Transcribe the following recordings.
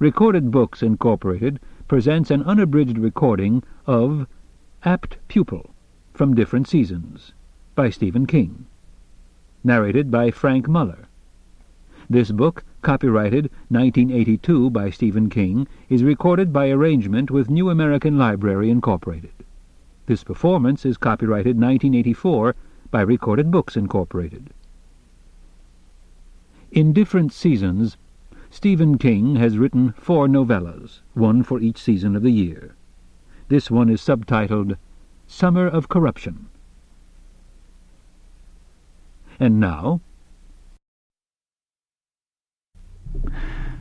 Recorded Books, Incorporated presents an unabridged recording of Apt Pupil from Different Seasons by Stephen King, narrated by Frank Muller. This book, copyrighted 1982 by Stephen King, is recorded by arrangement with New American Library, Incorporated. This performance is copyrighted 1984 by Recorded Books, Incorporated. In Different Seasons, Stephen King has written 4 novellas, one for each season of the year. This one is subtitled Summer of Corruption. And now,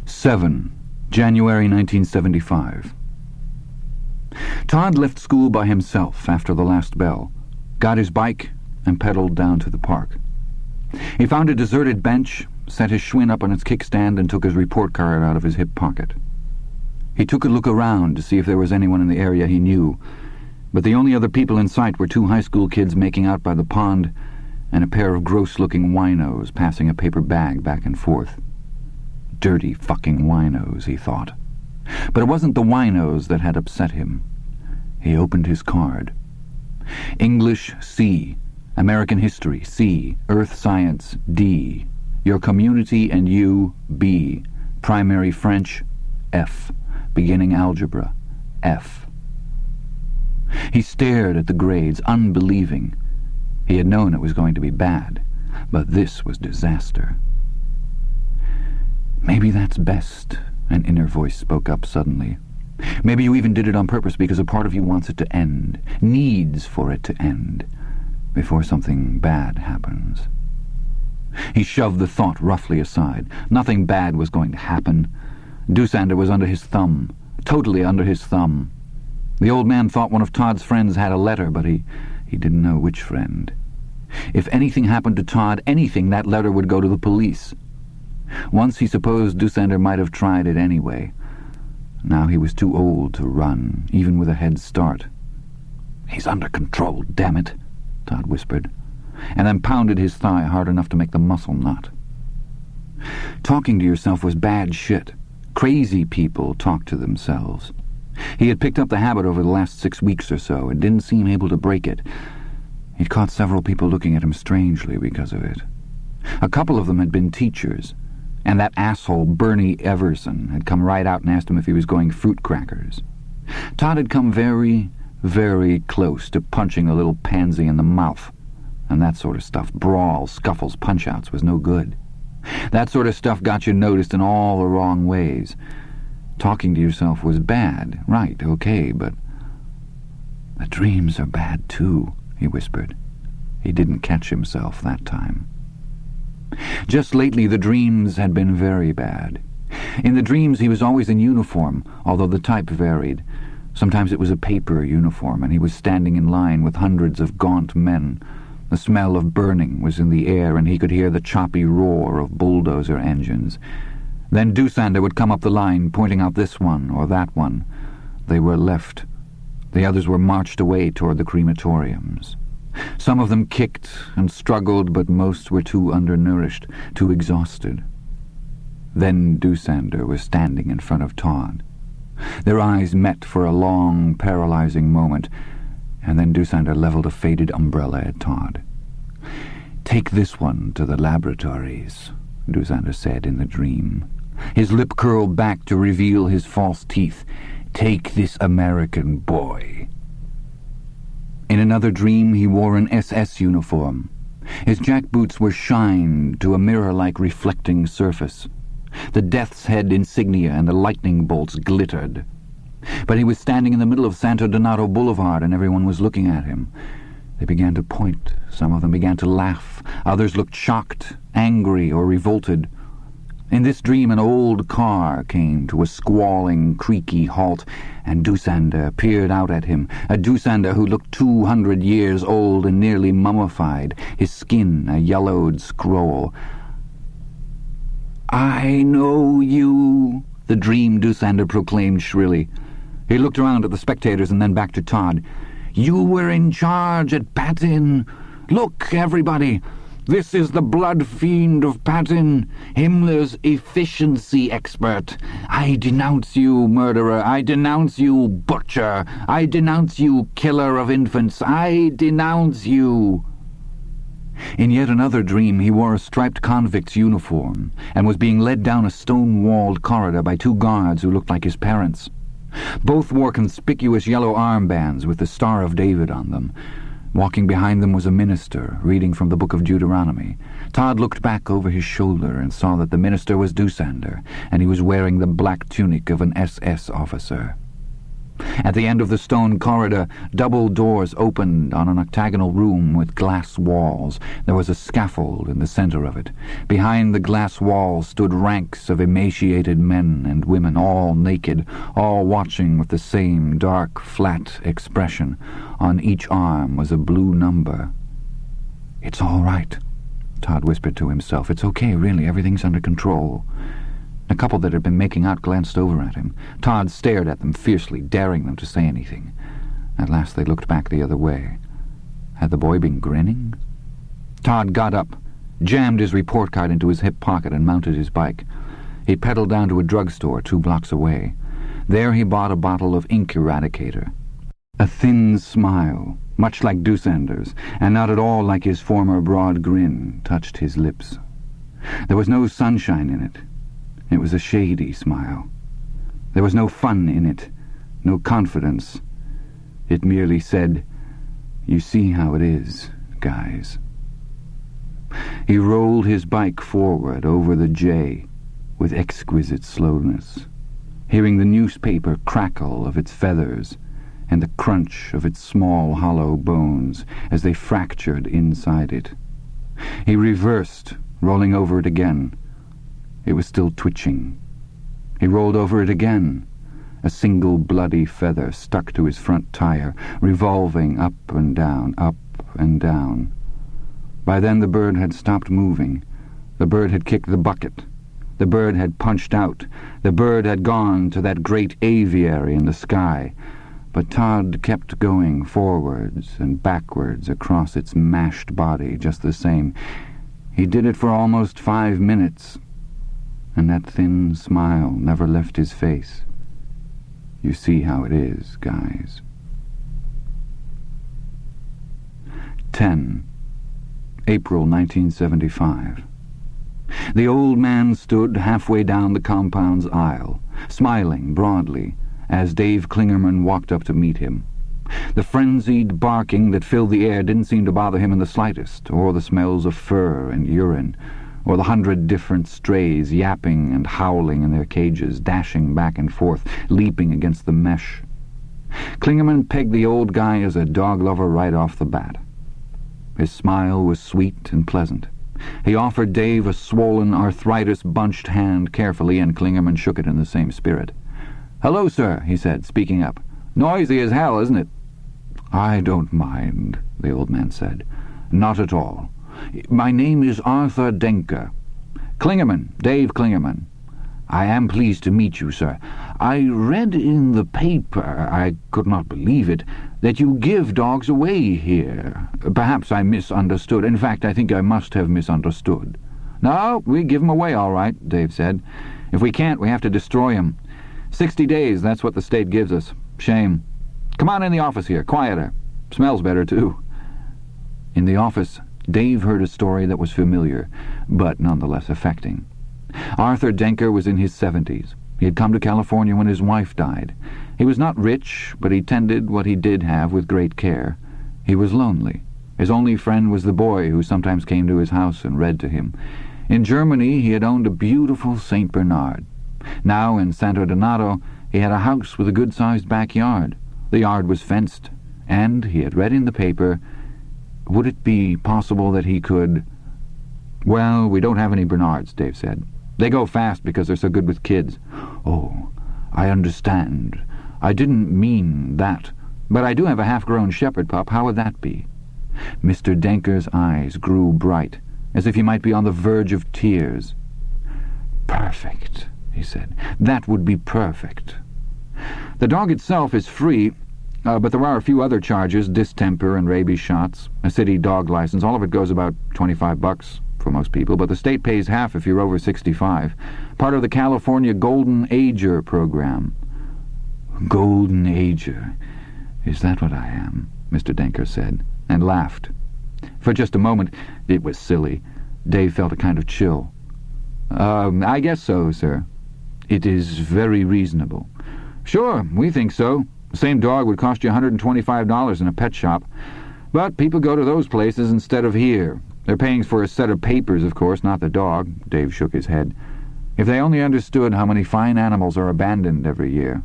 7. January 1975. Todd left school by himself after the last bell, got his bike, and pedaled down to the park. He found a deserted bench, set his Schwinn up on its kickstand, and took his report card out of his hip pocket. He took a look around to see if there was anyone in the area he knew, but the only other people in sight were 2 high school kids making out by the pond and a pair of gross-looking winos passing a paper bag back and forth. Dirty fucking winos, he thought. But it wasn't the winos that had upset him. He opened his card. English, C. American history, C. Earth science, D. Your community and you, B. Primary French, F. Beginning algebra, F. He stared at the grades, unbelieving. He had known it was going to be bad, but this was disaster. Maybe that's best, an inner voice spoke up suddenly. Maybe you even did it on purpose because a part of you wants it to end, needs for it to end, before something bad happens. He shoved the thought roughly aside. Nothing bad was going to happen. Doosander was under his thumb, totally under his thumb. The old man thought one of Todd's friends had a letter, but he didn't know which friend. If anything happened to Todd, anything, that letter would go to the police. Once he supposed Doosander might have tried it anyway. Now he was too old to run, even with a head start. "He's under control, damn it," Todd whispered, and then pounded his thigh hard enough to make the muscle knot. Talking to yourself was bad shit. Crazy people talk to themselves. He had picked up the habit over the last 6 weeks or so and didn't seem able to break it. He'd caught several people looking at him strangely because of it. A couple of them had been teachers, and that asshole Bernie Everson had come right out and asked him if he was going fruit crackers. Todd had come very, very close to punching a little pansy in the mouth, and that sort of stuff, brawls, scuffles, punch-outs, was no good. That sort of stuff got you noticed in all the wrong ways. Talking to yourself was bad, right, okay, but the dreams are bad too, he whispered. He didn't catch himself that time. Just lately the dreams had been very bad. In the dreams he was always in uniform, although the type varied. Sometimes it was a paper uniform, and he was standing in line with hundreds of gaunt men. The smell of burning was in the air, and he could hear the choppy roar of bulldozer engines. Then Doosander would come up the line, pointing out this one or that one. They were left. The others were marched away toward the crematoriums. Some of them kicked and struggled, but most were too undernourished, too exhausted. Then Doosander was standing in front of Todd. Their eyes met for a long, paralyzing moment, and then Doosander leveled a faded umbrella at Todd. "Take this one to the laboratories," Doosander said in the dream. His lip curled back to reveal his false teeth. "Take this American boy." In another dream he wore an SS uniform. His jackboots were shined to a mirror-like reflecting surface. The death's head insignia and the lightning bolts glittered. But he was standing in the middle of Santo Donato Boulevard, and everyone was looking at him. They began to point. Some of them began to laugh. Others looked shocked, angry, or revolted. In this dream an old car came to a squalling, creaky halt, and Doosander peered out at him, a Doosander who looked 200 years old and nearly mummified, his skin a yellowed scroll. "I know you," the dream Doosander proclaimed shrilly. He looked around at the spectators and then back to Todd. "You were in charge at Patton. Look, everybody, This is the blood fiend of Patton, Himmler's efficiency expert. I denounce you, murderer. I denounce you, butcher. I denounce you, killer of infants. I denounce you." In yet another dream he wore a striped convict's uniform and was being led down a stone-walled corridor by two guards who looked like his parents. Both wore conspicuous yellow armbands with the Star of David on them. Walking behind them was a minister, reading from the book of Deuteronomy. Todd looked back over his shoulder and saw that the minister was Doosander, and he was wearing the black tunic of an SS officer. At the end of the stone corridor, double doors opened on an octagonal room with glass walls. There was a scaffold in the center of it. Behind the glass walls stood ranks of emaciated men and women, all naked, all watching with the same dark, flat expression. On each arm was a blue number. "It's all right," Todd whispered to himself. "It's okay, really. Everything's under control." A couple that had been making out glanced over at him. Todd stared at them fiercely, daring them to say anything. At last they looked back the other way. Had the boy been grinning? Todd got up, jammed his report card into his hip pocket and mounted his bike. He pedaled down to a drugstore 2 blocks away. There he bought a bottle of ink eradicator. A thin smile, much like Doosander's, and not at all like his former broad grin, touched his lips. There was no sunshine in it. It was a shady smile. There was no fun in it, no confidence. It merely said, "You see how it is, guys." He rolled his bike forward over the J with exquisite slowness, hearing the newspaper crackle of its feathers and the crunch of its small hollow bones as they fractured inside it. He reversed, rolling over it again. It was still twitching. He rolled over it again. A single bloody feather stuck to his front tire, revolving up and down, up and down. By then the bird had stopped moving. The bird had kicked the bucket. The bird had punched out. The bird had gone to that great aviary in the sky. But Todd kept going forwards and backwards across its mashed body just the same. He did it for almost 5 minutes. And that thin smile never left his face. You see how it is, guys. 10. April 1975. The old man stood halfway down the compound's aisle, smiling broadly, as Dave Klingerman walked up to meet him. The frenzied barking that filled the air didn't seem to bother him in the slightest, or the smells of fur and urine, or the 100 different strays yapping and howling in their cages, dashing back and forth, leaping against the mesh. Klingerman pegged the old guy as a dog lover right off the bat. His smile was sweet and pleasant. He offered Dave a swollen, arthritis-bunched hand carefully, and Klingerman shook it in the same spirit. "Hello, sir," he said, speaking up. "Noisy as hell, isn't it?" "I don't mind," the old man said. "Not at all. My name is Arthur Denker. Klingerman, Dave Klingerman. I am pleased to meet you, sir. I read in the paper, I could not believe it, that you give dogs away here. Perhaps I misunderstood. In fact, I think I must have misunderstood." "No, we give 'em away all right," Dave said. "If we can't, we have to destroy 'em. 60 days, that's what the state gives us. Shame. Come on in the office here, quieter. Smells better, too." In the office, Dave heard a story that was familiar, but nonetheless affecting. Arthur Denker was in his 70s. He had come to California when his wife died. He was not rich, but he tended what he did have with great care. He was lonely. His only friend was the boy who sometimes came to his house and read to him. In Germany he had owned a beautiful St. Bernard. Now in Santo Donato he had a house with a good-sized backyard. The yard was fenced, and he had read in the paper, would it be possible that he could... "Well, we don't have any Bernards," Dave said. "They go fast because they're so good with kids." "Oh, I understand. I didn't mean that. But I do have a half-grown shepherd pup. How would that be?" Mr. Denker's eyes grew bright, as if he might be on the verge of tears. "Perfect," he said. "That would be perfect. The dog itself is free. But there are a few other charges, distemper and rabies shots, a city dog license. All of it goes about $25 for most people, but the state pays half if you're over 65. Part of the California Golden Ager program. Golden Ager. Is that what I am? Mr. Denker said, and laughed. For just a moment, it was silly. Dave felt a kind of chill. I guess so, sir. It is very reasonable. Sure, we think so. The same dog would cost you $125 in a pet shop. But people go to those places instead of here. They're paying for a set of papers, of course, not the dog. Dave shook his head. If they only understood how many fine animals are abandoned every year.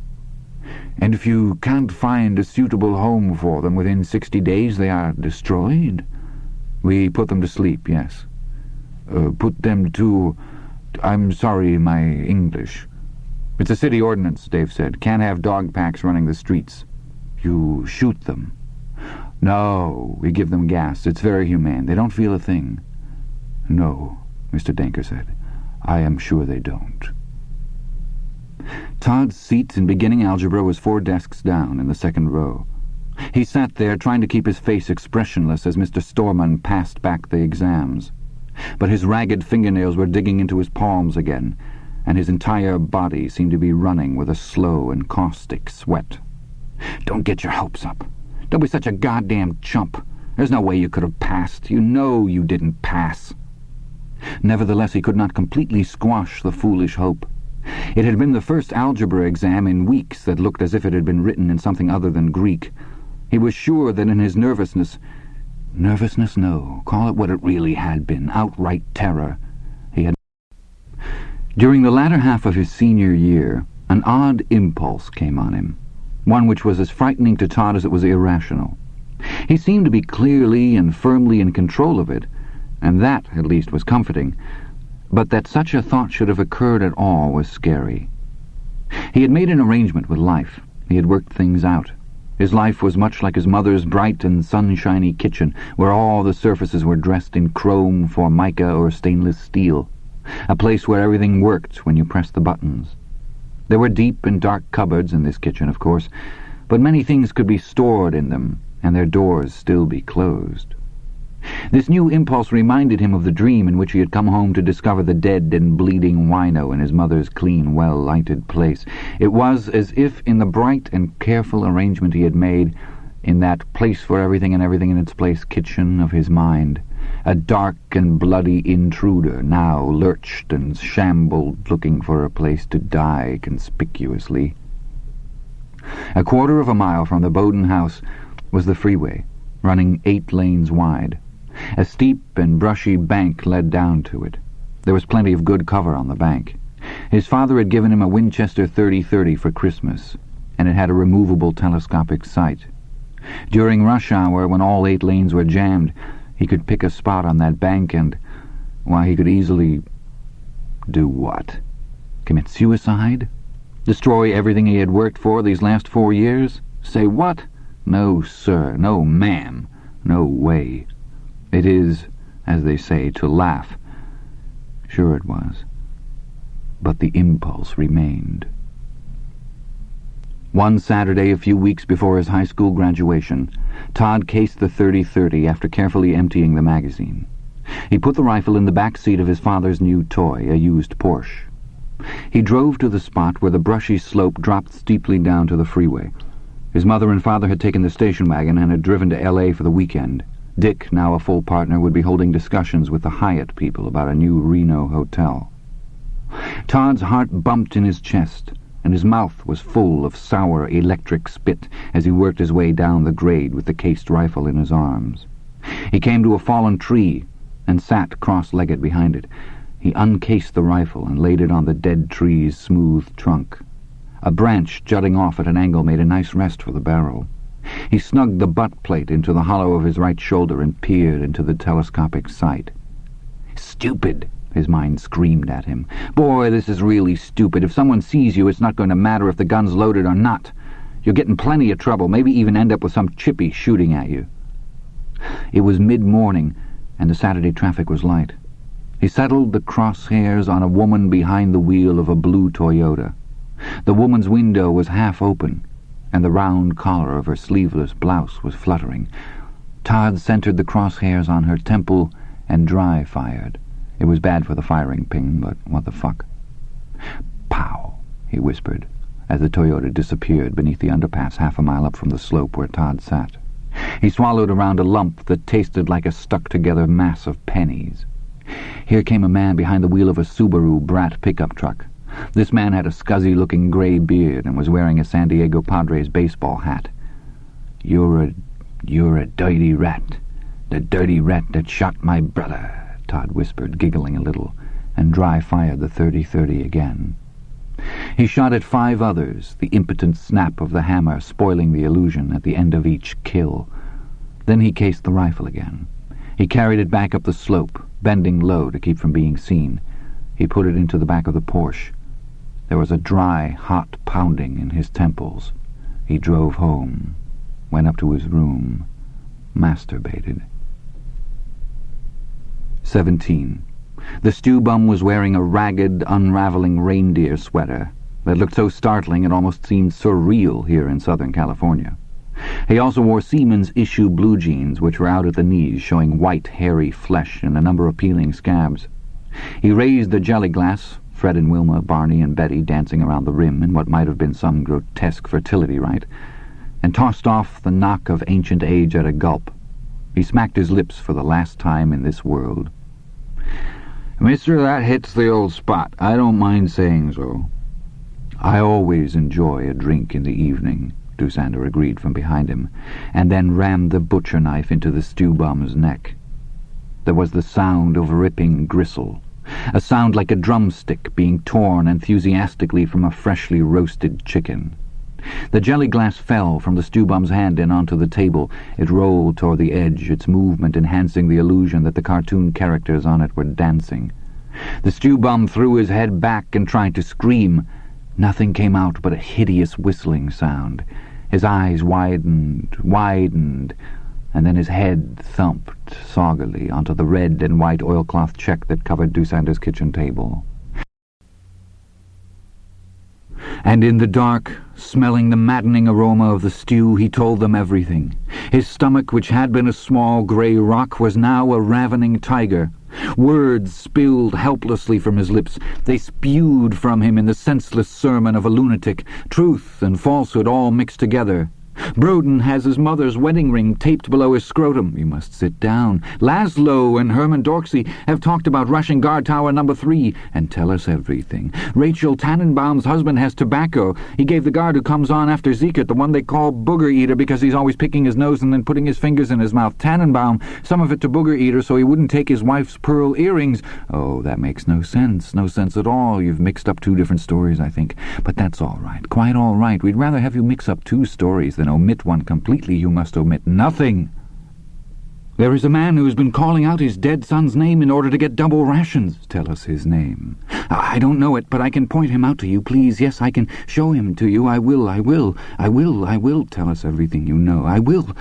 And if you can't find a suitable home for them within 60 days, they are destroyed? We put them to sleep, yes. Put them to... I'm sorry, my English. It's a city ordinance, Dave said. Can't have dog packs running the streets. You shoot them. No, we give them gas. It's very humane. They don't feel a thing. No, Mr. Denker said. I am sure they don't. Todd's seat in beginning algebra was 4 desks down in the second row. He sat there trying to keep his face expressionless as Mr. Storman passed back the exams. But his ragged fingernails were digging into his palms again, and his entire body seemed to be running with a slow and caustic sweat. Don't get your hopes up. Don't be such a goddamn chump. There's no way you could have passed. You know you didn't pass. Nevertheless, he could not completely squash the foolish hope. It had been the first algebra exam in weeks that looked as if it had been written in something other than Greek. He was sure that in his nervousness... Nervousness, no. Call it what it really had been. Outright terror. He had... During the latter half of his senior year, an odd impulse came on him. One which was as frightening to Todd as it was irrational. He seemed to be clearly and firmly in control of it, and that, at least, was comforting. But that such a thought should have occurred at all was scary. He had made an arrangement with life. He had worked things out. His life was much like his mother's bright and sunshiny kitchen, where all the surfaces were dressed in chrome, formica, or stainless steel. A place where everything worked when you pressed the buttons. There were deep and dark cupboards in this kitchen, of course, but many things could be stored in them, and their doors still be closed. This new impulse reminded him of the dream in which he had come home to discover the dead and bleeding wino in his mother's clean, well-lighted place. It was as if in the bright and careful arrangement he had made, in that place for everything and everything in its place kitchen of his mind, a dark and bloody intruder now lurched and shambled, looking for a place to die conspicuously. A quarter of a mile from the Bowden house was the freeway, running 8 lanes wide. A steep and brushy bank led down to it. There was plenty of good cover on the bank. His father had given him a Winchester 30-30 for Christmas, and it had a removable telescopic sight. During rush hour, when all 8 lanes were jammed, he could pick a spot on that bank and, why, he could easily... do what? Commit suicide? Destroy everything he had worked for these last 4 years? Say what? No, sir. No, ma'am. No way. It is, as they say, to laugh. Sure it was. But the impulse remained. One Saturday, a few weeks before his high school graduation, Todd cased the 30-30 after carefully emptying the magazine. He put the rifle in the back seat of his father's new toy, a used Porsche. He drove to the spot where the brushy slope dropped steeply down to the freeway. His mother and father had taken the station wagon and had driven to L.A. for the weekend. Dick, now a full partner, would be holding discussions with the Hyatt people about a new Reno hotel. Todd's heart bumped in his chest, and his mouth was full of sour electric spit as he worked his way down the grade with the cased rifle in his arms. He came to a fallen tree and sat cross-legged behind it. He uncased the rifle and laid it on the dead tree's smooth trunk. A branch jutting off at an angle made a nice rest for the barrel. He snugged the butt plate into the hollow of his right shoulder and peered into the telescopic sight. Stupid, his mind screamed at him. Boy, this is really stupid. If someone sees you, it's not going to matter if the gun's loaded or not. You'll get in plenty of trouble, maybe even end up with some chippy shooting at you. It was mid-morning, and the Saturday traffic was light. He settled the crosshairs on a woman behind the wheel of a blue Toyota. The woman's window was half open. and the round collar of her sleeveless blouse was fluttering. Todd centered the crosshairs on her temple and dry-fired. It was bad for the firing ping, but what the fuck? "Pow," he whispered, as the Toyota disappeared beneath the underpass half a mile up from the slope where Todd sat. He swallowed around a lump that tasted like a stuck-together mass of pennies. Here came a man behind the wheel of a Subaru Brat pickup truck. This man had a scuzzy-looking grey beard and was wearing a San Diego Padres baseball hat. You're a dirty rat. The dirty rat that shot my brother," Todd whispered, giggling a little, and dry-fired the .30-30 again. He shot at 5 others, the impotent snap of the hammer spoiling the illusion at the end of each kill. Then he cased the rifle again. He carried it back up the slope, bending low to keep from being seen. He put it into the back of the Porsche. There was a dry, hot pounding in his temples. He drove home, went up to his room, masturbated. 17. The stew bum was wearing a ragged, unraveling reindeer sweater that looked so startling it almost seemed surreal here in Southern California. He also wore Siemens issue blue jeans, which were out at the knees, showing white, hairy flesh and a number of peeling scabs. He raised the jelly glass, Fred and Wilma, Barney and Betty dancing around the rim in what might have been some grotesque fertility rite, and tossed off the knock of ancient age at a gulp. He smacked his lips for the last time in this world. "Mister, that hits the old spot. I don't mind saying so." "I always enjoy a drink in the evening," Doosander agreed from behind him, and then rammed the butcher knife into the stew bum's neck. There was the sound of ripping gristle, a sound like a drumstick being torn enthusiastically from a freshly roasted chicken. The jelly glass fell from the stew bum's hand and onto the table. It rolled toward the edge, its movement enhancing the illusion that the cartoon characters on it were dancing. The stew bum threw his head back and tried to scream. Nothing came out but a hideous whistling sound. His eyes widened, and then his head thumped soggily onto the red and white oilcloth check that covered Doosander's kitchen table. And in the dark, smelling the maddening aroma of the stew, he told them everything. His stomach, which had been a small grey rock, was now a ravening tiger. Words spilled helplessly from his lips. They spewed from him in the senseless sermon of a lunatic, truth and falsehood all mixed together. Broden has his mother's wedding ring taped below his scrotum. You must sit down. Laszlo and Herman Dorksey have talked about rushing guard tower number 3 and tell us everything. Rachel Tannenbaum's husband has tobacco. He gave the guard who comes on after Zekert, the one they call Booger Eater, because he's always picking his nose and then putting his fingers in his mouth. Tannenbaum, some of it to Booger Eater so he wouldn't take his wife's pearl earrings. Oh, that makes no sense. No sense at all. You've mixed up 2 different stories, I think. But that's all right. Quite all right. We'd rather have you mix up 2 stories than omit one completely. You must omit nothing. There is a man who has been calling out his dead son's name in order to get double rations. Tell us his name. I don't know it, but I can point him out to you, please. Yes, I can show him to you. I will. Tell us everything you know. I will.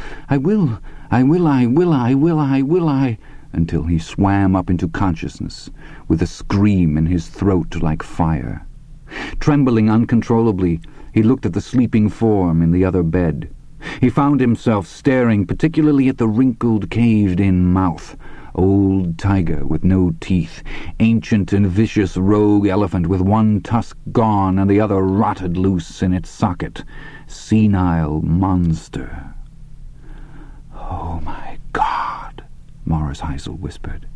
Until he swam up into consciousness, with a scream in his throat like fire. Trembling uncontrollably, he looked at the sleeping form in the other bed. He found himself staring particularly at the wrinkled, caved-in mouth. Old tiger with no teeth, ancient and vicious rogue elephant with one tusk gone and the other rotted loose in its socket. Senile monster. "Oh, my God," Morris Heisel whispered.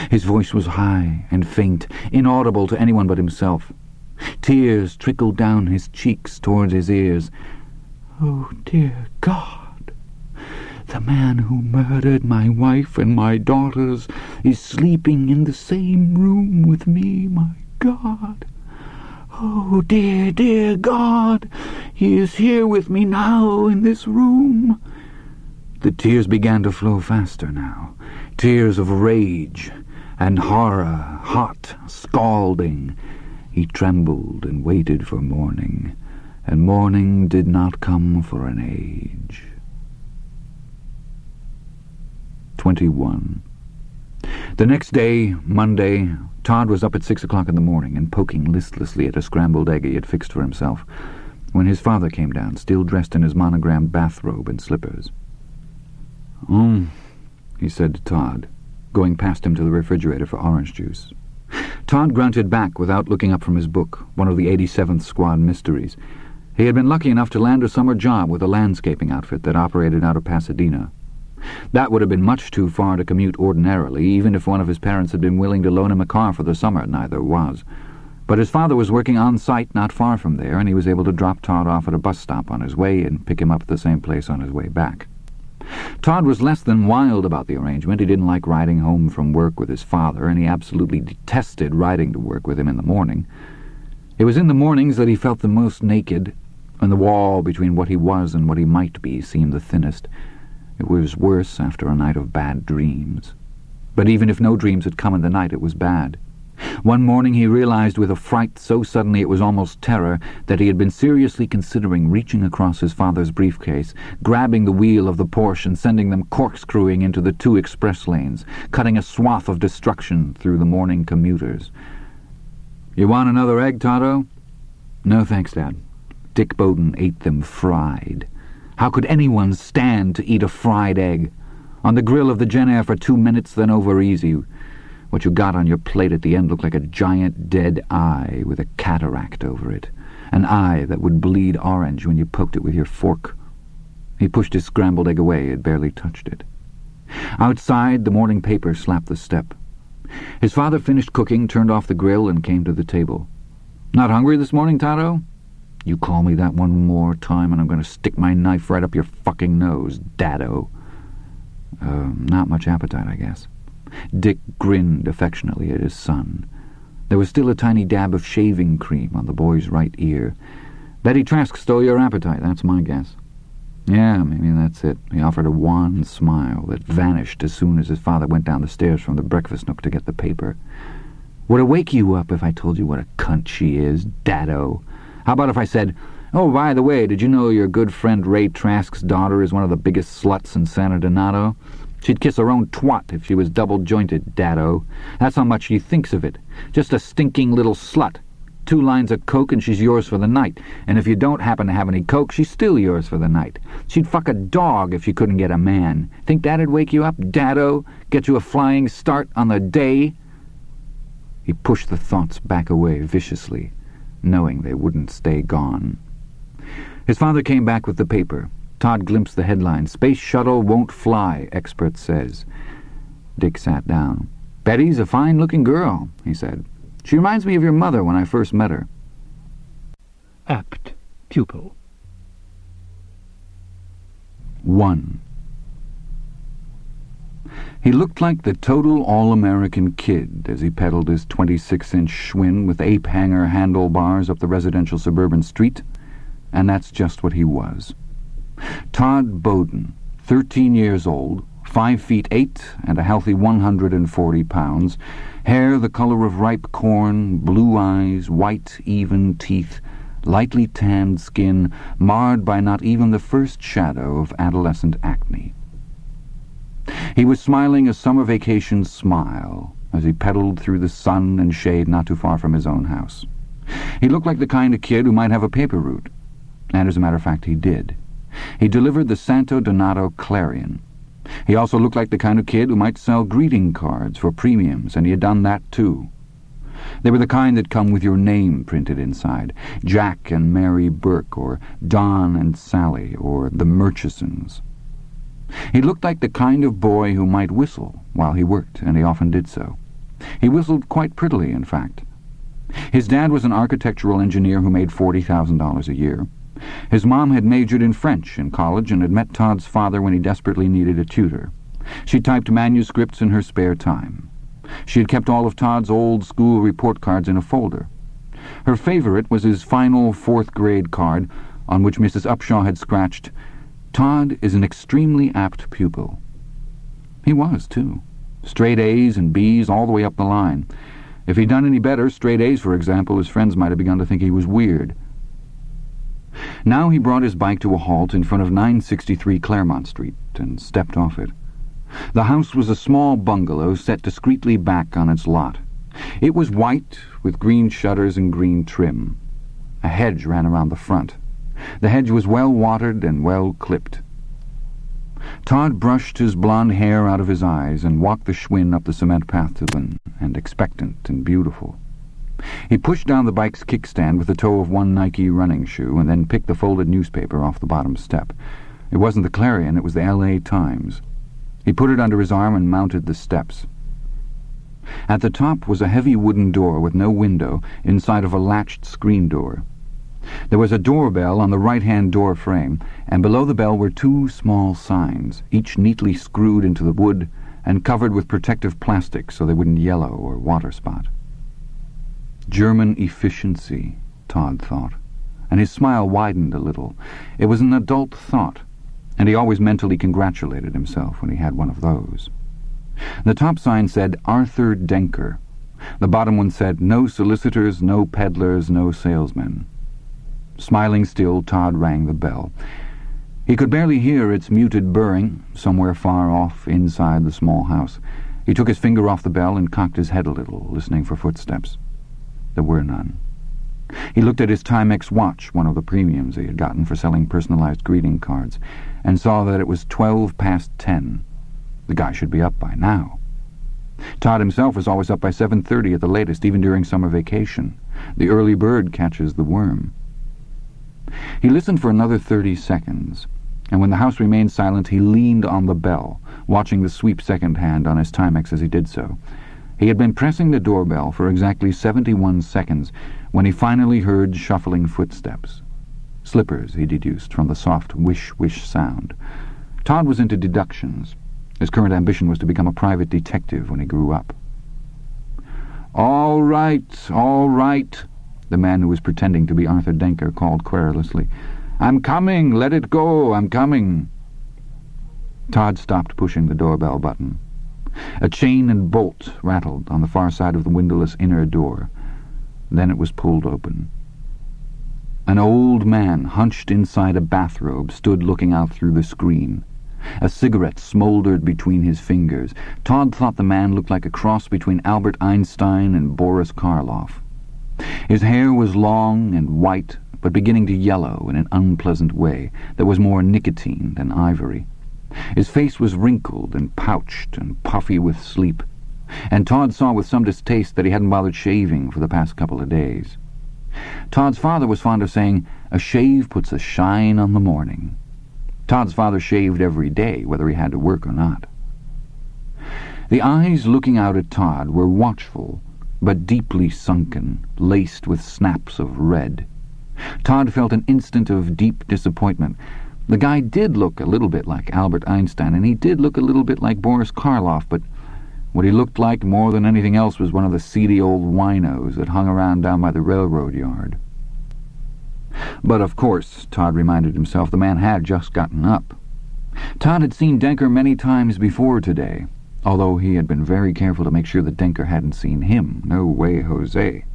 His voice was high and faint, inaudible to anyone but himself. Tears trickled down his cheeks towards his ears. "Oh, dear God, the man who murdered my wife and my daughters is sleeping in the same room with me, my God. Oh, dear, dear God, he is here with me now in this room." The tears began to flow faster now, tears of rage and horror, hot, scalding. He trembled and waited for morning, and morning did not come for an age. 21. The next day, Monday, Todd was up at 6 o'clock in the morning and poking listlessly at a scrambled egg he had fixed for himself. when his father came down, still dressed in his monogrammed bathrobe and slippers. He said to Todd, going past him to the refrigerator for orange juice. Todd grunted back without looking up from his book, one of the 87th Squad mysteries. He had been lucky enough to land a summer job with a landscaping outfit that operated out of Pasadena. That would have been much too far to commute ordinarily, even if one of his parents had been willing to loan him a car for the summer. Neither was. But his father was working on site not far from there, and he was able to drop Todd off at a bus stop on his way and pick him up at the same place on his way back. Todd was less than wild about the arrangement. He didn't like riding home from work with his father, and he absolutely detested riding to work with him in the morning. It was in the mornings that he felt the most naked, and the wall between what he was and what he might be seemed the thinnest. It was worse after a night of bad dreams. But even if no dreams had come in the night, it was bad. One morning he realized with a fright so suddenly it was almost terror that he had been seriously considering reaching across his father's briefcase, grabbing the wheel of the Porsche and sending them corkscrewing into the 2 express lanes, cutting a swath of destruction through the morning commuters. "You want another egg, Toto?" "No, thanks, Dad." Dick Bowden ate them fried. How could anyone stand to eat a fried egg? On the grill of the Gen Air for 2 minutes, then over easy. What you got on your plate at the end looked like a giant dead eye with a cataract over it. An eye that would bleed orange when you poked it with your fork. He pushed his scrambled egg away. It barely touched it. Outside, the morning paper slapped the step. His father finished cooking, turned off the grill, and came to the table. "Not hungry this morning, Toto?" "You call me that one more time and I'm going to stick my knife right up your fucking nose, Daddo." Not much appetite, I guess." Dick grinned affectionately at his son. There was still a tiny dab of shaving cream on the boy's right ear. "Betty Trask stole your appetite, that's my guess." "Yeah, maybe that's it." He offered a wan smile that vanished as soon as his father went down the stairs from the breakfast nook to get the paper. "Would it wake you up if I told you what a cunt she is, Daddo? How about if I said, 'Oh, by the way, did you know your good friend Ray Trask's daughter is one of the biggest sluts in Santa Donato? She'd kiss her own twat if she was double-jointed, Daddo. That's how much she thinks of it. Just a stinking little slut. 2 lines of coke and she's yours for the night. And if you don't happen to have any coke, she's still yours for the night. She'd fuck a dog if she couldn't get a man. Think that'd wake you up, Daddo? Get you a flying start on the day?" He pushed the thoughts back away viciously, knowing they wouldn't stay gone. His father came back with the paper. Todd glimpsed the headline, "Space Shuttle Won't Fly, Expert Says." Dick sat down. "Betty's a fine-looking girl," he said. "She reminds me of your mother when I first met her." Apt Pupil. 1. He looked like the total all-American kid as he pedaled his 26-inch Schwinn with ape-hanger handlebars up the residential suburban street, and that's just what he was. Todd Bowden, 13 years old, 5 feet 8 and a healthy 140 pounds, hair the color of ripe corn, blue eyes, white, even teeth, lightly tanned skin, marred by not even the first shadow of adolescent acne. He was smiling a summer vacation smile as he pedaled through the sun and shade not too far from his own house. He looked like the kind of kid who might have a paper route, and as a matter of fact he did. He delivered the Santo Donato Clarion. He also looked like the kind of kid who might sell greeting cards for premiums, and he had done that too. They were the kind that come with your name printed inside, Jack and Mary Burke, or Don and Sally, or the Murchisons. He looked like the kind of boy who might whistle while he worked, and he often did so. He whistled quite prettily, in fact. His dad was an architectural engineer who made $40,000 a year. His mom had majored in French in college and had met Todd's father when he desperately needed a tutor. She typed manuscripts in her spare time. She had kept all of Todd's old school report cards in a folder. Her favorite was his final 4th grade card, on which Mrs. Upshaw had scratched, "Todd is an extremely apt pupil." He was, too. Straight A's and B's all the way up the line. If he'd done any better, straight A's, for example, his friends might have begun to think he was weird. Now he brought his bike to a halt in front of 963 Claremont Street and stepped off it. The house was a small bungalow set discreetly back on its lot. It was white, with green shutters and green trim. A hedge ran around the front. The hedge was well watered and well clipped. Todd brushed his blond hair out of his eyes and walked the Schwinn up the cement path to the and expectant and beautiful. He pushed down the bike's kickstand with the toe of one Nike running shoe and then picked the folded newspaper off the bottom step. It wasn't the Clarion, it was the L.A. Times. He put it under his arm and mounted the steps. At the top was a heavy wooden door with no window inside of a latched screen door. There was a doorbell on the right-hand door frame, and below the bell were two small signs, each neatly screwed into the wood and covered with protective plastic so they wouldn't yellow or water spot. German efficiency, Todd thought, and his smile widened a little. It was an adult thought, and he always mentally congratulated himself when he had one of those. The top sign said Arthur Denker. The bottom one said no solicitors, no peddlers, no salesmen. Smiling still, Todd rang the bell. He could barely hear its muted burring, somewhere far off inside the small house. He took his finger off the bell and cocked his head a little, listening for footsteps. There were none. He looked at his Timex watch, one of the premiums he had gotten for selling personalized greeting cards, and saw that it was 10:12. The guy should be up by now. Todd himself was always up by 7:30 at the latest, even during summer vacation. The early bird catches the worm. He listened for another 30 seconds, and when the house remained silent, he leaned on the bell, watching the sweep second hand on his Timex as he did so. He had been pressing the doorbell for exactly 71 seconds when he finally heard shuffling footsteps. Slippers, he deduced, from the soft whish-whish sound. Todd was into deductions. His current ambition was to become a private detective when he grew up. All right, the man who was pretending to be Arthur Denker called querulously. I'm coming, let it go, I'm coming. Todd stopped pushing the doorbell button. A chain and bolt rattled on the far side of the windowless inner door. Then it was pulled open. An old man, hunched inside a bathrobe, stood looking out through the screen. A cigarette smoldered between his fingers. Todd thought the man looked like a cross between Albert Einstein and Boris Karloff. His hair was long and white, but beginning to yellow in an unpleasant way that was more nicotine than ivory. His face was wrinkled and pouched and puffy with sleep, and Todd saw with some distaste that he hadn't bothered shaving for the past couple of days. Todd's father was fond of saying, a shave puts a shine on the morning. Todd's father shaved every day, whether he had to work or not. The eyes looking out at Todd were watchful, but deeply sunken, laced with snaps of red. Todd felt an instant of deep disappointment. The guy did look a little bit like Albert Einstein, and he did look a little bit like Boris Karloff, but what he looked like more than anything else was one of the seedy old winos that hung around down by the railroad yard. But of course, Todd reminded himself, the man had just gotten up. Todd had seen Denker many times before today, although he had been very careful to make sure that Denker hadn't seen him. No way, Jose.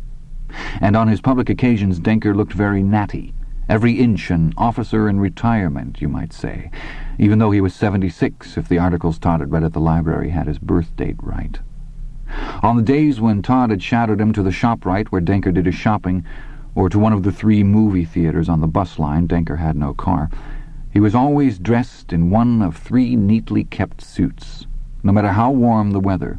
And on his public occasions, Denker looked very natty, every inch an officer in retirement, you might say, even though he was 76, if the articles Todd had read at the library had his birth date right. On the days when Todd had shadowed him to the ShopRite where Denker did his shopping, or to one of the 3 movie theaters on the bus line, Denker had no car, he was always dressed in one of 3 neatly kept suits, no matter how warm the weather.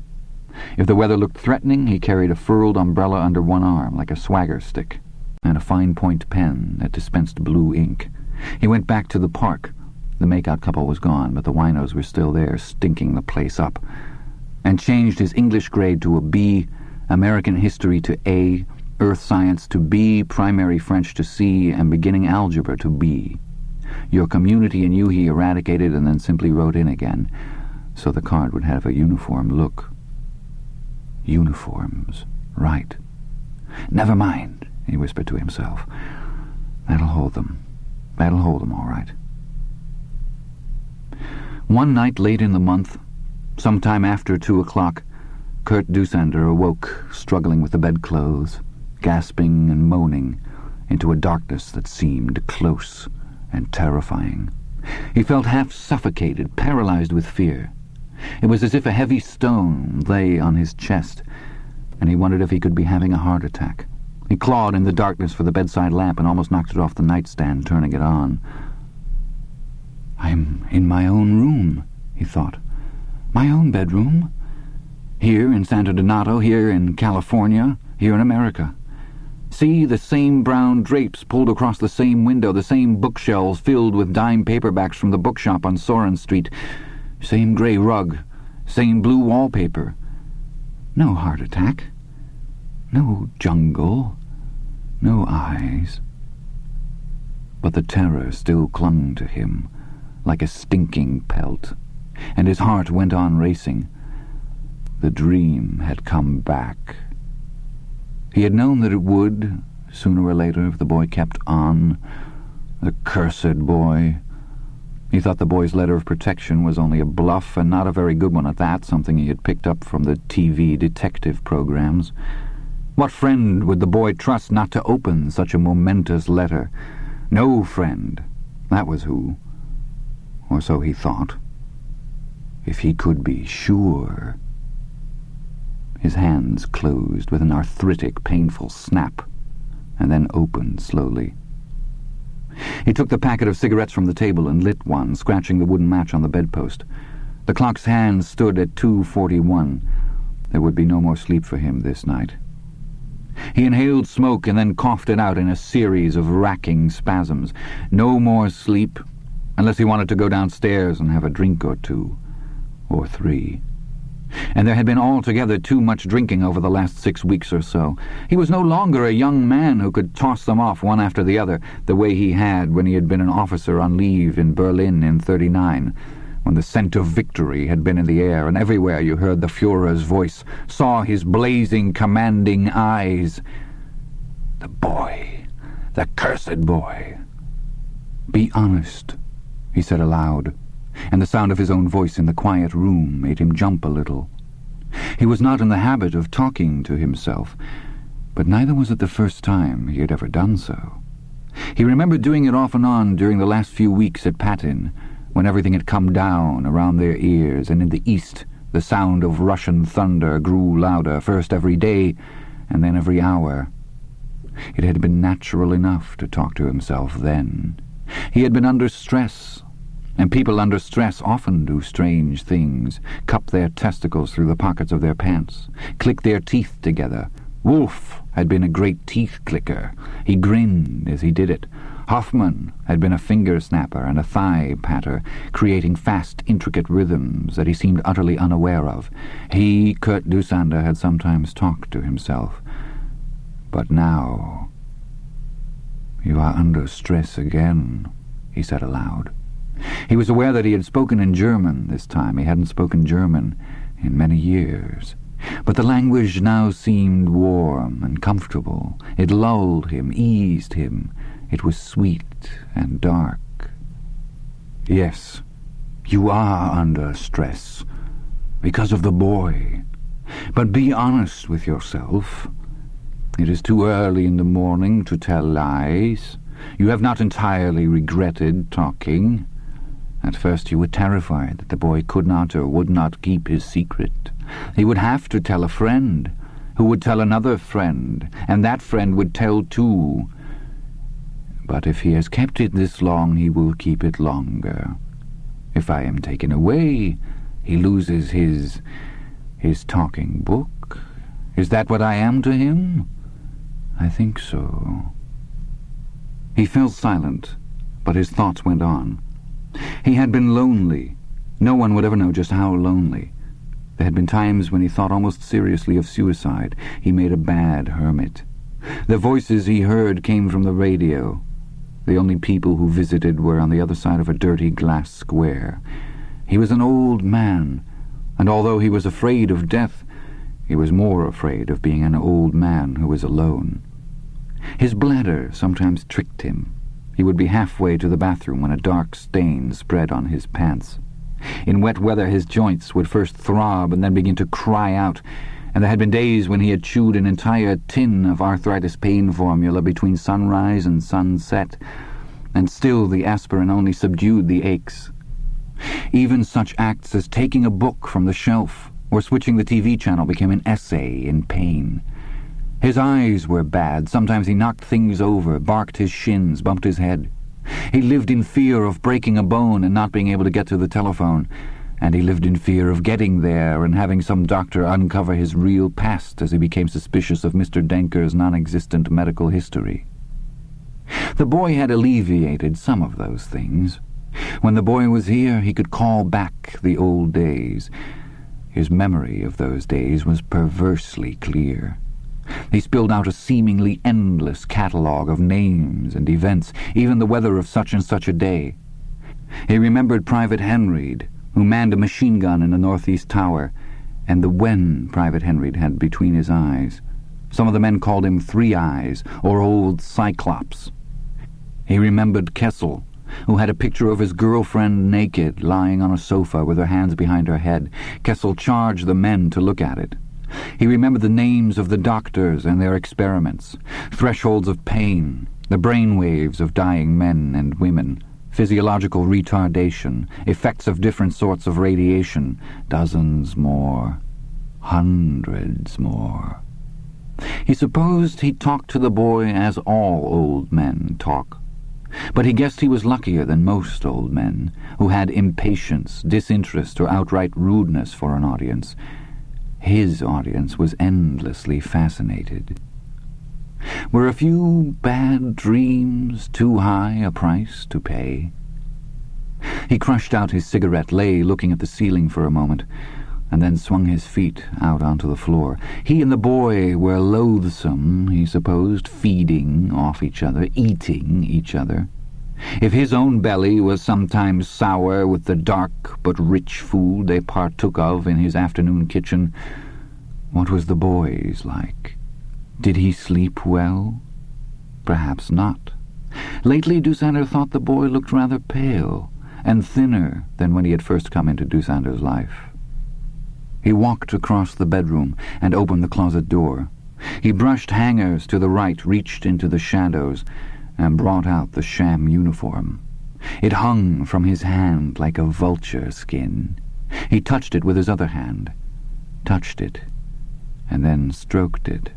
If the weather looked threatening, he carried a furled umbrella under one arm, like a swagger stick, and a fine-point pen that dispensed blue ink. He went back to the park. The make-out couple was gone, but the winos were still there, stinking the place up, and changed his English grade to a B, American history to A, Earth science to B, primary French to C, and beginning algebra to B. Your community and you he eradicated and then simply wrote in again, so the card would have a uniform look. Uniforms, right. Never mind, he whispered to himself. That'll hold them. That'll hold them, all right. One night late in the month, sometime after 2 o'clock, Kurt Dusander awoke, struggling with the bedclothes, gasping and moaning, into a darkness that seemed close and terrifying. He felt half suffocated, paralyzed with fear. It was as if a heavy stone lay on his chest, and he wondered if he could be having a heart attack, He clawed in the darkness for the bedside lamp and almost knocked it off the nightstand, turning it on. I'm in my own room, he thought. My own bedroom. Here in Santo Donato, here in California, here in America. See, the same brown drapes pulled across the same window, the same bookshelves filled with dime paperbacks from the bookshop on Soren Street. Same grey rug, same blue wallpaper. No heart attack. No jungle. No eyes. But the terror still clung to him, like a stinking pelt, and his heart went on racing. The dream had come back. He had known that it would, sooner or later, if the boy kept on. The cursed boy. He thought the boy's letter of protection was only a bluff, and not a very good one at that, something he had picked up from the TV detective programs. What friend would the boy trust not to open such a momentous letter? No friend. That was who. Or so he thought. If he could be sure. His hands closed with an arthritic, painful snap, and then opened slowly. He took the packet of cigarettes from the table and lit one, scratching the wooden match on the bedpost. The clock's hands stood at 2:41. There would be no more sleep for him this night. He inhaled smoke and then coughed it out in a series of racking spasms. No more sleep, unless he wanted to go downstairs and have a drink or two, or three. And there had been altogether too much drinking over the last 6 weeks or so. He was no longer a young man who could toss them off one after the other, the way he had when he had been an officer on leave in Berlin in '39, when the scent of victory had been in the air, and everywhere you heard the Führer's voice, saw his blazing, commanding eyes. The boy, the cursed boy. Be honest, he said aloud, and the sound of his own voice in the quiet room made him jump a little. He was not in the habit of talking to himself, but neither was it the first time he had ever done so. He remembered doing it off and on during the last few weeks at Patin, when everything had come down around their ears, and in the east the sound of Russian thunder grew louder, first every day and then every hour. It had been natural enough to talk to himself then. He had been under stress, and people under stress often do strange things, cup their testicles through the pockets of their pants, click their teeth together. Wolfe had been a great teeth clicker. He grinned as he did it. Hoffman had been a finger snapper and a thigh patter, creating fast, intricate rhythms that he seemed utterly unaware of. He, Kurt Dusander, had sometimes talked to himself. But now... "You are under stress again," he said aloud. He was aware that he had spoken in German this time. He hadn't spoken German in many years. But the language now seemed warm and comfortable. It lulled him, eased him. It was sweet and dark. "Yes, you are under stress, because of the boy. But be honest with yourself. It is too early in the morning to tell lies. You have not entirely regretted talking. At first you were terrified that the boy could not or would not keep his secret. He would have to tell a friend, who would tell another friend, and that friend would tell too. But if he has kept it this long, he will keep it longer. If I am taken away, he loses his talking book. Is that what I am to him? I think so." He fell silent, but his thoughts went on. He had been lonely. No one would ever know just how lonely. There had been times when he thought almost seriously of suicide. He made a bad hermit. The voices he heard came from the radio. The only people who visited were on the other side of a dirty glass square. He was an old man, and although he was afraid of death, he was more afraid of being an old man who was alone. His bladder sometimes tricked him. He would be halfway to the bathroom when a dark stain spread on his pants. In wet weather his joints would first throb and then begin to cry out, and there had been days when he had chewed an entire tin of arthritis pain formula between sunrise and sunset, and still the aspirin only subdued the aches. Even such acts as taking a book from the shelf or switching the TV channel became an essay in pain. His eyes were bad. Sometimes he knocked things over, barked his shins, bumped his head. He lived in fear of breaking a bone and not being able to get to the telephone. And he lived in fear of getting there and having some doctor uncover his real past as he became suspicious of Mr. Denker's non-existent medical history. The boy had alleviated some of those things. When the boy was here, he could call back the old days. His memory of those days was perversely clear. He spilled out a seemingly endless catalogue of names and events, even the weather of such and such a day. He remembered Private Henried, who manned a machine gun in the northeast tower, and the wen Private Henried had between his eyes. Some of the men called him Three Eyes, or Old Cyclops. He remembered Kessel, who had a picture of his girlfriend naked, lying on a sofa with her hands behind her head. Kessel charged the men to look at it. He remembered the names of the doctors and their experiments, thresholds of pain, the brain waves of dying men and women, physiological retardation, effects of different sorts of radiation, dozens more, hundreds more. He supposed he talked to the boy as all old men talk, but he guessed he was luckier than most old men, who had impatience, disinterest, or outright rudeness for an audience. His audience was endlessly fascinated. Were a few bad dreams too high a price to pay? He crushed out his cigarette, lay looking at the ceiling for a moment, and then swung his feet out onto the floor. He and the boy were loathsome, he supposed, feeding off each other, eating each other. If his own belly was sometimes sour with the dark but rich food they partook of in his afternoon kitchen, what was the boy's like? Did he sleep well? Perhaps not. Lately Dusander thought the boy looked rather pale and thinner than when he had first come into Dusander's life. He walked across the bedroom and opened the closet door. He brushed hangers to the right, reached into the shadows, and brought out the sham uniform. It hung from his hand like a vulture skin. He touched it with his other hand, touched it, and then stroked it.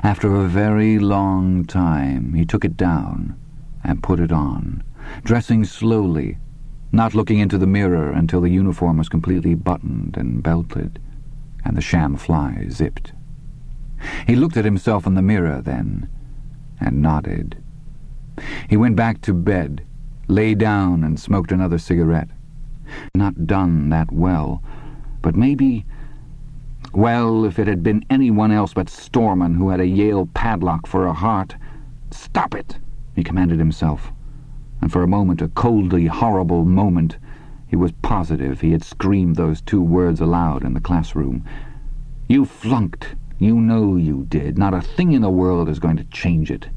After a very long time, he took it down and put it on, dressing slowly, not looking into the mirror until the uniform was completely buttoned and belted, and the sham fly zipped. He looked at himself in the mirror then, and nodded. He went back to bed, lay down and smoked another cigarette. Not done that well, but maybe... Well, if it had been anyone else but Storman who had a Yale padlock for a heart... "Stop it!" he commanded himself, and for a moment, a coldly horrible moment, he was positive he had screamed those two words aloud in the classroom. "You flunked. You know you did. Not a thing in the world is going to change it."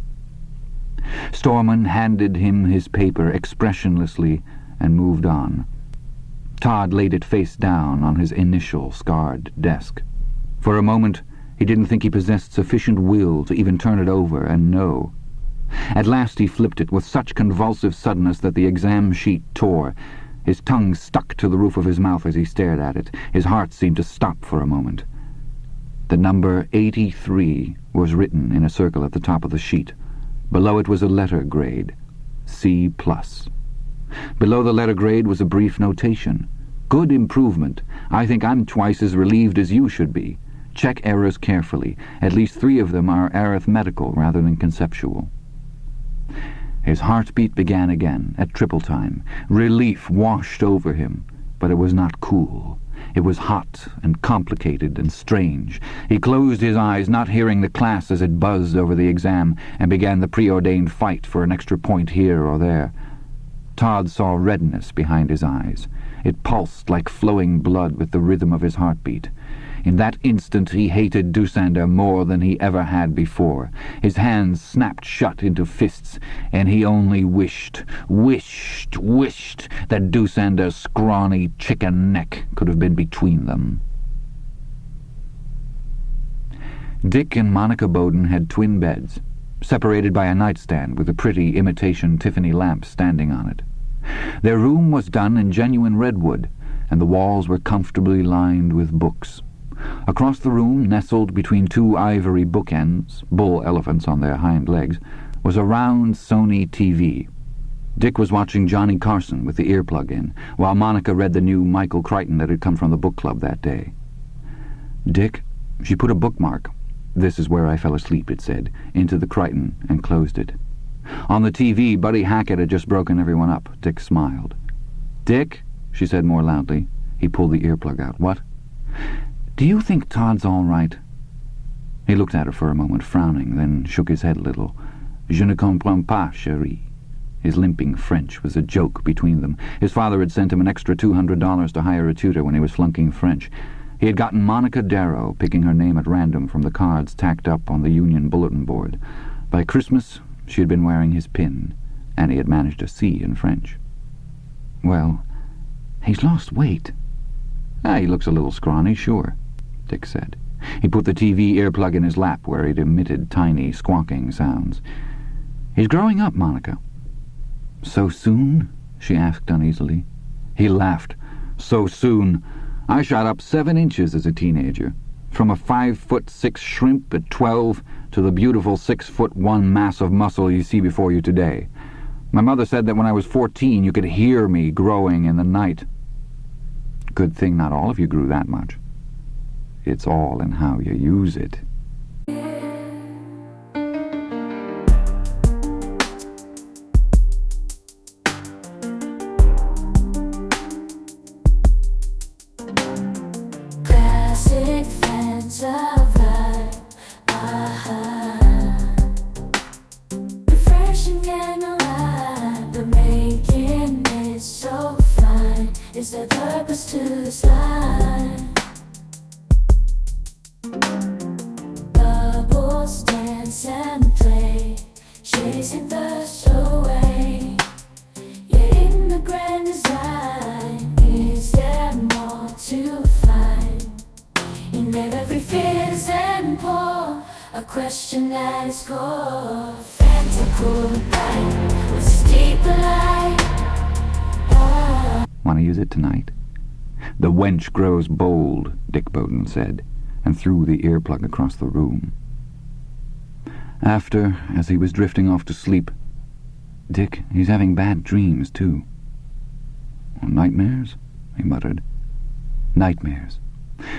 Storman handed him his paper expressionlessly and moved on. Todd laid it face down on his initial scarred desk. For a moment, he didn't think he possessed sufficient will to even turn it over and know. At last he flipped it with such convulsive suddenness that the exam sheet tore. His tongue stuck to the roof of his mouth as he stared at it. His heart seemed to stop for a moment. The number 83 was written in a circle at the top of the sheet. Below it was a letter grade, C+. Below the letter grade was a brief notation. "Good improvement. I think I'm twice as relieved as you should be. Check errors carefully. At least 3 of them are arithmetical rather than conceptual." His heartbeat began again, at triple time. Relief washed over him, but it was not cool. It was hot and complicated and strange. He closed his eyes, not hearing the class as it buzzed over the exam, and began the preordained fight for an extra point here or there. Todd saw redness behind his eyes. It pulsed like flowing blood with the rhythm of his heartbeat. In that instant he hated Dusander more than he ever had before. His hands snapped shut into fists, and he only wished that Dusander's scrawny chicken neck could have been between them. Dick and Monica Bowden had twin beds, separated by a nightstand with a pretty imitation Tiffany lamp standing on it. Their room was done in genuine redwood, and the walls were comfortably lined with books. Across the room, nestled between two ivory bookends, bull elephants on their hind legs, was a round Sony TV. Dick was watching Johnny Carson with the earplug in, while Monica read the new Michael Crichton that had come from the book club that day. "Dick," she put a bookmark, "This is where I fell asleep," it said, into the Crichton and closed it. On the TV, Buddy Hackett had just broken everyone up. Dick smiled. "Dick," she said more loudly. He pulled the earplug out. "What?" "Do you think Todd's all right?" He looked at her for a moment, frowning, then shook his head a little. "Je ne comprends pas, chérie." His limping French was a joke between them. His father had sent him an extra $200 to hire a tutor when he was flunking French. He had gotten Monica Darrow, picking her name at random from the cards tacked up on the Union bulletin board. By Christmas, she had been wearing his pin, and he had managed a C in French. "Well, he's lost weight." "He looks a little scrawny, sure," Dick said. He put the TV earplug in his lap, where it emitted tiny, squawking sounds. "He's growing up, Monica." "So soon?" she asked uneasily. He laughed. "So soon. I shot up 7 inches as a teenager, from a 5'6" shrimp at 12 to the beautiful 6'1" mass of muscle you see before you today. My mother said that when I was 14 you could hear me growing in the night." "Good thing not all of you grew that much." "It's all in how you use it." Classic fans of life, refreshing and alive, but making it so fine is the purpose to this life. Bubbles dance and play, chasing thirst away. Yet in the grand design, is there more to find? In every fizz and pour, a question that is core. Fantical light with steep light. "Want to use it tonight?" "The wench grows bold," Dick Bowden said, and threw the earplug across the room. After, as he was drifting off to sleep, "Dick, he's having bad dreams, too." "Nightmares?" he muttered. "Nightmares.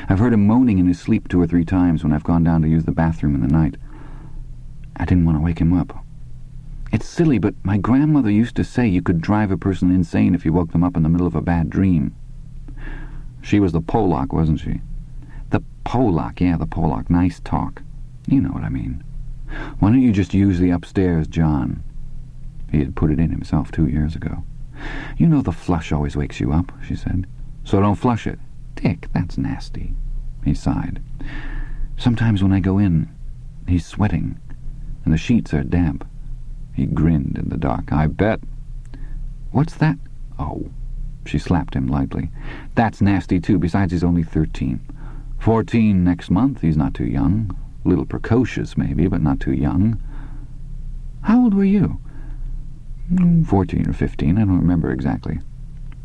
I've heard him moaning in his sleep 2 or 3 times when I've gone down to use the bathroom in the night. I didn't want to wake him up. It's silly, but my grandmother used to say you could drive a person insane if you woke them up in the middle of a bad dream." "She was the Polak, wasn't she?" "The Polak, yeah, the Polak. Nice talk. You know what I mean. Why don't you just use the upstairs, John?" He had put it in himself 2 years ago. "You know the flush always wakes you up," she said. "So don't flush it." "Dick, that's nasty." He sighed. "Sometimes when I go in, he's sweating, and the sheets are damp." He grinned in the dark. "I bet." "What's that?" "Oh." She slapped him lightly. "That's nasty, too. Besides, he's only 13. 14 next month. He's not too young. A little precocious, maybe, but not too young." "How old were you?" 14 or 15. I don't remember exactly.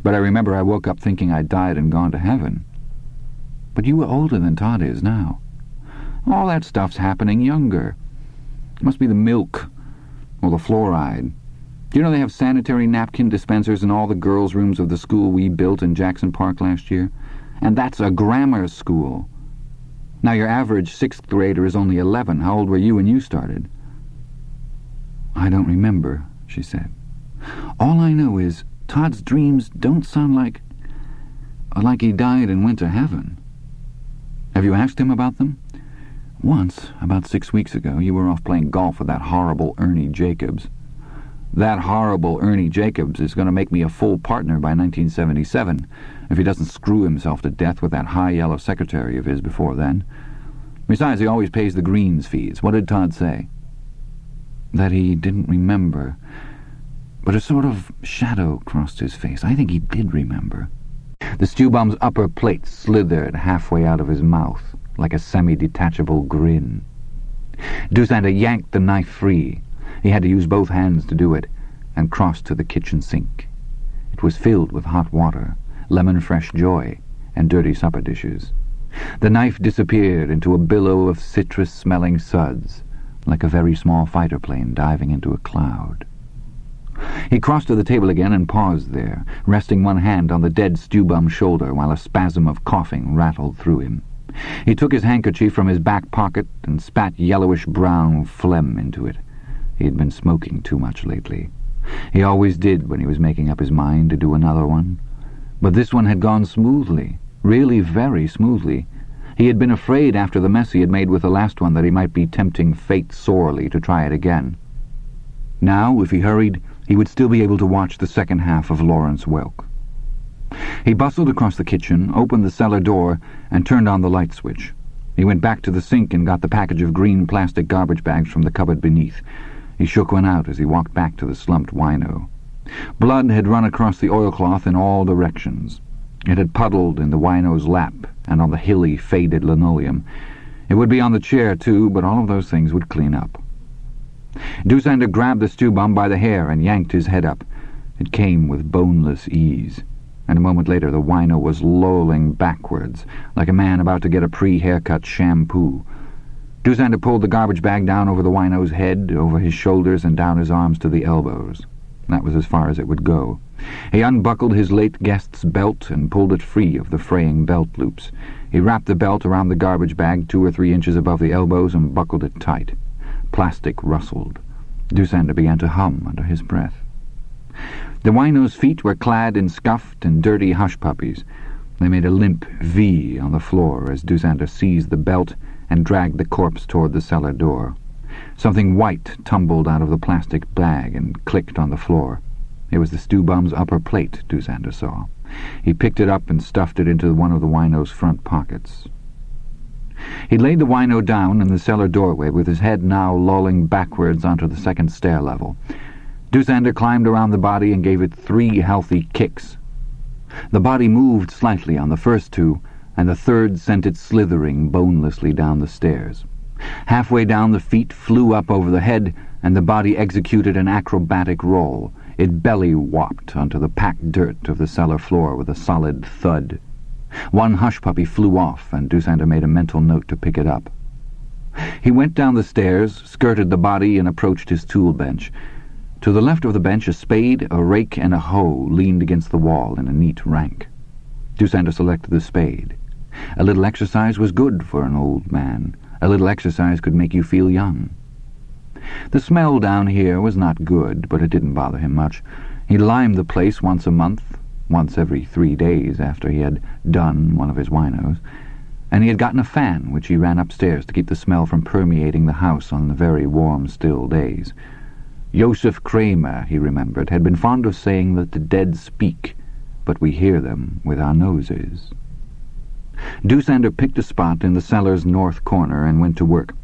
But I remember I woke up thinking I'd died and gone to heaven." "But you were older than Todd is now." "All that stuff's happening younger. It must be the milk or the fluoride. Do you know they have sanitary napkin dispensers in all the girls' rooms of the school we built in Jackson Park last year? And that's a grammar school. Now your average 6th grader is only 11. How old were you when you started?" "I don't remember," she said. "All I know is Todd's dreams don't sound like he died and went to heaven." "Have you asked him about them?" "Once, about 6 weeks ago. You were off playing golf with that horrible Ernie Jacobs." "That horrible Ernie Jacobs is going to make me a full partner by 1977, if he doesn't screw himself to death with that high yellow secretary of his before then. Besides, he always pays the greens fees. What did Todd say?" "That he didn't remember, but a sort of shadow crossed his face. I think he did remember." The stewbum's upper plate slithered halfway out of his mouth, like a semi-detachable grin. Dusanta yanked the knife free. He had to use both hands to do it, and crossed to the kitchen sink. It was filled with hot water, lemon-fresh joy, and dirty supper dishes. The knife disappeared into a billow of citrus-smelling suds, like a very small fighter plane diving into a cloud. He crossed to the table again and paused there, resting one hand on the dead stew-bum's shoulder while a spasm of coughing rattled through him. He took his handkerchief from his back pocket and spat yellowish-brown phlegm into it. He had been smoking too much lately. He always did when he was making up his mind to do another one. But this one had gone smoothly, really very smoothly. He had been afraid after the mess he had made with the last one that he might be tempting fate sorely to try it again. Now, if he hurried, he would still be able to watch the second half of Lawrence Welk. He bustled across the kitchen, opened the cellar door, and turned on the light switch. He went back to the sink and got the package of green plastic garbage bags from the cupboard beneath. He shook one out as he walked back to the slumped wino. Blood had run across the oilcloth in all directions. It had puddled in the wino's lap and on the hilly, faded linoleum. It would be on the chair, too, but all of those things would clean up. Doosander grabbed the stew-bum by the hair and yanked his head up. It came with boneless ease, and a moment later the wino was lolling backwards, like a man about to get a pre-haircut shampoo. Doosander pulled the garbage bag down over the wino's head, over his shoulders, and down his arms to the elbows. That was as far as it would go. He unbuckled his late guest's belt and pulled it free of the fraying belt loops. He wrapped the belt around the garbage bag 2 or 3 inches above the elbows and buckled it tight. Plastic rustled. Doosander began to hum under his breath. The wino's feet were clad in scuffed and dirty hush-puppies. They made a limp V on the floor as Doosander seized the belt and dragged the corpse toward the cellar door. Something white tumbled out of the plastic bag and clicked on the floor. It was the stew-bum's upper plate, Doosander saw. He picked it up and stuffed it into one of the wino's front pockets. He laid the wino down in the cellar doorway with his head now lolling backwards onto the second stair level. Doosander climbed around the body and gave it 3 healthy kicks. The body moved slightly on the first 2, and the third sent it slithering bonelessly down the stairs. Halfway down, the feet flew up over the head, and the body executed an acrobatic roll. It belly-whopped onto the packed dirt of the cellar floor with a solid thud. One hush-puppy flew off, and Doosander made a mental note to pick it up. He went down the stairs, skirted the body, and approached his tool bench. To the left of the bench, a spade, a rake, and a hoe leaned against the wall in a neat rank. Doosander selected the spade. A little exercise was good for an old man. A little exercise could make you feel young. The smell down here was not good, but it didn't bother him much. He limed the place once a month, once every 3 days after he had done one of his winos, and he had gotten a fan which he ran upstairs to keep the smell from permeating the house on the very warm, still days. Joseph Kramer, he remembered, had been fond of saying that the dead speak, but we hear them with our noses. Doosander picked a spot in the cellar's north corner and went to work.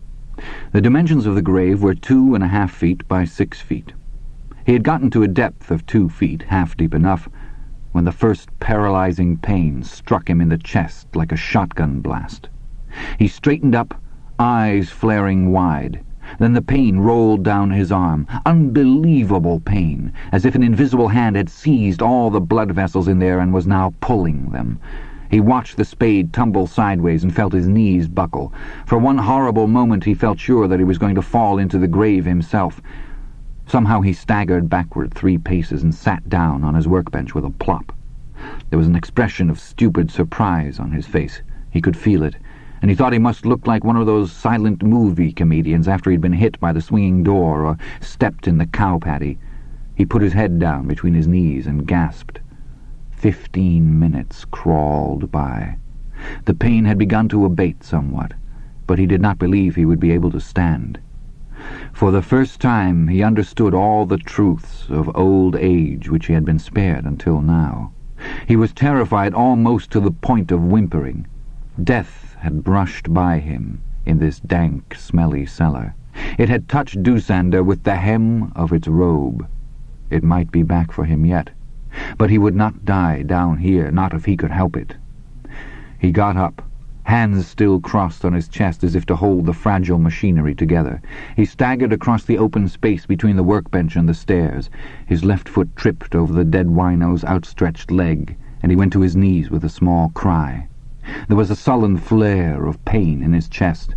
The dimensions of the grave were 2.5 feet by 6 feet. He had gotten to a depth of 2 feet, half deep enough, when the first paralyzing pain struck him in the chest like a shotgun blast. He straightened up, eyes flaring wide. Then the pain rolled down his arm. Unbelievable pain, as if an invisible hand had seized all the blood vessels in there and was now pulling them. He watched the spade tumble sideways and felt his knees buckle. For one horrible moment he felt sure that he was going to fall into the grave himself. Somehow he staggered backward 3 paces and sat down on his workbench with a plop. There was an expression of stupid surprise on his face. He could feel it, and he thought he must look like one of those silent movie comedians after he'd been hit by the swinging door or stepped in the cow patty. He put his head down between his knees and gasped. 15 minutes crawled by. The pain had begun to abate somewhat, but he did not believe he would be able to stand. For the first time he understood all the truths of old age which he had been spared until now. He was terrified almost to the point of whimpering. Death had brushed by him in this dank, smelly cellar. It had touched Doosander with the hem of its robe. It might be back for him yet, but he would not die down here, not if he could help it. He got up, hands still crossed on his chest as if to hold the fragile machinery together. He staggered across the open space between the workbench and the stairs. His left foot tripped over the dead wino's outstretched leg, and he went to his knees with a small cry. There was a sullen flare of pain in his chest.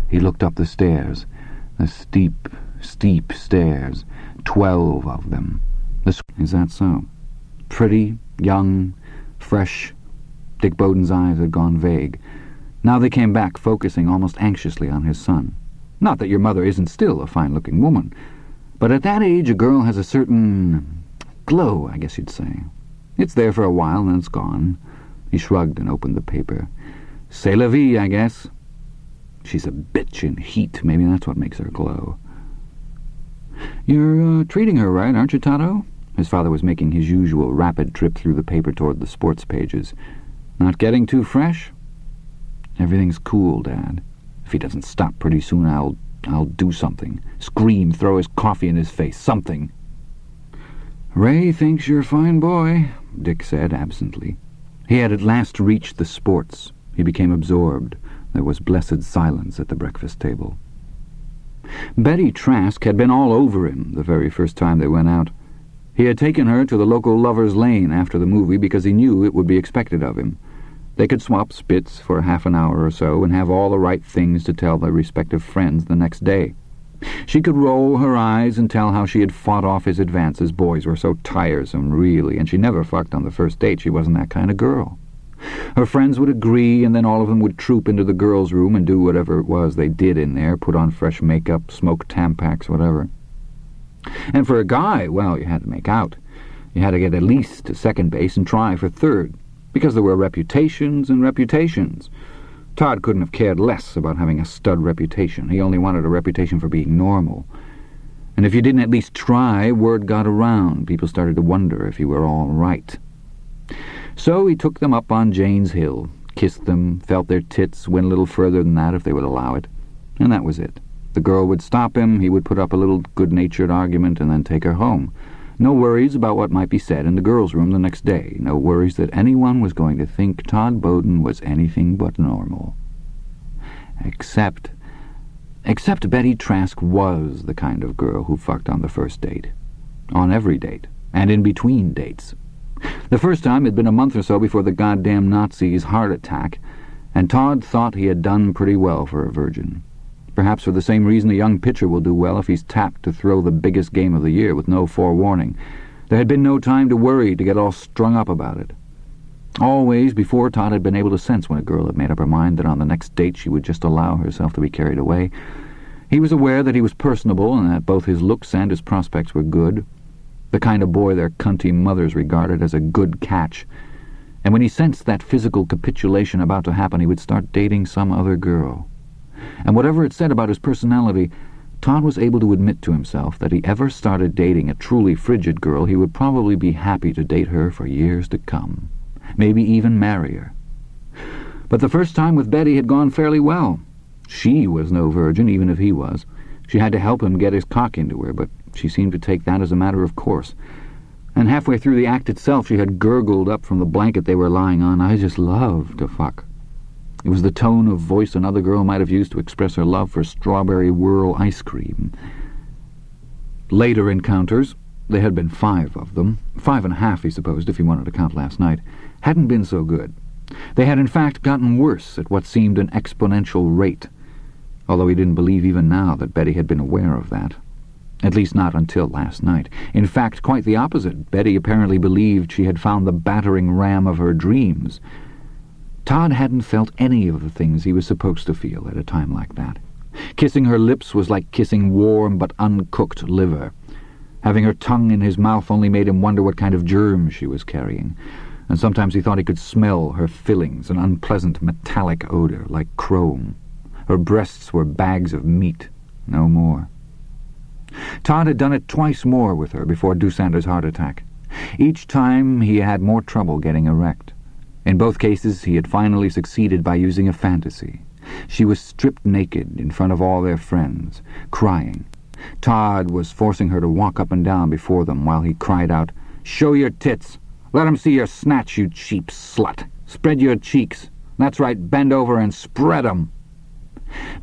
He looked up the stairs. The steep, steep stairs. 12 of them. Is that so? Pretty, young, fresh. Dick Bowden's eyes had gone vague. Now they came back, focusing almost anxiously on his son. Not that your mother isn't still a fine-looking woman, but at that age a girl has a certain glow, I guess you'd say. It's there for a while, and then it's gone. He shrugged and opened the paper. C'est la vie, I guess. She's a bitch in heat. Maybe that's what makes her glow. You're treating her right, aren't you, Toto? His father was making his usual rapid trip through the paper toward the sports pages. Not getting too fresh? Everything's cool, Dad. If he doesn't stop pretty soon, I'll do something. Scream, throw his coffee in his face, something. Ray thinks you're a fine boy, Dick said absently. He had at last reached the sports. He became absorbed. There was blessed silence at the breakfast table. Betty Trask had been all over him the very first time they went out. He had taken her to the local Lover's Lane after the movie because he knew it would be expected of him. They could swap spits for half an hour or so and have all the right things to tell their respective friends the next day. She could roll her eyes and tell how she had fought off his advances. Boys were so tiresome, really, and she never fucked on the first date. She wasn't that kind of girl. Her friends would agree, and then all of them would troop into the girls' room and do whatever it was they did in there, put on fresh makeup, smoke Tampax, whatever. And for a guy, well, you had to make out. You had to get at least to second base and try for third, because there were reputations and reputations. Todd couldn't have cared less about having a stud reputation. He only wanted a reputation for being normal. And if you didn't at least try, word got around. People started to wonder if you were all right. So he took them up on Jane's Hill, kissed them, felt their tits, went a little further than that if they would allow it. And that was it. The girl would stop him, he would put up a little good-natured argument, and then take her home. No worries about what might be said in the girls' room the next day. No worries that anyone was going to think Todd Bowden was anything but normal. Except Betty Trask was the kind of girl who fucked on the first date. On every date. And in between dates. The first time had been a month or so before the goddamn Nazis' heart attack, and Todd thought he had done pretty well for a virgin. Perhaps for the same reason a young pitcher will do well if he's tapped to throw the biggest game of the year with no forewarning. There had been no time to worry, to get all strung up about it. Always before, Todd had been able to sense when a girl had made up her mind that on the next date she would just allow herself to be carried away. He was aware that he was personable and that both his looks and his prospects were good. The kind of boy their cunty mothers regarded as a good catch. And when he sensed that physical capitulation about to happen, he would start dating some other girl. And whatever it said about his personality, Todd was able to admit to himself that if he ever started dating a truly frigid girl, he would probably be happy to date her for years to come. Maybe even marry her. But the first time with Betty had gone fairly well. She was no virgin, even if he was. She had to help him get his cock into her, but she seemed to take that as a matter of course. And halfway through the act itself, she had gurgled up from the blanket they were lying on, "I just love to fuck." It was the tone of voice another girl might have used to express her love for strawberry whirl ice cream. Later encounters, there had been 5 of them, 5.5 he supposed if he wanted to count last night, hadn't been so good. They had in fact gotten worse at what seemed an exponential rate, although he didn't believe even now that Betty had been aware of that. At least not until last night. In fact, quite the opposite. Betty apparently believed she had found the battering ram of her dreams. Todd hadn't felt any of the things he was supposed to feel at a time like that. Kissing her lips was like kissing warm but uncooked liver. Having her tongue in his mouth only made him wonder what kind of germs she was carrying, and sometimes he thought he could smell her fillings, an unpleasant metallic odor like chrome. Her breasts were bags of meat, no more. Todd had done it twice more with her before Dusander's heart attack. Each time he had more trouble getting erect. In both cases he had finally succeeded by using a fantasy. She was stripped naked in front of all their friends, crying. Todd was forcing her to walk up and down before them while he cried out, "Show your tits! Let 'em see your snatch, you cheap slut! Spread your cheeks! That's right, bend over and spread 'em!"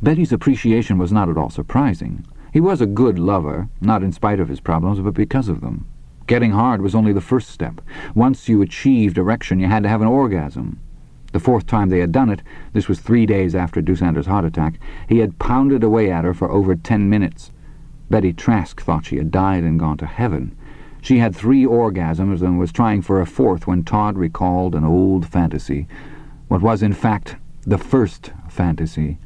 Betty's appreciation was not at all surprising. He was a good lover, not in spite of his problems, but because of them. Getting hard was only the first step. Once you achieved erection, you had to have an orgasm. The fourth time they had done it, this was 3 days after Dusander's heart attack, he had pounded away at her for over 10 minutes. Betty Trask thought she had died and gone to heaven. She had 3 orgasms and was trying for a 4th when Todd recalled an old fantasy. What was, in fact, the first fantasy.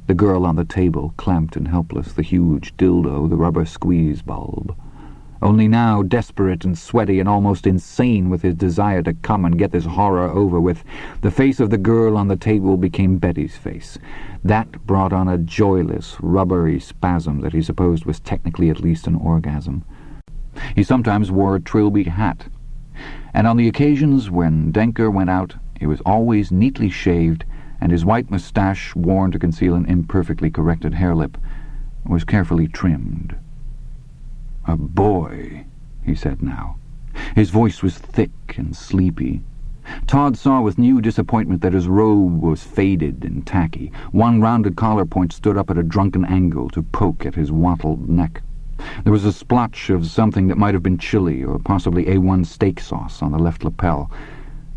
The girl on the table, clamped and helpless, the huge dildo, the rubber squeeze bulb. Only now, desperate and sweaty and almost insane with his desire to come and get this horror over with, the face of the girl on the table became Betty's face. That brought on a joyless, rubbery spasm that he supposed was technically at least an orgasm. He sometimes wore a trilby hat, and on the occasions when Denker went out, he was always neatly shaved, and his white moustache, worn to conceal an imperfectly corrected hairlip, was carefully trimmed. "A boy," he said now. His voice was thick and sleepy. Todd saw with new disappointment that his robe was faded and tacky. One rounded collar point stood up at a drunken angle to poke at his wattled neck. There was a splotch of something that might have been chili or possibly A1 steak sauce on the left lapel,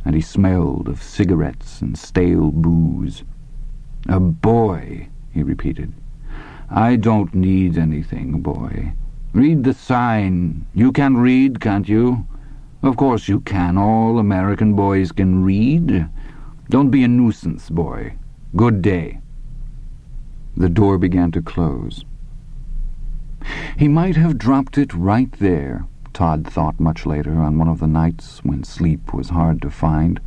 and he smelled of cigarettes and stale booze. "A boy," he repeated. "I don't need anything, boy. Read the sign. You can read, can't you? Of course you can. All American boys can read. Don't be a nuisance, boy. Good day." The door began to close. He might have dropped it right there, Todd thought much later on one of the nights when sleep was hard to find.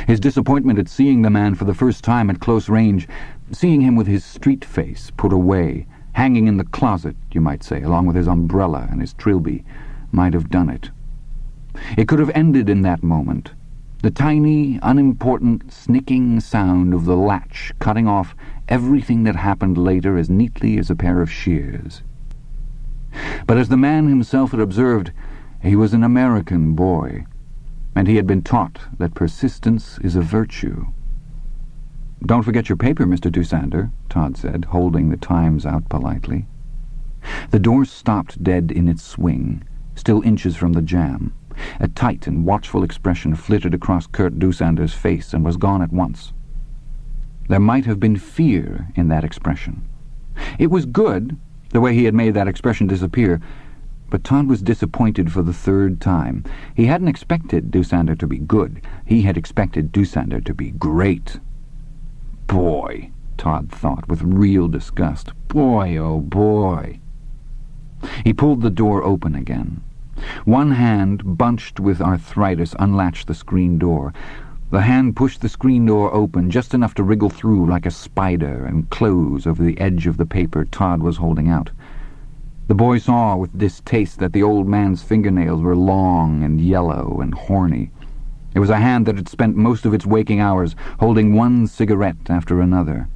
His disappointment at seeing the man for the first time at close range, seeing him with his street face put away, hanging in the closet, you might say, along with his umbrella and his trilby, might have done it. It could have ended in that moment. The tiny, unimportant, snicking sound of the latch cutting off everything that happened later as neatly as a pair of shears. But as the man himself had observed, he was an American boy, and he had been taught that persistence is a virtue. "Don't forget your paper, Mr. Dusander," Todd said, holding the Times out politely. The door stopped dead in its swing, still inches from the jamb. A tight and watchful expression flitted across Kurt Dusander's face and was gone at once. There might have been fear in that expression. It was good, the way he had made that expression disappear, but Todd was disappointed for the 3rd time. He hadn't expected Dusander to be good. He had expected Dusander to be great. Boy, Todd thought with real disgust. Boy, oh boy. He pulled the door open again. One hand, bunched with arthritis, unlatched the screen door. The hand pushed the screen door open just enough to wriggle through like a spider and close over the edge of the paper Todd was holding out. The boy saw with distaste that the old man's fingernails were long and yellow and horny. It was a hand that had spent most of its waking hours holding one cigarette after another.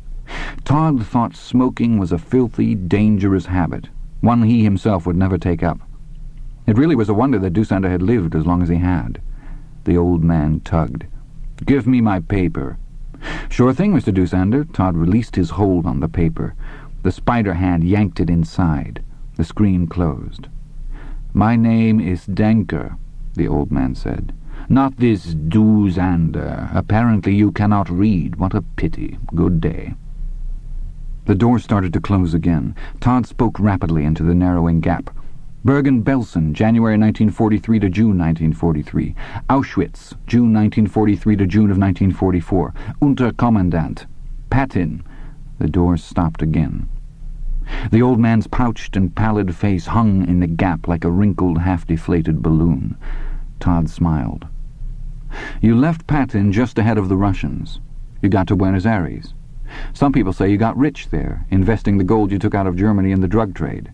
Todd thought smoking was a filthy, dangerous habit, one he himself would never take up. It really was a wonder that Dusander had lived as long as he had. The old man tugged. "Give me my paper." "Sure thing, Mr. Dusander." Todd released his hold on the paper. The spider hand yanked it inside. The screen closed. "My name is Denker," the old man said. "Not this Dusander. Apparently you cannot read. What a pity. Good day." The door started to close again. Todd spoke rapidly into the narrowing gap. Bergen-Belsen, January 1943 to June 1943. Auschwitz, June 1943 to June of 1944. Unterkommandant. Patin. The door stopped again. The old man's pouched and pallid face hung in the gap like a wrinkled, half-deflated balloon. Todd smiled. "You left Patin just ahead of the Russians. You got to Buenos Aires. Some people say you got rich there, investing the gold you took out of Germany in the drug trade.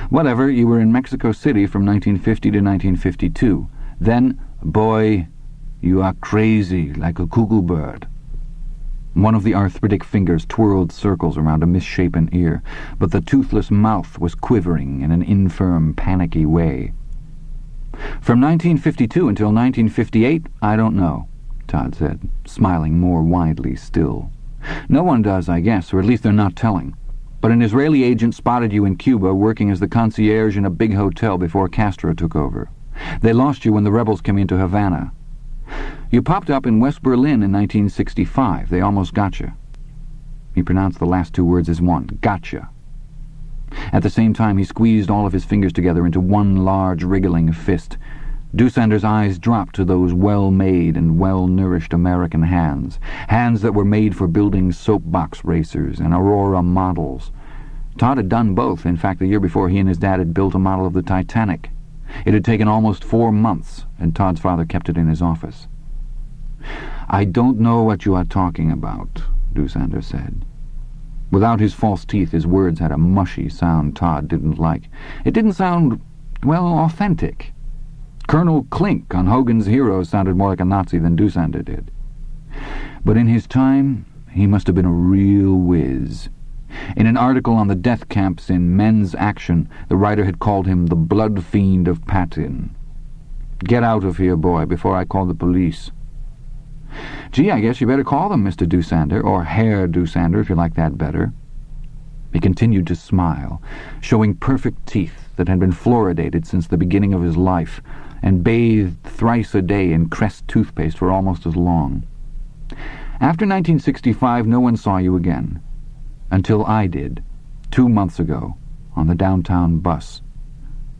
Whatever, you were in Mexico City from 1950 to 1952. Then, boy, you are crazy like a cuckoo bird." One of the arthritic fingers twirled circles around a misshapen ear, but the toothless mouth was quivering in an infirm, panicky way. "From 1952 until 1958, I don't know," Todd said, smiling more widely still. "No one does, I guess, or at least they're not telling. But an Israeli agent spotted you in Cuba working as the concierge in a big hotel before Castro took over. They lost you when the rebels came into Havana. You popped up in West Berlin in 1965. They almost got you." He pronounced the last two words as one. Gotcha. At the same time, he squeezed all of his fingers together into one large, wriggling fist. Dusander's eyes dropped to those well-made and well-nourished American hands that were made for building soapbox racers and Aurora models. Todd had done both. In fact, the year before, he and his dad had built a model of the Titanic. It had taken almost 4 months, and Todd's father kept it in his office. "I don't know what you are talking about," Dusander said. Without his false teeth, his words had a mushy sound Todd didn't like. It didn't sound, well, authentic. Colonel Klink on Hogan's Heroes sounded more like a Nazi than Dusander did. But in his time, he must have been a real whiz. In an article on the death camps in Men's Action, the writer had called him the blood fiend of Patton. "Get out of here, boy, before I call the police." "Gee, I guess you better call them, Mr. Dusander, or Herr Dusander, if you like that better." He continued to smile, showing perfect teeth that had been fluoridated since the beginning of his life, and bathed thrice a day in Crest toothpaste for almost as long. "After 1965, no one saw you again. Until I did, 2 months ago, on the downtown bus."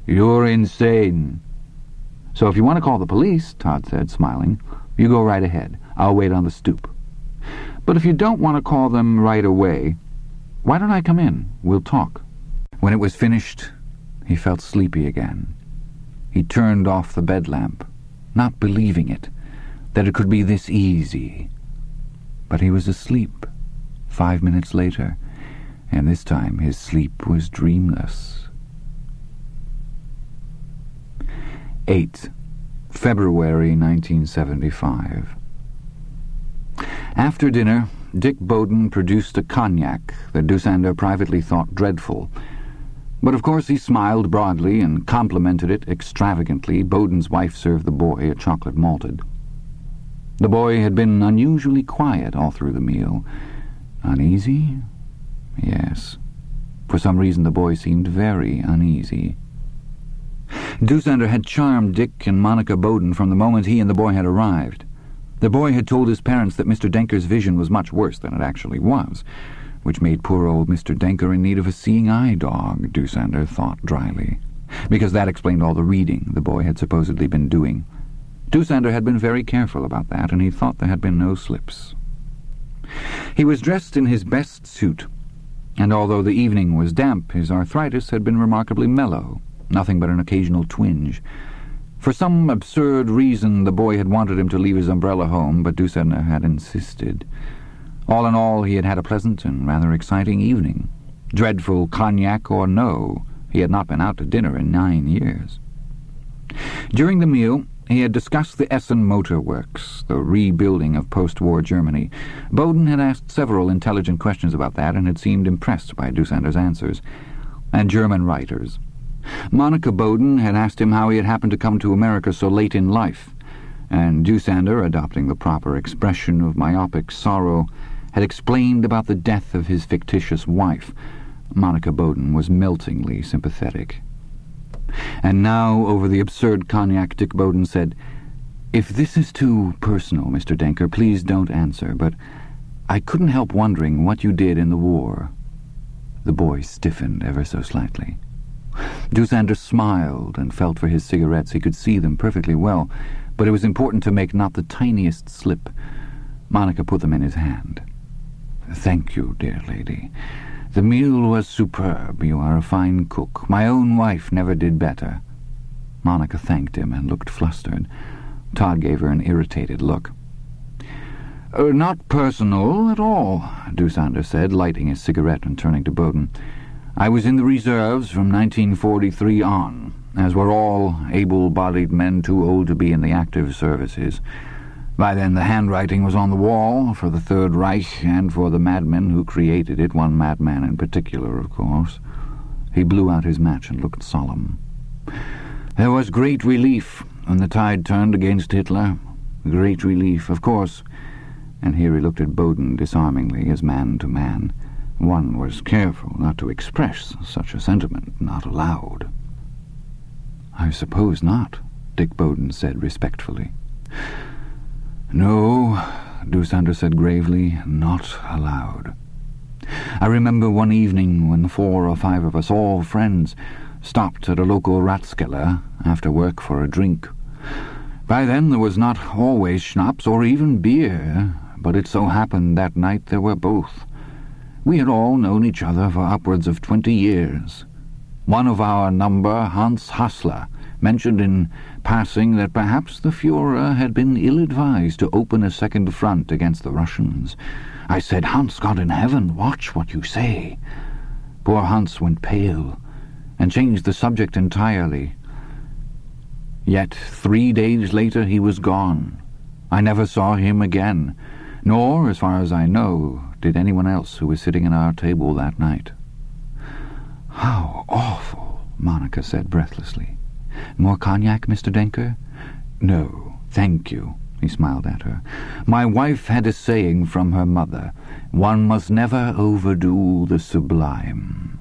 "You're insane." "So if you want to call the police," Todd said, smiling, "you go right ahead. I'll wait on the stoop. But if you don't want to call them right away, why don't I come in? We'll talk." When it was finished, he felt sleepy again. He turned off the bed lamp, not believing it, that it could be this easy. But he was asleep 5 minutes later, and this time his sleep was dreamless. 8. February 1975. After dinner, Dick Bowden produced a cognac that Dusander privately thought dreadful. But of course he smiled broadly and complimented it extravagantly. Bowden's wife served the boy a chocolate malted. The boy had been unusually quiet all through the meal. Uneasy? Yes. For some reason the boy seemed very uneasy. Dusander had charmed Dick and Monica Bowden from the moment he and the boy had arrived. The boy had told his parents that Mr. Denker's vision was much worse than it actually was, which made poor old Mr. Denker in need of a seeing-eye dog, Dusander thought dryly, because that explained all the reading the boy had supposedly been doing. Dusander had been very careful about that, and he thought there had been no slips. He was dressed in his best suit, and although the evening was damp, his arthritis had been remarkably mellow, nothing but an occasional twinge. For some absurd reason the boy had wanted him to leave his umbrella home, but Dusander had insisted. All in all, he had had a pleasant and rather exciting evening. Dreadful cognac or no, he had not been out to dinner in 9 years. During the meal, he had discussed the Essen Motor Works, the rebuilding of post-war Germany. Bowden had asked several intelligent questions about that and had seemed impressed by Dusander's answers. And German writers. Monica Bowden had asked him how he had happened to come to America so late in life, and Dusander, adopting the proper expression of myopic sorrow, had explained about the death of his fictitious wife. Monica Bowden was meltingly sympathetic. And now, over the absurd cognac, Dick Bowden said, "If this is too personal, Mr. Denker, please don't answer, but I couldn't help wondering what you did in the war." The boy stiffened ever so slightly. Dusander smiled and felt for his cigarettes. He could see them perfectly well, but it was important to make not the tiniest slip. Monica put them in his hand. "Thank you, dear lady. The meal was superb. You are a fine cook. My own wife never did better." Monica thanked him and looked flustered. Todd gave her an irritated look. "Not personal at all," Dusander said, lighting his cigarette and turning to Bowden. "I was in the reserves from 1943 on, as were all able-bodied men too old to be in the active services. By then the handwriting was on the wall for the Third Reich and for the madmen who created it, one madman in particular, of course." He blew out his match and looked solemn. "There was great relief when the tide turned against Hitler. Great relief, of course." And here he looked at Bowden disarmingly, as man to man. One was careful not to express such a sentiment, not aloud. "I suppose not," Dick Bowden said respectfully. "No," Dusander said gravely, "not allowed. I remember one evening when 4 or 5 of us, all friends, stopped at a local ratskeller after work for a drink. By then there was not always schnapps or even beer, but it so happened that night there were both. We had all known each other for upwards of 20 years. One of our number, Hans Hassler, mentioned in passing that perhaps the Führer had been ill-advised to open a second front against the Russians. I said, 'Hans, God in heaven, watch what you say.' Poor Hans went pale and changed the subject entirely. Yet 3 days later he was gone. I never saw him again, nor, as far as I know, did anyone else who was sitting at our table that night." "How awful," Monica said breathlessly. "More cognac, Mr. Denker?" "No, thank you," he smiled at her. "My wife had a saying from her mother, 'One must never overdo the sublime.'"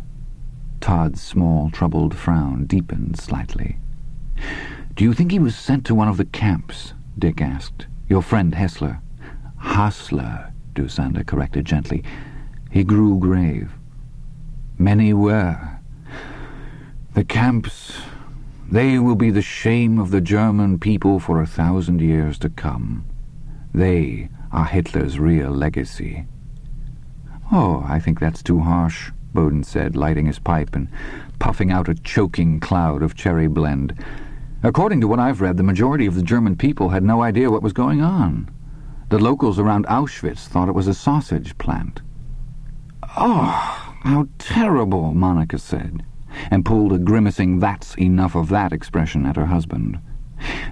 Todd's small, troubled frown deepened slightly. "Do you think he was sent to one of the camps?" Dick asked. "Your friend Hessler." "Hassler," Dusander corrected gently. He grew grave. "Many were. The camps, they will be the shame of the German people for 1,000 years to come. They are Hitler's real legacy." "Oh, I think that's too harsh," Bowden said, lighting his pipe and puffing out a choking cloud of cherry blend. "According to what I've read, the majority of the German people had no idea what was going on. The locals around Auschwitz thought it was a sausage plant." "Oh, how terrible," Monica said, and pulled a grimacing "that's enough of that" expression at her husband.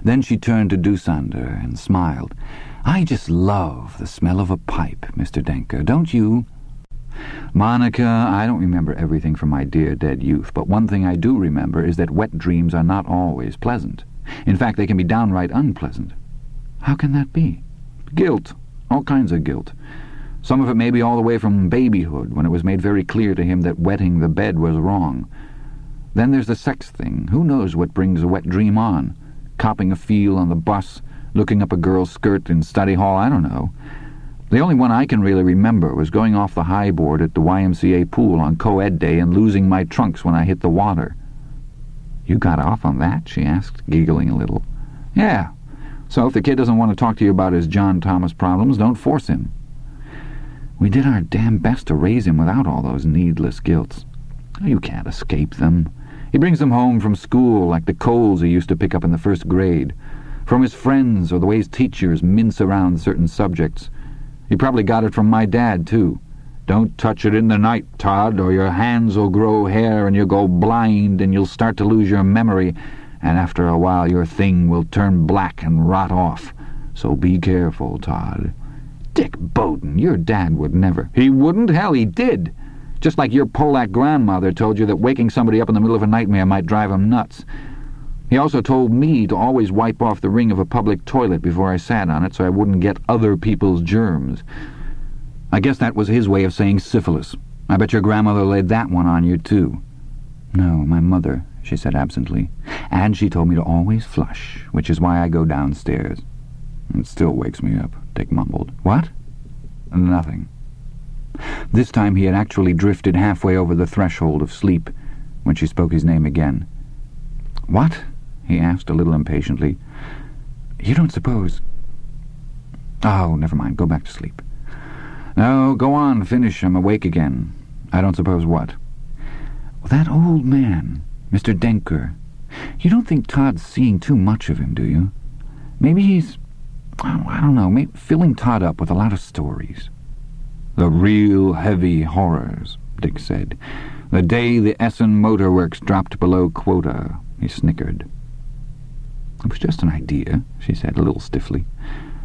Then she turned to Dusander and smiled. "I just love the smell of a pipe, Mr. Denker, don't you?" "Monica, I don't remember everything from my dear dead youth, but one thing I do remember is that wet dreams are not always pleasant. In fact, they can be downright unpleasant." "How can that be?" "Guilt. All kinds of guilt. Some of it may be all the way from babyhood, when it was made very clear to him that wetting the bed was wrong. Then there's the sex thing. Who knows what brings a wet dream on? Copping a feel on the bus, looking up a girl's skirt in study hall, I don't know. The only one I can really remember was going off the high board at the YMCA pool on co-ed day and losing my trunks when I hit the water." "You got off on that?" she asked, giggling a little. "Yeah. So if the kid doesn't want to talk to you about his John Thomas problems, don't force him." "We did our damn best to raise him without all those needless guilts." "You can't escape them. He brings them home from school like the coals he used to pick up in the 1st grade, from his friends or the way his teachers mince around certain subjects. He probably got it from my dad, too. 'Don't touch it in the night, Todd, or your hands will grow hair and you'll go blind and you'll start to lose your memory, and after a while your thing will turn black and rot off. So be careful, Todd.' Dick Bowden, your dad would never—" "He wouldn't? Hell, he did. Just like your Polack grandmother told you that waking somebody up in the middle of a nightmare might drive him nuts. He also told me to always wipe off the ring of a public toilet before I sat on it so I wouldn't get other people's germs. I guess that was his way of saying syphilis. I bet your grandmother laid that one on you, too." "No, my mother," she said absently. "And she told me to always flush, which is why I go downstairs." "It still wakes me up," Dick mumbled. "What?" "Nothing." This time he had actually drifted halfway over the threshold of sleep when she spoke his name again. "What?" he asked a little impatiently. "You don't suppose—" "Oh, never mind. Go back to sleep." "No, go on. Finish. I'm awake again." "I don't suppose what?" "That old man, Mr. Denker. You don't think Todd's seeing too much of him, do you? Maybe he's, I don't know, maybe filling Todd up with a lot of stories." "The real heavy horrors," Dick said. "The day the Essen Motor Works dropped below quota." He snickered. "It was just an idea," she said a little stiffly.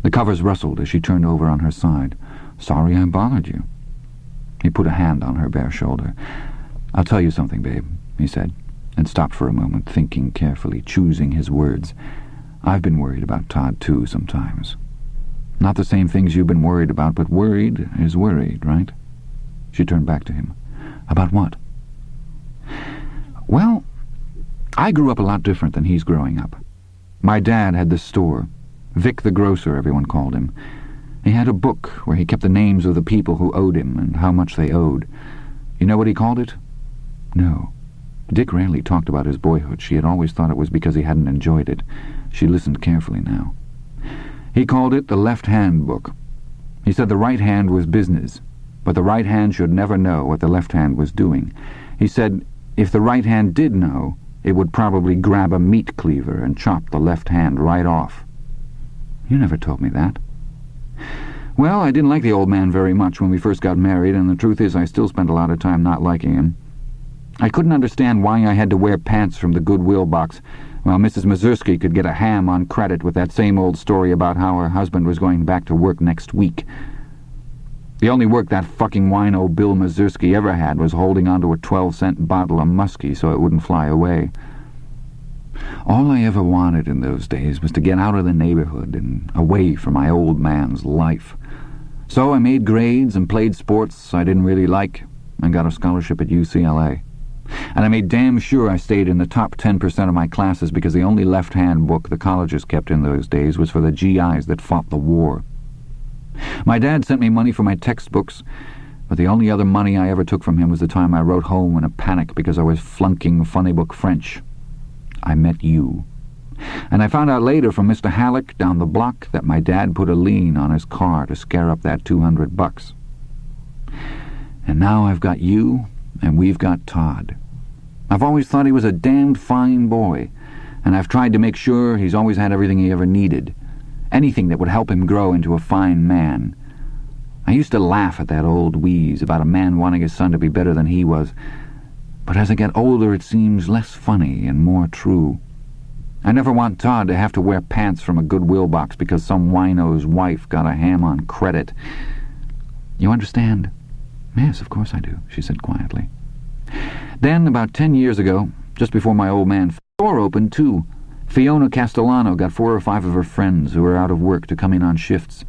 The covers rustled as she turned over on her side. "Sorry I bothered you." He put a hand on her bare shoulder. "I'll tell you something, babe," he said, and stopped for a moment, thinking carefully, choosing his words. "I've been worried about Todd, too, sometimes. Not the same things you've been worried about, but worried is worried, right?" She turned back to him. "About what?" "Well, I grew up a lot different than he's growing up. My dad had the store. Vic the Grocer, everyone called him. He had a book where he kept the names of the people who owed him and how much they owed. You know what he called it? No. Dick rarely talked about his boyhood. She had always thought it was because he hadn't enjoyed it. She listened carefully now. He called it the left-hand book. He said the right hand was business, but the right hand should never know what the left hand was doing. He said if the right hand did know, it would probably grab a meat cleaver and chop the left hand right off. You never told me that. Well, I didn't like the old man very much when we first got married, and the truth is I still spent a lot of time not liking him. I couldn't understand why I had to wear pants from the Goodwill box, while Mrs. Mazursky could get a ham on credit with that same old story about how her husband was going back to work next week. The only work that fucking wino Bill Mazursky ever had was holding onto a 12-cent bottle of muskie so it wouldn't fly away. All I ever wanted in those days was to get out of the neighborhood and away from my old man's life. So I made grades and played sports I didn't really like and got a scholarship at UCLA. And I made damn sure I stayed in the top 10% of my classes because the only left-hand book the colleges kept in those days was for the GIs that fought the war. My dad sent me money for my textbooks, but the only other money I ever took from him was the time I wrote home in a panic because I was flunking funny book French. I met you. And I found out later from Mr. Halleck down the block that my dad put a lien on his car to scare up that $200. And now I've got you, and we've got Todd. I've always thought he was a damned fine boy, and I've tried to make sure he's always had everything he ever needed. Anything that would help him grow into a fine man. I used to laugh at that old wheeze about a man wanting his son to be better than he was, but as I get older it seems less funny and more true. I never want Todd to have to wear pants from a Goodwill box because some wino's wife got a ham on credit. You understand? Yes, of course I do, she said quietly. Then, about 10 years ago, just before my old man, the door opened too. Fiona Castellano got 4 or 5 of her friends who were out of work to come in on shifts.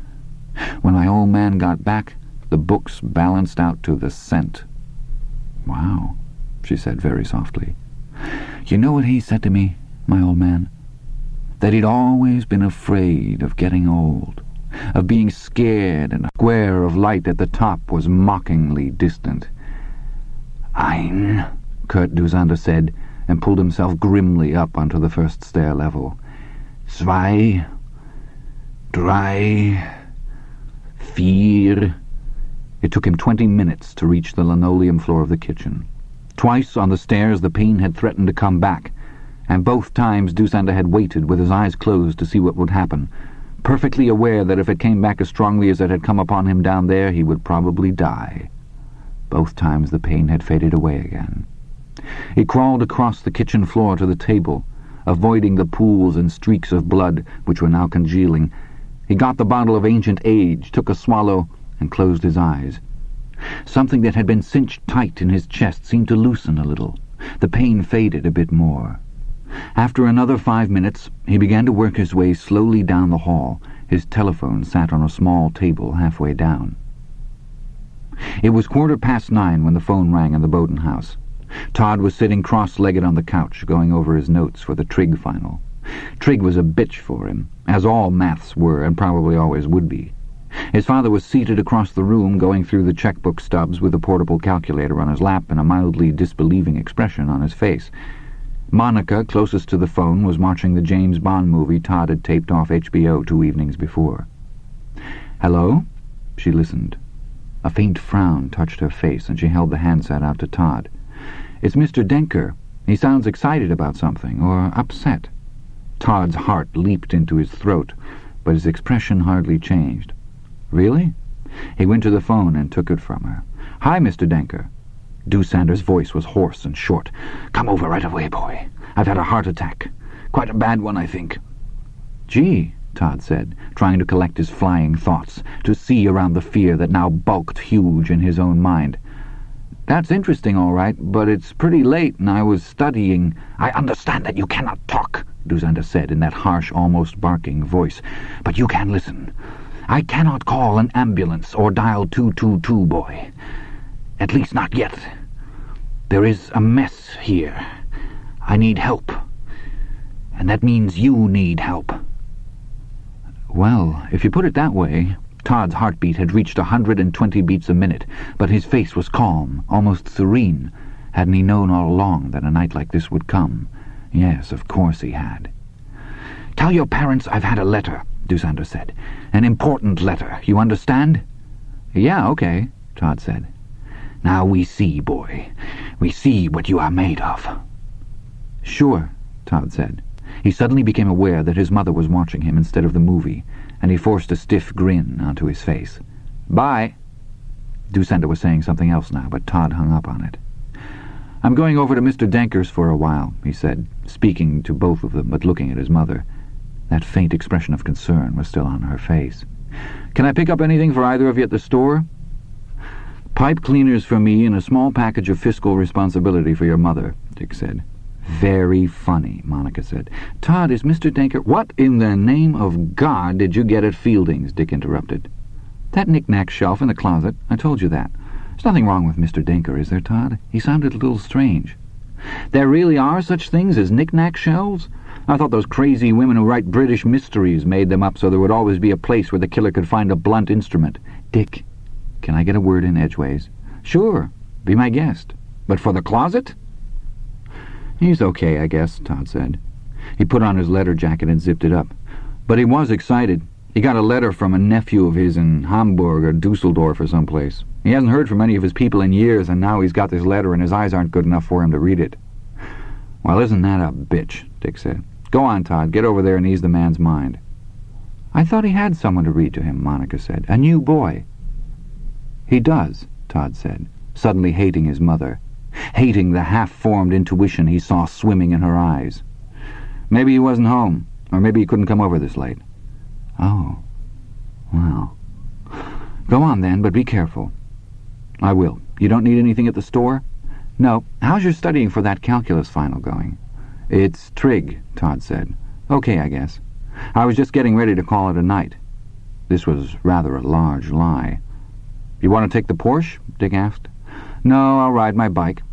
When my old man got back, the books balanced out to the cent. Wow, she said very softly. You know what he said to me, my old man? That he'd always been afraid of getting old, of being scared, and a square of light at the top was mockingly distant. Ein, Kurt Dusander said, and pulled himself grimly up onto the first stair level. Zwei, drei, vier. It took him 20 minutes to reach the linoleum floor of the kitchen. Twice on the stairs the pain had threatened to come back, and both times Dusander had waited with his eyes closed to see what would happen, perfectly aware that if it came back as strongly as it had come upon him down there, he would probably die. Both times the pain had faded away again. He crawled across the kitchen floor to the table, avoiding the pools and streaks of blood which were now congealing. He got the bottle of Ancient Age, took a swallow, and closed his eyes. Something that had been cinched tight in his chest seemed to loosen a little. The pain faded a bit more. After another 5 minutes, he began to work his way slowly down the hall. His telephone sat on a small table halfway down. It was 9:15 when the phone rang in the Bowden house. Todd was sitting cross-legged on the couch, going over his notes for the trig final. Trig was a bitch for him, as all maths were and probably always would be. His father was seated across the room, going through the checkbook stubs with a portable calculator on his lap and a mildly disbelieving expression on his face. Monica, closest to the phone, was watching the James Bond movie Todd had taped off HBO 2 evenings before. Hello? She listened. A faint frown touched her face, and she held the handset out to Todd. It's Mr. Denker. He sounds excited about something, or upset. Todd's heart leaped into his throat, but his expression hardly changed. Really? He went to the phone and took it from her. Hi, Mr. Denker. Dusander's voice was hoarse and short. Come over right away, boy. I've had a heart attack. Quite a bad one, I think. Gee, Todd said, trying to collect his flying thoughts, to see around the fear that now bulked huge in his own mind. That's interesting, all right, but it's pretty late and I was studying. I understand that you cannot talk, Dusander said in that harsh, almost barking voice, but you can listen. I cannot call an ambulance or dial 222, boy. At least not yet. There is a mess here. I need help. And that means you need help. Well, if you put it that way, Todd's heartbeat had reached 120 beats a minute, but his face was calm, almost serene. Hadn't he known all along that a night like this would come? Yes, of course he had. "Tell your parents I've had a letter," Dusander said. "An important letter, you understand?" "Yeah, okay," Todd said. "Now we see, boy. We see what you are made of." "Sure," Todd said. He suddenly became aware that his mother was watching him instead of the movie, and he forced a stiff grin onto his face. "Bye." Dusander was saying something else now, but Todd hung up on it. "I'm going over to Mr. Denker's for a while," he said, speaking to both of them but looking at his mother. That faint expression of concern was still on her face. "Can I pick up anything for either of you at the store?" "Pipe cleaners for me and a small package of fiscal responsibility for your mother," Dick said. "Very funny," Monica said. "Todd, is Mr. Denker—" "What in the name of God did you get at Fielding's?" Dick interrupted. "That knick-knack shelf in the closet. I told you that. There's nothing wrong with Mr. Denker, is there, Todd? He sounded a little strange." "There really are such things as knick-knack shelves? I thought those crazy women who write British mysteries made them up so there would always be a place where the killer could find a blunt instrument." "Dick, can I get a word in edgeways?" "Sure. Be my guest. But for the closet?" "He's okay, I guess," Todd said. He put on his letter jacket and zipped it up. But he was excited. He got a letter from a nephew of his in Hamburg or Dusseldorf or someplace. He hasn't heard from any of his people in years, and now he's got this letter and his eyes aren't good enough for him to read it. "Well, isn't that a bitch?" Dick said. "Go on, Todd. Get over there and ease the man's mind." "I thought he had someone to read to him," Monica said. "A new boy." "He does," Todd said, suddenly hating his mother, hating the half-formed intuition he saw swimming in her eyes. "Maybe he wasn't home, or maybe he couldn't come over this late." "Oh, well. Go on then, but be careful." "I will. You don't need anything at the store?" "No. How's your studying for that calculus final going?" "It's trig," Todd said. "Okay, I guess. I was just getting ready to call it a night." This was rather a large lie. "You want to take the Porsche?" Dick asked. "No, I'll ride my bike."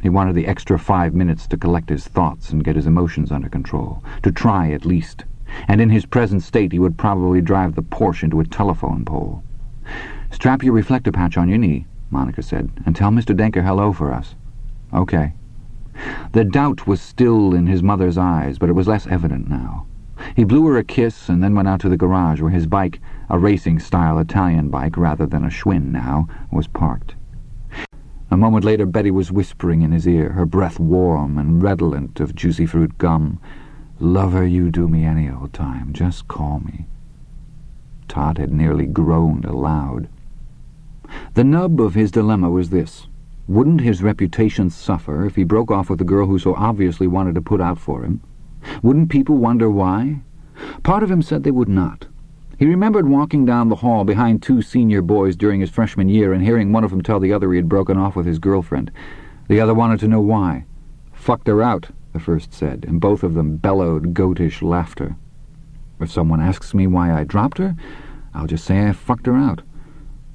He wanted the extra 5 minutes to collect his thoughts and get his emotions under control. To try, at least. And in his present state he would probably drive the Porsche into a telephone pole. "Strap your reflector patch on your knee," Monica said, "and tell Mr. Denker hello for us." "Okay." The doubt was still in his mother's eyes, but it was less evident now. He blew her a kiss and then went out to the garage where his bike, a racing-style Italian bike rather than a Schwinn now, was parked. A moment later Betty was whispering in his ear, her breath warm and redolent of juicy fruit gum. "Lover, you do me any old time. Just call me." Todd had nearly groaned aloud. The nub of his dilemma was this. Wouldn't his reputation suffer if he broke off with the girl who so obviously wanted to put out for him? Wouldn't people wonder why? Part of him said they would not. He remembered walking down the hall behind 2 senior boys during his freshman year and hearing one of them tell the other he had broken off with his girlfriend. The other wanted to know why. "Fucked her out," the first said, and both of them bellowed goatish laughter. "If someone asks me why I dropped her, I'll just say I fucked her out.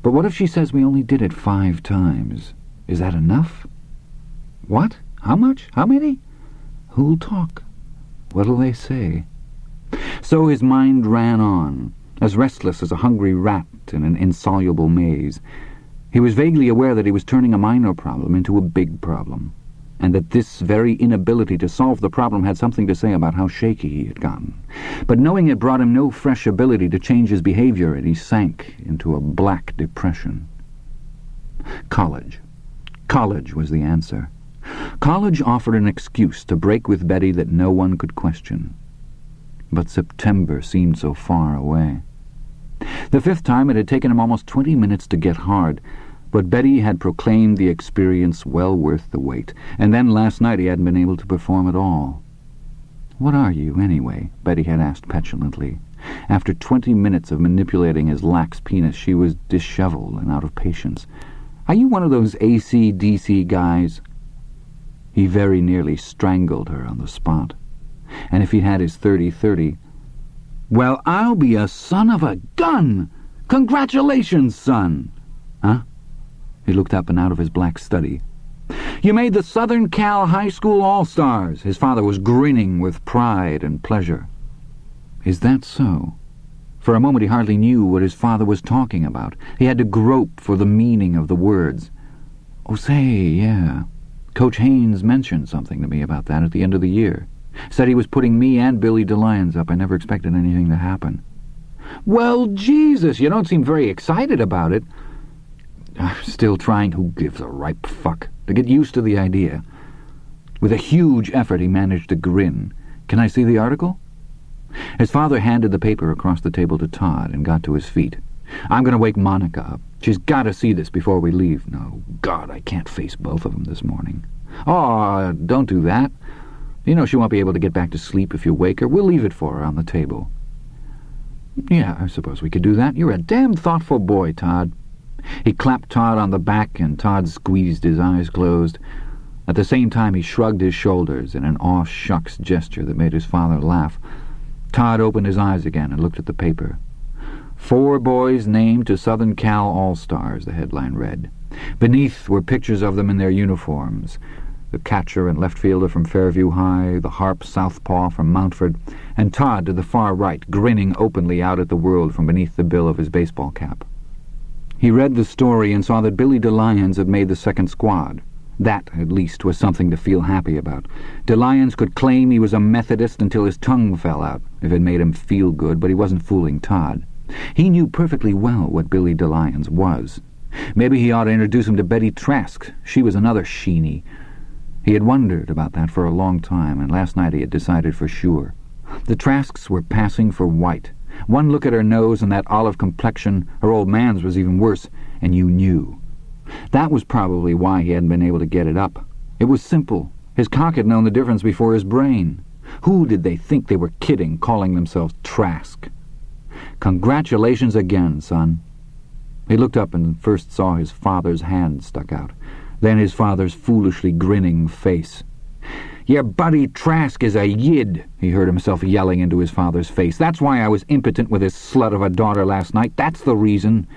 But what if she says we only did it 5 times? Is that enough?" "What? How much? How many?" "Who'll talk? What'll they say?" So his mind ran on, as restless as a hungry rat in an insoluble maze. He was vaguely aware that he was turning a minor problem into a big problem, and that this very inability to solve the problem had something to say about how shaky he had gotten. But knowing it brought him no fresh ability to change his behavior, and he sank into a black depression. College. College was the answer. College offered an excuse to break with Betty that no one could question. But September seemed so far away. The 5th time it had taken him almost 20 minutes to get hard, but Betty had proclaimed the experience well worth the wait, and then last night he hadn't been able to perform at all. "What are you, anyway?" Betty had asked petulantly. After 20 minutes of manipulating his lax penis, she was disheveled and out of patience. "Are you one of those AC/DC guys?" He very nearly strangled her on the spot. And if he'd had his 30-30... "Well, I'll be a son of a gun! Congratulations, son!" "Huh?" He looked up and out of his black study. "You made the Southern Cal High School All-Stars." His father was grinning with pride and pleasure. "Is that so?" For a moment he hardly knew what his father was talking about. He had to grope for the meaning of the words. "Oh, say, yeah. Coach Haynes mentioned something to me about that at the end of the year. Said he was putting me and Billy DeLyons up. I never expected anything to happen." "Well, Jesus, you don't seem very excited about it." "I'm still trying, who gives a ripe fuck, to get used to the idea." With a huge effort he managed to grin. "Can I see the article?" His father handed the paper across the table to Todd and got to his feet. "I'm going to wake Monica up. She's got to see this before we leave." "No, God, I can't face both of them this morning." "Oh, don't do that. You know she won't be able to get back to sleep if you wake her. We'll leave it for her on the table." "Yeah, I suppose we could do that. You're a damn thoughtful boy, Todd." He clapped Todd on the back, and Todd squeezed his eyes closed. At the same time he shrugged his shoulders in an aw-shucks gesture that made his father laugh. Todd opened his eyes again and looked at the paper. "4 boys named to Southern Cal All-Stars," the headline read. Beneath were pictures of them in their uniforms. The catcher and left fielder from Fairview High, the harp southpaw from Mountford, and Todd to the far right, grinning openly out at the world from beneath the bill of his baseball cap. He read the story and saw that Billy DeLyons had made the second squad. That, at least, was something to feel happy about. DeLyons could claim he was a Methodist until his tongue fell out, if it made him feel good, but he wasn't fooling Todd. He knew perfectly well what Billy DeLyons was. Maybe he ought to introduce him to Betty Trask. She was another sheeny. He had wondered about that for a long time, and last night he had decided for sure. The Trasks were passing for white. One look at her nose and that olive complexion, her old man's was even worse, and you knew. That was probably why he hadn't been able to get it up. It was simple. His cock had known the difference before his brain. Who did they think they were kidding, calling themselves Trask? "Congratulations again, son." He looked up and first saw his father's hand stuck out, then his father's foolishly grinning face. "Your buddy Trask is a yid," he heard himself yelling into his father's face. "That's why I was impotent with this slut of a daughter last night. That's the reason."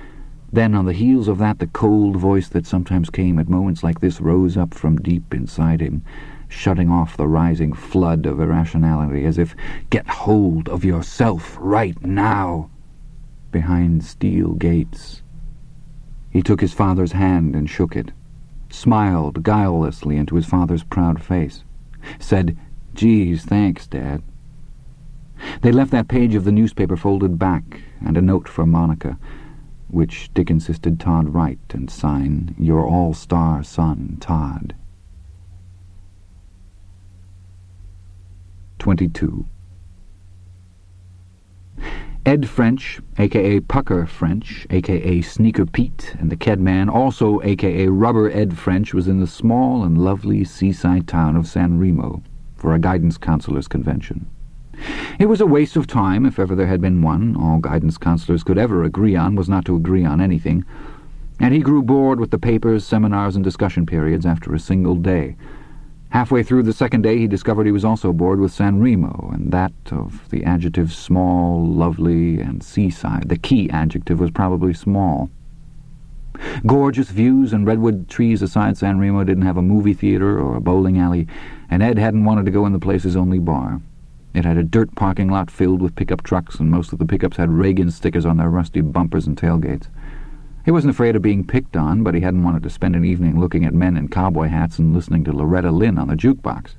Then, on the heels of that, the cold voice that sometimes came at moments like this rose up from deep inside him, shutting off the rising flood of irrationality, as if, "Get hold of yourself right now," behind steel gates. He took his father's hand and shook it, smiled guilelessly into his father's proud face, said, "Geez, thanks, Dad." They left that page of the newspaper folded back, and a note for Monica, which Dick insisted Todd write and sign, "Your all-star son, Todd." 22. Ed French, a.k.a. Pucker French, a.k.a. Sneaker Pete, and the Kedman, also a.k.a. Rubber Ed French, was in the small and lovely seaside town of San Remo for a guidance counselors' convention. It was a waste of time, if ever there had been one. All guidance counselors could ever agree on was not to agree on anything, and he grew bored with the papers, seminars, and discussion periods after a single day. Halfway through the second day he discovered he was also bored with San Remo, and that of the adjectives small, lovely, and seaside. The key adjective was probably small. Gorgeous views and redwood trees aside, San Remo didn't have a movie theater or a bowling alley, and Ed hadn't wanted to go in the place's only bar. It had a dirt parking lot filled with pickup trucks, and most of the pickups had Reagan stickers on their rusty bumpers and tailgates. He wasn't afraid of being picked on, but he hadn't wanted to spend an evening looking at men in cowboy hats and listening to Loretta Lynn on the jukebox.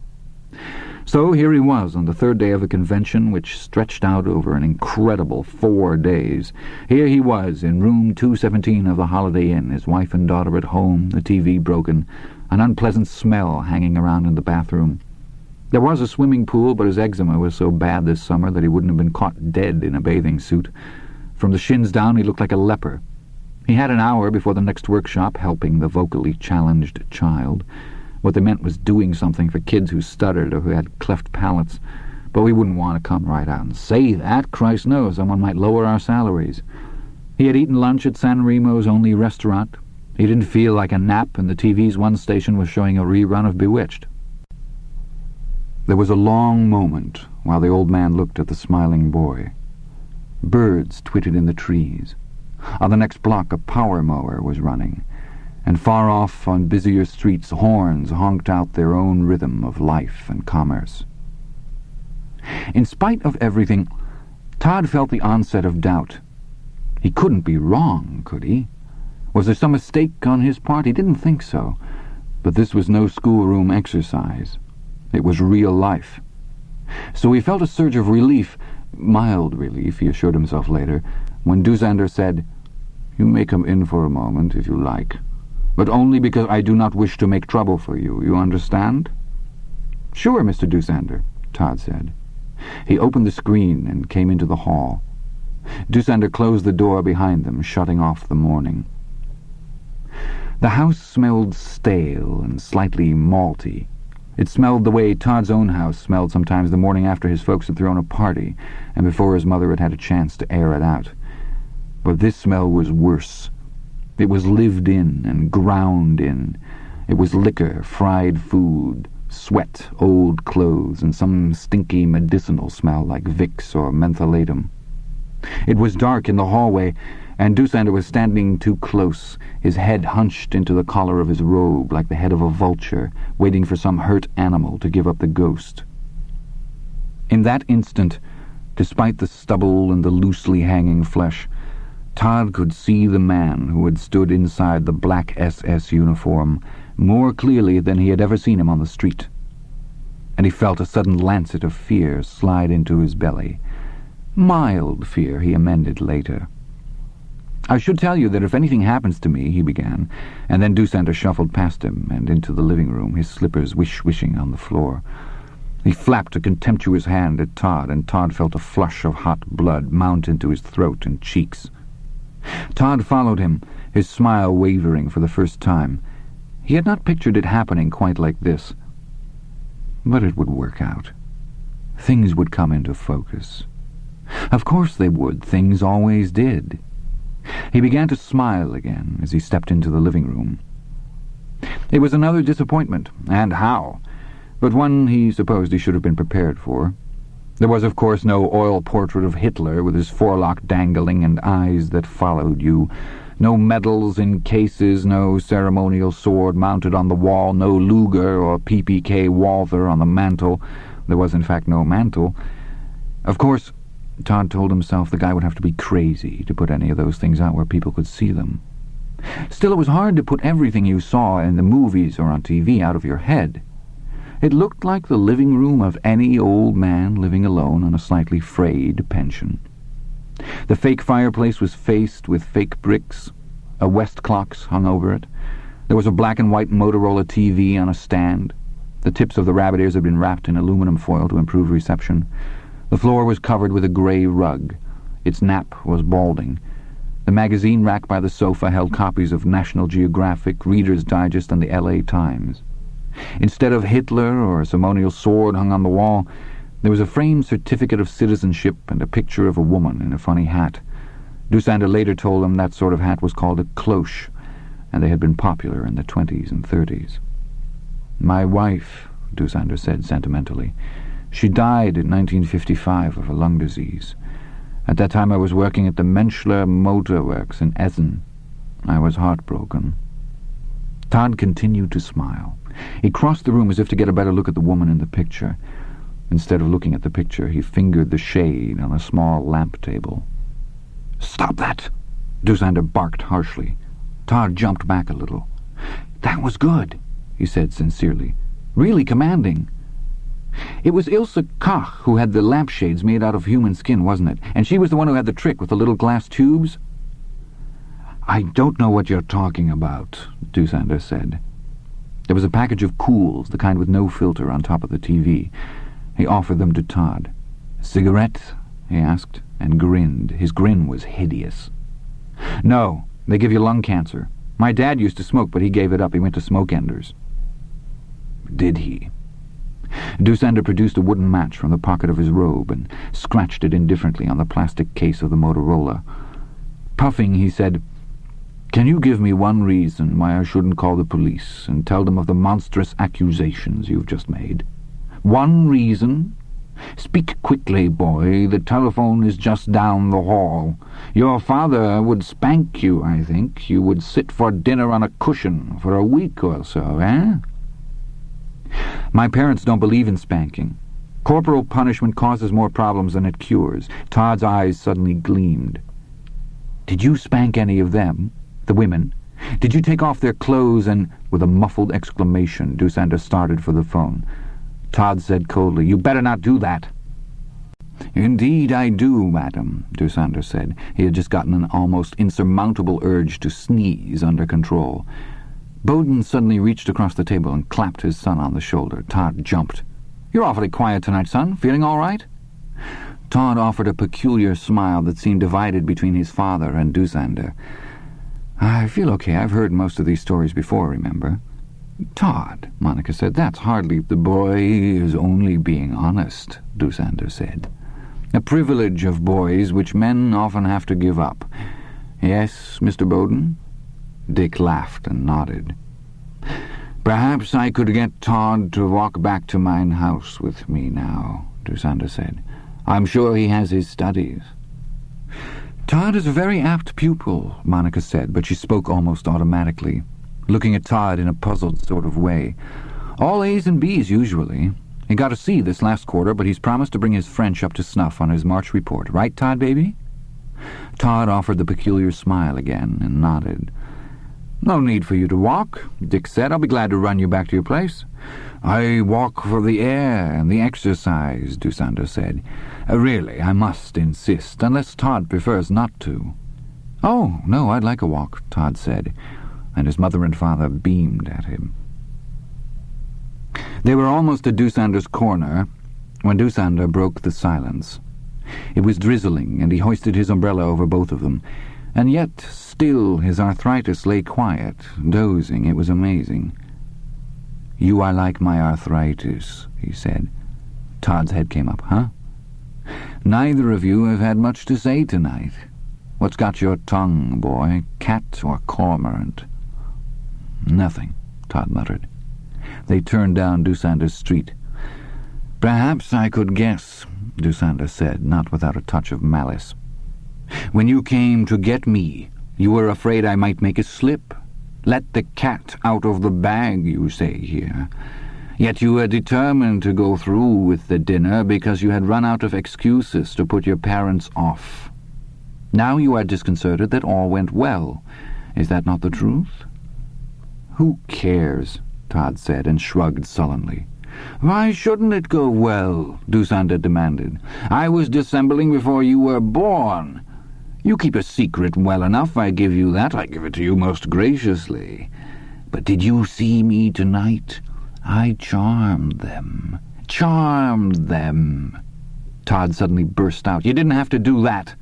So here he was on the third day of a convention which stretched out over an incredible 4 days. Here he was in room 217 of the Holiday Inn, his wife and daughter at home, the TV broken, an unpleasant smell hanging around in the bathroom. There was a swimming pool, but his eczema was so bad this summer that he wouldn't have been caught dead in a bathing suit. From the shins down he looked like a leper. He had an hour before the next workshop, helping the vocally challenged child. What they meant was doing something for kids who stuttered or who had cleft palates. But we wouldn't want to come right out and say that. Christ knows, someone might lower our salaries. He had eaten lunch at San Remo's only restaurant. He didn't feel like a nap, and the TV's one station was showing a rerun of Bewitched. There was a long moment while the old man looked at the smiling boy. Birds twittered in the trees. On the next block a power mower was running, and far off on busier streets horns honked out their own rhythm of life and commerce. In spite of everything, Todd felt the onset of doubt. He couldn't be wrong, could he? Was there some mistake on his part? He didn't think so. But this was no schoolroom exercise. It was real life. So he felt a surge of relief, mild relief, he assured himself later, when Dusander said, "You may come in for a moment, if you like, but only because I do not wish to make trouble for you. You understand?" "Sure, Mr. Dusander," Todd said. He opened the screen and came into the hall. Dusander closed the door behind them, shutting off the morning. The house smelled stale and slightly malty. It smelled the way Todd's own house smelled sometimes the morning after his folks had thrown a party and before his mother had had a chance to air it out. But this smell was worse. It was lived in and ground in. It was liquor, fried food, sweat, old clothes, and some stinky medicinal smell like Vicks or mentholatum. It was dark in the hallway, and Dusander was standing too close, his head hunched into the collar of his robe like the head of a vulture, waiting for some hurt animal to give up the ghost. In that instant, despite the stubble and the loosely hanging flesh, Todd could see the man who had stood inside the black SS uniform more clearly than he had ever seen him on the street. And he felt a sudden lancet of fear slide into his belly. Mild fear, he amended later. "I should tell you that if anything happens to me," he began, and then Dusander shuffled past him and into the living room, his slippers whish-wishing on the floor. He flapped a contemptuous hand at Todd, and Todd felt a flush of hot blood mount into his throat and cheeks. Todd followed him, his smile wavering for the first time. He had not pictured it happening quite like this. But it would work out. Things would come into focus. Of course they would. Things always did. He began to smile again as he stepped into the living room. It was another disappointment, and how, but one he supposed he should have been prepared for. There was, of course, no oil portrait of Hitler with his forelock dangling and eyes that followed you, no medals in cases, no ceremonial sword mounted on the wall, no Luger or PPK Walther on the mantel. There was, in fact, no mantel. Of course, Todd told himself the guy would have to be crazy to put any of those things out where people could see them. Still, it was hard to put everything you saw in the movies or on TV out of your head. It looked like the living room of any old man living alone on a slightly frayed pension. The fake fireplace was faced with fake bricks. A West clock hung over it. There was a black-and-white Motorola TV on a stand. The tips of the rabbit ears had been wrapped in aluminum foil to improve reception. The floor was covered with a grey rug. Its nap was balding. The magazine rack by the sofa held copies of National Geographic, Reader's Digest, and the L.A. Times. Instead of Hitler or a ceremonial sword hung on the wall, there was a framed certificate of citizenship and a picture of a woman in a funny hat. Dusander later told him that sort of hat was called a cloche, and they had been popular in the 20s and 30s. "My wife," Dusander said sentimentally. "She died in 1955 of a lung disease. At that time I was working at the Menschler Motor Works in Essen. I was heartbroken." Todd continued to smile. He crossed the room as if to get a better look at the woman in the picture. Instead of looking at the picture, he fingered the shade on a small lamp table. "Stop that!" Dusander barked harshly. Todd jumped back a little. "That was good," he said sincerely. "Really commanding." "It was Ilse Koch who had the lampshades made out of human skin, wasn't it? And she was the one who had the trick with the little glass tubes?" "I don't know what you're talking about," Dusander said. There was a package of Cools, the kind with no filter, on top of the TV. He offered them to Todd. "Cigarette?" he asked, and grinned. His grin was hideous. "No, they give you lung cancer. My dad used to smoke, but he gave it up. He went to smoke enders." "Did he?" Dusander produced a wooden match from the pocket of his robe and scratched it indifferently on the plastic case of the Motorola. Puffing, he said, "Can you give me one reason why I shouldn't call the police and tell them of the monstrous accusations you've just made? One reason? Speak quickly, boy. The telephone is just down the hall. Your father would spank you, I think. You would sit for dinner on a cushion for a week or so, eh?" "My parents don't believe in spanking." Corporal punishment causes more problems than it cures. Todd's eyes suddenly gleamed. Did you spank any of them? The women? Did you take off their clothes and... With a muffled exclamation, Doosander started for the phone. Todd said coldly, "You better not do that." "Indeed I do, madam," Doosander said. He had just gotten an almost insurmountable urge to sneeze under control. Bowden suddenly reached across the table and clapped his son on the shoulder. Todd jumped. "You're awfully quiet tonight, son. Feeling all right?" Todd offered a peculiar smile that seemed divided between his father and Doosander. "I feel okay. I've heard most of these stories before, remember?" "Todd," Monica said, "that's hardly—" "The boy is only being honest," Doosander said. "A privilege of boys which men often have to give up. Yes, Mr. Bowden?" Dick laughed and nodded. "Perhaps I could get Todd to walk back to mine house with me now," Doosander said. "I'm sure he has his studies." "Todd is a very apt pupil," Monica said, but she spoke almost automatically, looking at Todd in a puzzled sort of way. "All A's and B's, usually. He got a C this last quarter, but he's promised to bring his French up to snuff on his March report. Right, Todd, baby?" Todd offered the peculiar smile again and nodded. "No need for you to walk," Dick said. "I'll be glad to run you back to your place." "I walk for the air and the exercise," Doosander said. "Really, I must insist, unless Todd prefers not to." "Oh, no, I'd like a walk," Todd said, and his mother and father beamed at him. They were almost at Doosander's corner when Doosander broke the silence. It was drizzling, and he hoisted his umbrella over both of them, and yet still his arthritis lay quiet, dozing. It was amazing. "You are like my arthritis," he said. Todd's head came up. "Huh?" "Neither of you have had much to say tonight. What's got your tongue, boy? Cat or cormorant?" "Nothing," Todd muttered. They turned down Doosander's street. "Perhaps I could guess," Doosander said, not without a touch of malice. "When you came to get me, you were afraid I might make a slip. Let the cat out of the bag, you say here. Yet you were determined to go through with the dinner because you had run out of excuses to put your parents off. Now you are disconcerted that all went well. Is that not the truth?" "Who cares?" Todd said, and shrugged sullenly. "Why shouldn't it go well?" Doosander demanded. "I was dissembling before you were born. You keep a secret well enough, I give you that. I give it to you most graciously. But did you see me tonight? I charmed them. Charmed them." Todd suddenly burst out. "You didn't have to do that."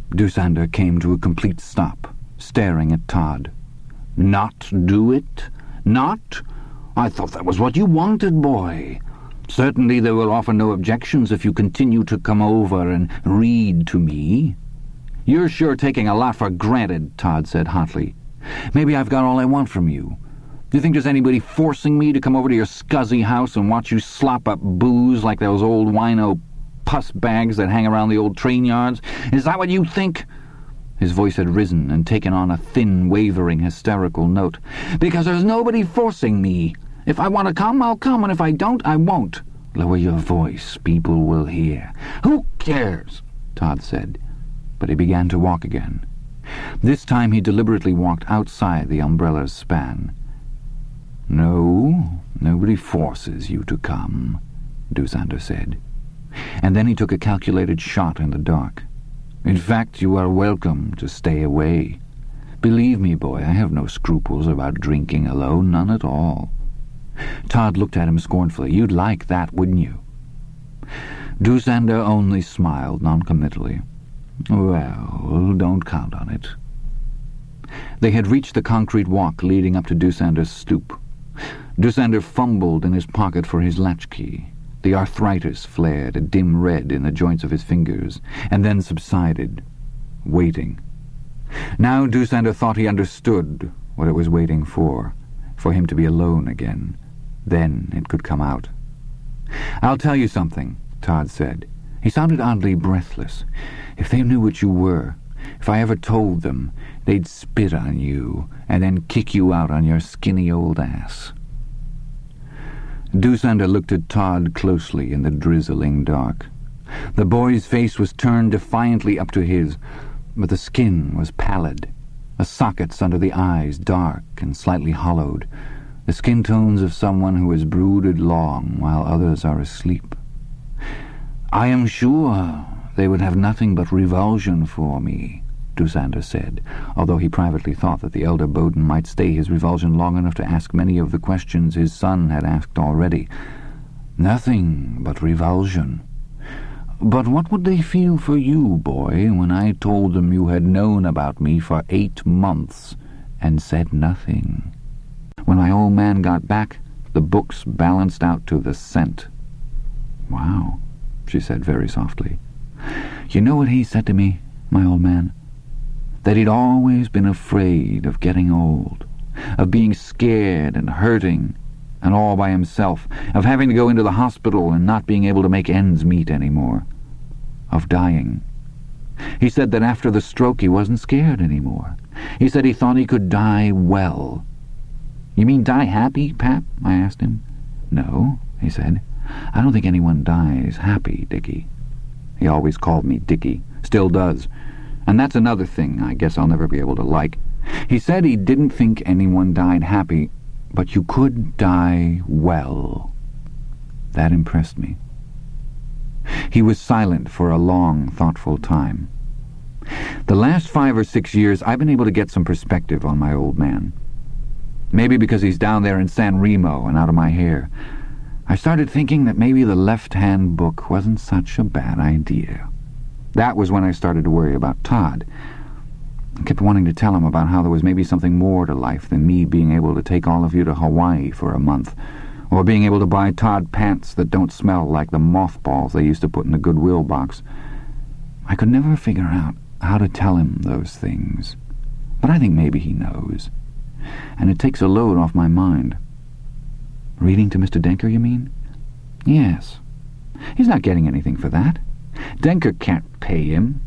Doosander came to a complete stop, staring at Todd. "Not do it? Not? I thought that was what you wanted, boy. Certainly there will offer no objections if you continue to come over and read to me." "You're sure taking a lot for granted," Todd said hotly. "Maybe I've got all I want from you. Do you think there's anybody forcing me to come over to your scuzzy house and watch you slop up booze like those old wino pus bags that hang around the old train yards? Is that what you think?" His voice had risen and taken on a thin, wavering, hysterical note. "Because there's nobody forcing me. If I want to come, I'll come, and if I don't, I won't." "Lower your voice. People will hear." "Who cares?" Todd said. But he began to walk again. This time he deliberately walked outside the umbrella's span. "No, nobody forces you to come," Doosander said. And then he took a calculated shot in the dark. "In fact, you are welcome to stay away. Believe me, boy, I have no scruples about drinking alone, none at all." Todd looked at him scornfully. "You'd like that, wouldn't you?" Doosander only smiled noncommittally. "Well, don't count on it." They had reached the concrete walk leading up to Doosander's stoop. Doosander fumbled in his pocket for his latchkey. The arthritis flared a dim red in the joints of his fingers, and then subsided, waiting. Now Doosander thought he understood what it was waiting for him to be alone again. Then it could come out. "I'll tell you something," Todd said. He sounded oddly breathless. "If they knew what you were, if I ever told them, they'd spit on you and then kick you out on your skinny old ass." Doosander looked at Todd closely in the drizzling dark. The boy's face was turned defiantly up to his, but the skin was pallid, the sockets under the eyes dark and slightly hollowed, the skin tones of someone who has brooded long while others are asleep. "I am sure they would have nothing but revulsion for me," Doosander said, although he privately thought that the elder Bowden might stay his revulsion long enough to ask many of the questions his son had asked already. "Nothing but revulsion. But what would they feel for you, boy, when I told them you had known about me for 8 months and said nothing? When my old man got back, the books balanced out to the cent." "Wow," she said very softly. "You know what he said to me, my old man? That he'd always been afraid of getting old, of being scared and hurting, and all by himself, of having to go into the hospital and not being able to make ends meet anymore, of dying. He said that after the stroke he wasn't scared anymore. He said he thought he could die well." "You mean die happy, Pap?" I asked him. "No," he said. "I don't think anyone dies happy, Dickie." He always called me Dickie, still does. And that's another thing I guess I'll never be able to like. He said he didn't think anyone died happy, but you could die well. That impressed me. He was silent for a long, thoughtful time. The last 5 or 6 years I've been able to get some perspective on my old man. Maybe because he's down there in San Remo and out of my hair. I started thinking that maybe the left-hand book wasn't such a bad idea. That was when I started to worry about Todd. I kept wanting to tell him about how there was maybe something more to life than me being able to take all of you to Hawaii for a month, or being able to buy Todd pants that don't smell like the mothballs they used to put in the Goodwill box. I could never figure out how to tell him those things, but I think maybe he knows, and it takes a load off my mind. "Reading to Mr. Denker, you mean?" "Yes. He's not getting anything for that. Denker can't pay him.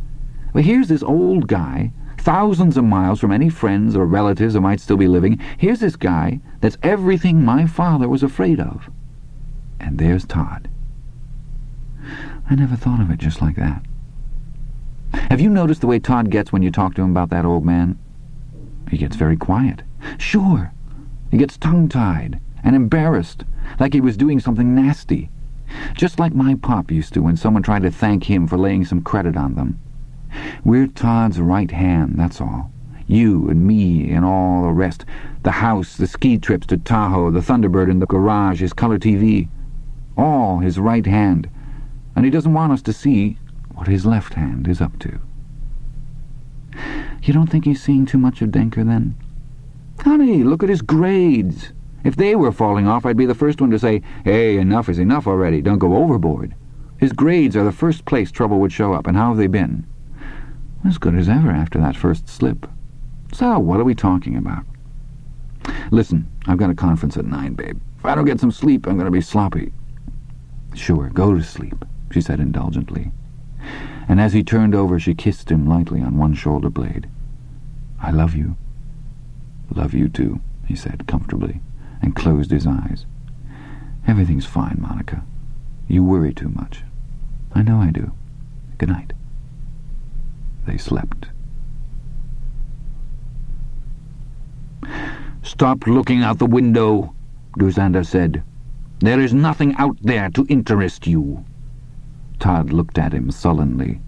But here's this old guy, thousands of miles from any friends or relatives that might still be living. Here's this guy that's everything my father was afraid of. And there's Todd." I never thought of it just like that. "Have you noticed the way Todd gets when you talk to him about that old man?" "He gets very quiet." "Sure. He gets tongue-tied and embarrassed, like he was doing something nasty. Just like my pop used to when someone tried to thank him for laying some credit on them. We're Todd's right hand, that's all. You and me and all the rest. The house, the ski trips to Tahoe, the Thunderbird in the garage, his color TV. All his right hand. And he doesn't want us to see what his left hand is up to." "You don't think he's seeing too much of Denker, then?" "Honey, look at his grades. If they were falling off, I'd be the first one to say, 'Hey, enough is enough already. Don't go overboard.' His grades are the first place trouble would show up, and how have they been?" "As good as ever after that first slip." "So, what are we talking about?" "Listen, I've got a conference at 9, babe. If I don't get some sleep, I'm going to be sloppy." "Sure, go to sleep," she said indulgently. And as he turned over, she kissed him lightly on one shoulder blade. "I love you." "Love you too," he said comfortably, and closed his eyes. "Everything's fine, Monica. You worry too much." "I know I do. Good night." They slept. "Stop looking out the window," Doosander said. "There is nothing out there to interest you." Todd looked at him sullenly.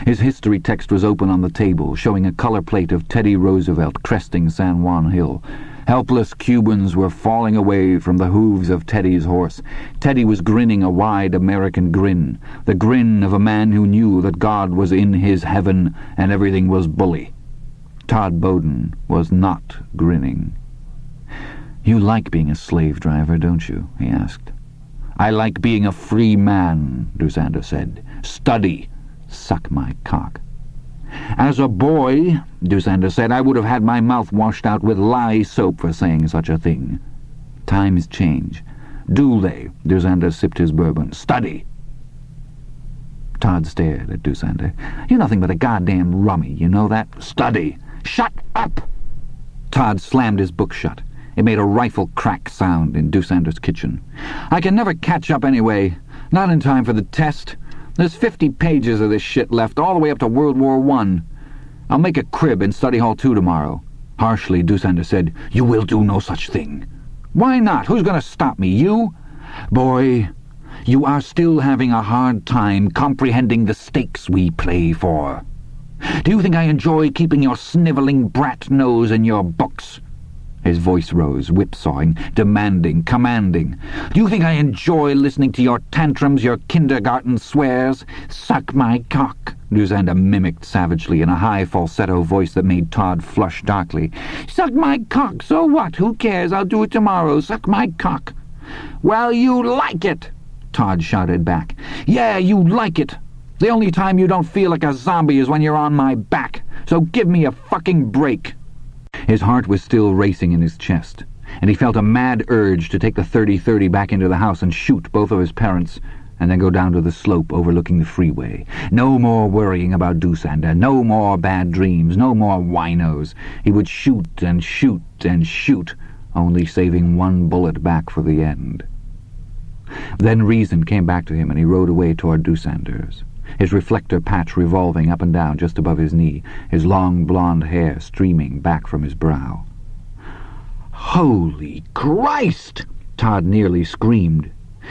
His history text was open on the table, showing a color plate of Teddy Roosevelt cresting San Juan Hill. Helpless Cubans were falling away from the hooves of Teddy's horse. Teddy was grinning a wide American grin, the grin of a man who knew that God was in his heaven and everything was bully. Todd Bowden was not grinning. "You like being a slave driver, don't you?" he asked. "I like being a free man," Doosander said. "Study. Suck my cock." "As a boy," Doosander said, "I would have had my mouth washed out with lye soap for saying such a thing." "Times change." "Do they?" Doosander sipped his bourbon. "Study." Todd stared at Doosander. "You're nothing but a goddamn rummy, you know that? Study." "Shut up!" Todd slammed his book shut, It made a rifle crack sound in Dusander's kitchen. "I can never catch up anyway. Not in time for the test. There's 50 pages of this shit left, all the way up to World War I. I'll make a crib in Study Hall 2 tomorrow." Harshly, Dusander said, "You will do no such thing." "Why not? Who's going to stop me? You?" "Boy, you are still having a hard time comprehending the stakes we play for. Do you think I enjoy keeping your snivelling brat nose in your books?" His voice rose, whipsawing, demanding, commanding. "Do you think I enjoy listening to your tantrums, your kindergarten swears? Suck my cock," Dusander mimicked savagely in a high falsetto voice that made Todd flush darkly. "Suck my cock, so what? Who cares? I'll do it tomorrow. Suck my cock." "Well, you like it," Todd shouted back. "Yeah, you like it. The only time you don't feel like a zombie is when you're on my back. So give me a fucking break." His heart was still racing in his chest, and he felt a mad urge to take the 30-30 back into the house and shoot both of his parents, and then go down to the slope overlooking the freeway. No more worrying about Dusander, no more bad dreams, no more winos. He would shoot and shoot and shoot, only saving one bullet back for the end. Then reason came back to him, and he rode away toward Dusander's, his reflector patch revolving up and down just above his knee, his long blonde hair streaming back from his brow. "Holy Christ!" Todd nearly screamed.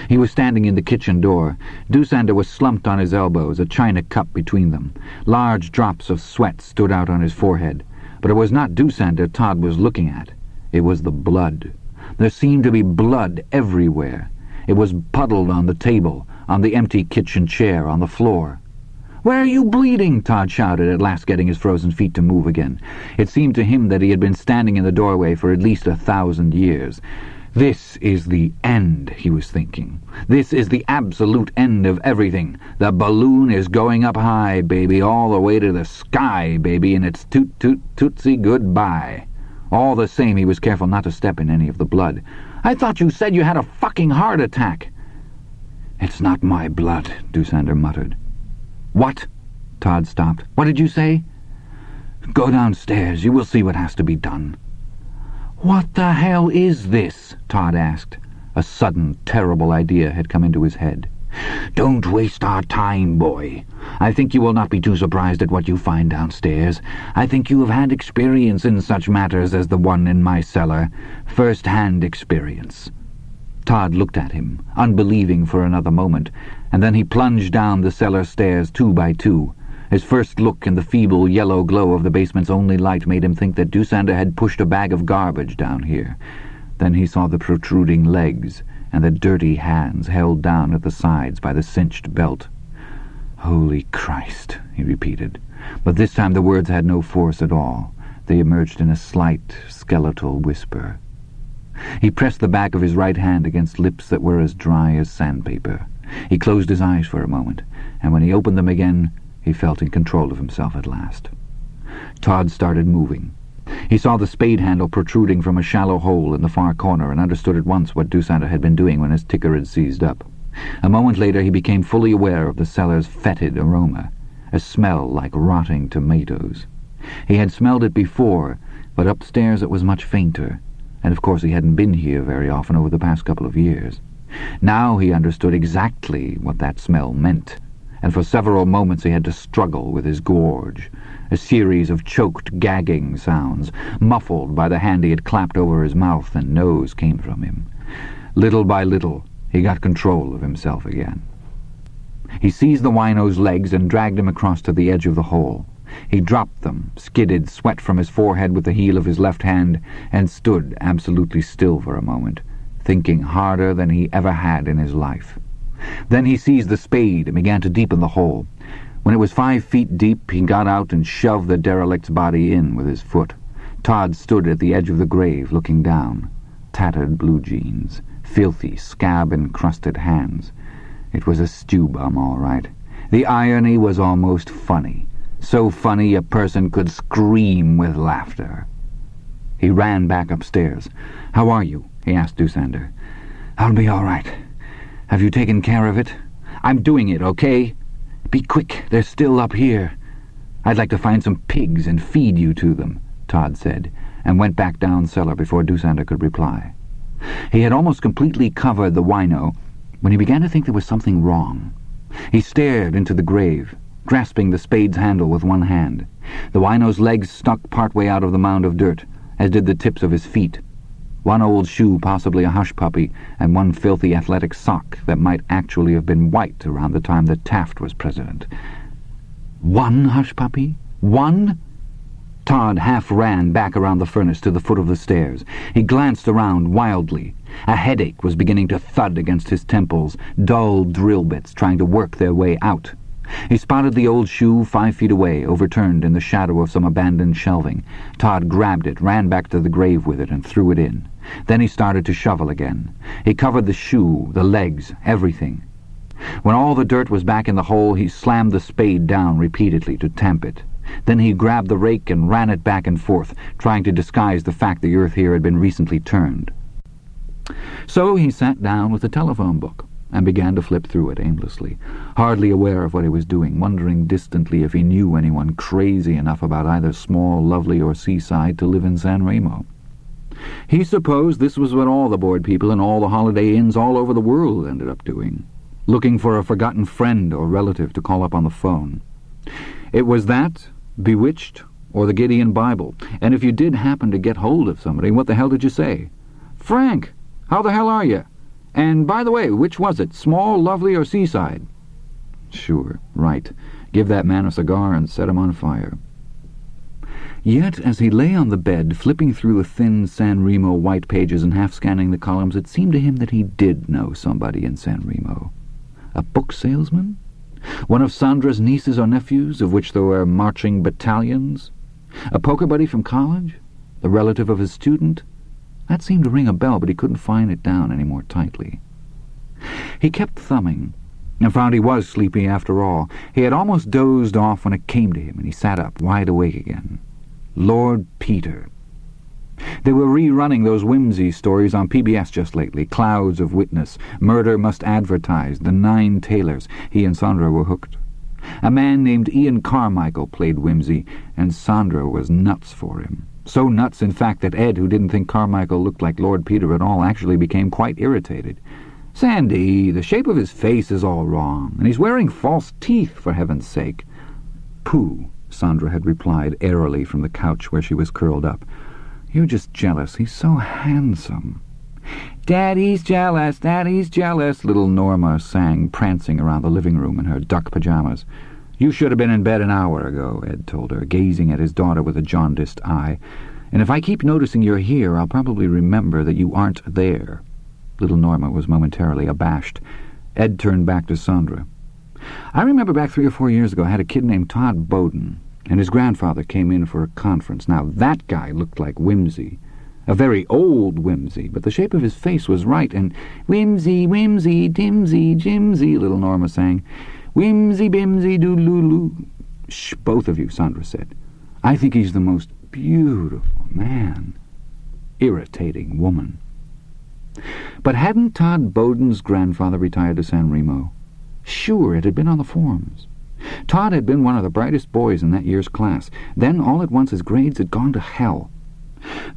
He was standing in the kitchen door. Dusander was slumped on his elbows, a china cup between them. Large drops of sweat stood out on his forehead. But it was not Dusander Todd was looking at. It was the blood. There seemed to be blood everywhere. It was puddled on the table, on the empty kitchen chair, on the floor. "Where are you bleeding?" Todd shouted, at last getting his frozen feet to move again. It seemed to him that he had been standing in the doorway for at least 1,000 years. This is the end, he was thinking. This is the absolute end of everything. The balloon is going up high, baby, all the way to the sky, baby, and it's toot-toot-tootsie goodbye. All the same, he was careful not to step in any of the blood. "I thought you said you had a fucking heart attack." "It's not my blood," Dusander muttered. "What?" Todd stopped. "What did you say?" "Go downstairs. You will see what has to be done." "What the hell is this?" Todd asked. A sudden, terrible idea had come into his head. "Don't waste our time, boy. I think you will not be too surprised at what you find downstairs. I think you have had experience in such matters as the one in my cellar. First-hand experience." Todd looked at him, unbelieving for another moment, and then he plunged down the cellar stairs 2 by 2. His first look in the feeble yellow glow of the basement's only light made him think that Dusander had pushed a bag of garbage down here. Then he saw the protruding legs and the dirty hands held down at the sides by the cinched belt. "Holy Christ," he repeated. But this time the words had no force at all. They emerged in a slight, skeletal whisper. He pressed the back of his right hand against lips that were as dry as sandpaper. He closed his eyes for a moment, and when he opened them again, he felt in control of himself at last. Todd started moving. He saw the spade handle protruding from a shallow hole in the far corner and understood at once what Dusander had been doing when his ticker had seized up. A moment later he became fully aware of the cellar's fetid aroma, a smell like rotting tomatoes. He had smelled it before, but upstairs it was much fainter, and of course he hadn't been here very often over the past couple of years. Now he understood exactly what that smell meant, and for several moments he had to struggle with his gorge. A series of choked, gagging sounds, muffled by the hand he had clapped over his mouth and nose, came from him. Little by little, he got control of himself again. He seized the wino's legs and dragged him across to the edge of the hole. He dropped them, skidded sweat from his forehead with the heel of his left hand, and stood absolutely still for a moment, thinking harder than he ever had in his life. Then he seized the spade and began to deepen the hole. When it was 5 feet deep, he got out and shoved the derelict's body in with his foot. Todd stood at the edge of the grave, looking down. Tattered blue jeans, filthy, scab-encrusted hands. It was a stew bum, all right. The irony was almost funny. So funny a person could scream with laughter. He ran back upstairs. "How are you?" he asked Dusander. "I'll be all right. Have you taken care of it?" "I'm doing it, okay?" "Be quick, they're still up here." "I'd like to find some pigs and feed you to them," Todd said, and went back down cellar before Doosander could reply. He had almost completely covered the wino when he began to think there was something wrong. He stared into the grave, grasping the spade's handle with one hand. The wino's legs stuck partway out of the mound of dirt, as did the tips of his feet. One old shoe, possibly a hush puppy, and one filthy athletic sock that might actually have been white around the time that Taft was president. One hush puppy? One? Todd half ran back around the furnace to the foot of the stairs. He glanced around wildly. A headache was beginning to thud against his temples, dull drill bits trying to work their way out. He spotted the old shoe 5 feet away, overturned in the shadow of some abandoned shelving. Todd grabbed it, ran back to the grave with it, and threw it in. Then he started to shovel again. He covered the shoe, the legs, everything. When all the dirt was back in the hole, he slammed the spade down repeatedly to tamp it. Then he grabbed the rake and ran it back and forth, trying to disguise the fact the earth here had been recently turned. So he sat down with the telephone book and began to flip through it aimlessly, hardly aware of what he was doing, wondering distantly if he knew anyone crazy enough about either Small, Lovely, or Seaside to live in San Remo. He supposed this was what all the bored people in all the Holiday Inns all over the world ended up doing, looking for a forgotten friend or relative to call up on the phone. It was that, Bewitched, or the Gideon Bible, and if you did happen to get hold of somebody, what the hell did you say? "Frank, how the hell are you? And by the way, which was it, Small, Lovely, or Seaside?" Sure, right. Give that man a cigar and set him on fire. Yet, as he lay on the bed, flipping through the thin San Remo white pages and half-scanning the columns, it seemed to him that he did know somebody in San Remo. A book salesman? One of Sandra's nieces or nephews, of which there were marching battalions? A poker buddy from college? The relative of his student? That seemed to ring a bell, but he couldn't find it down any more tightly. He kept thumbing, and found he was sleepy after all. He had almost dozed off when it came to him, and he sat up, wide awake again. Lord Peter. They were rerunning those whimsy stories on PBS just lately. Clouds of Witness, Murder Must Advertise, The 9 Tailors. He and Sandra were hooked. A man named Ian Carmichael played whimsy, and Sandra was nuts for him. So nuts, in fact, that Ed, who didn't think Carmichael looked like Lord Peter at all, actually became quite irritated. "Sandy, the shape of his face is all wrong, and he's wearing false teeth, for heaven's sake." "Pooh," Sandra had replied airily from the couch where she was curled up. "You're just jealous. He's so handsome." "Daddy's jealous, Daddy's jealous," little Norma sang, prancing around the living room in her duck pajamas. "You should have been in bed an hour ago," Ed told her, gazing at his daughter with a jaundiced eye. "And if I keep noticing you're here, I'll probably remember that you aren't there." Little Norma was momentarily abashed. Ed turned back to Sandra. "I remember back 3 or 4 years ago I had a kid named Todd Bowden, and his grandfather came in for a conference. Now that guy looked like Whimsy. A very old Whimsy, but the shape of his face was right, and Whimsy, Whimsy, Dimsy, Jimsy," little Norma sang. "Whimsy, Bimsy, Dooloo." "Shh, both of you," Sandra said. "I think he's the most beautiful man." Irritating woman. But hadn't Todd Bowden's grandfather retired to San Remo? Sure, it had been on the forms. Todd had been one of the brightest boys in that year's class. Then, all at once, his grades had gone to hell.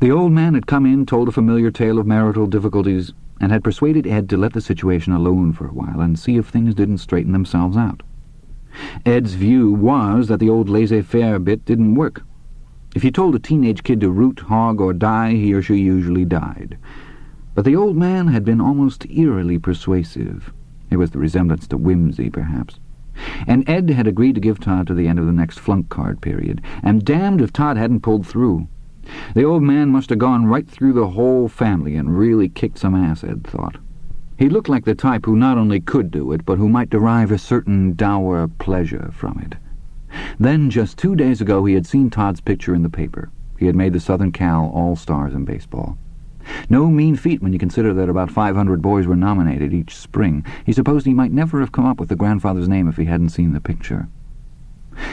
The old man had come in, told a familiar tale of marital difficulties, and had persuaded Ed to let the situation alone for a while and see if things didn't straighten themselves out. Ed's view was that the old laissez-faire bit didn't work. If you told a teenage kid to root, hog, or die, he or she usually died. But the old man had been almost eerily persuasive. It was the resemblance to Whimsy, perhaps. And Ed had agreed to give Todd to the end of the next flunk card period, and damned if Todd hadn't pulled through. The old man must have gone right through the whole family and really kicked some ass, Ed thought. He looked like the type who not only could do it, but who might derive a certain dour pleasure from it. Then, just 2 days ago, he had seen Todd's picture in the paper. He had made the Southern Cal All-Stars in baseball. No mean feat when you consider that about 500 boys were nominated each spring. He supposed he might never have come up with the grandfather's name if he hadn't seen the picture.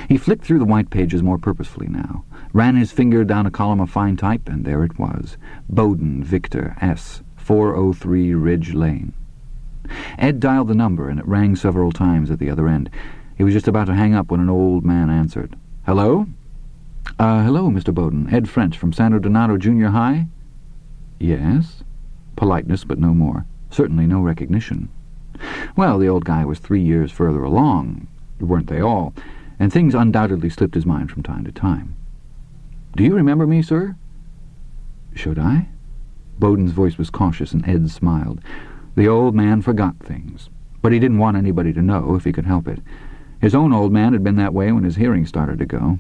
He flicked through the white pages more purposefully now, ran his finger down a column of fine type, and there it was. Bowden, Victor, S., 403 Ridge Lane. Ed dialed the number, and it rang several times at the other end. He was just about to hang up when an old man answered. "Hello?" Hello, Mr. Bowden. Ed French from San Donato Junior High? Yes. Politeness, but no more. Certainly no recognition. Well, the old guy was 3 years further along, weren't they all? And things undoubtedly slipped his mind from time to time. Do you remember me, sir? Should I? Bowden's voice was cautious, and Ed smiled. The old man forgot things, but he didn't want anybody to know if he could help it. His own old man had been that way when his hearing started to go.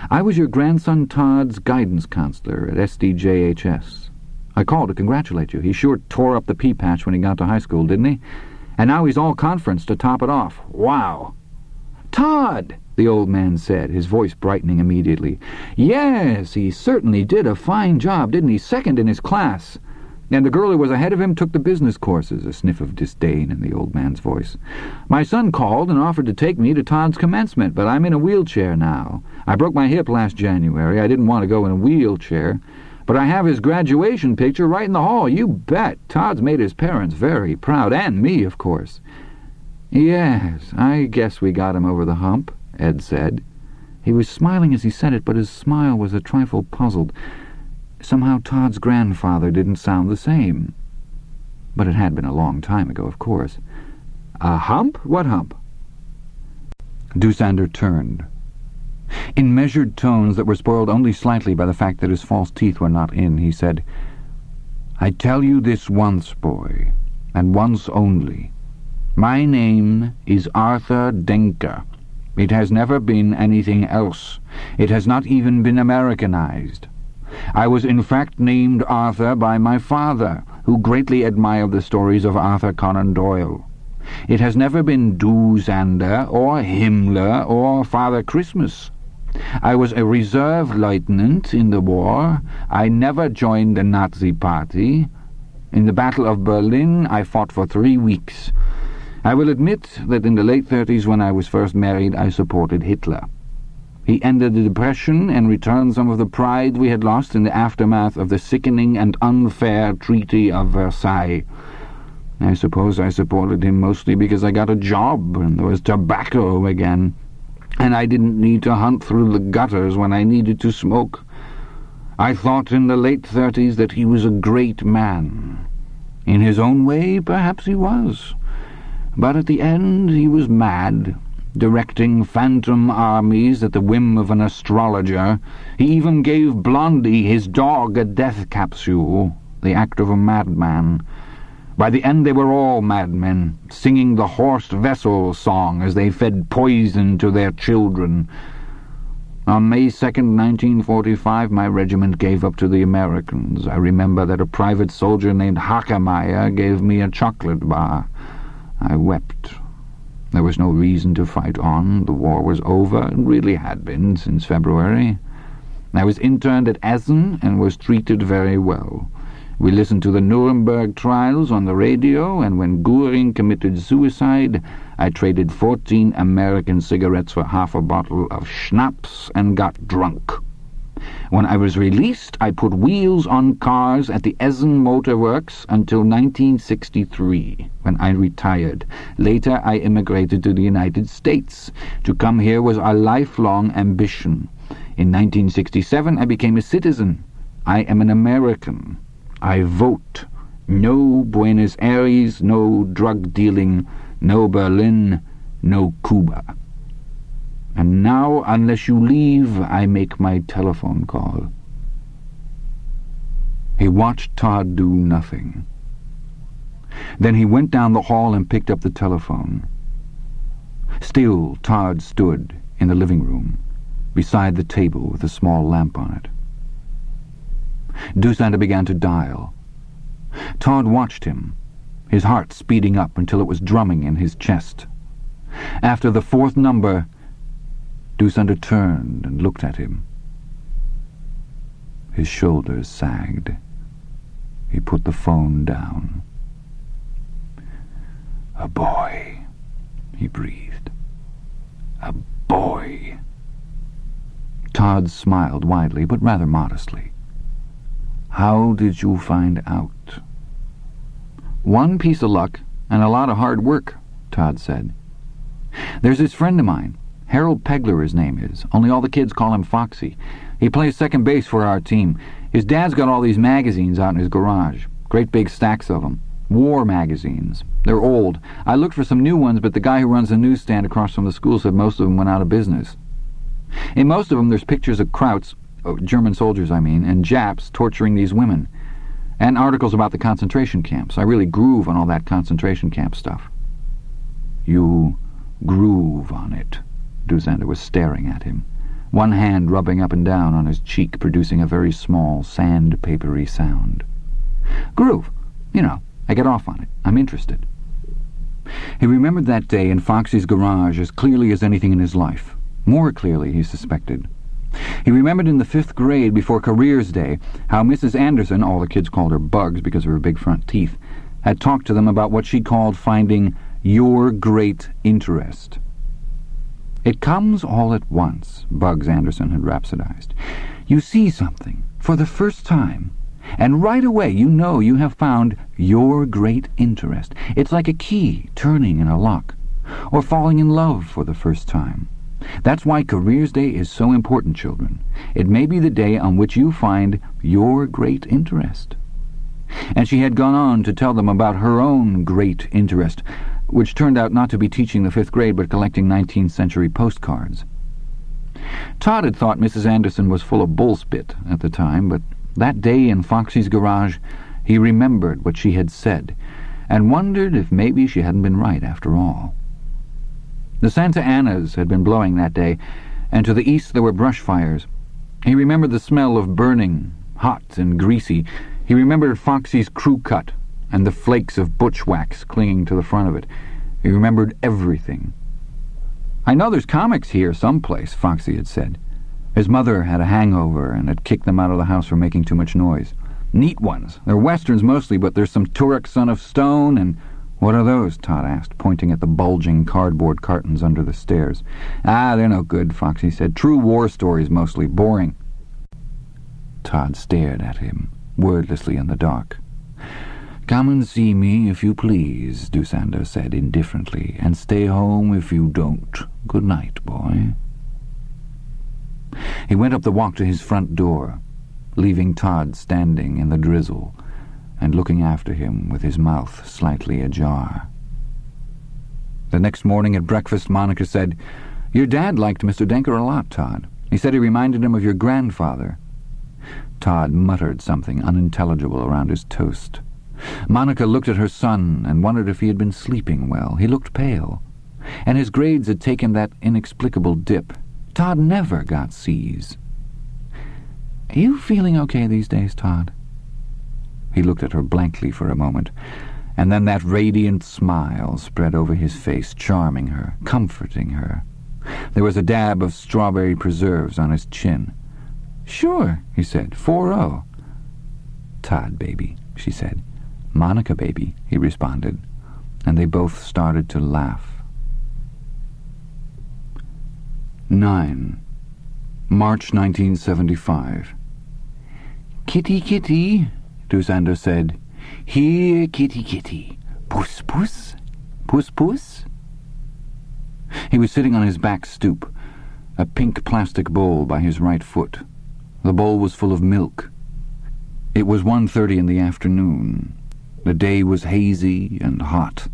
I was your grandson Todd's guidance counselor at SDJHS. I called to congratulate you. He sure tore up the pea patch when he got to high school, didn't he? And now he's all conference to top it off. Wow! Todd! The old man said, his voice brightening immediately. Yes, he certainly did a fine job, didn't he? Second in his class. And the girl who was ahead of him took the business courses, a sniff of disdain in the old man's voice. My son called and offered to take me to Todd's commencement, but I'm in a wheelchair now. I broke my hip last January. I didn't want to go in a wheelchair. But I have his graduation picture right in the hall, you bet. Todd's made his parents very proud, and me, of course. Yes, I guess we got him over the hump, Ed said. He was smiling as he said it, but his smile was a trifle puzzled. Somehow Todd's grandfather didn't sound the same. But it had been a long time ago, of course. A hump? What hump? Doosander turned. In measured tones that were spoiled only slightly by the fact that his false teeth were not in, he said, I tell you this once, boy, and once only. My name is Arthur Denker. It has never been anything else. It has not even been Americanized. I was in fact named Arthur by my father, who greatly admired the stories of Arthur Conan Doyle. It has never been Doosander or Himmler or Father Christmas. I was a reserve lieutenant in the war. I never joined the Nazi Party. In the Battle of Berlin, I fought for 3 weeks. I will admit that in the late 30s, when I was first married, I supported Hitler. He ended the Depression and returned some of the pride we had lost in the aftermath of the sickening and unfair Treaty of Versailles. I suppose I supported him mostly because I got a job and there was tobacco again, and I didn't need to hunt through the gutters when I needed to smoke. I thought in the late 30s that he was a great man. In his own way, perhaps he was. But at the end he was mad, directing phantom armies at the whim of an astrologer. He even gave Blondie, his dog, a death capsule, the act of a madman. By the end they were all madmen, singing the Horst Wessel song as they fed poison to their children. On May 2nd, 1945, my regiment gave up to the Americans. I remember that a private soldier named Hackemeyer gave me a chocolate bar. I wept. There was no reason to fight on. The war was over. It really had been since February. I was interned at Essen and was treated very well. We listened to the Nuremberg trials on the radio, and when Göring committed suicide, I traded 14 American cigarettes for half a bottle of schnapps and got drunk. When I was released, I put wheels on cars at the Essen Motor Works until 1963, when I retired. Later, I immigrated to the United States. To come here was a lifelong ambition. In 1967, I became a citizen. I am an American. I vote. No Buenos Aires, no drug dealing, no Berlin, no Cuba. And now, unless you leave, I make my telephone call. He watched Todd do nothing. Then he went down the hall and picked up the telephone. Still, Todd stood in the living room, beside the table with a small lamp on it. Doosander began to dial. Todd watched him, his heart speeding up until it was drumming in his chest. After the 4th number, Doosander turned and looked at him. His shoulders sagged. He put the phone down. "A boy," he breathed. "A boy." Todd smiled widely, but rather modestly. "How did you find out?" "One piece of luck and a lot of hard work," Todd said. "There's this friend of mine, Harold Pegler his name is, only all the kids call him Foxy. He plays second base for our team. His dad's got all these magazines out in his garage. Great big stacks of them. War magazines. They're old. I looked for some new ones, but the guy who runs the newsstand across from the school said most of them went out of business. In most of them there's pictures of Krauts, German soldiers I mean, and Japs torturing these women. And articles about the concentration camps. I really groove on all that concentration camp stuff. You groove on it. Dusander was staring at him, one hand rubbing up and down on his cheek, producing a very small, sandpapery sound. Groove. You know, I get off on it. I'm interested. He remembered that day in Foxy's garage as clearly as anything in his life. More clearly, he suspected. He remembered in the 5th grade before Careers Day how Mrs. Anderson, all the kids called her Bugs because of her big front teeth, had talked to them about what she called finding your great interest. It comes all at once, Bugs Anderson had rhapsodized. You see something for the first time, and right away you know you have found your great interest. It's like a key turning in a lock, or falling in love for the first time. That's why Careers Day is so important, children. It may be the day on which you find your great interest. And she had gone on to tell them about her own great interest, which turned out not to be teaching the 5th grade but collecting 19th century postcards. Todd had thought Mrs. Anderson was full of bullspit at the time, but that day in Foxy's garage he remembered what she had said and wondered if maybe she hadn't been right after all. The Santa Anas had been blowing that day, and to the east there were brush fires. He remembered the smell of burning, hot and greasy. He remembered Foxy's crew cut and the flakes of butch wax clinging to the front of it. He remembered everything. I know there's comics here someplace, Foxy had said. His mother had a hangover and had kicked them out of the house for making too much noise. Neat ones. They're westerns mostly, but there's some Turek Son of Stone and... What are those? Todd asked, pointing at the bulging cardboard cartons under the stairs. They're no good, Foxy said. True war stories mostly. Boring. Todd stared at him, wordlessly in the dark. Come and see me if you please, Dusander said indifferently, and stay home if you don't. Good night, boy. He went up the walk to his front door, leaving Todd standing in the drizzle and looking after him with his mouth slightly ajar. The next morning at breakfast, Monica said, Your dad liked Mr. Denker a lot, Todd. He said he reminded him of your grandfather. Todd muttered something unintelligible around his toast. Monica looked at her son and wondered if he had been sleeping well. He looked pale, and his grades had taken that inexplicable dip. Todd never got C's. Are you feeling okay these days, Todd? He looked at her blankly for a moment, and then that radiant smile spread over his face, charming her, comforting her. There was a dab of strawberry preserves on his chin. Sure, he said, 4-0. Todd, baby, she said. Monica, baby, he responded, and they both started to laugh. 9. March 1975. Kitty, kitty, Dusander said. Here, kitty, kitty. Puss, puss. Puss, puss. He was sitting on his back stoop, a pink plastic bowl by his right foot. The bowl was full of milk. It was 1:30 in the afternoon. The day was hazy and hot.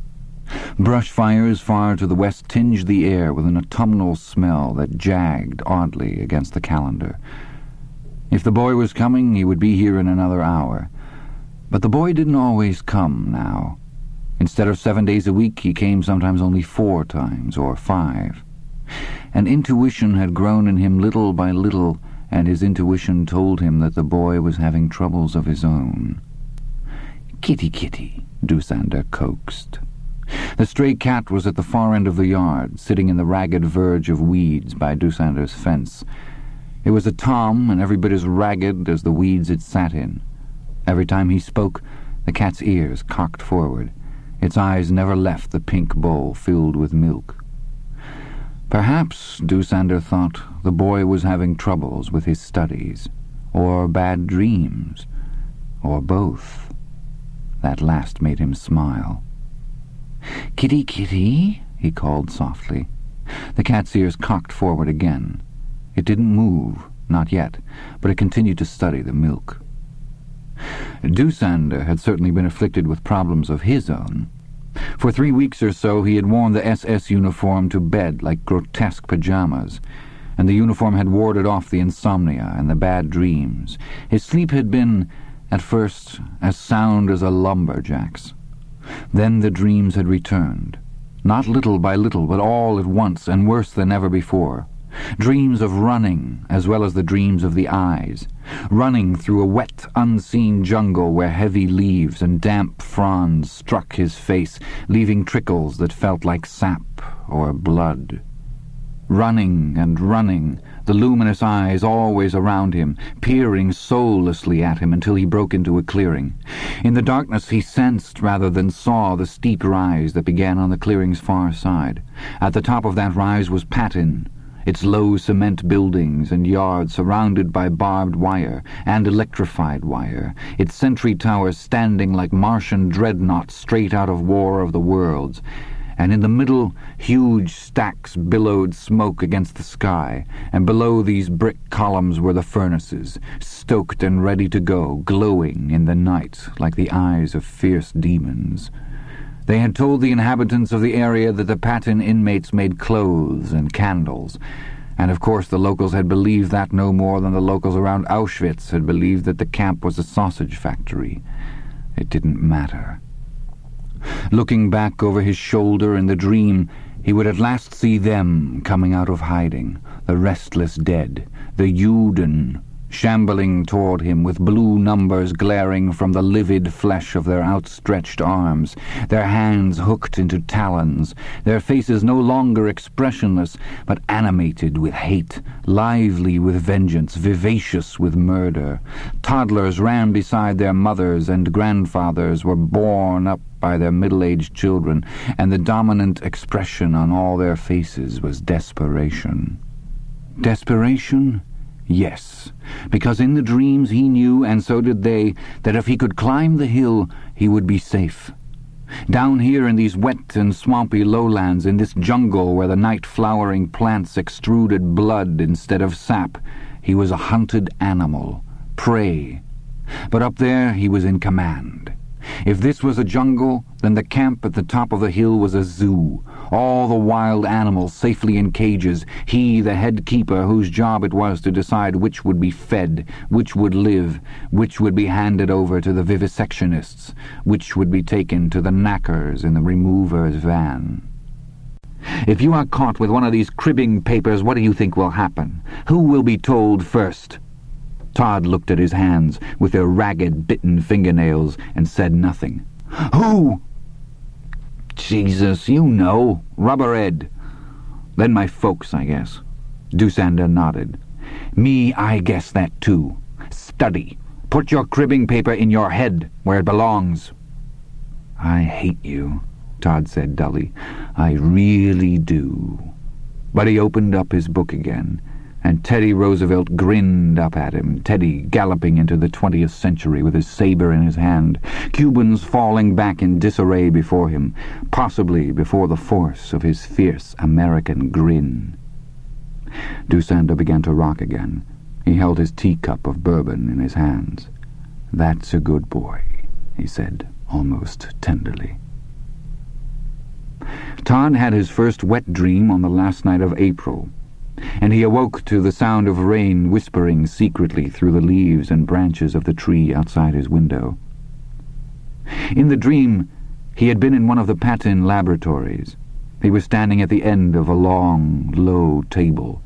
Brush fires far to the west tinged the air with an autumnal smell that jagged oddly against the calendar. If the boy was coming, he would be here in another hour. But the boy didn't always come now. Instead of 7 days a week, he came sometimes only 4 times, or 5. An intuition had grown in him little by little, and his intuition told him that the boy was having troubles of his own. Kitty, kitty, Dusander coaxed. The stray cat was at the far end of the yard, sitting in the ragged verge of weeds by Dusander's fence. It was a tom, and every bit as ragged as the weeds it sat in. Every time he spoke, the cat's ears cocked forward. Its eyes never left the pink bowl filled with milk. Perhaps, Dusander thought, the boy was having troubles with his studies, or bad dreams, or both. That last made him smile. Kitty, kitty, he called softly. The cat's ears cocked forward again. It didn't move, not yet, but it continued to study the milk. Doosander had certainly been afflicted with problems of his own. For 3 weeks or so he had worn the SS uniform to bed like grotesque pajamas, and the uniform had warded off the insomnia and the bad dreams. His sleep had been, at first, as sound as a lumberjack's. Then the dreams had returned, not little by little, but all at once, and worse than ever before. Dreams of running, as well as the dreams of the eyes. Running through a wet, unseen jungle where heavy leaves and damp fronds struck his face, leaving trickles that felt like sap or blood. Running and running, the luminous eyes always around him, peering soullessly at him until he broke into a clearing. In the darkness he sensed rather than saw the steep rise that began on the clearing's far side. At the top of that rise was Patin, its low cement buildings and yards surrounded by barbed wire and electrified wire, its sentry towers standing like Martian dreadnoughts straight out of War of the Worlds, and in the middle huge stacks billowed smoke against the sky, and below these brick columns were the furnaces, stoked and ready to go, glowing in the night like the eyes of fierce demons. They had told the inhabitants of the area that the Patin inmates made clothes and candles, and of course the locals had believed that no more than the locals around Auschwitz had believed that the camp was a sausage factory. It didn't matter. Looking back over his shoulder in the dream, he would at last see them coming out of hiding, the restless dead, the Juden, shambling toward him with blue numbers glaring from the livid flesh of their outstretched arms, their hands hooked into talons, their faces no longer expressionless, but animated with hate, lively with vengeance, vivacious with murder. Toddlers ran beside their mothers, and grandfathers were borne up by their middle-aged children, and the dominant expression on all their faces was desperation. Desperation? Yes, because in the dreams he knew, and so did they, that if he could climb the hill, he would be safe. Down here in these wet and swampy lowlands, in this jungle where the night-flowering plants extruded blood instead of sap, he was a hunted animal, prey. But up there he was in command. If this was a jungle, then the camp at the top of the hill was a zoo. All the wild animals safely in cages, he the head keeper whose job it was to decide which would be fed, which would live, which would be handed over to the vivisectionists, which would be taken to the knackers in the remover's van. If you are caught with one of these cribbing papers, what do you think will happen? Who will be told first? Todd looked at his hands with their ragged, bitten fingernails and said nothing. Who? Jesus, you know. Rubberhead. Then my folks, I guess. Doosander nodded. Me, I guess that too. Study. Put your cribbing paper in your head, where it belongs. I hate you, Todd said dully. I really do. But he opened up his book again, and Teddy Roosevelt grinned up at him, Teddy galloping into the 20th century with his saber in his hand, Cubans falling back in disarray before him, possibly before the force of his fierce American grin. Doosander began to rock again. He held his teacup of bourbon in his hands. That's a good boy, he said, almost tenderly. Todd had his first wet dream on the last night of April, and he awoke to the sound of rain whispering secretly through the leaves and branches of the tree outside his window. In the dream, he had been in one of the Patin laboratories. He was standing at the end of a long, low table.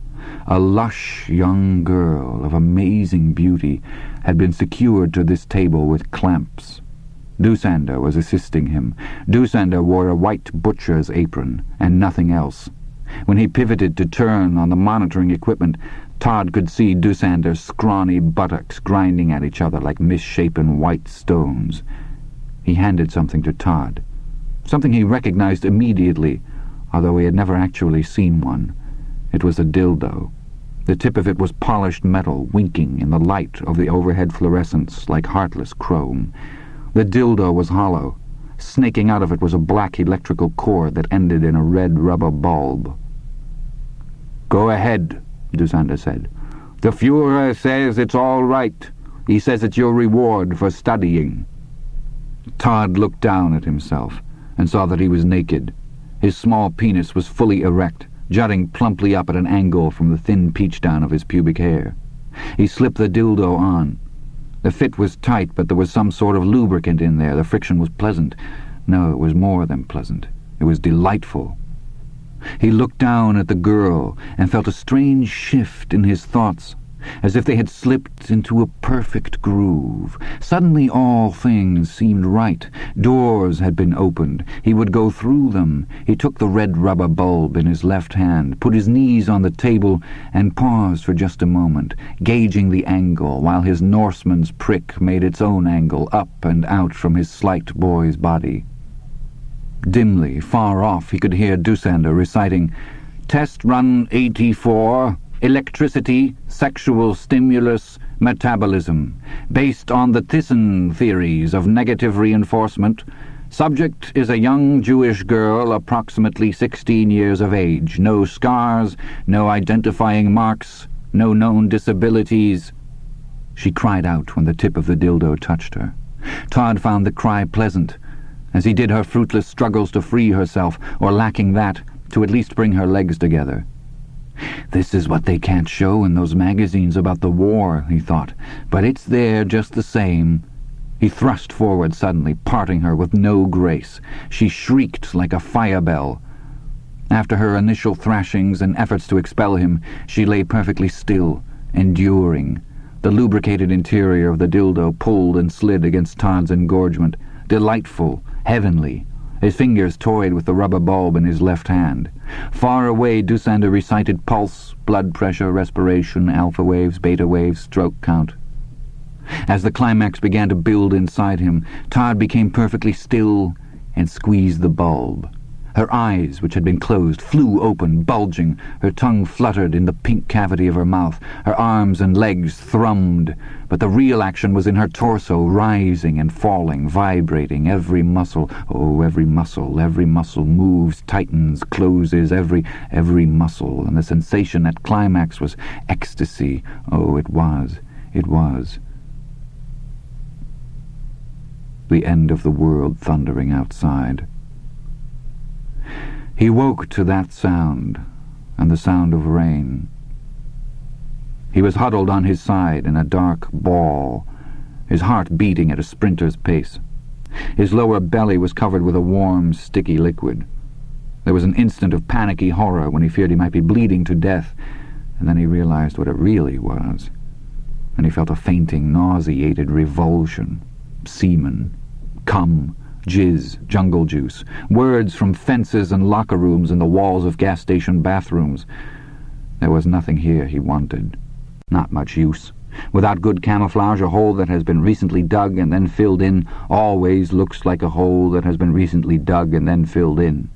A lush young girl of amazing beauty had been secured to this table with clamps. Doosander was assisting him. Doosander wore a white butcher's apron and nothing else. When he pivoted to turn on the monitoring equipment, Todd could see Doosander's scrawny buttocks grinding at each other like misshapen white stones. He handed something to Todd, something he recognized immediately, although he had never actually seen one. It was a dildo. The tip of it was polished metal, winking in the light of the overhead fluorescence like heartless chrome. The dildo was hollow. Snaking out of it was a black electrical cord that ended in a red rubber bulb. "Go ahead," Dusander said. "The Führer says it's all right. He says it's your reward for studying." Todd looked down at himself and saw that he was naked. His small penis was fully erect, jutting plumply up at an angle from the thin peach-down of his pubic hair. He slipped the dildo on. The fit was tight, but there was some sort of lubricant in there. The friction was pleasant. No, it was more than pleasant. It was delightful. He looked down at the girl and felt a strange shift in his thoughts, as if they had slipped into a perfect groove. Suddenly all things seemed right. Doors had been opened. He would go through them. He took the red rubber bulb in his left hand, put his knees on the table, and paused for just a moment, gauging the angle, while his Norseman's prick made its own angle up and out from his slight boy's body. Dimly, far off, he could hear Dusander reciting, "Test run 84... Electricity, sexual stimulus, metabolism. Based on the Thyssen theories of negative reinforcement, subject is a young Jewish girl approximately 16 years of age. No scars, no identifying marks, no known disabilities." She cried out when the tip of the dildo touched her. Todd found the cry pleasant, as he did her fruitless struggles to free herself, or lacking that, to at least bring her legs together. "This is what they can't show in those magazines about the war," he thought, "but it's there just the same." He thrust forward suddenly, parting her with no grace. She shrieked like a fire bell. After her initial thrashings and efforts to expel him, she lay perfectly still, enduring. The lubricated interior of the dildo pulled and slid against Todd's engorgement. Delightful, heavenly. His fingers toyed with the rubber bulb in his left hand. Far away, Dusander recited pulse, blood pressure, respiration, alpha waves, beta waves, stroke count. As the climax began to build inside him, Todd became perfectly still and squeezed the bulb. Her eyes, which had been closed, flew open, bulging. Her tongue fluttered in the pink cavity of her mouth. Her arms and legs thrummed, but the real action was in her torso, rising and falling, vibrating. Every muscle, every muscle moves, tightens, closes, every muscle, and the sensation at climax was ecstasy. Oh, it was. The end of the world thundering outside. He woke to that sound, and the sound of rain. He was huddled on his side in a dark ball, his heart beating at a sprinter's pace. His lower belly was covered with a warm, sticky liquid. There was an instant of panicky horror when he feared he might be bleeding to death, and then he realized what it really was, and he felt a fainting, nauseated revulsion. Semen, cum, jizz, jungle juice, words from fences and locker rooms and the walls of gas station bathrooms. There was nothing here he wanted. Not much use. Without good camouflage, a hole that has been recently dug and then filled in always looks like a hole that has been recently dug and then filled in.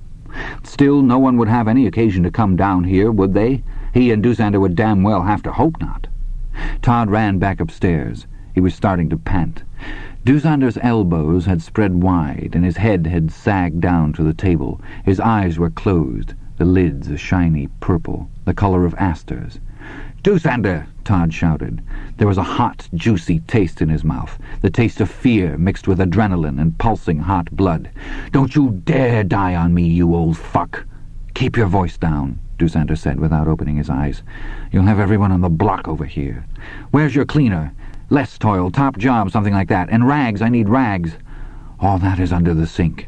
Still, no one would have any occasion to come down here, would they? He and Dusander would damn well have to hope not. Todd ran back upstairs. He was starting to pant. Dusander's elbows had spread wide, and his head had sagged down to the table. His eyes were closed, the lids a shiny purple, the color of asters. "Dusander!" Todd shouted. There was a hot, juicy taste in his mouth, the taste of fear mixed with adrenaline and pulsing hot blood. "Don't you dare die on me, you old fuck!" "Keep your voice down," Dusander said without opening his eyes. "You'll have everyone on the block over here. Where's your cleaner? Less toil, top job, something like that. And rags, I need rags." "All that is under the sink."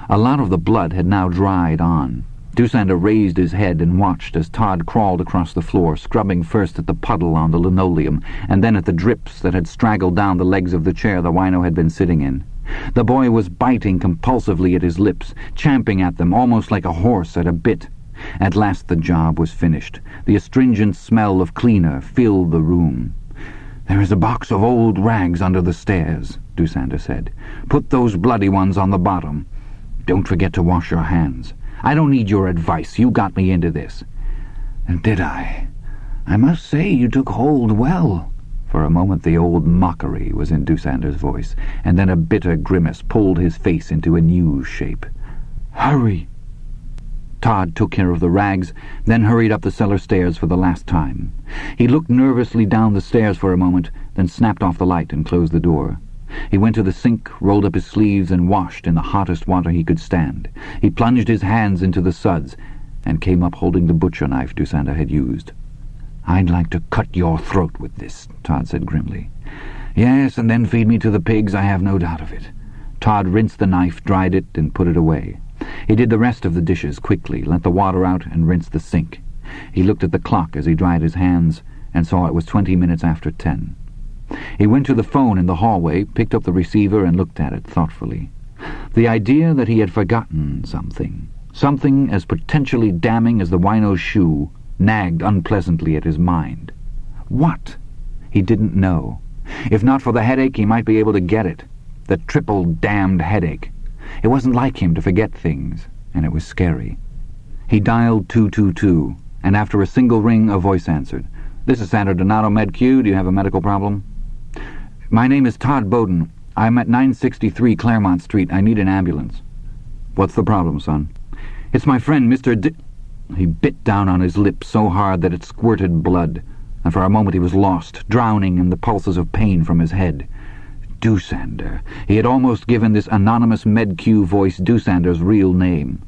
A lot of the blood had now dried on. Dusander raised his head and watched as Todd crawled across the floor, scrubbing first at the puddle on the linoleum, and then at the drips that had straggled down the legs of the chair the wino had been sitting in. The boy was biting compulsively at his lips, champing at them almost like a horse at a bit. At last the job was finished. The astringent smell of cleaner filled the room. "There is a box of old rags under the stairs," Dusander said. "Put those bloody ones on the bottom. Don't forget to wash your hands. I don't need your advice. You got me into this." "Did I? I must say you took hold well." For a moment the old mockery was in Dusander's voice, and then a bitter grimace pulled his face into a new shape. "Hurry!" Todd took care of the rags, then hurried up the cellar stairs for the last time. He looked nervously down the stairs for a moment, then snapped off the light and closed the door. He went to the sink, rolled up his sleeves, and washed in the hottest water he could stand. He plunged his hands into the suds, and came up holding the butcher knife Dusander had used. "I'd like to cut your throat with this," Todd said grimly. "Yes, and then feed me to the pigs, I have no doubt of it." Todd rinsed the knife, dried it, and put it away. He did the rest of the dishes quickly, let the water out, and rinsed the sink. He looked at the clock as he dried his hands, and saw it was 20 minutes after 10. He went to the phone in the hallway, picked up the receiver, and looked at it thoughtfully. The idea that he had forgotten something as potentially damning as the wino's shoe, nagged unpleasantly at his mind. What? He didn't know. If not for the headache, he might be able to get it. The triple-damned headache. It wasn't like him to forget things, and it was scary. He dialed 222, and after a single ring, a voice answered. "This is Sandra Donato, MedQ. Do you have a medical problem?" "My name is Todd Bowden. I'm at 963 Claremont Street. I need an ambulance." "What's the problem, son?" "It's my friend, Mr. D—" He bit down on his lip so hard that it squirted blood, and for a moment he was lost, drowning in the pulses of pain from his head. Dusander. He had almost given this anonymous MedQ voice Dusander's real name.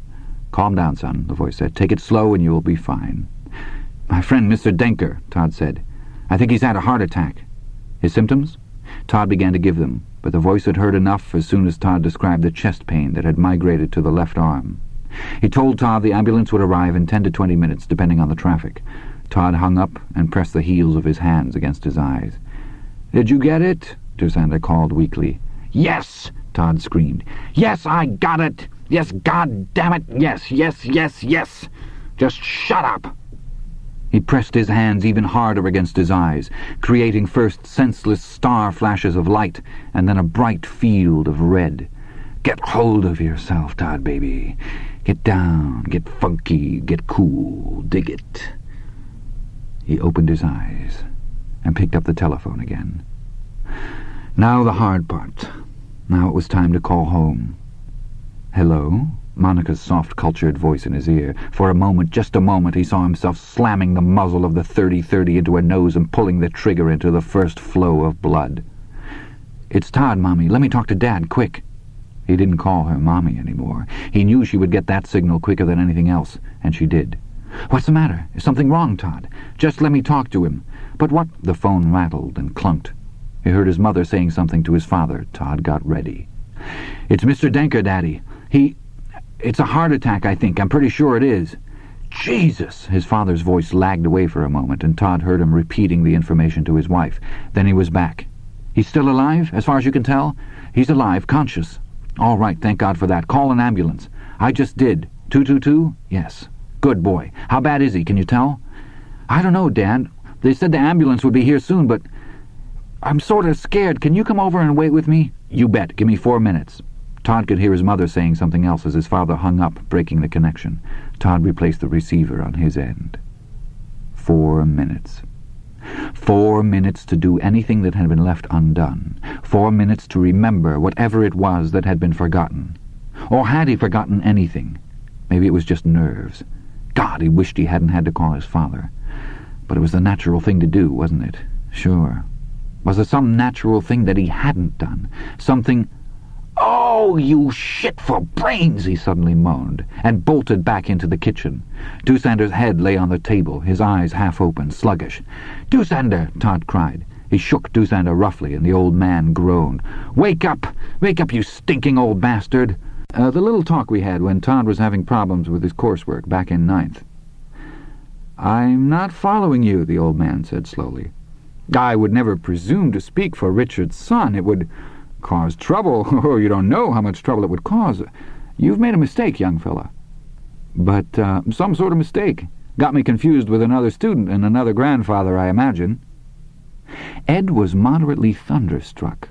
"Calm down, son," the voice said. "Take it slow and you will be fine." "My friend, Mr. Denker," Todd said. "I think he's had a heart attack." "His symptoms?" Todd began to give them, but the voice had heard enough as soon as Todd described the chest pain that had migrated to the left arm. He told Todd the ambulance would arrive in 10 to 20 minutes, depending on the traffic. Todd hung up and pressed the heels of his hands against his eyes. "Did you get it?" Dusander called weakly. "Yes!" Todd screamed. "Yes, I got it! Yes, God damn it! Yes, yes, yes, yes! Just shut up!" He pressed his hands even harder against his eyes, creating first senseless star flashes of light and then a bright field of red. "Get hold of yourself, Todd, baby. Get down, get funky, get cool, dig it." He opened his eyes and picked up the telephone again. Now the hard part. Now it was time to call home. "Hello?" Monica's soft, cultured voice in his ear. For a moment, just a moment, he saw himself slamming the muzzle of the .30-30 into her nose and pulling the trigger into the first flow of blood. "It's Todd, Mommy. Let me talk to Dad, quick." He didn't call her Mommy anymore. He knew she would get that signal quicker than anything else, and she did. "What's the matter? Is something wrong, Todd? Just let me talk to him." "But what—" The phone rattled and clunked. He heard his mother saying something to his father. Todd got ready. "It's Mr. Denker, Daddy. It's a heart attack, I think. I'm pretty sure it is." "Jesus!" His father's voice lagged away for a moment, and Todd heard him repeating the information to his wife. Then he was back. "He's still alive, as far as you can tell?" "He's alive, conscious." "All right, thank God for that. Call an ambulance." "I just did." 222? "Yes." "Good boy. How bad is he, can you tell?" "I don't know, Dad. They said the ambulance would be here soon, but I'm sort of scared. Can you come over and wait with me?" "You bet. Give me 4 minutes." Todd could hear his mother saying something else as his father hung up, breaking the connection. Todd replaced the receiver on his end. 4 minutes. 4 minutes to do anything that had been left undone. 4 minutes to remember whatever it was that had been forgotten. Or had he forgotten anything? Maybe it was just nerves. God, he wished he hadn't had to call his father. But it was the natural thing to do, wasn't it? Sure. Was there some natural thing that he hadn't done? Something... "Oh, you shit for brains!" he suddenly moaned, and bolted back into the kitchen. Dusander's head lay on the table, his eyes half open, sluggish. "Dusander!" Todd cried. He shook Dusander roughly, and the old man groaned. "Wake up! Wake up, you stinking old bastard!" The little talk we had when Todd was having problems with his coursework back in 9th. "I'm not following you," the old man said slowly. "I would never presume to speak for Richard's son. It would cause trouble. Oh, you don't know how much trouble it would cause. You've made a mistake, young fella." "But some sort of mistake. Got me confused with another student and another grandfather, I imagine." Ed was moderately thunderstruck.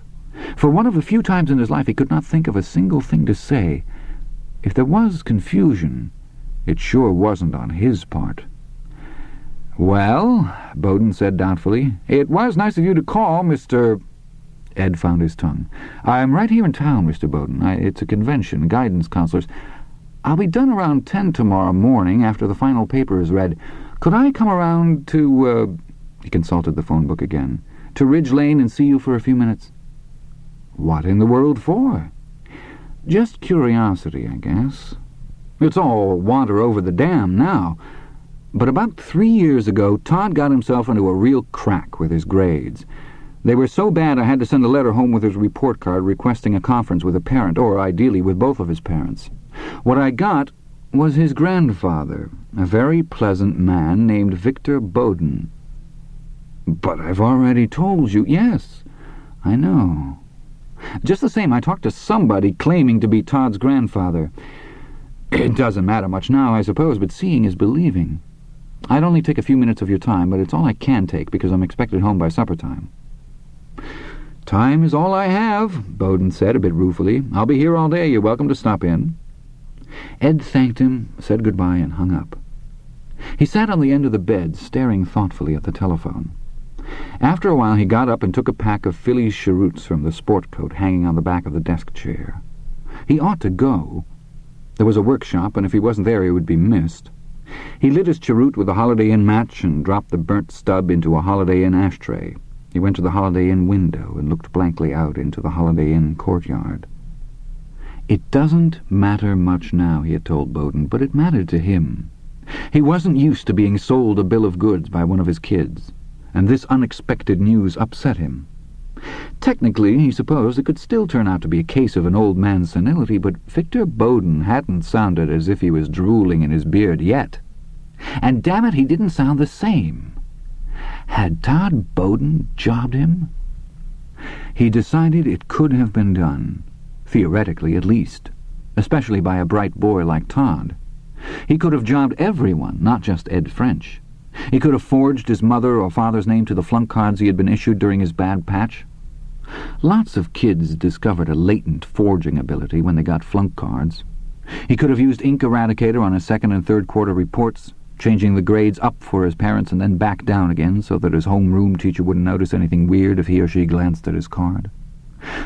For one of the few times in his life he could not think of a single thing to say. If there was confusion, it sure wasn't on his part. "Well," Bowden said doubtfully, "it was nice of you to call, Mr.—" Ed found his tongue. "I'm right here in town, Mr. Bowden. It's a convention, guidance counselors. I'll be done around 10 tomorrow morning after the final paper is read. Could I come around to, he consulted the phone book again, to Ridge Lane and see you for a few minutes? What in the world for? Just curiosity, I guess. It's all water over the dam now. But about 3 years ago, Todd got himself into a real crack with his grades. They were so bad I had to send a letter home with his report card requesting a conference with a parent, or ideally with both of his parents. What I got was his grandfather, a very pleasant man named Victor Bowden. But I've already told you. Yes, I know. Just the same, I talked to somebody claiming to be Todd's grandfather. It doesn't matter much now, I suppose, but seeing is believing. I'd only take a few minutes of your time, but it's all I can take because I'm expected home by supper time. Time is all I have, Bowden said a bit ruefully. I'll be here all day. You're welcome to stop in. Ed thanked him, said goodbye, and hung up. He sat on the end of the bed, staring thoughtfully at the telephone. After a while he got up and took a pack of Philly's cheroots from the sport coat hanging on the back of the desk chair. He ought to go. There was a workshop, and if he wasn't there he would be missed. He lit his cheroot with a Holiday Inn match and dropped the burnt stub into a Holiday Inn ashtray. He went to the Holiday Inn window and looked blankly out into the Holiday Inn courtyard. It doesn't matter much now, he had told Bowden, but it mattered to him. He wasn't used to being sold a bill of goods by one of his kids, and this unexpected news upset him. Technically, he supposed, it could still turn out to be a case of an old man's senility, but Victor Bowden hadn't sounded as if he was drooling in his beard yet. And damn it, he didn't sound the same. Had Todd Bowden jobbed him? He decided it could have been done, theoretically at least, especially by a bright boy like Todd. He could have jobbed everyone, not just Ed French. He could have forged his mother or father's name to the flunk cards he had been issued during his bad patch. Lots of kids discovered a latent forging ability when they got flunk cards. He could have used Ink Eradicator on his second and third quarter reports, changing the grades up for his parents and then back down again so that his homeroom teacher wouldn't notice anything weird if he or she glanced at his card.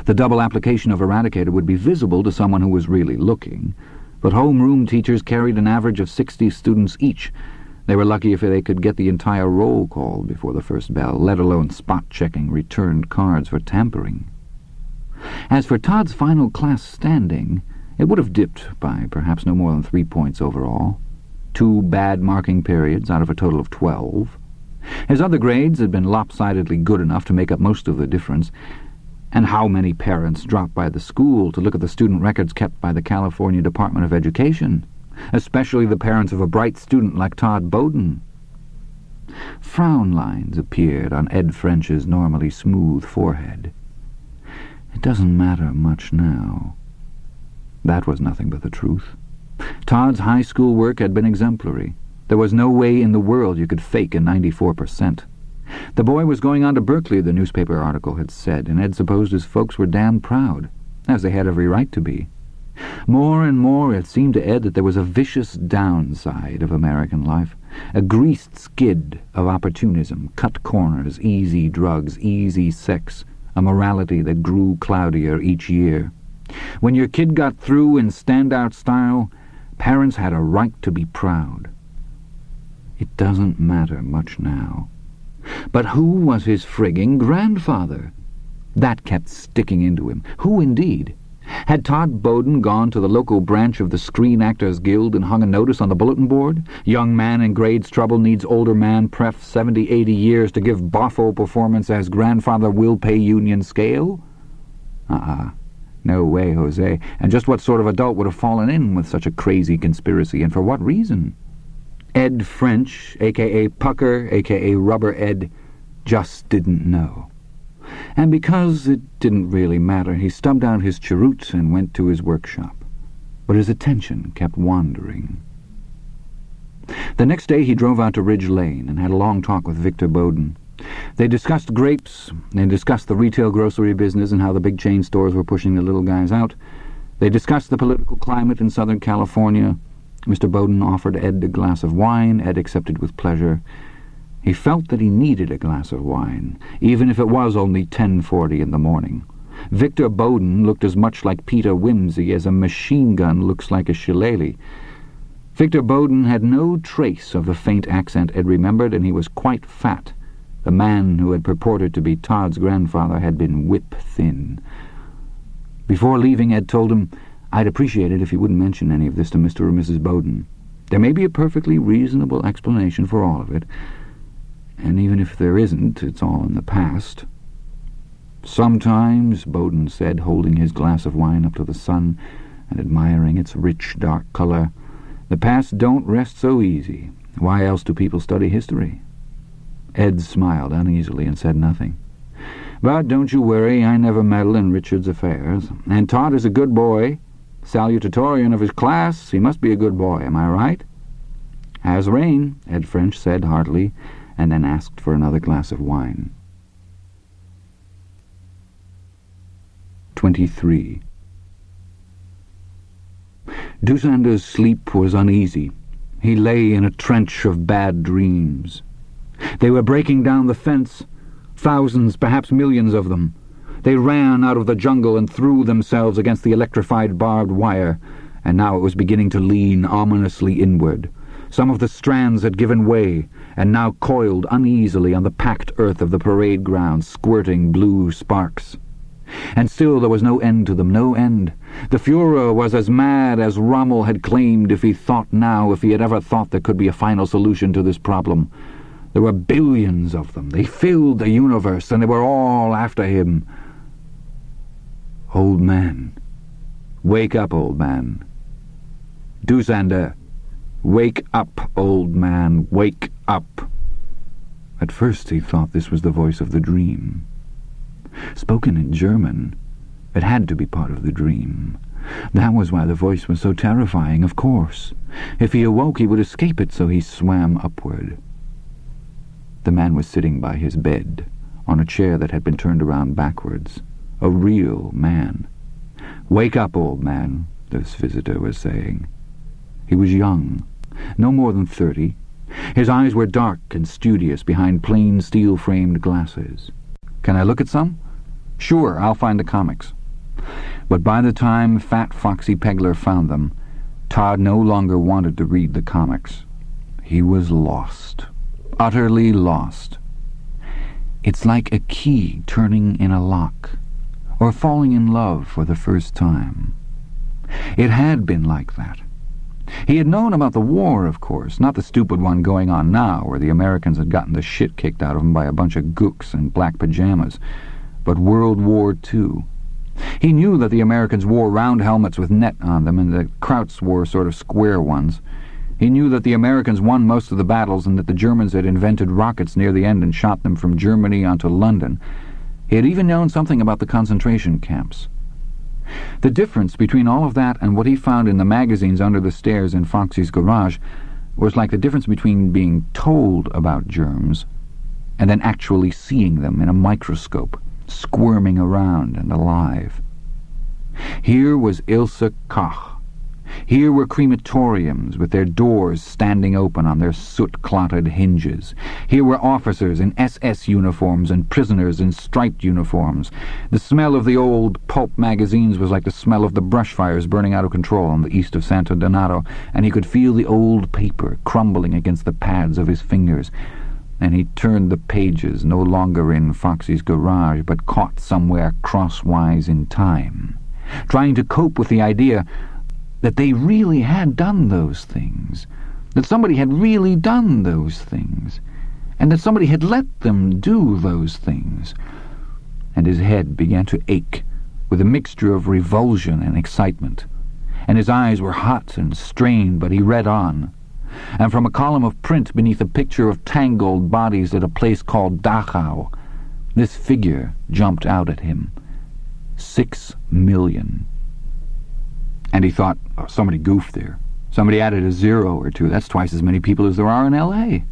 The double application of Eradicator would be visible to someone who was really looking, but homeroom teachers carried an average of 60 students each. They were lucky if they could get the entire roll called before the first bell, let alone spot-checking returned cards for tampering. As for Todd's final class standing, it would have dipped by perhaps no more than 3 points overall. 2 bad marking periods out of a total of 12. His other grades had been lopsidedly good enough to make up most of the difference. And how many parents dropped by the school to look at the student records kept by the California Department of Education, especially the parents of a bright student like Todd Bowden? Frown lines appeared on Ed French's normally smooth forehead. It doesn't matter much now. That was nothing but the truth. Todd's high school work had been exemplary. There was no way in the world you could fake a 94%. The boy was going on to Berkeley, the newspaper article had said, and Ed supposed his folks were damn proud, as they had every right to be. More and more it seemed to Ed that there was a vicious downside of American life, a greased skid of opportunism, cut corners, easy drugs, easy sex, a morality that grew cloudier each year. When your kid got through in standout style, parents had a right to be proud. It doesn't matter much now. But who was his frigging grandfather? That kept sticking into him. Who indeed? Had Todd Bowden gone to the local branch of the Screen Actors Guild and hung a notice on the bulletin board? Young man in grades trouble needs older man pref 70-80 years to give boffo performance as grandfather will pay union scale? No way, Jose. And just what sort of adult would have fallen in with such a crazy conspiracy, and for what reason? Ed French, a.k.a. Pucker, a.k.a. Rubber Ed, just didn't know. And because it didn't really matter, he stubbed out his cheroot and went to his workshop. But his attention kept wandering. The next day he drove out to Ridge Lane and had a long talk with Victor Bowden. They discussed grapes, they discussed the retail grocery business and how the big chain stores were pushing the little guys out. They discussed the political climate in Southern California. Mr. Bowden offered Ed a glass of wine. Ed accepted with pleasure. He felt that he needed a glass of wine, even if it was only 10:40 in the morning. Victor Bowden looked as much like Peter Wimsey as a machine gun looks like a shillelagh. Victor Bowden had no trace of the faint accent Ed remembered, and he was quite fat. The man who had purported to be Todd's grandfather had been whip-thin. Before leaving, Ed told him, "I'd appreciate it if you wouldn't mention any of this to Mr. or Mrs. Bowden. There may be a perfectly reasonable explanation for all of it, and even if there isn't, it's all in the past." "Sometimes," Bowden said, holding his glass of wine up to the sun and admiring its rich, dark color, "the past don't rest so easy. Why else do people study history?" Ed smiled uneasily and said nothing. "But don't you worry, I never meddle in Richard's affairs. And Todd is a good boy. Salutatorian of his class, he must be a good boy, am I right?" "As rain," Ed French said heartily, and then asked for another glass of wine. 23. Dusander's sleep was uneasy. He lay in a trench of bad dreams. They were breaking down the fence, thousands, perhaps millions of them. They ran out of the jungle and threw themselves against the electrified barbed wire, and now it was beginning to lean ominously inward. Some of the strands had given way, and now coiled uneasily on the packed earth of the parade ground, squirting blue sparks. And still there was no end to them, no end. The Führer was as mad as Rommel had claimed if he had ever thought there could be a final solution to this problem. There were billions of them. They filled the universe, and they were all after him. "Old man. Wake up, old man. Dusander. Wake up, old man. Wake up." At first he thought this was the voice of the dream. Spoken in German, it had to be part of the dream. That was why the voice was so terrifying, of course. If he awoke, he would escape it, so he swam upward. The man was sitting by his bed, on a chair that had been turned around backwards. A real man. "Wake up, old man," this visitor was saying. He was young, no more than 30. His eyes were dark and studious behind plain steel-framed glasses. "Can I look at some?" "Sure, I'll find the comics." But by the time fat Foxy Pegler found them, Todd no longer wanted to read the comics. He was lost. Utterly lost. It's like a key turning in a lock, or falling in love for the first time. It had been like that. He had known about the war, of course, not the stupid one going on now, where the Americans had gotten the shit kicked out of them by a bunch of gooks in black pajamas, but World War II. He knew that the Americans wore round helmets with net on them, and the Krauts wore sort of square ones. He knew that the Americans won most of the battles, and that the Germans had invented rockets near the end and shot them from Germany onto London. He had even known something about the concentration camps. The difference between all of that and what he found in the magazines under the stairs in Foxy's garage was like the difference between being told about germs and then actually seeing them in a microscope, squirming around and alive. Here was Ilse Koch. Here were crematoriums with their doors standing open on their soot-clotted hinges. Here were officers in SS uniforms and prisoners in striped uniforms. The smell of the old pulp magazines was like the smell of the brush fires burning out of control on the east of Santo Donato, and he could feel the old paper crumbling against the pads of his fingers. And he turned the pages, no longer in Foxy's garage, but caught somewhere crosswise in time, trying to cope with the idea that they really had done those things, that somebody had really done those things, and that somebody had let them do those things. And his head began to ache with a mixture of revulsion and excitement, and his eyes were hot and strained, but he read on. And from a column of print beneath a picture of tangled bodies at a place called Dachau, this figure jumped out at him. 6 million. And he thought, oh, somebody goofed there. Somebody added a 0 or 2. That's twice as many people as there are in L.A.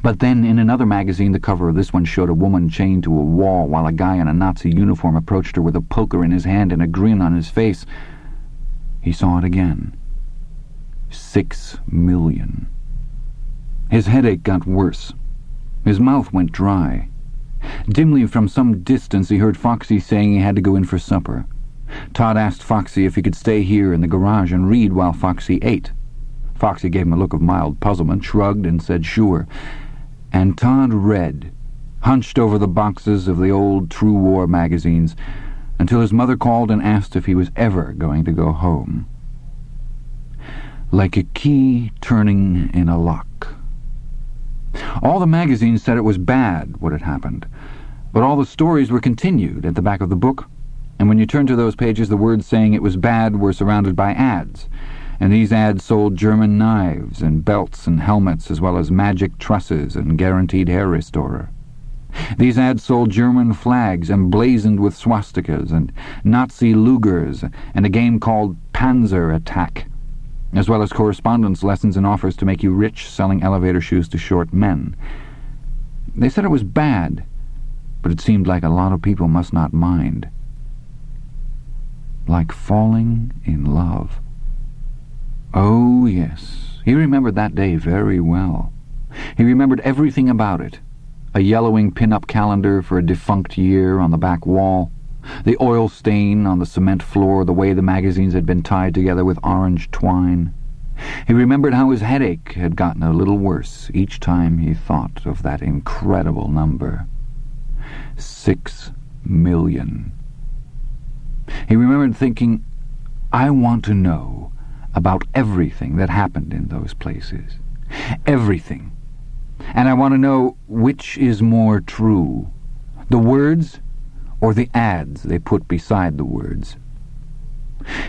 But then in another magazine, the cover of this one showed a woman chained to a wall while a guy in a Nazi uniform approached her with a poker in his hand and a grin on his face. He saw it again. 6 million. His headache got worse. His mouth went dry. Dimly from some distance he heard Foxy saying he had to go in for supper. Todd asked Foxy if he could stay here in the garage and read while Foxy ate. Foxy gave him a look of mild puzzlement, shrugged, and said sure. And Todd read, hunched over the boxes of the old True War magazines, until his mother called and asked if he was ever going to go home. Like a key turning in a lock. All the magazines said it was bad what had happened, but all the stories were continued at the back of the book, and when you turned to those pages the words saying it was bad were surrounded by ads, and these ads sold German knives and belts and helmets as well as magic trusses and guaranteed hair restorer. These ads sold German flags emblazoned with swastikas and Nazi Lugers and a game called Panzer Attack, as well as correspondence lessons and offers to make you rich selling elevator shoes to short men. They said it was bad, but it seemed like a lot of people must not mind. Like falling in love. Oh, yes, he remembered that day very well. He remembered everything about it. A yellowing pin-up calendar for a defunct year on the back wall, the oil stain on the cement floor, the way the magazines had been tied together with orange twine. He remembered how his headache had gotten a little worse each time he thought of that incredible number. 6 million. He remembered thinking, I want to know about everything that happened in those places. Everything. And I want to know which is more true, the words or the ads they put beside the words.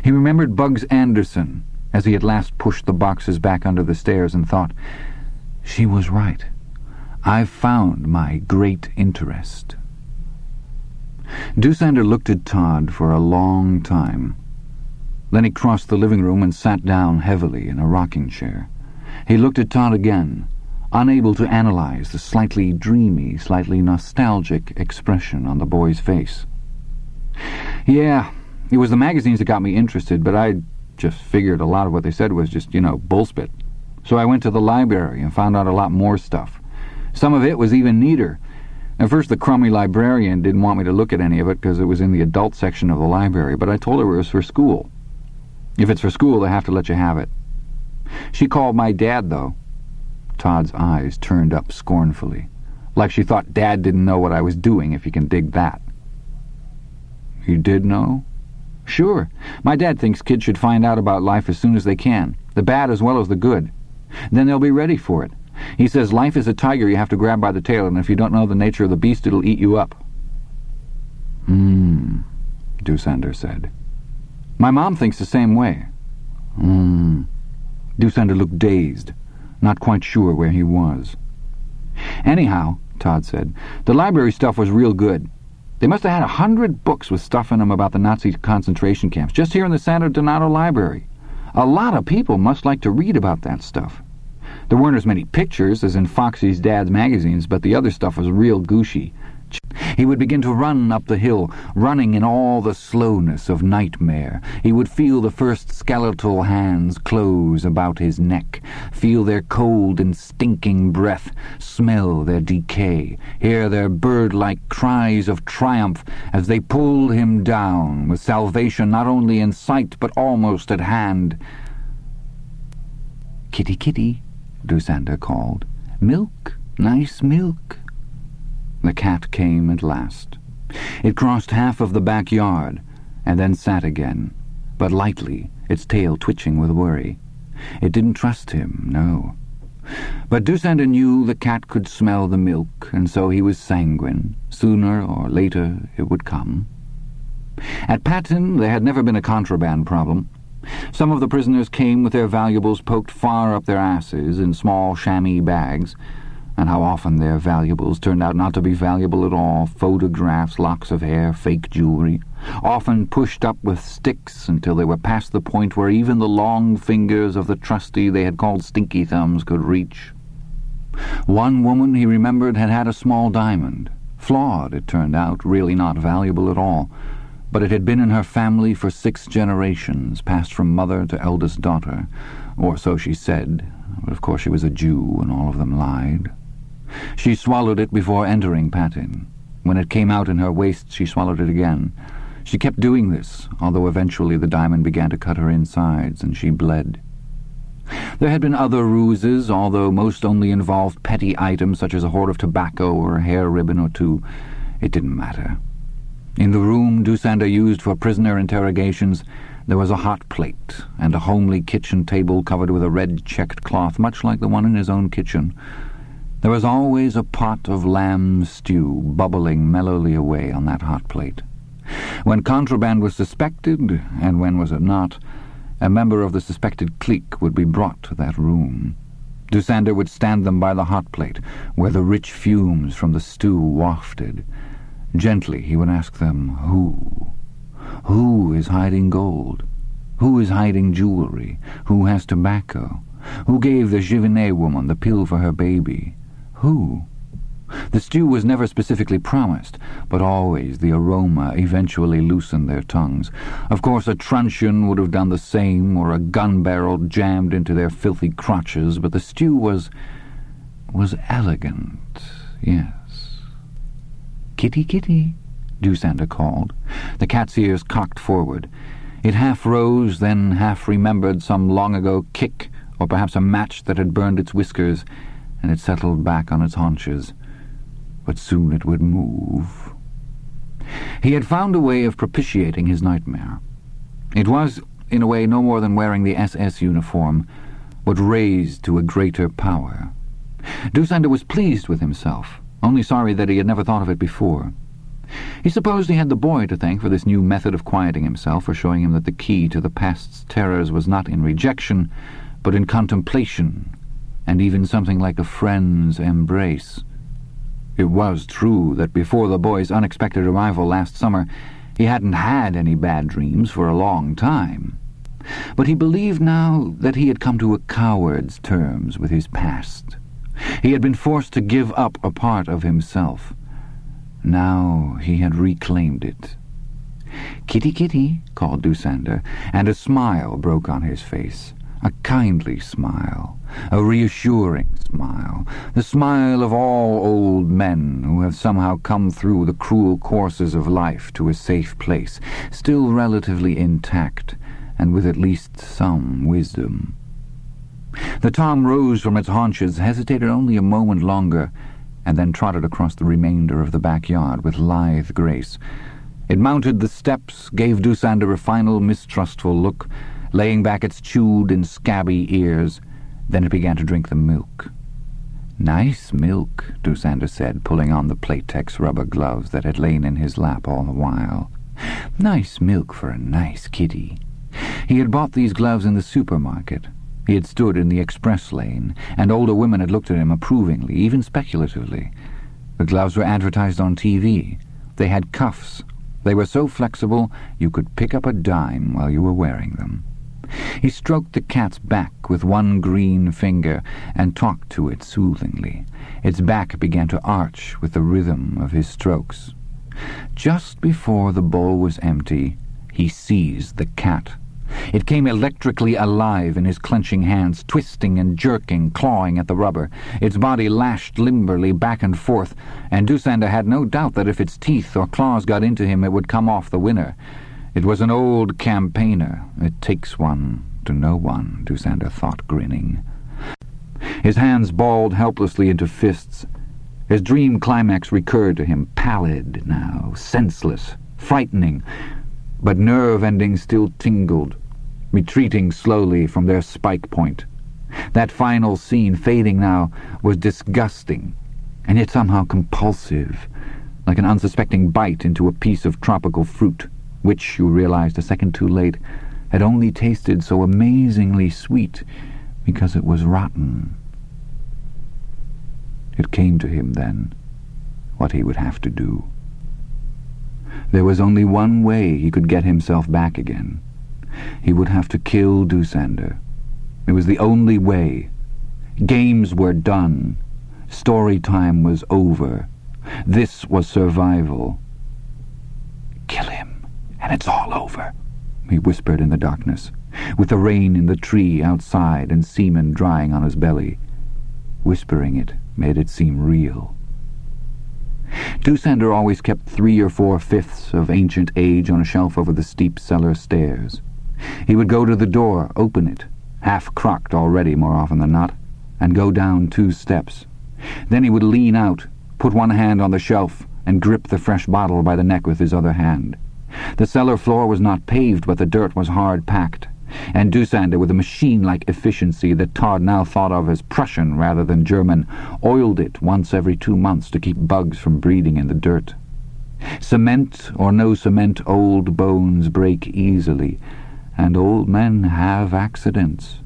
He remembered Bugs Anderson as he at last pushed the boxes back under the stairs and thought, she was right. I've found my great interest. Doosander looked at Todd for a long time. Then he crossed the living room and sat down heavily in a rocking chair. He looked at Todd again, unable to analyze the slightly dreamy, slightly nostalgic expression on the boy's face. Yeah, it was the magazines that got me interested, but I just figured a lot of what they said was just, bullspit. So I went to the library and found out a lot more stuff. Some of it was even neater. At first the crummy librarian didn't want me to look at any of it because it was in the adult section of the library, but I told her it was for school. If it's for school, they have to let you have it. She called my dad, though. Todd's eyes turned up scornfully, like she thought Dad didn't know what I was doing, if you can dig that. You did know? Sure. My dad thinks kids should find out about life as soon as they can, the bad as well as the good. Then they'll be ready for it. He says life is a tiger you have to grab by the tail, and if you don't know the nature of the beast, it'll eat you up. Doosander said. My mom thinks the same way. Doosander looked dazed, not quite sure where he was. Anyhow, Todd said, the library stuff was real good. They must have had 100 books with stuff in them about the Nazi concentration camps, just here in the Santo Donato library. A lot of people must like to read about that stuff. There weren't as many pictures as in Foxy's dad's magazines, but the other stuff was real gushy. He would begin to run up the hill, running in all the slowness of nightmare. He would feel the first skeletal hands close about his neck, feel their cold and stinking breath, smell their decay, hear their bird-like cries of triumph as they pulled him down, with salvation not only in sight but almost at hand. "Kitty, kitty," Doosander called. "Milk, nice milk." The cat came at last. It crossed half of the backyard, and then sat again, but lightly, its tail twitching with worry. It didn't trust him, no. But Doosander knew the cat could smell the milk, and so he was sanguine. Sooner or later it would come. At Patton there had never been a contraband problem. Some of the prisoners came with their valuables poked far up their asses in small chamois bags, and how often their valuables turned out not to be valuable at all, photographs, locks of hair, fake jewelry, often pushed up with sticks until they were past the point where even the long fingers of the trustee they had called Stinky Thumbs could reach. One woman, he remembered, had had a small diamond. Flawed, it turned out, really not valuable at all, but it had been in her family for 6 generations, passed from mother to eldest daughter, or so she said, but of course she was a Jew and all of them lied. She swallowed it before entering Patton. When it came out in her waist, she swallowed it again. She kept doing this, although eventually the diamond began to cut her insides, and she bled. There had been other ruses, although most only involved petty items such as a hoard of tobacco or a hair ribbon or two. It didn't matter. In the room Dusander used for prisoner interrogations, there was a hot plate and a homely kitchen table covered with a red checked cloth, much like the one in his own kitchen. There was always a pot of lamb stew bubbling mellowly away on that hot plate. When contraband was suspected, and when was it not, a member of the suspected clique would be brought to that room. Dusander would stand them by the hot plate, where the rich fumes from the stew wafted. Gently he would ask them, who? Who is hiding gold? Who is hiding jewelry? Who has tobacco? Who gave the Givenet woman the pill for her baby? Who? The stew was never specifically promised, but always the aroma eventually loosened their tongues. Of course, a truncheon would have done the same, or a gun barrel jammed into their filthy crotches, but the stew was elegant, yes. "Kitty, kitty," Dusander called. The cat's ears cocked forward. It half rose, then half remembered some long-ago kick, or perhaps a match that had burned its whiskers, and it settled back on its haunches. But soon it would move. He had found a way of propitiating his nightmare. It was, in a way, no more than wearing the SS uniform, but raised to a greater power. Dusander was pleased with himself, only sorry that he had never thought of it before. He supposed he had the boy to thank for this new method of quieting himself, for showing him that the key to the past's terrors was not in rejection, but in contemplation, and even something like a friend's embrace. It was true that before the boy's unexpected arrival last summer, he hadn't had any bad dreams for a long time. But he believed now that he had come to a coward's terms with his past. He had been forced to give up a part of himself. Now he had reclaimed it. "Kitty, kitty," called Dusander, and a smile broke on his face. A kindly smile, a reassuring smile, the smile of all old men who have somehow come through the cruel courses of life to a safe place, still relatively intact, and with at least some wisdom. The tom rose from its haunches, hesitated only a moment longer, and then trotted across the remainder of the backyard with lithe grace. It mounted the steps, gave Dusander a final mistrustful look, laying back its chewed and scabby ears. Then it began to drink the milk. "Nice milk," Dusander said, pulling on the Playtex rubber gloves that had lain in his lap all the while. "Nice milk for a nice kitty." He had bought these gloves in the supermarket. He had stood in the express lane, and older women had looked at him approvingly, even speculatively. The gloves were advertised on TV. They had cuffs. They were so flexible you could pick up a dime while you were wearing them. He stroked the cat's back with one green finger and talked to it soothingly. Its back began to arch with the rhythm of his strokes. Just before the bowl was empty, he seized the cat. It came electrically alive in his clenching hands, twisting and jerking, clawing at the rubber. Its body lashed limberly back and forth, and Dusander had no doubt that if its teeth or claws got into him, it would come off the winner. It was an old campaigner. It takes one to know one, Dusander thought, grinning. His hands balled helplessly into fists. His dream climax recurred to him, pallid now, senseless, frightening, but nerve endings still tingled, retreating slowly from their spike point. That final scene, fading now, was disgusting, and yet somehow compulsive, like an unsuspecting bite into a piece of tropical fruit, which, you realized a second too late, had only tasted so amazingly sweet because it was rotten. It came to him then, what he would have to do. There was only one way he could get himself back again. He would have to kill Dusander. It was the only way. Games were done. Story time was over. This was survival. "Kill him, and it's all over," he whispered in the darkness, with the rain in the tree outside and semen drying on his belly. Whispering it made it seem real. Doosander always kept 3 or 4 fifths of ancient age on a shelf over the steep cellar stairs. He would go to the door, open it, half crocked already more often than not, and go down 2 steps. Then he would lean out, put one hand on the shelf, and grip the fresh bottle by the neck with his other hand. The cellar floor was not paved, but the dirt was hard packed, and Doosander, with a machine-like efficiency that Todd now thought of as Prussian rather than German, oiled it once every 2 months to keep bugs from breeding in the dirt. Cement or no cement, old bones break easily, and old men have accidents.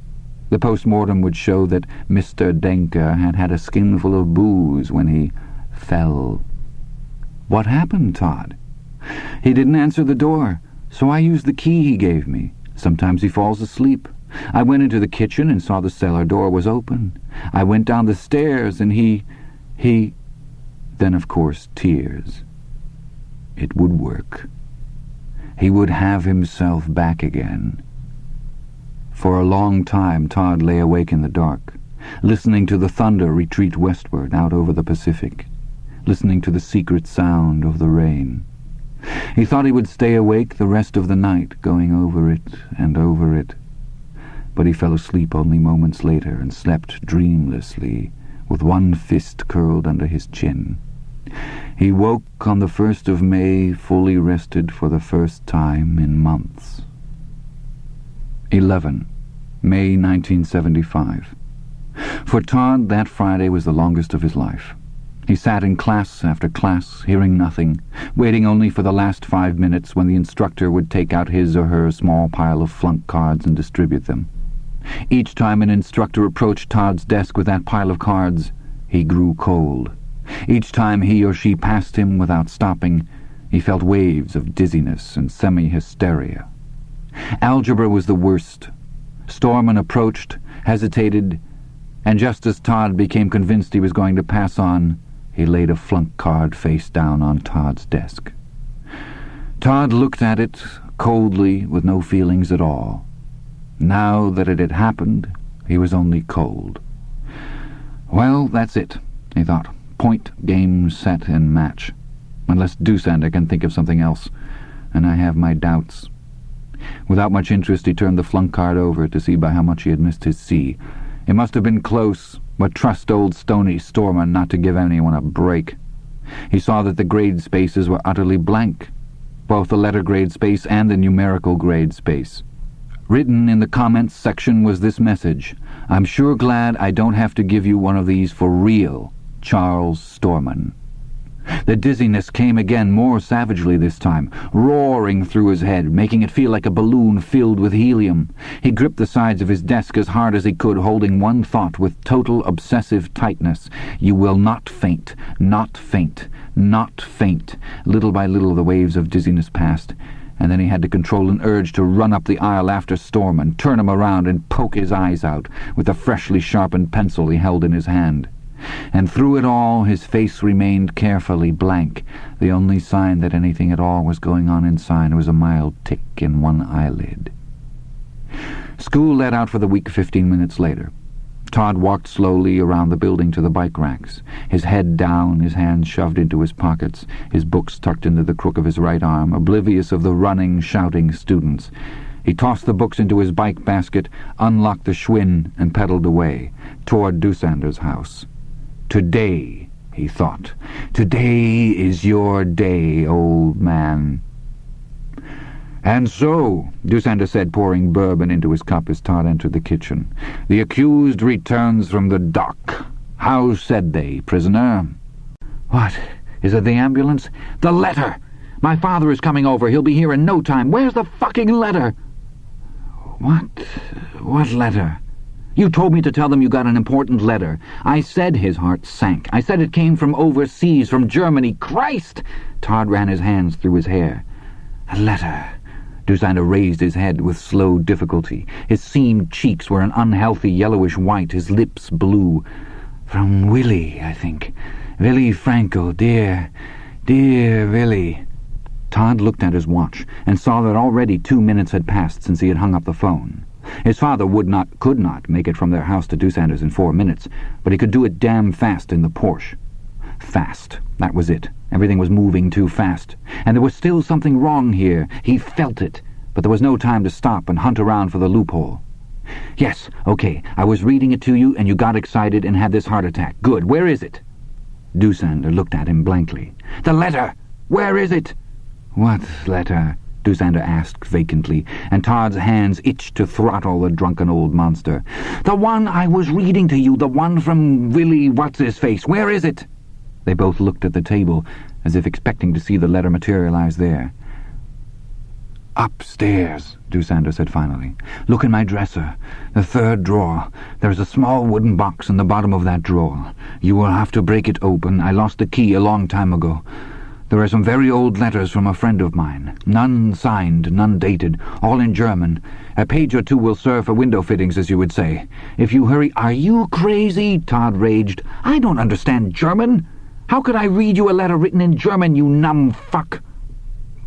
The post-mortem would show that Mr. Denker had had a skinful of booze when he fell. What happened, Todd? He didn't answer the door, so I used the key he gave me. Sometimes he falls asleep. I went into the kitchen and saw the cellar door was open. I went down the stairs and he... Then, of course, tears. It would work. He would have himself back again. For a long time Todd lay awake in the dark, listening to the thunder retreat westward out over the Pacific, listening to the secret sound of the rain. He thought he would stay awake the rest of the night, going over it and over it. But he fell asleep only moments later and slept dreamlessly, with one fist curled under his chin. He woke on the 1st of May, fully rested for the first time in months. 11. May 1975. For Todd, that Friday was the longest of his life. He sat in class after class, hearing nothing, waiting only for the last 5 minutes when the instructor would take out his or her small pile of flunk cards and distribute them. Each time an instructor approached Todd's desk with that pile of cards, he grew cold. Each time he or she passed him without stopping, he felt waves of dizziness and semi-hysteria. Algebra was the worst. Storman approached, hesitated, and just as Todd became convinced he was going to pass on, he laid a flunk card face down on Todd's desk. Todd looked at it coldly, with no feelings at all. Now that it had happened, he was only cold. Well, that's it, he thought. Point, game, set, and match. Unless Doosander can think of something else, and I have my doubts. Without much interest, he turned the flunk card over to see by how much he had missed his C. It must have been close, but trust old Stony Storman not to give anyone a break. He saw that the grade spaces were utterly blank, both the letter grade space and the numerical grade space. Written in the comments section was this message: "I'm sure glad I don't have to give you one of these for real, Charles Storman." The dizziness came again, more savagely this time, roaring through his head, making it feel like a balloon filled with helium. He gripped the sides of his desk as hard as he could, holding one thought with total obsessive tightness: "You will not faint, not faint, not faint." Little by little the waves of dizziness passed, and then he had to control an urge to run up the aisle after Storman, turn him around and poke his eyes out with the freshly sharpened pencil he held in his hand. And through it all his face remained carefully blank. The only sign that anything at all was going on inside was a mild tick in one eyelid. School let out for the week 15 minutes later. Todd walked slowly around the building to the bike racks, his head down, his hands shoved into his pockets, his books tucked into the crook of his right arm, oblivious of the running, shouting students. He tossed the books into his bike basket, unlocked the Schwinn, and pedaled away, toward Doosander's house. "Today," he thought, "today is your day, old man." "And so," Doosander said, pouring bourbon into his cup as Todd entered the kitchen, "the accused returns from the dock. How said they, prisoner?" "What? Is it the ambulance?" "The letter! My father is coming over. He'll be here in no time. Where's the fucking letter?" What letter?" "You told me to tell them you got an important letter." "I said," his heart sank, "I said it came from overseas, from Germany. Christ!" Todd ran his hands through his hair. "A letter." Doosander raised his head with slow difficulty. His seamed cheeks were an unhealthy yellowish white, his lips blue. "From Willie, I think. Willie Frankel, dear Willie." Todd looked at his watch and saw that already 2 minutes had passed since he had hung up the phone. His father could not make it from their house to Doosander's in 4 minutes, but he could do it damn fast in the Porsche. Fast. That was it. Everything was moving too fast. And there was still something wrong here. He felt it. But there was no time to stop and hunt around for the loophole. "Yes, okay, I was reading it to you and you got excited and had this heart attack. Good. Where is it?" Doosander looked at him blankly. "The letter! Where is it?" "What letter?" Doosander asked vacantly, and Todd's hands itched to throttle the drunken old monster. "The one I was reading to you, the one from Willie What's-His-Face. Where is it?" They both looked at the table, as if expecting to see the letter materialize there. "Upstairs," Doosander said finally. "Look in my dresser. The third drawer. There is a small wooden box in the bottom of that drawer. You will have to break it open. I lost the key a long time ago. There are some very old letters from a friend of mine. None signed, none dated, all in German. A page or two will serve for window fittings, as you would say. If you hurry—" "Are you crazy?" Todd raged. "I don't understand German. How could I read you a letter written in German, you numb fuck?"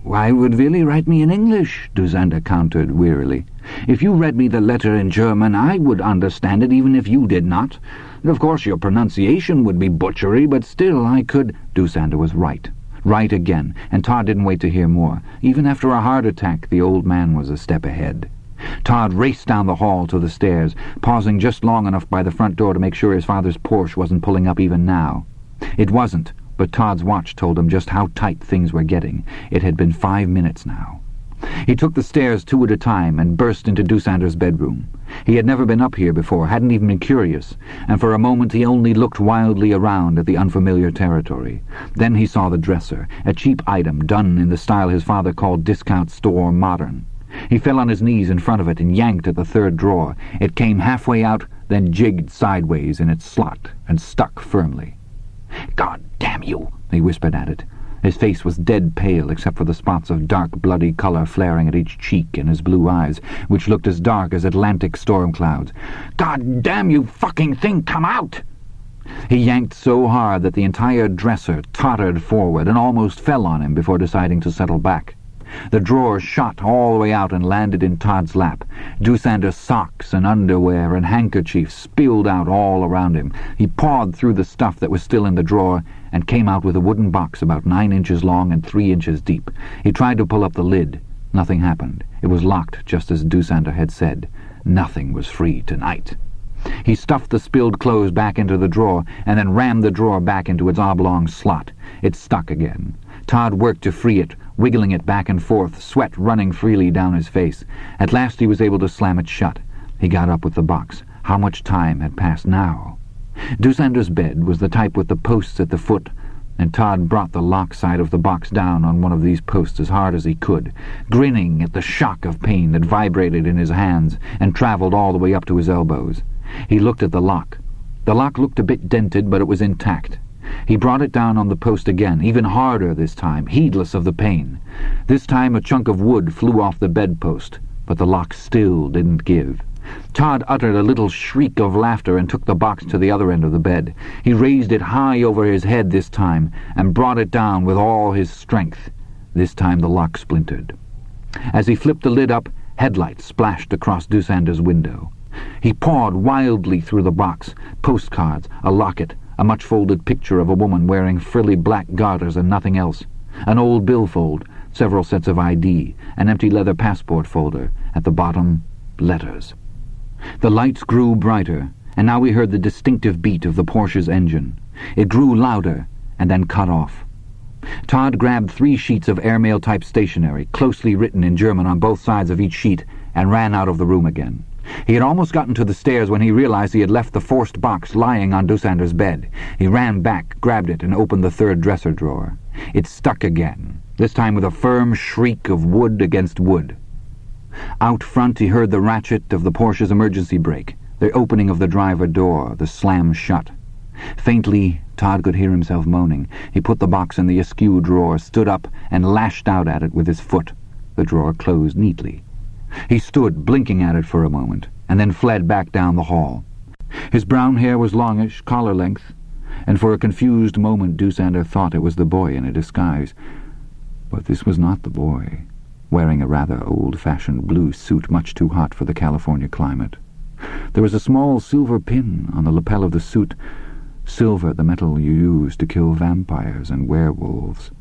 "Why would Willie write me in English?" Doosander countered wearily. "If you read me the letter in German, I would understand it even if you did not. Of course your pronunciation would be butchery, but still I could—" Doosander was right. Right again, and Todd didn't wait to hear more. Even after a heart attack, the old man was a step ahead. Todd raced down the hall to the stairs, pausing just long enough by the front door to make sure his father's Porsche wasn't pulling up even now. It wasn't, but Todd's watch told him just how tight things were getting. It had been 5 minutes now. He took the stairs 2 at a time and burst into Doosander's bedroom. He had never been up here before, hadn't even been curious, and for a moment he only looked wildly around at the unfamiliar territory. Then he saw the dresser, a cheap item done in the style his father called discount store modern. He fell on his knees in front of it and yanked at the third drawer. It came halfway out, then jigged sideways in its slot and stuck firmly. "God damn you!" he whispered at it. His face was dead pale except for the spots of dark bloody colour flaring at each cheek and his blue eyes, which looked as dark as Atlantic storm clouds. "God damn you fucking thing, come out!" He yanked so hard that the entire dresser tottered forward and almost fell on him before deciding to settle back. The drawer shot all the way out and landed in Todd's lap. Doosander's socks and underwear and handkerchiefs spilled out all around him. He pawed through the stuff that was still in the drawer and came out with a wooden box about 9 inches long and 3 inches deep. He tried to pull up the lid. Nothing happened. It was locked, just as Doosander had said. Nothing was free tonight. He stuffed the spilled clothes back into the drawer and then rammed the drawer back into its oblong slot. It stuck again. Todd worked to free it, wiggling it back and forth, sweat running freely down his face. At last he was able to slam it shut. He got up with the box. How much time had passed now? Doosander's bed was the type with the posts at the foot, and Todd brought the lock side of the box down on one of these posts as hard as he could, grinning at the shock of pain that vibrated in his hands and travelled all the way up to his elbows. He looked at the lock. The lock looked a bit dented, but it was intact. He brought it down on the post again, even harder this time, heedless of the pain. This time a chunk of wood flew off the bedpost, but the lock still didn't give. Todd uttered a little shriek of laughter and took the box to the other end of the bed. He raised it high over his head this time and brought it down with all his strength. This time the lock splintered. As he flipped the lid up, headlights splashed across Doosander's window. He pawed wildly through the box, postcards, a locket, a much-folded picture of a woman wearing frilly black garters and nothing else, an old billfold, several sets of ID, an empty leather passport folder. At the bottom, letters. The lights grew brighter, and now we heard the distinctive beat of the Porsche's engine. It grew louder, and then cut off. Todd grabbed 3 sheets of airmail-type stationery, closely written in German on both sides of each sheet, and ran out of the room again. He had almost gotten to the stairs when he realized he had left the forced box lying on Doosander's bed. He ran back, grabbed it, and opened the third dresser drawer. It stuck again, this time with a firm shriek of wood against wood. Out front he heard the ratchet of the Porsche's emergency brake, the opening of the driver door, the slam shut. Faintly, Todd could hear himself moaning. He put the box in the askew drawer, stood up, and lashed out at it with his foot. The drawer closed neatly. He stood, blinking at it for a moment, and then fled back down the hall. His brown hair was longish, collar-length, and for a confused moment Doosander thought it was the boy in a disguise. But this was not the boy, wearing a rather old-fashioned blue suit much too hot for the California climate. There was a small silver pin on the lapel of the suit, Silver, the metal you use to kill vampires and werewolves.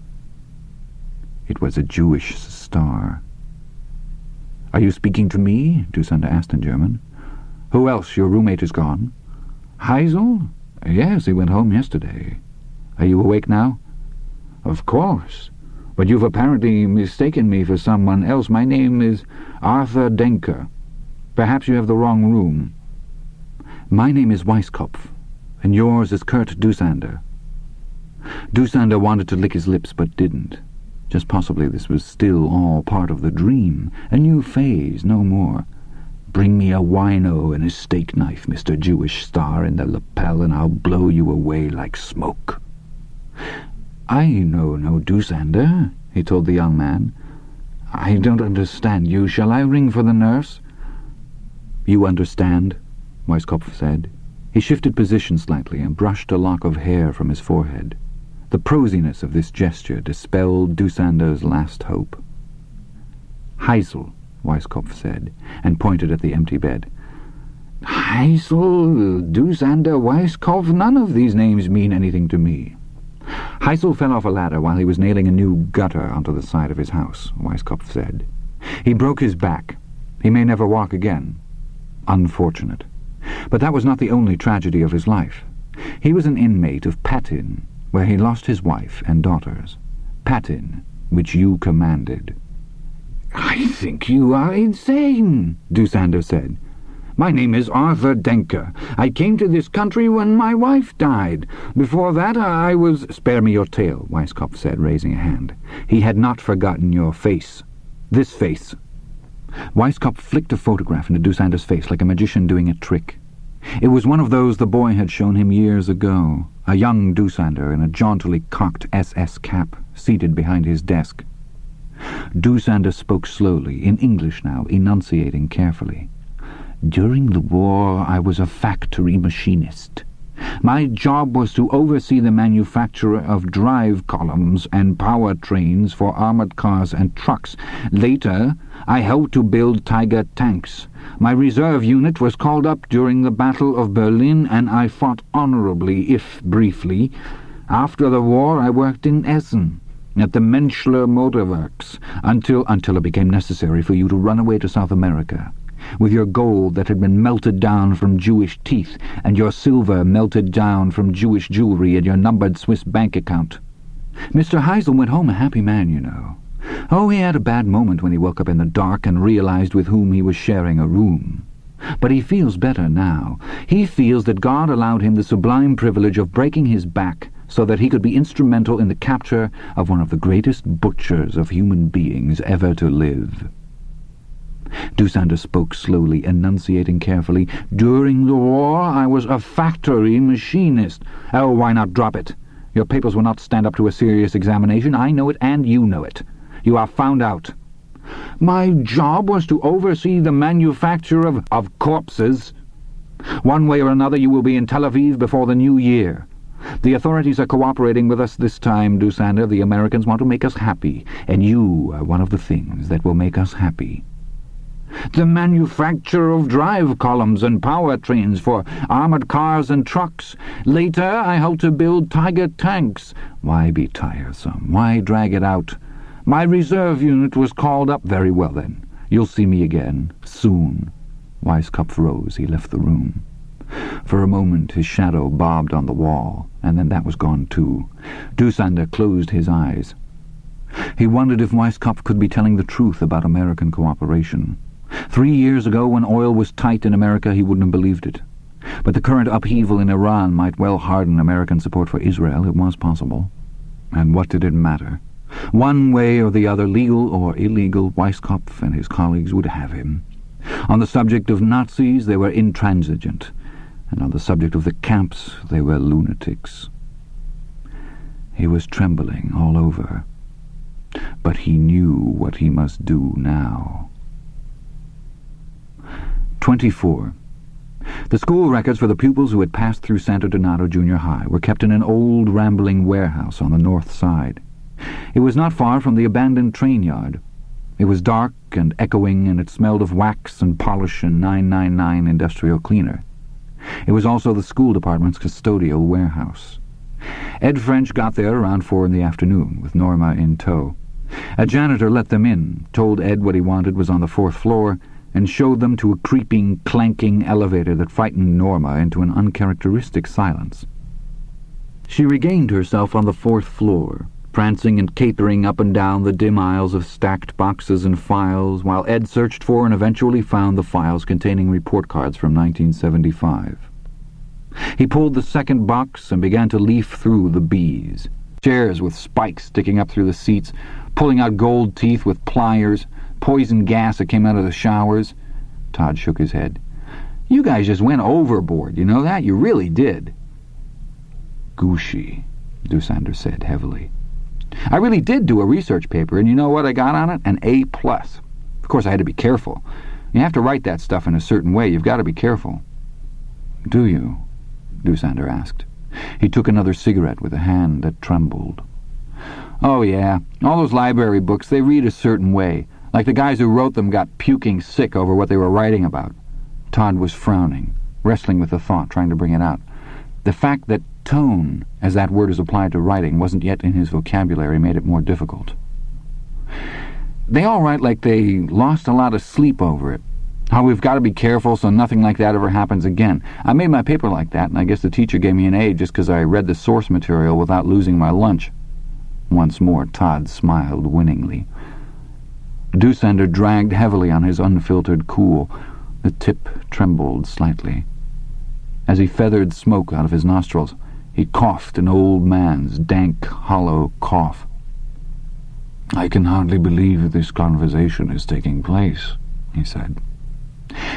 It was a Jewish star. "Are you speaking to me?" Dusander asked in German. "Who else? Your roommate is gone." "Heisel? Yes, he went home yesterday. Are you awake now?" "Of course. But you've apparently mistaken me for someone else. My name is Arthur Denker. Perhaps you have the wrong room." "My name is Weiskopf, and yours is Kurt Dusander." Dusander wanted to lick his lips, but didn't. Just possibly this was still all part of the dream, a new phase, no more. "Bring me a wino and a steak knife, Mr. Jewish Star, in the lapel, and I'll blow you away like smoke." "I know no Dusander," he told the young man. "I don't understand you. Shall I ring for the nurse?" "You understand," Weiskopf said. He shifted position slightly and brushed a lock of hair from his forehead. The prosiness of this gesture dispelled Dusander's last hope. "Heisel," Weiskopf said, and pointed at the empty bed. "Heisel, Dusander, Weiskopf, none of these names mean anything to me." "Heisel fell off a ladder while he was nailing a new gutter onto the side of his house," Weiskopf said. "He broke his back. He may never walk again. Unfortunate. But that was not the only tragedy of his life. He was an inmate of Patin, where he lost his wife and daughters. Patin, which you commanded." "I think you are insane," Dusander said. "My name is Arthur Denker. I came to this country when my wife died. Before that I was—" "Spare me your tale," Weiskopf said, raising a hand. "He had not forgotten your face. This face." Weiskopf flicked a photograph into Dusander's face like a magician doing a trick. It was one of those the boy had shown him years ago, a young Dusander in a jauntily cocked SS cap, seated behind his desk. Dusander spoke slowly, in English now, enunciating carefully. "During the war I was a factory machinist. My job was to oversee the manufacture of drive columns and power trains for armored cars and trucks. Later, I helped to build Tiger tanks. My reserve unit was called up during the Battle of Berlin, and I fought honorably, if briefly. After the war, I worked in Essen, at the Menschler Motor Works, until it became necessary for you to run away to South America, with your gold that had been melted down from Jewish teeth, and your silver melted down from Jewish jewelry in your numbered Swiss bank account. Mr. Heisel went home a happy man, you know. Oh, he had a bad moment when he woke up in the dark and realized with whom he was sharing a room. But he feels better now. He feels that God allowed him the sublime privilege of breaking his back so that he could be instrumental in the capture of one of the greatest butchers of human beings ever to live." Dusander spoke slowly, enunciating carefully. "During the war, I was a factory machinist." "Oh, why not drop it? Your papers will not stand up to a serious examination. I know it, and you know it. You are found out." "My job was to oversee the manufacture of corpses. One way or another, you will be in Tel Aviv before the new year. The authorities are cooperating with us this time, Dusander. The Americans want to make us happy, and you are one of the things that will make us happy." "The manufacture of drive columns and power trains for armored cars and trucks. Later, I helped to build Tiger tanks." "Why be tiresome? Why drag it out? My reserve unit was called up." "Very well, then. You'll see me again. Soon." Weiskopf rose. He left the room. For a moment his shadow bobbed on the wall, and then that was gone too. Dusander closed his eyes. He wondered if Weiskopf could be telling the truth about American cooperation. 3 years ago, when oil was tight in America, he wouldn't have believed it. But the current upheaval in Iran might well harden American support for Israel. It was possible. And what did it matter? One way or the other, legal or illegal, Weiskopf and his colleagues would have him. On the subject of Nazis, they were intransigent, and on the subject of the camps, they were lunatics. He was trembling all over, but he knew what he must do now. 24. The school records for the pupils who had passed through Santo Donato Junior High were kept in an old rambling warehouse on the north side. It was not far from the abandoned train yard. It was dark and echoing, and it smelled of wax and polish and 999 industrial cleaner. It was also the school department's custodial warehouse. Ed French got there around 4 in the afternoon, with Norma in tow. A janitor let them in, told Ed what he wanted was on the 4th floor, and showed them to a creeping, clanking elevator that frightened Norma into an uncharacteristic silence. She regained herself on the 4th floor, prancing and capering up and down the dim aisles of stacked boxes and files, while Ed searched for and eventually found the files containing report cards from 1975. He pulled the second box and began to leaf through the B's. Chairs with spikes sticking up through the seats, pulling out gold teeth with pliers, poison gas that came out of the showers. Todd shook his head. "You guys just went overboard, you know that? You really did." "Gooshy," Doosander said heavily. "I really did do a research paper, and you know what I got on it? An A+. Of course, I had to be careful. You have to write that stuff in a certain way. You've got to be careful." "Do you?" Doosander asked. He took another cigarette with a hand that trembled. "Oh, yeah. All those library books, they read a certain way. Like the guys who wrote them got puking sick over what they were writing about." Todd was frowning, wrestling with the thought, trying to bring it out. The fact that tone, as that word is applied to writing, wasn't yet in his vocabulary made it more difficult. "They all write like they lost a lot of sleep over it. How we've got to be careful so nothing like that ever happens again. I made my paper like that, and I guess the teacher gave me an A just because I read the source material without losing my lunch." Once more Todd smiled winningly. Doosander dragged heavily on his unfiltered cool. The tip trembled slightly. As he feathered smoke out of his nostrils, he coughed an old man's dank, hollow cough. "I can hardly believe this conversation is taking place," he said.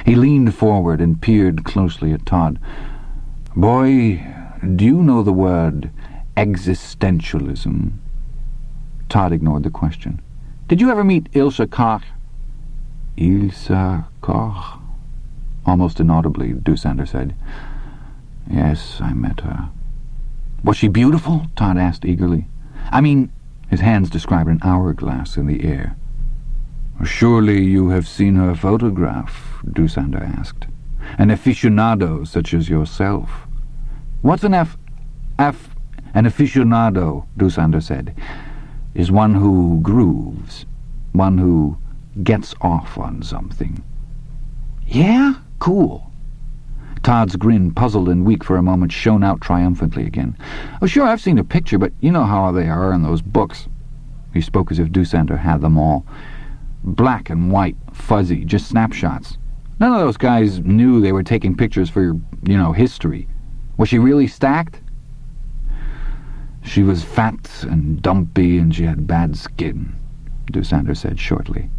He leaned forward and peered closely at Todd. "Boy, do you know the word existentialism?" Todd ignored the question. "Did you ever meet Ilse Koch?" "Ilse Koch?" Almost inaudibly, Doosander said. "Yes, I met her." "Was she beautiful?" Todd asked eagerly. "I mean—" His hands described an hourglass in the air. "Surely you have seen her photograph?" Doosander asked. "An aficionado such as yourself." "What's an An aficionado," Doosander said, "is one who grooves, one who gets off on something." "Yeah? Cool." Todd's grin, puzzled and weak for a moment, shone out triumphantly again. "Oh, sure, I've seen a picture, but you know how they are in those books." He spoke as if Doosander had them all. Black and white, fuzzy, just snapshots. None of those guys knew they were taking pictures for, history. Was she really stacked? "She was fat and dumpy and she had bad skin," Doosander said shortly.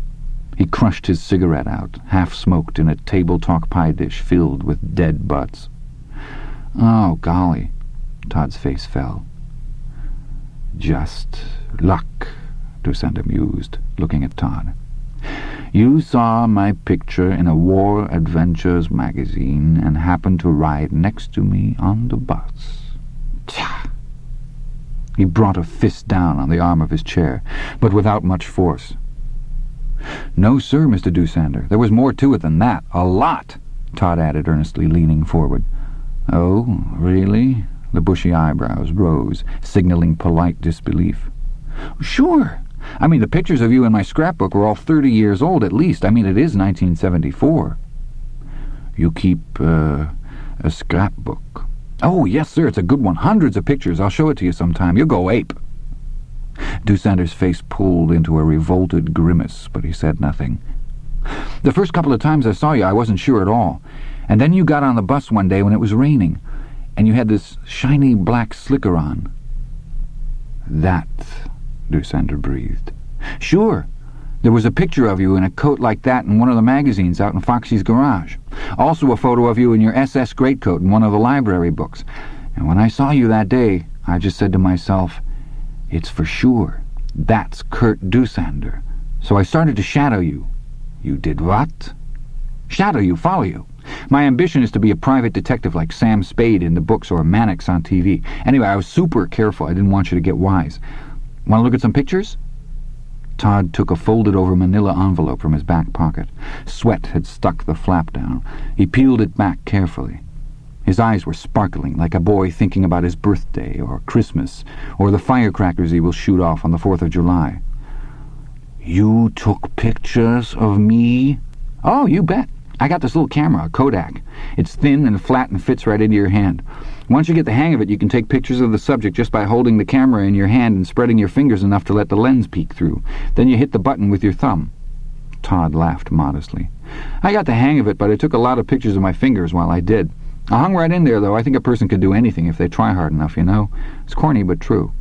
He crushed his cigarette out, half-smoked in a table-talk pie dish filled with dead butts. "Oh, golly." Todd's face fell. "Just luck," Doosander mused, looking at Todd. "You saw my picture in a War Adventures magazine and happened to ride next to me on the bus." Tcha! He brought a fist down on the arm of his chair, but without much force. "No, sir, Mr. Doosander. There was more to it than that. A lot," Todd added earnestly, leaning forward. "Oh, really?" The bushy eyebrows rose, signaling polite disbelief. "Sure. I mean, the pictures of you in my scrapbook were all 30 years old at least. I mean, it is 1974. "You keep, a scrapbook?" "Oh, yes, sir, it's a good one. Hundreds of pictures. I'll show it to you sometime. You'll go ape." Doosander's face pulled into a revolted grimace, but he said nothing. "The first couple of times I saw you, I wasn't sure at all. And then you got on the bus one day when it was raining, and you had this shiny black slicker on." "That," Doosander breathed. "Sure. There was a picture of you in a coat like that in one of the magazines out in Foxy's garage. Also a photo of you in your SS greatcoat in one of the library books. And when I saw you that day, I just said to myself, it's for sure. That's Kurt Doosander. So I started to shadow you." "You did what?" "Shadow you, follow you. My ambition is to be a private detective like Sam Spade in the books or Mannix on TV. Anyway, I was super careful. I didn't want you to get wise. Want to look at some pictures?" Todd took a folded-over manila envelope from his back pocket. Sweat had stuck the flap down. He peeled it back carefully. His eyes were sparkling, like a boy thinking about his birthday, or Christmas, or the firecrackers he will shoot off on the 4th of July. "You took pictures of me?" "Oh, you bet. I got this little camera, a Kodak. It's thin and flat and fits right into your hand. Once you get the hang of it, you can take pictures of the subject just by holding the camera in your hand and spreading your fingers enough to let the lens peek through. Then you hit the button with your thumb." Todd laughed modestly. "I got the hang of it, but I took a lot of pictures of my fingers while I did. I hung right in there, though. I think a person could do anything if they try hard enough, you know. It's corny, but true."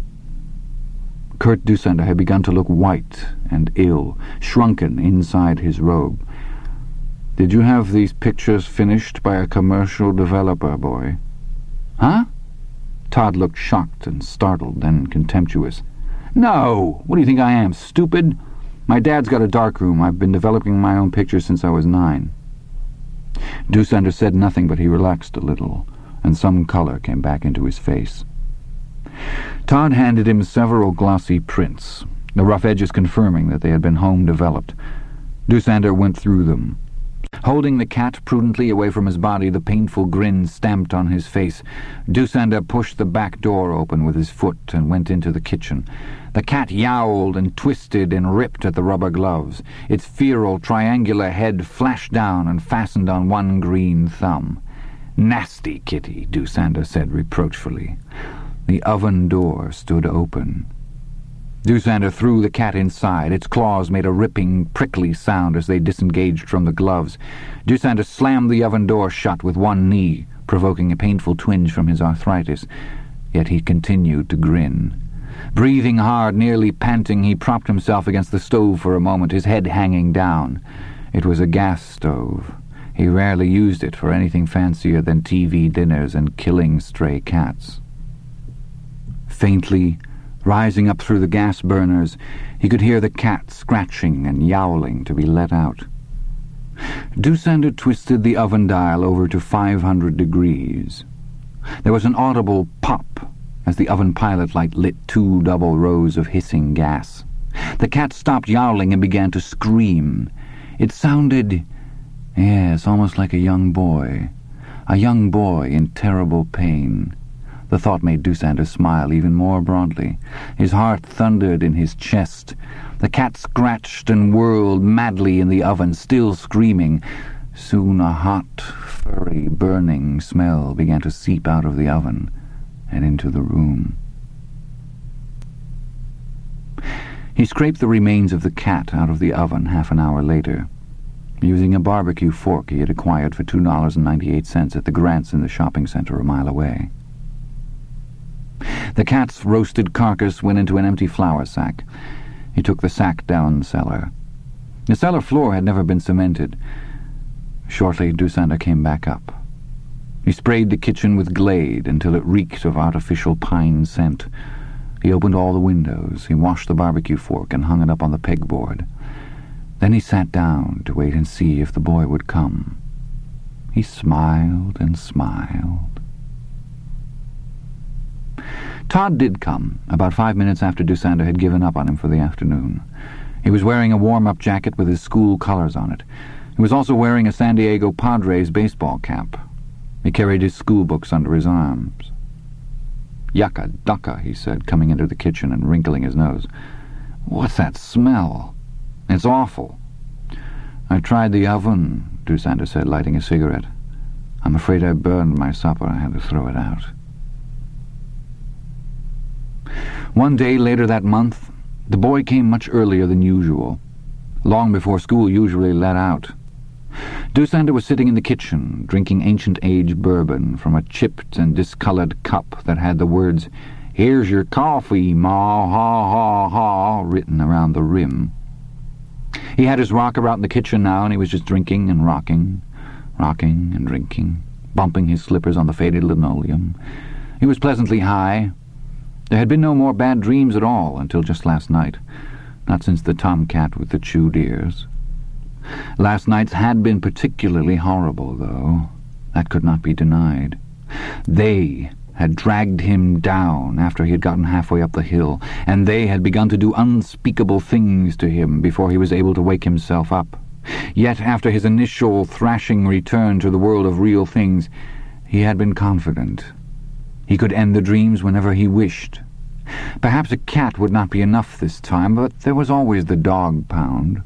Kurt Dusender had begun to look white and ill, shrunken inside his robe. "Did you have these pictures finished by a commercial developer, boy?" "Huh?" Todd looked shocked and startled, then contemptuous. "No! What do you think I am, stupid? My dad's got a darkroom. I've been developing my own pictures since I was 9. Dusender said nothing, but he relaxed a little, and some color came back into his face. Todd handed him several glossy prints, the rough edges confirming that they had been home-developed. Dusender went through them. Holding the cat prudently away from his body, the painful grin stamped on his face, Dusender pushed the back door open with his foot and went into the kitchen. The cat yowled and twisted and ripped at the rubber gloves. Its feral, triangular head flashed down and fastened on one green thumb. "Nasty kitty," Dusender said reproachfully. The oven door stood open. Dusender threw the cat inside. Its claws made a ripping, prickly sound as they disengaged from the gloves. Dusender slammed the oven door shut with one knee, provoking a painful twinge from his arthritis. Yet he continued to grin. Breathing hard, nearly panting, he propped himself against the stove for a moment, his head hanging down. It was a gas stove. He rarely used it for anything fancier than TV dinners and killing stray cats. Faintly, rising up through the gas burners, he could hear the cat scratching and yowling to be let out. Dusender twisted the oven dial over to 500 degrees. There was an audible pop as the oven pilot light lit 2 double rows of hissing gas. The cat stopped yowling and began to scream. It sounded, yes, almost like a young boy in terrible pain. The thought made Dusender smile even more broadly. His heart thundered in his chest. The cat scratched and whirled madly in the oven, still screaming. Soon a hot, furry, burning smell began to seep out of the oven and into the room. He scraped the remains of the cat out of the oven half an hour later, using a barbecue fork he had acquired for $2.98 at the Grants in the shopping center a mile away. The cat's roasted carcass went into an empty flour sack. He took the sack down cellar. The cellar floor had never been cemented. Shortly, Dusender came back up. He sprayed the kitchen with Glade until it reeked of artificial pine scent. He opened all the windows. He washed the barbecue fork and hung it up on the pegboard. Then he sat down to wait and see if the boy would come. He smiled and smiled. Todd did come, about 5 minutes after Dusender had given up on him for the afternoon. He was wearing a warm-up jacket with his school colors on it. He was also wearing a San Diego Padres baseball cap. He carried his school books under his arms. "Yucca ducka," he said, coming into the kitchen and wrinkling his nose. "What's that smell?" "It's awful." "I tried the oven," Dusender said, lighting a cigarette. "I'm afraid I burned my supper. I had to throw it out." One day later that month, the boy came much earlier than usual, long before school usually let out. Dusender was sitting in the kitchen, drinking ancient-age bourbon from a chipped and discolored cup that had the words, "Here's your coffee, ma, ha, ha, ha," written around the rim. He had his rocker out in the kitchen now, and he was just drinking and rocking and drinking, bumping his slippers on the faded linoleum. He was pleasantly high. There had been no more bad dreams at all until just last night, not since the tomcat with the chewed ears. Last night's had been particularly horrible, though. That could not be denied. They had dragged him down after he had gotten halfway up the hill, and they had begun to do unspeakable things to him before he was able to wake himself up. Yet after his initial thrashing return to the world of real things, He had been confident. He could end the dreams whenever he wished. Perhaps a cat would not be enough this time, but there was always the dog pound.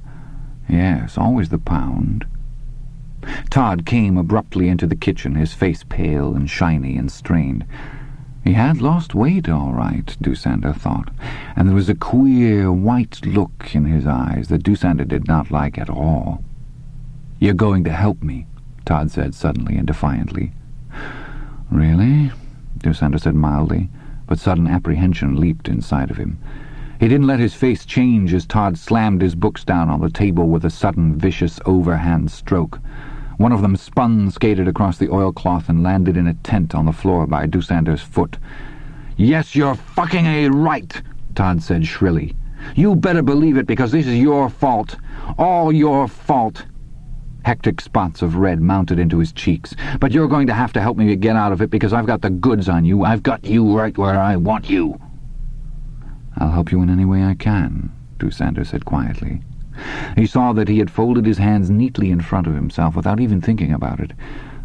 Yes, always the pound. Todd came abruptly into the kitchen, his face pale and shiny and strained. He had lost weight, all right, Dussander thought, and there was a queer, white look in his eyes that Dussander did not like at all. "You're going to help me," Todd said suddenly and defiantly. "Really?" Dussander said mildly, but sudden apprehension leaped inside of him. He didn't let his face change as Todd slammed his books down on the table with a sudden, vicious overhand stroke. One of them spun, skated across the oilcloth, and landed in a tent on the floor by Dussander's foot. "Yes, you're fucking A right," Todd said shrilly. "You better believe it, because this is your fault. All your fault." Hectic spots of red mounted into his cheeks. "But you're going to have to help me get out of it, because I've got the goods on you. I've got you right where I want you." "I'll help you in any way I can," Dussander said quietly. He saw that he had folded his hands neatly in front of himself without even thinking about it,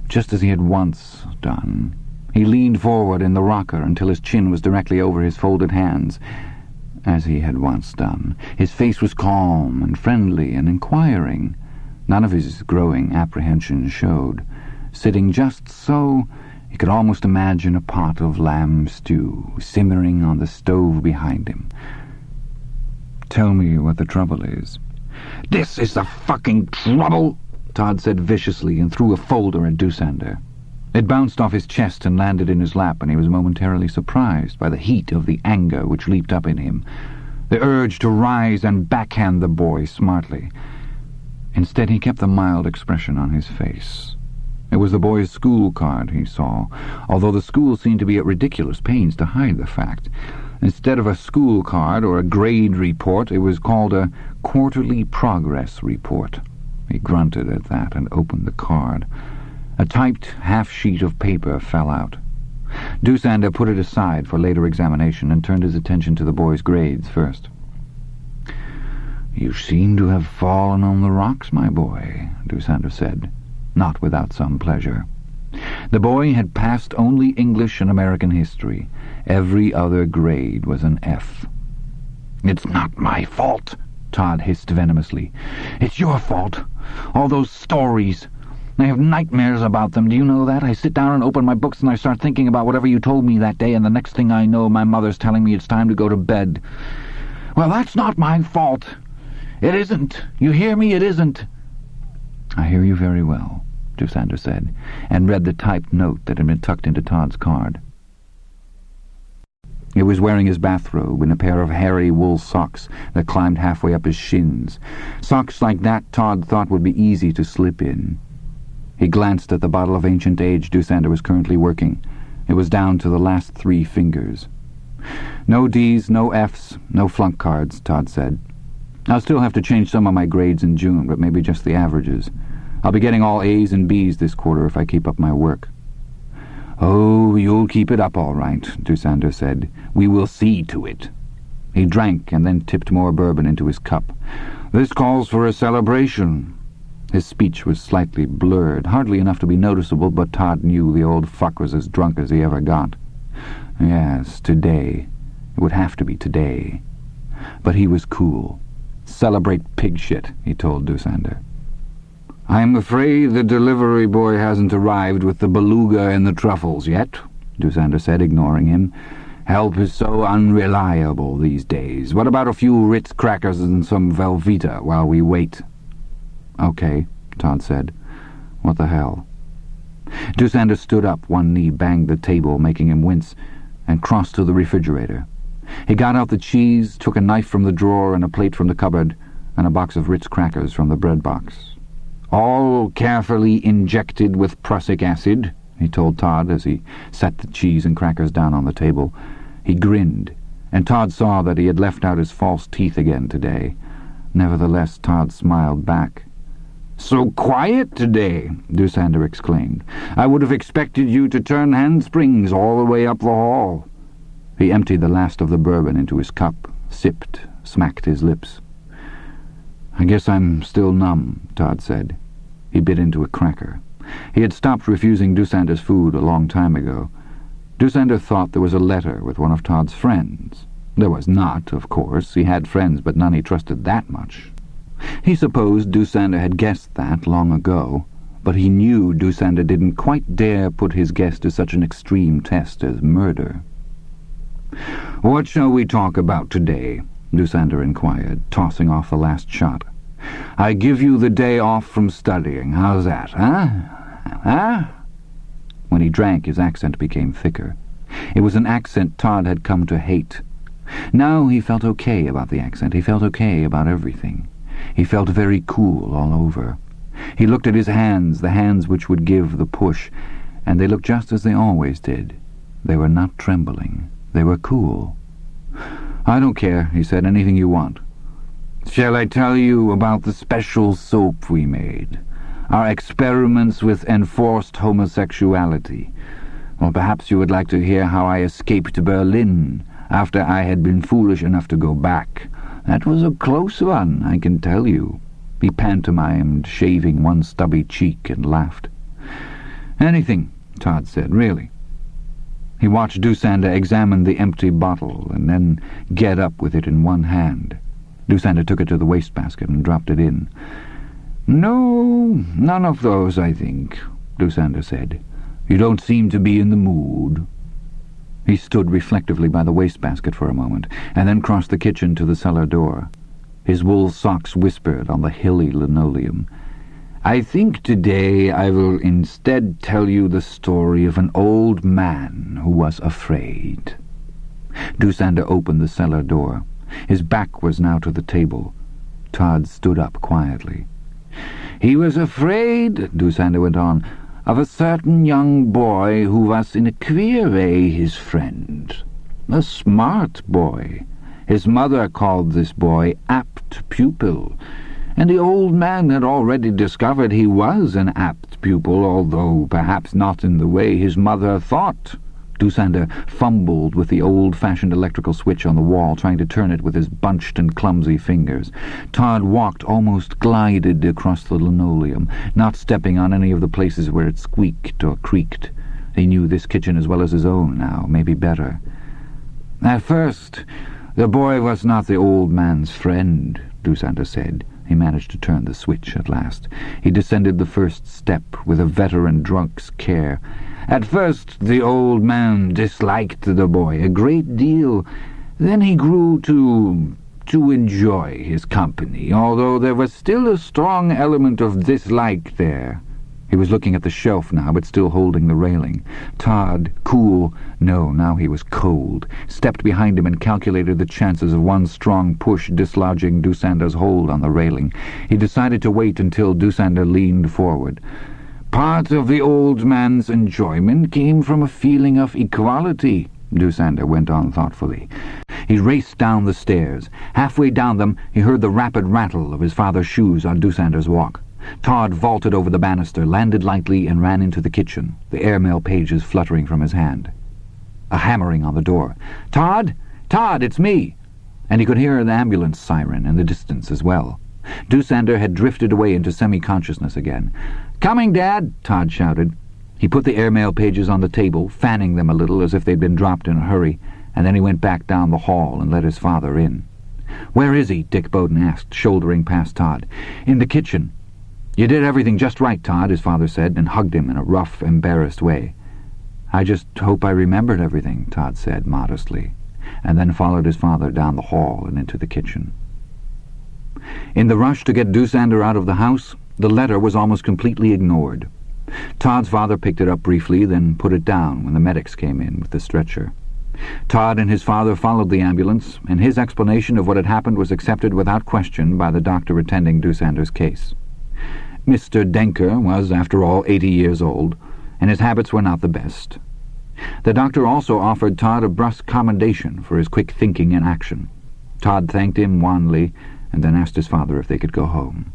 just as he had once done. He leaned forward in the rocker until his chin was directly over his folded hands, as he had once done. His face was calm and friendly and inquiring. None of his growing apprehension showed. Sitting just so, he could almost imagine a pot of lamb stew simmering on the stove behind him. "Tell me what the trouble is." "This is the fucking trouble," Todd said viciously and threw a folder at Dussander. It bounced off his chest and landed in his lap, and he was momentarily surprised by the heat of the anger which leaped up in him, the urge to rise and backhand the boy smartly. Instead, he kept the mild expression on his face. It was the boy's school card he saw, although the school seemed to be at ridiculous pains to hide the fact. Instead of a school card or a grade report, it was called a quarterly progress report. He grunted at that and opened the card. A typed half-sheet of paper fell out. Dussander put it aside for later examination and turned his attention to the boy's grades first. "You seem to have fallen on the rocks, my boy," Dussander said, not without some pleasure. The boy had passed only English and American history. Every other grade was an F. "It's not my fault," Todd hissed venomously. "It's your fault. All those stories. I have nightmares about them, do you know that? I sit down and open my books and I start thinking about whatever you told me that day, and the next thing I know, my mother's telling me it's time to go to bed. Well, that's not my fault. It isn't. You hear me? It isn't." "I hear you very well," Dussander said, and read the typed note that had been tucked into Todd's card. He was wearing his bathrobe and a pair of hairy wool socks that climbed halfway up his shins. Socks like that Todd thought would be easy to slip in. He glanced at the bottle of ancient age Dussander was currently working. It was down to the last 3 fingers. "No D's, no F's, no flunk cards," Todd said. "I'll still have to change some of my grades in June, but maybe just the averages. I'll be getting all A's and B's this quarter if I keep up my work." "Oh, you'll keep it up all right," Dussander said. "We will see to it." He drank and then tipped more bourbon into his cup. "This calls for a celebration." His speech was slightly blurred, hardly enough to be noticeable, but Todd knew the old fuck was as drunk as he ever got. Yes, today. It would have to be today. But he was cool. "Celebrate pig shit," he told Dussander. "I'm afraid the delivery boy hasn't arrived with the beluga and the truffles yet," Dussander said, ignoring him. "Help is so unreliable these days. What about a few Ritz crackers and some Velveeta while we wait?" "Okay," Todd said. "What the hell?" Dussander stood up, one knee banged the table, making him wince, and crossed to the refrigerator. He got out the cheese, took a knife from the drawer and a plate from the cupboard, and a box of Ritz crackers from the bread box. "All carefully injected with prussic acid," he told Todd as he set the cheese and crackers down on the table. He grinned, and Todd saw that he had left out his false teeth again today. Nevertheless, Todd smiled back. "So quiet today," Dussander exclaimed. "I would have expected you to turn handsprings all the way up the hall." He emptied the last of the bourbon into his cup, sipped, smacked his lips. "I guess I'm still numb," Todd said. He bit into a cracker. He had stopped refusing Dusander's food a long time ago. Dusander thought there was a letter with one of Todd's friends. There was not, of course. He had friends, but none he trusted that much. He supposed Dusander had guessed that long ago, but he knew Dusander didn't quite dare put his guess to such an extreme test as murder. "What shall we talk about today?" Dusander inquired, tossing off the last shot. "I give you the day off from studying. How's that, huh? Huh?" When he drank, his accent became thicker. It was an accent Todd had come to hate. Now he felt okay about the accent. He felt okay about everything. He felt very cool all over. He looked at his hands, the hands which would give the push, and they looked just as they always did. They were not trembling. They were cool. "I don't care," he said. "Anything you want." "Shall I tell you about the special soap we made? Our experiments with enforced homosexuality? Or perhaps you would like to hear how I escaped Berlin after I had been foolish enough to go back. That was a close one, I can tell you." He pantomimed, shaving one stubby cheek, and laughed. "Anything," Todd said, "really." He watched Dusander examine the empty bottle and then get up with it in one hand. Dusander took it to the wastebasket and dropped it in. "No, none of those, I think," Dusander said. "You don't seem to be in the mood." He stood reflectively by the wastebasket for a moment, and then crossed the kitchen to the cellar door. His wool socks whispered on the hilly linoleum. "I think today I will instead tell you the story of an old man who was afraid." Dusander opened the cellar door. His back was now to the table. Todd stood up quietly. "He was afraid," Dusander went on, "of a certain young boy who was in a queer way his friend. A smart boy. His mother called this boy Apt Pupil, and the old man had already discovered he was an apt pupil, although perhaps not in the way his mother thought." Dusander fumbled with the old-fashioned electrical switch on the wall, trying to turn it with his bunched and clumsy fingers. Todd walked, almost glided across the linoleum, not stepping on any of the places where it squeaked or creaked. He knew this kitchen as well as his own now, maybe better. "At first, the boy was not the old man's friend," Dusander said. He managed to turn the switch at last. He descended the first step with a veteran drunk's care. "At first the old man disliked the boy a great deal. Then he grew to enjoy his company, although there was still a strong element of dislike there." He was looking at the shelf now, but still holding the railing. Todd, cool, no, now he was cold, stepped behind him and calculated the chances of one strong push dislodging Dusander's hold on the railing. He decided to wait until Dusander leaned forward. "Part of the old man's enjoyment came from a feeling of equality," Dusander went on thoughtfully. He raced down the stairs. Halfway down them, he heard the rapid rattle of his father's shoes on Dusander's walk. Todd vaulted over the banister, landed lightly, and ran into the kitchen, the airmail pages fluttering from his hand. A hammering on the door. "Todd! Todd, it's me!" And he could hear an ambulance siren in the distance as well. Dusander had drifted away into semi-consciousness again. "Coming, Dad!" Todd shouted. He put the airmail pages on the table, fanning them a little as if they'd been dropped in a hurry, and then he went back down the hall and let his father in. "Where is he?" Dick Bowden asked, shouldering past Todd. "In the kitchen." "You did everything just right, Todd," his father said, and hugged him in a rough, embarrassed way. "I just hope I remembered everything," Todd said modestly, and then followed his father down the hall and into the kitchen. In the rush to get Dusander out of the house, the letter was almost completely ignored. Todd's father picked it up briefly, then put it down when the medics came in with the stretcher. Todd and his father followed the ambulance, and his explanation of what had happened was accepted without question by the doctor attending Dusander's case. Mr. Denker was, after all, 80 years old, and his habits were not the best. The doctor also offered Todd a brusque commendation for his quick thinking and action. Todd thanked him wanly, and then asked his father if they could go home.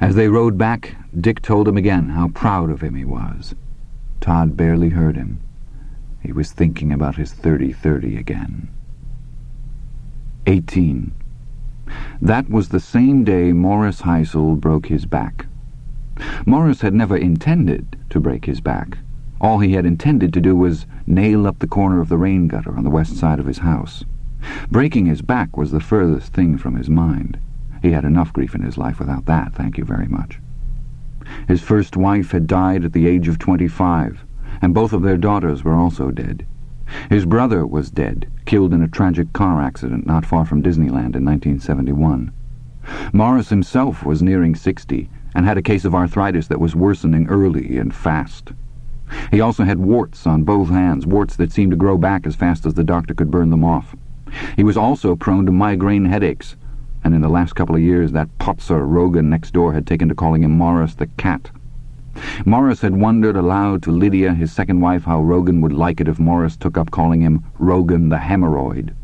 As they rode back, Dick told him again how proud of him he was. Todd barely heard him. He was thinking about his 30-30 again. 18. That was the same day Morris Heisel broke his back. Morris had never intended to break his back. All he had intended to do was nail up the corner of the rain gutter on the west side of his house. Breaking his back was the furthest thing from his mind. He had enough grief in his life without that, thank you very much. His first wife had died at the age of 25, and both of their daughters were also dead. His brother was dead, killed in a tragic car accident not far from Disneyland in 1971. Morris himself was nearing 60 and had a case of arthritis that was worsening early and fast. He also had warts on both hands, warts that seemed to grow back as fast as the doctor could burn them off. He was also prone to migraine headaches, and in the last couple of years that potser Rogan next door had taken to calling him Morris the Cat. Morris had wondered aloud to Lydia, his second wife, how Rogan would like it if Morris took up calling him Rogan the Hemorrhoid.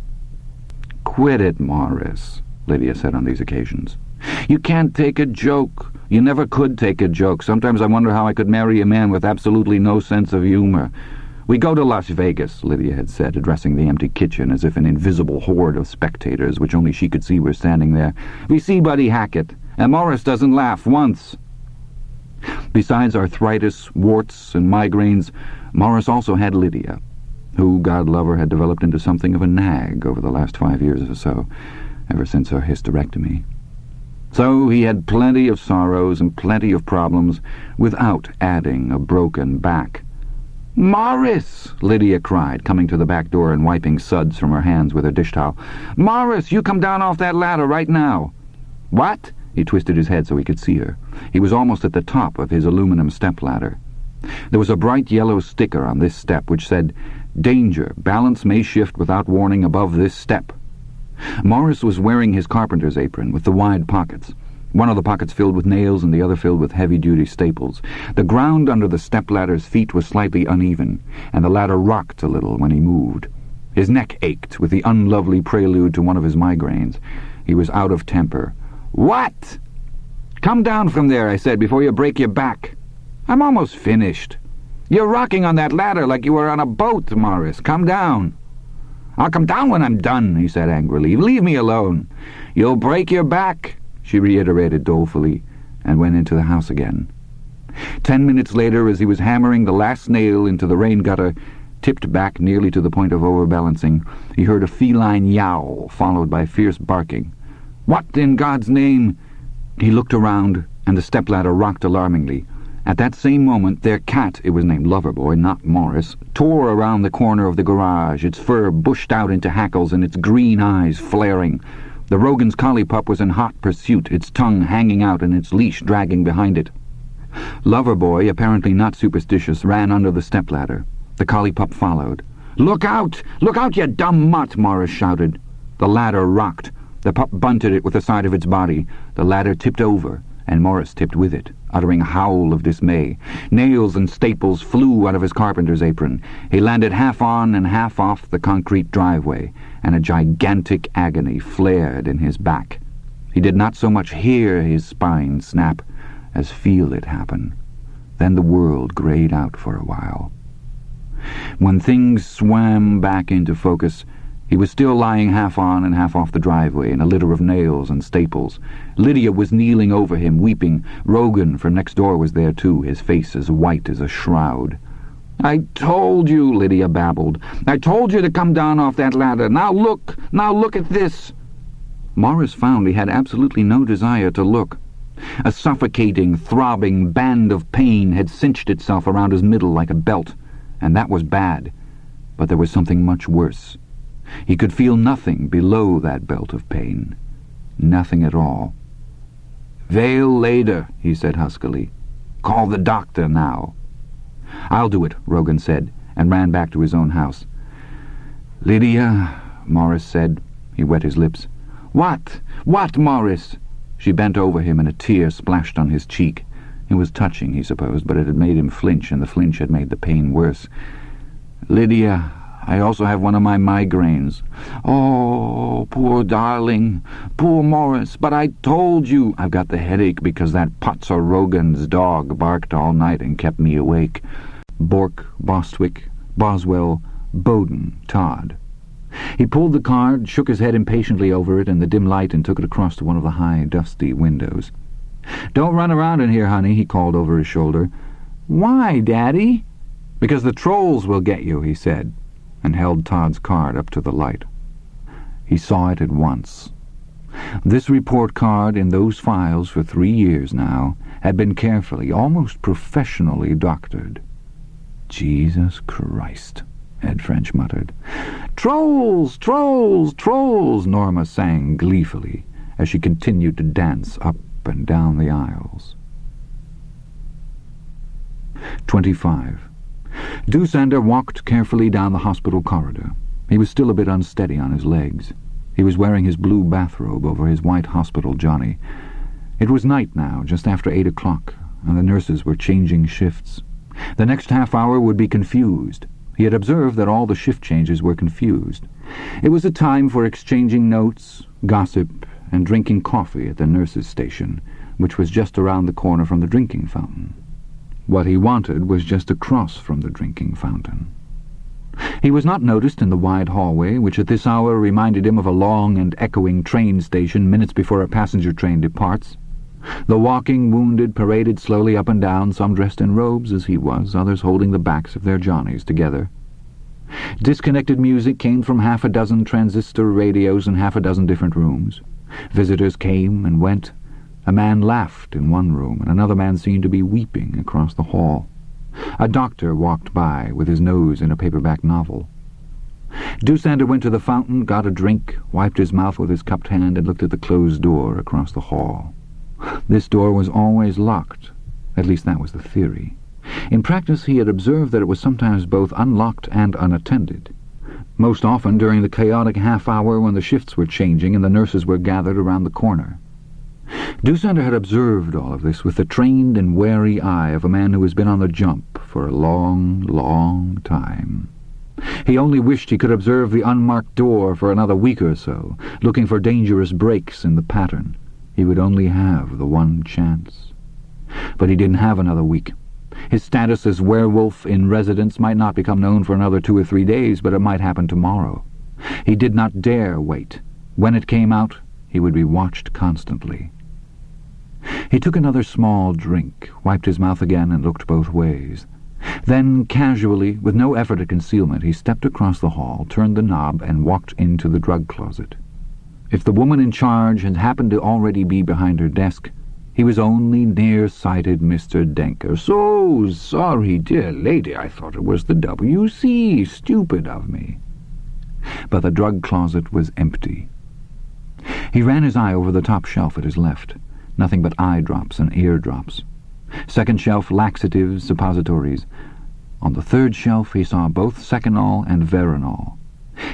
"Quit it, Morris," Lydia said on these occasions. "You can't take a joke. You never could take a joke. Sometimes I wonder how I could marry a man with absolutely no sense of humor. We go to Las Vegas," Lydia had said, addressing the empty kitchen as if an invisible horde of spectators, which only she could see, were standing there. "We see Buddy Hackett, and Morris doesn't laugh once." Besides arthritis, warts, and migraines, Morris also had Lydia, who, God love her, had developed into something of a nag over the last 5 years or so, ever since her hysterectomy. So he had plenty of sorrows and plenty of problems without adding a broken back. "Morris!" Lydia cried, coming to the back door and wiping suds from her hands with her dish towel. "Morris, you come down off that ladder right now." "What?" He twisted his head so he could see her. He was almost at the top of his aluminum stepladder. There was a bright yellow sticker on this step which said, "Danger, balance may shift without warning above this step." Morris was wearing his carpenter's apron with the wide pockets. One of the pockets filled with nails and the other filled with heavy-duty staples. The ground under the stepladder's feet was slightly uneven, and the ladder rocked a little when he moved. His neck ached with the unlovely prelude to one of his migraines. He was out of temper. "What?" "Come down from there," I said, "before you break your back." "I'm almost finished." "You're rocking on that ladder like you were on a boat, Morris. Come down." "I'll come down when I'm done," he said angrily. "Leave me alone." "You'll break your back," she reiterated dolefully, and went into the house again. 10 minutes later, as he was hammering the last nail into the rain gutter, tipped back nearly to the point of overbalancing, he heard a feline yowl, followed by fierce barking. "What in God's name?" He looked around, and the stepladder rocked alarmingly. At that same moment, their cat, it was named Loverboy, not Morris, tore around the corner of the garage, its fur bushed out into hackles and its green eyes flaring. The Rogan's collie pup was in hot pursuit, its tongue hanging out and its leash dragging behind it. Loverboy, apparently not superstitious, ran under the stepladder. The collie pup followed. "Look out! Look out, you dumb mutt!" Morris shouted. The ladder rocked. The pup bunted it with the side of its body. The ladder tipped over, and Morris tipped with it, uttering a howl of dismay. Nails and staples flew out of his carpenter's apron. He landed half on and half off the concrete driveway, and a gigantic agony flared in his back. He did not so much hear his spine snap as feel it happen. Then the world grayed out for a while. When things swam back into focus, he was still lying half on and half off the driveway in a litter of nails and staples. Lydia was kneeling over him, weeping. Rogan from next door was there too, his face as white as a shroud. "I told you," Lydia babbled. "I told you to come down off that ladder. Now look at this." Morris found he had absolutely no desire to look. A suffocating, throbbing band of pain had cinched itself around his middle like a belt, and that was bad. But there was something much worse. He could feel nothing below that belt of pain. Nothing at all. "Veil later," he said huskily. "Call the doctor now." "I'll do it," Rogan said, and ran back to his own house. "Lydia," Morris said. He wet his lips. "What? What, Morris?" She bent over him, and a tear splashed on his cheek. It was touching, he supposed, but it had made him flinch, and the flinch had made the pain worse. "Lydia, I also have one of my migraines." "Oh, poor darling, poor Morris, but I told you." "I've got the headache because that Potzer Rogan's dog barked all night and kept me awake." Bork, Bostwick, Boswell, Bowden, Todd. He pulled the card, shook his head impatiently over it in the dim light, and took it across to one of the high, dusty windows. "Don't run around in here, honey," he called over his shoulder. "Why, Daddy?" "Because the trolls will get you," he said, and held Todd's card up to the light. He saw it at once. This report card in those files for 3 years now had been carefully, almost professionally doctored. "Jesus Christ," Ed French muttered. "Trolls! Trolls! Trolls!" Norma sang gleefully as she continued to dance up and down the aisles. 25. Doosander walked carefully down the hospital corridor. He was still a bit unsteady on his legs. He was wearing his blue bathrobe over his white hospital johnny. It was night now, just after 8 o'clock, and the nurses were changing shifts. The next half hour would be confused. He had observed that all the shift changes were confused. It was a time for exchanging notes, gossip, and drinking coffee at the nurses' station, which was just around the corner from the drinking fountain. What he wanted was just across from the drinking fountain. He was not noticed in the wide hallway, which at this hour reminded him of a long and echoing train station minutes before a passenger train departs. The walking wounded paraded slowly up and down, some dressed in robes as he was, others holding the backs of their johnnies together. Disconnected music came from 6 transistor radios in 6 different rooms. Visitors came and went. A man laughed in one room, and another man seemed to be weeping across the hall. A doctor walked by with his nose in a paperback novel. Doosander went to the fountain, got a drink, wiped his mouth with his cupped hand, and looked at the closed door across the hall. This door was always locked. At least that was the theory. In practice he had observed that it was sometimes both unlocked and unattended. Most often during the chaotic half-hour when the shifts were changing and the nurses were gathered around the corner. Doosander had observed all of this with the trained and wary eye of a man who has been on the jump for a long, long time. He only wished he could observe the unmarked door for another week or so, looking for dangerous breaks in the pattern. He would only have the one chance. But he didn't have another week. His status as werewolf in residence might not become known for another 2 or 3 days, but it might happen tomorrow. He did not dare wait. When it came out, he would be watched constantly. He took another small drink, wiped his mouth again, and looked both ways. Then, casually, with no effort at concealment, he stepped across the hall, turned the knob, and walked into the drug closet. If the woman in charge had happened to already be behind her desk, he was only near-sighted Mr. Denker. "So sorry, dear lady, I thought it was the WC. Stupid of me." But the drug closet was empty. He ran his eye over the top shelf at his left. Nothing but eye drops and ear drops. Second shelf, laxatives, suppositories. On the third shelf he saw both Seconal and Veronal.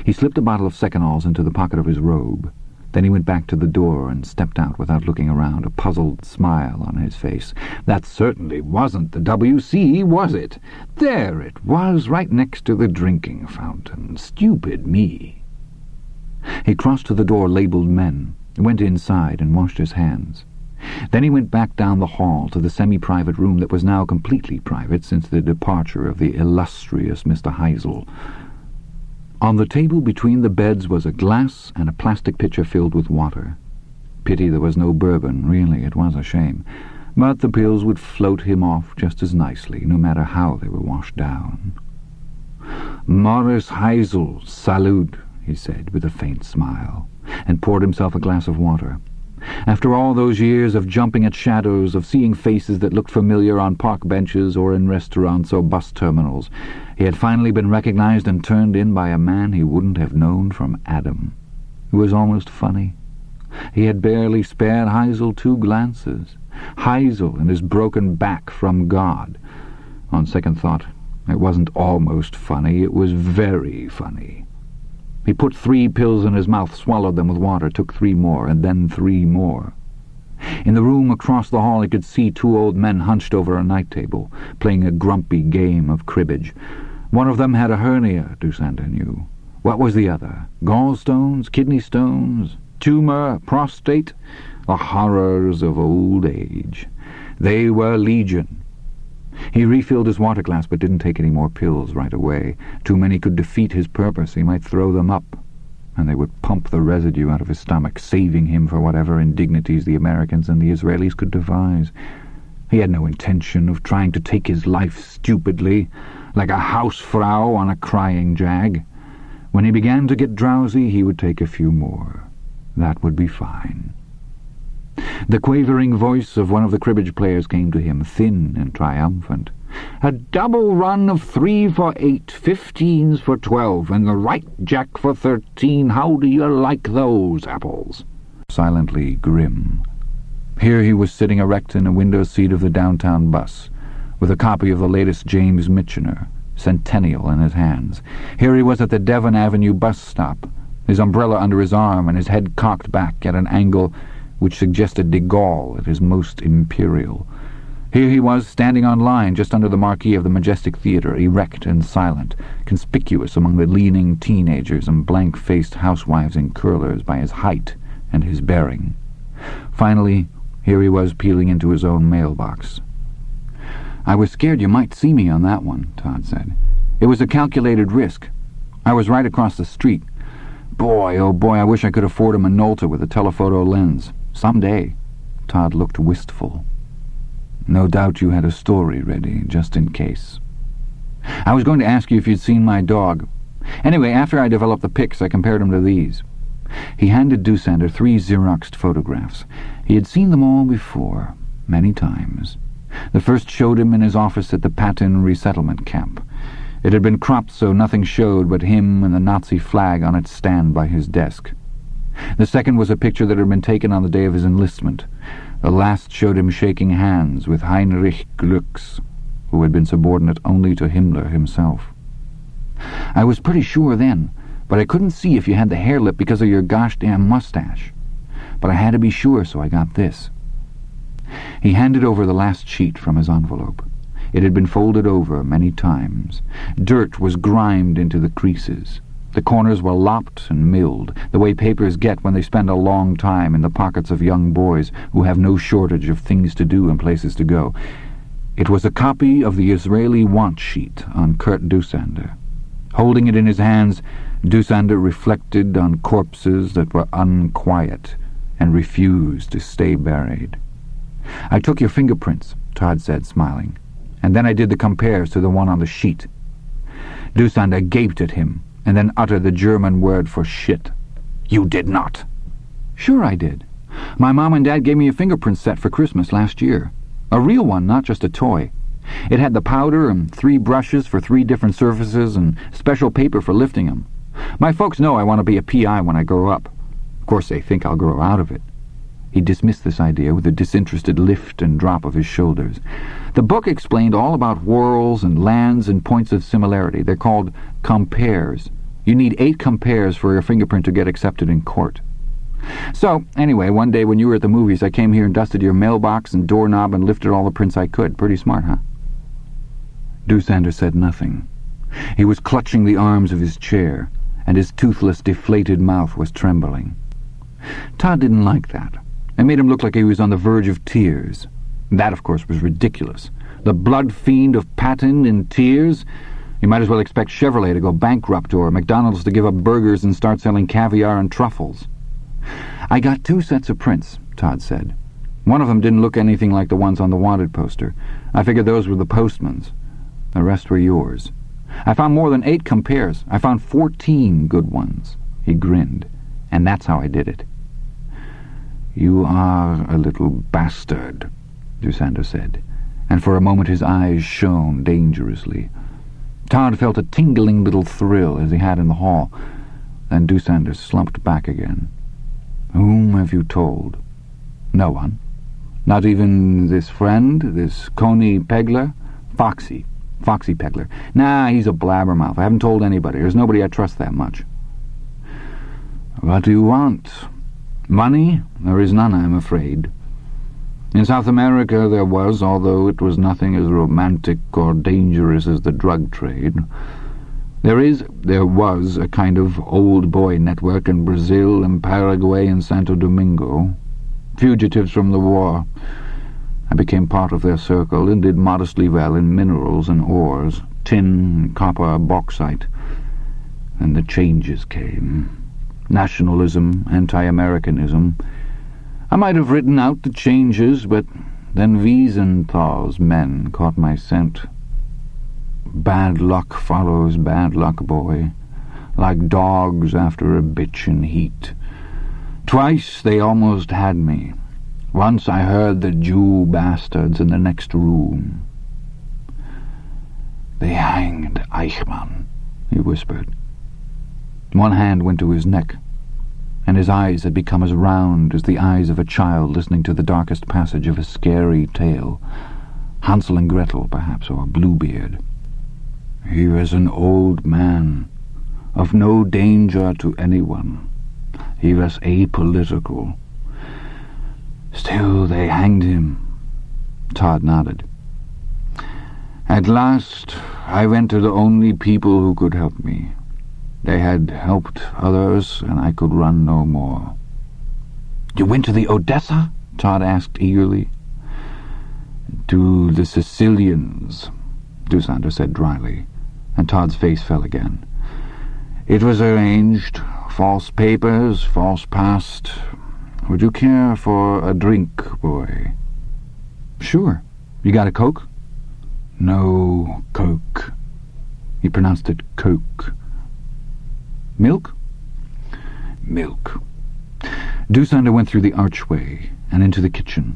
He slipped a bottle of Secanols into the pocket of his robe. Then he went back to the door and stepped out without looking around, a puzzled smile on his face. That certainly wasn't the WC, was it? There it was, right next to the drinking fountain. Stupid me. He crossed to the door labeled Men, went inside and washed his hands. Then he went back down the hall to the semi-private room that was now completely private since the departure of the illustrious Mr. Heisel. On the table between the beds was a glass and a plastic pitcher filled with water. Pity there was no bourbon, really, it was a shame. But the pills would float him off just as nicely, no matter how they were washed down. "Morris Heisel, salute," he said with a faint smile, and poured himself a glass of water. After all those years of jumping at shadows, of seeing faces that looked familiar on park benches or in restaurants or bus terminals, he had finally been recognized and turned in by a man he wouldn't have known from Adam. It was almost funny. He had barely spared Heisel 2 glances. Heisel and his broken back from God. On second thought, it wasn't almost funny, it was very funny. He put 3 pills in his mouth, swallowed them with water, took 3 more, and then 3 more. In the room across the hall he could see 2 old men hunched over a night table, playing a grumpy game of cribbage. One of them had a hernia, Doosander knew. What was the other? Gallstones? Kidney stones? Tumor? Prostate? The horrors of old age. They were legion. He refilled his water glass but didn't take any more pills right away. Too many could defeat his purpose. He might throw them up. and they would pump the residue out of his stomach, saving him for whatever indignities the Americans and the Israelis could devise. He had no intention of trying to take his life stupidly, like a housefrau on a crying jag. When he began to get drowsy, he would take a few more. That would be fine. The quavering voice of one of the cribbage players came to him, thin and triumphant. "A double run of 3 for 8, 15s for 12, and the right jack for 13. How do you like those apples?" Silently grim. Here he was sitting erect in a window seat of the downtown bus, with a copy of the latest James Michener, Centennial, in his hands. Here he was at the Devon Avenue bus stop, his umbrella under his arm and his head cocked back at an angle which suggested de Gaulle at his most imperial. Here he was, standing on line just under the marquee of the Majestic Theatre, erect and silent, conspicuous among the leaning teenagers and blank-faced housewives in curlers by his height and his bearing. Finally, here he was peeling into his own mailbox. "I was scared you might see me on that one," Todd said. "It was a calculated risk. I was right across the street. Boy, oh boy, I wish I could afford a Minolta with a telephoto lens. Someday." Todd looked wistful. "No doubt you had a story ready, just in case." "I was going to ask you if you'd seen my dog. Anyway, after I developed the pics, I compared them to these." He handed Doosander 3 Xeroxed photographs. He had seen them all before, many times. The first showed him in his office at the Patton resettlement camp. It had been cropped so nothing showed but him and the Nazi flag on its stand by his desk. The second was a picture that had been taken on the day of his enlistment. The last showed him shaking hands with Heinrich Glücks, who had been subordinate only to Himmler himself. "I was pretty sure then, but I couldn't see if you had the hair lip because of your gosh damn mustache. But I had to be sure, so I got this." He handed over the last sheet from his envelope. It had been folded over many times. Dirt was grimed into the creases. The corners were lopped and milled, the way papers get when they spend a long time in the pockets of young boys who have no shortage of things to do and places to go. It was a copy of the Israeli want sheet on Kurt Doosander. Holding it in his hands, Doosander reflected on corpses that were unquiet and refused to stay buried. "I took your fingerprints," Todd said, smiling, "and then I did the compares to the one on the sheet." Doosander gaped at him, and then uttered the German word for shit. "You did not." "Sure I did. My mom and dad gave me a fingerprint set for Christmas last year. A real one, not just a toy. It had the powder and 3 brushes for 3 different surfaces and special paper for lifting them. My folks know I want to be a PI when I grow up. Of course, they think I'll grow out of it." He dismissed this idea with a disinterested lift and drop of his shoulders. "The book explained all about whorls and lands and points of similarity. They're called compares. You need 8 compares for your fingerprint to get accepted in court. So, anyway, one day when you were at the movies, I came here and dusted your mailbox and doorknob and lifted all the prints I could. Pretty smart, huh?" Doosander said nothing. He was clutching the arms of his chair, and his toothless, deflated mouth was trembling. Todd didn't like that. It made him look like he was on the verge of tears. That, of course, was ridiculous. The blood fiend of Patton in tears? You might as well expect Chevrolet to go bankrupt or McDonald's to give up burgers and start selling caviar and truffles. "I got 2 sets of prints," Todd said. "One of them didn't look anything like the ones on the wanted poster. I figured those were the postman's. The rest were yours. I found more than 8 compares. I found 14 good ones." He grinned. "And that's how I did it." "You are a little bastard," Doosander said, and for a moment his eyes shone dangerously. Todd felt a tingling little thrill as he had in the hall. Then Doosander slumped back again. "Whom have you told?" "No one. Not even this friend, this Coney Pegler? Foxy Pegler. Nah, he's a blabbermouth. I haven't told anybody. There's nobody I trust that much." "What do you want? Money? There is none, I'm afraid. In South America there was, although it was nothing as romantic or dangerous as the drug trade. There was a kind of old boy network in Brazil and Paraguay and Santo Domingo. Fugitives from the war. I became part of their circle and did modestly well in minerals and ores, tin, copper, bauxite. Then the changes came. nationalism, anti-Americanism. I might have written out the changes, but then Wiesenthal's men caught my scent. Bad luck follows bad luck, boy, like dogs after a bitch in heat. Twice they almost had me. Once I heard the Jew bastards in the next room. "They hanged Eichmann," he whispered. One hand went to his neck, and his eyes had become as round as the eyes of a child listening to the darkest passage of a scary tale. Hansel and Gretel, perhaps, or Bluebeard. "He was an old man, of no danger to anyone. He was apolitical. Still, they hanged him." Todd nodded. "At last, I went to the only people who could help me. They had helped others, and I could run no more." "You went to the Odessa?" Todd asked eagerly. "To the Sicilians," Dusander said dryly, and Todd's face fell again. "It was arranged. False papers, false past. Would you care for a drink, boy?" "Sure. You got a Coke?" "No Coke." He pronounced it Coke. "Milk?" "Milk." Dusander went through the archway and into the kitchen.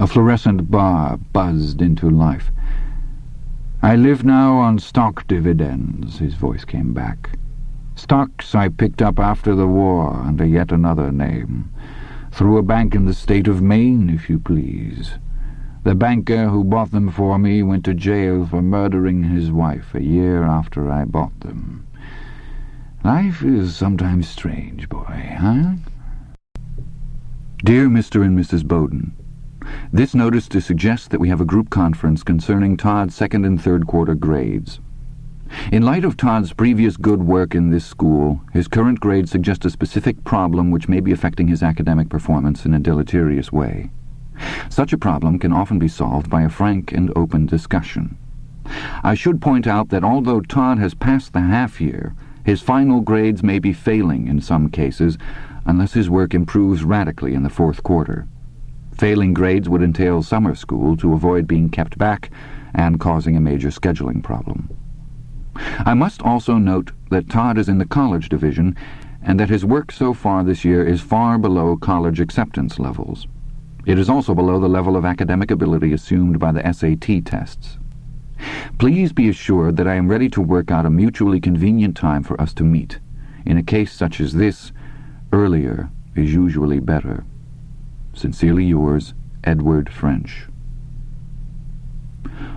A fluorescent bar buzzed into life. "I live now on stock dividends," his voice came back. "Stocks I picked up after the war under yet another name. Through a bank in the state of Maine, if you please. The banker who bought them for me went to jail for murdering his wife a year after I bought them. Life is sometimes strange, boy, huh?" Dear Mr. and Mrs. Bowden, this notice to suggest that we have a group conference concerning Todd's second and third quarter grades. In light of Todd's previous good work in this school, his current grades suggest a specific problem which may be affecting his academic performance in a deleterious way. Such a problem can often be solved by a frank and open discussion. I should point out that although Todd has passed the half-year, his final grades may be failing in some cases, unless his work improves radically in the fourth quarter. Failing grades would entail summer school to avoid being kept back and causing a major scheduling problem. I must also note that Todd is in the college division and that his work so far this year is far below college acceptance levels. It is also below the level of academic ability assumed by the SAT tests. Please be assured that I am ready to work out a mutually convenient time for us to meet. In a case such as this, earlier is usually better. Sincerely yours, Edward French.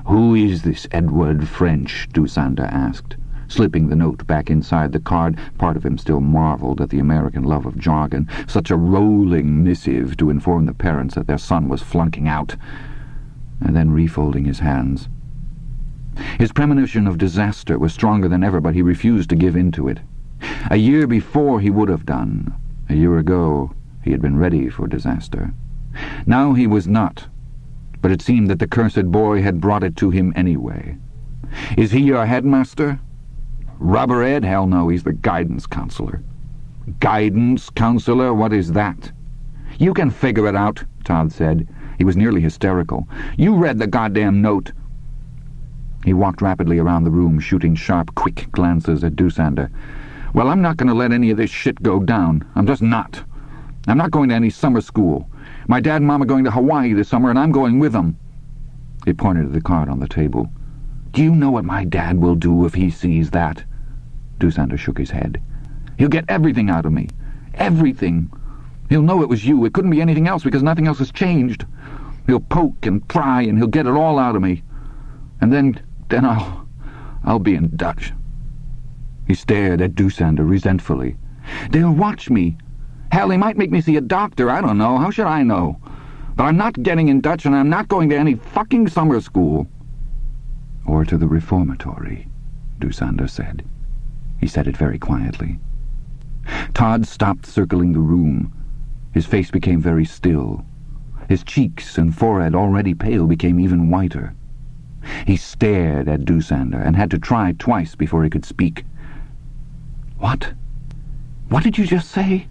"Who is this Edward French?" Dusander asked, slipping the note back inside the card. Part of him still marveled at the American love of jargon. Such a rolling missive to inform the parents that their son was flunking out, and then refolding his hands. His premonition of disaster was stronger than ever, but he refused to give in to it. A year before he would have done. A year ago he had been ready for disaster. Now he was not, but it seemed that the cursed boy had brought it to him anyway. "Is he your headmaster?" "Rubber Ed? Hell no, he's the guidance counselor." "Guidance counselor? What is that?" "You can figure it out," Todd said. He was nearly hysterical. "You read the goddamn note." He walked rapidly around the room, shooting sharp, quick glances at Dusander. "Well, I'm not going to let any of this shit go down. I'm just not. I'm not going to any summer school. My dad and Mom are going to Hawaii this summer, and I'm going with them." He pointed to the card on the table. "Do you know what my dad will do if he sees that?" Dusander shook his head. "He'll get everything out of me. Everything. He'll know it was you. It couldn't be anything else because nothing else has changed. He'll poke and pry, and he'll get it all out of me. And then I'll be in Dutch." He stared at Dusander resentfully. "They'll watch me. Hell, they might make me see a doctor. I don't know. How should I know? But I'm not getting in Dutch, and I'm not going to any fucking summer school." "Or to the reformatory," Dusander said. He said it very quietly. Todd stopped circling the room. His face became very still. His cheeks and forehead, already pale, became even whiter. He stared at Dusander and had to try twice before he could speak. "What?" What did you just say?"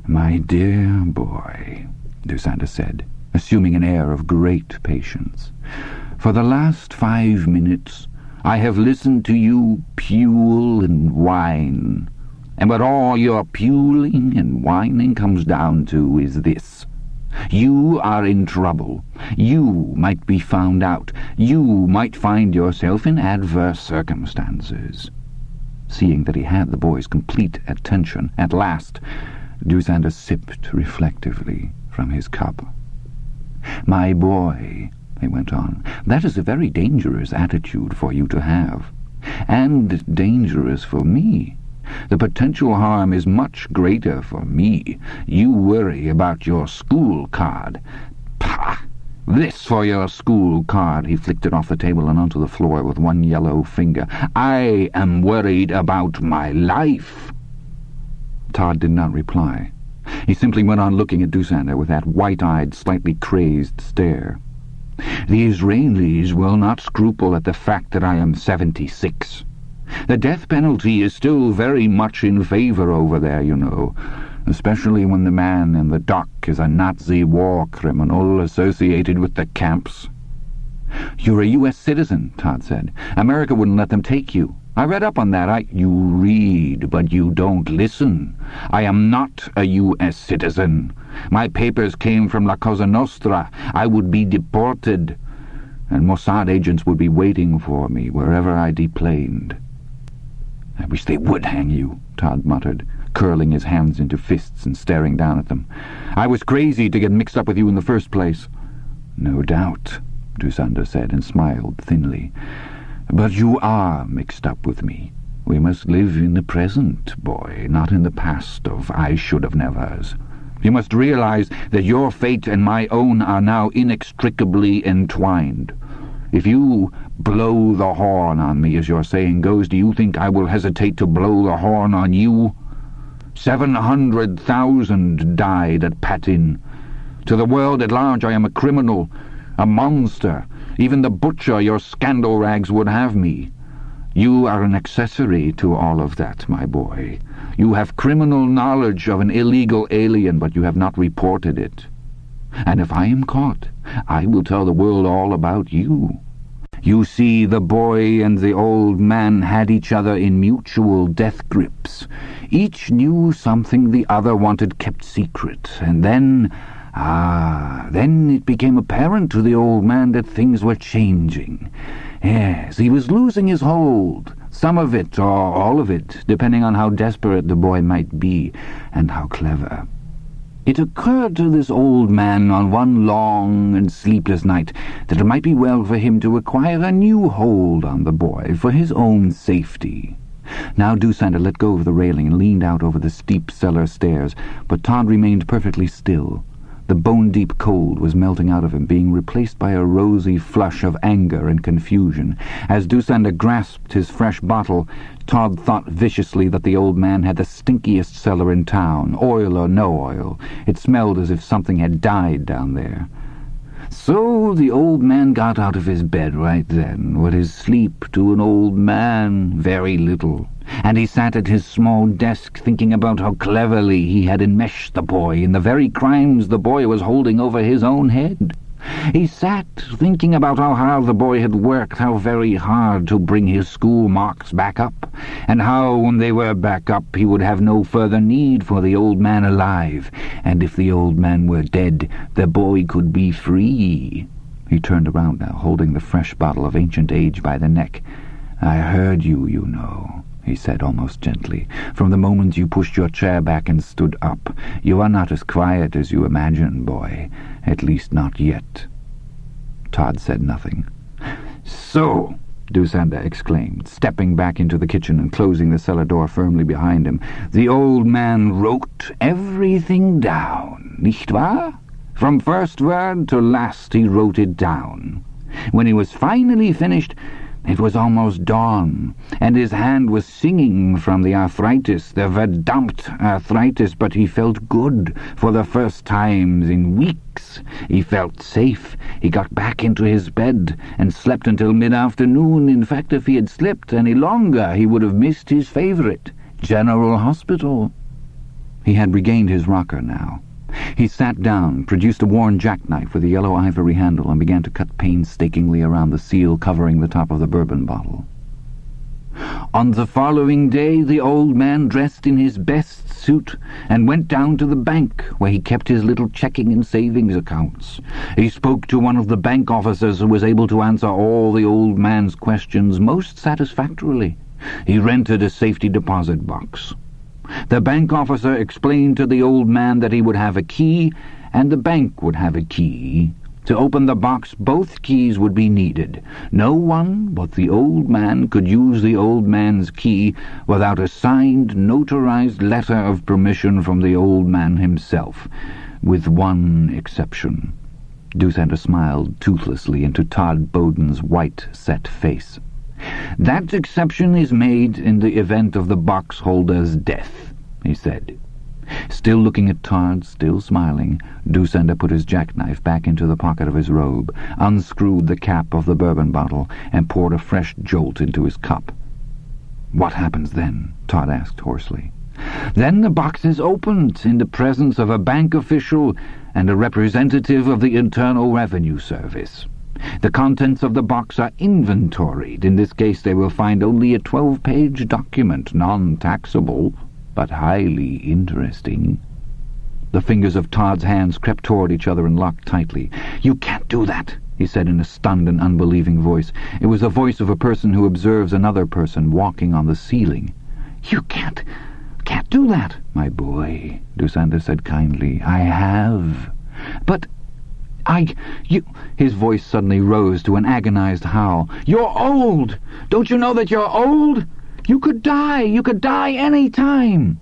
"My dear boy," Dusander said, assuming an air of great patience, "for the last 5 minutes I have listened to you pule and whine, and what all your puling and whining comes down to is this. You are in trouble. You might be found out. You might find yourself in adverse circumstances." Seeing that he had the boy's complete attention, at last, Dusander sipped reflectively from his cup. "My boy," he went on, "that is a very dangerous attitude for you to have. And dangerous for me. The potential harm is much greater for me. You worry about your school card. Pah! This for your school card." He flicked it off the table and onto the floor with one yellow finger. "I am worried about my life." Todd did not reply. He simply went on looking at Dusander with that white-eyed, slightly crazed stare. "The Israelis will not scruple at the fact that I am 76. The death penalty is still very much in favor over there, you know, especially when the man in the dock is a Nazi war criminal associated with the camps." "You're a U.S. citizen," Todd said. "America wouldn't let them take you. I read up on that. You read, but you don't listen. I am not a U.S. citizen. My papers came from La Cosa Nostra. I would be deported, and Mossad agents would be waiting for me wherever I deplaned." "I wish they would hang you," Todd muttered, curling his hands into fists and staring down at them. "I was crazy to get mixed up with you in the first place." "No doubt," Dusander said, and smiled thinly. "But you are mixed up with me. We must live in the present, boy, not in the past of I should have nevers. You must realize that your fate and my own are now inextricably entwined. If you blow the horn on me, as your saying goes, do you think I will hesitate to blow the horn on you? 700,000 died at Patin. To the world at large I am a criminal, a monster. Even the butcher, your scandal rags, would have me. You are an accessory to all of that, my boy. You have criminal knowledge of an illegal alien, but you have not reported it. And if I am caught, I will tell the world all about you. You see, the boy and the old man had each other in mutual death grips. Each knew something the other wanted kept secret, and then it became apparent to the old man that things were changing. Yes, he was losing his hold, some of it or all of it, depending on how desperate the boy might be and how clever. It occurred to this old man on one long and sleepless night that it might be well for him to acquire a new hold on the boy for his own safety. Now Dusander let go of the railing and leaned out over the steep cellar stairs, but Todd remained perfectly still. The bone-deep cold was melting out of him, being replaced by a rosy flush of anger and confusion. As Dusander grasped his fresh bottle, Todd thought viciously that the old man had the stinkiest cellar in town, oil or no oil. It smelled as if something had died down there. So the old man got out of his bed right then. What is sleep to an old man? Very little. And he sat at his small desk thinking about how cleverly he had enmeshed the boy in the very crimes the boy was holding over his own head. He sat thinking about how hard the boy had worked, how very hard to bring his school marks back up, and how, when they were back up, he would have no further need for the old man alive, and if the old man were dead, the boy could be free. He turned around now, holding the fresh bottle of ancient age by the neck. "I heard you, you know," he said almost gently. "From the moment you pushed your chair back and stood up. You are not as quiet as you imagine, boy. At least not yet." Todd said nothing. "So," Dusander exclaimed, stepping back into the kitchen and closing the cellar door firmly behind him, "the old man wrote everything down, nicht wahr? From first word to last he wrote it down. When he was finally finished, it was almost dawn, and his hand was singing from the arthritis, the verdammt arthritis, but he felt good for the first time in weeks. He felt safe. He got back into his bed and slept until mid-afternoon. In fact, if he had slept any longer, he would have missed his favorite, General Hospital." He had regained his rocker now. He sat down, produced a worn jackknife with a yellow ivory handle, and began to cut painstakingly around the seal covering the top of the bourbon bottle. "On the following day, the old man dressed in his best suit and went down to the bank, where he kept his little checking and savings accounts. He spoke to one of the bank officers who was able to answer all the old man's questions most satisfactorily. He rented a safety deposit box. The bank officer explained to the old man that he would have a key, and the bank would have a key. To open the box, both keys would be needed. No one but the old man could use the old man's key without a signed, notarized letter of permission from the old man himself, with one exception." Dussander smiled toothlessly into Todd Bowden's white, set face. "That exception is made in the event of the box holder's death," he said. Still looking at Todd, still smiling, Dussander put his jackknife back into the pocket of his robe, unscrewed the cap of the bourbon bottle, and poured a fresh jolt into his cup. "What happens then?" Todd asked hoarsely. "Then the box is opened in the presence of a bank official and a representative of the Internal Revenue Service. The contents of the box are inventoried. In this case they will find only a 12-page document, non-taxable, but highly interesting." The fingers of Todd's hands crept toward each other and locked tightly. "You can't do that," he said in a stunned and unbelieving voice. It was the voice of a person who observes another person walking on the ceiling. "You can't do that." "My boy," Dussander said kindly, "I have. But you—" His voice suddenly rose to an agonized howl. "You're old! Don't you know that you're old? You could die! You could die any time!"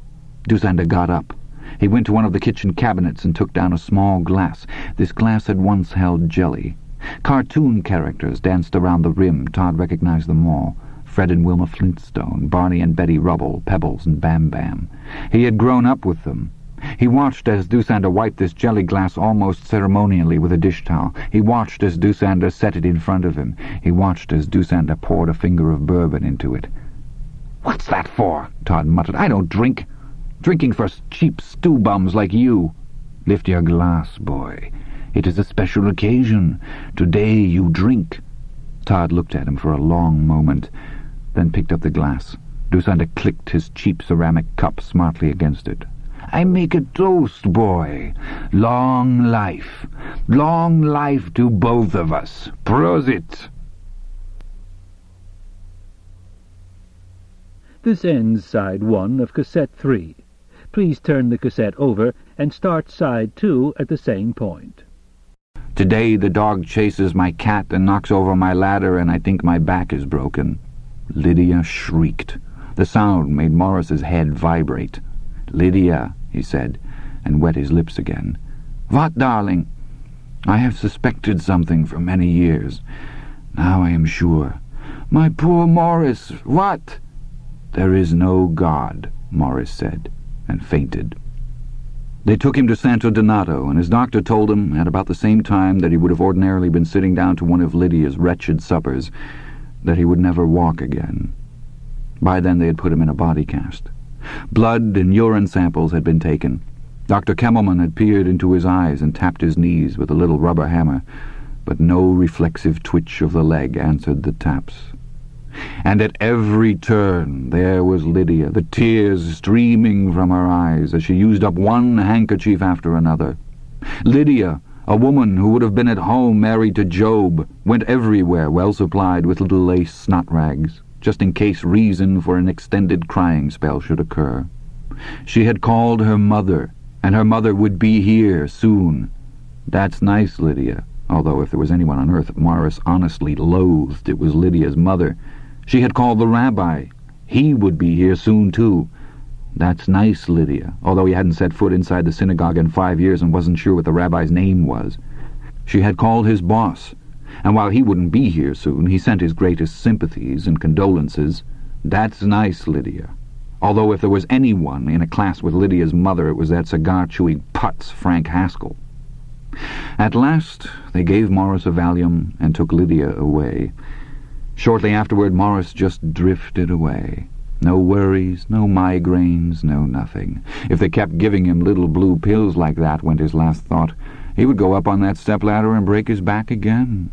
Dussander got up. He went to one of the kitchen cabinets and took down a small glass. This glass had once held jelly. Cartoon characters danced around the rim. Todd recognized them all. Fred and Wilma Flintstone, Barney and Betty Rubble, Pebbles and Bam Bam. He had grown up with them. He watched as Dussander wiped this jelly glass almost ceremonially with a dish towel. He watched as Dussander set it in front of him. He watched as Dussander poured a finger of bourbon into it. "What's that for?" Todd muttered. "I don't drink. Drinking for cheap stew bums like you." "Lift your glass, boy. It is a special occasion. Today you drink." Todd looked at him for a long moment, then picked up the glass. Dussander clicked his cheap ceramic cup smartly against it. "I make a toast, boy. Long life. Long life to both of us. Prosit." This ends Side 1 of Cassette 3. Please turn the cassette over and start Side 2 at the same point. "Today the dog chases my cat and knocks over my ladder, and I think my back is broken." Lydia shrieked. The sound made Morris's head vibrate. "Lydia," he said, and wet his lips again. "What, darling?" "I have suspected something for many years. Now I am sure." "My poor Morris, what?" "There is no God," Morris said, and fainted. They took him to Santo Donato, and his doctor told him, at about the same time that he would have ordinarily been sitting down to one of Lydia's wretched suppers, that he would never walk again. By then they had put him in a body cast. Blood and urine samples had been taken. Dr. Kemmelman had peered into his eyes and tapped his knees with a little rubber hammer, but no reflexive twitch of the leg answered the taps. And at every turn there was Lydia, the tears streaming from her eyes as she used up one handkerchief after another. Lydia, a woman who would have been at home married to Job, went everywhere well supplied with little lace snot rags, just in case reason for an extended crying spell should occur. She had called her mother, and her mother would be here soon. That's nice, Lydia, although if there was anyone on earth Morris honestly loathed, it was Lydia's mother. She had called the rabbi. He would be here soon, too. That's nice, Lydia, although he hadn't set foot inside the synagogue in 5 years and wasn't sure what the rabbi's name was. She had called his boss, and while he wouldn't be here soon, he sent his greatest sympathies and condolences. That's nice, Lydia, although if there was anyone in a class with Lydia's mother, it was that cigar-chewing putz Frank Haskell. At last they gave Morris a Valium and took Lydia away. Shortly afterward, Morris just drifted away. No worries, no migraines, no nothing. If they kept giving him little blue pills like that, went his last thought, he would go up on that stepladder and break his back again.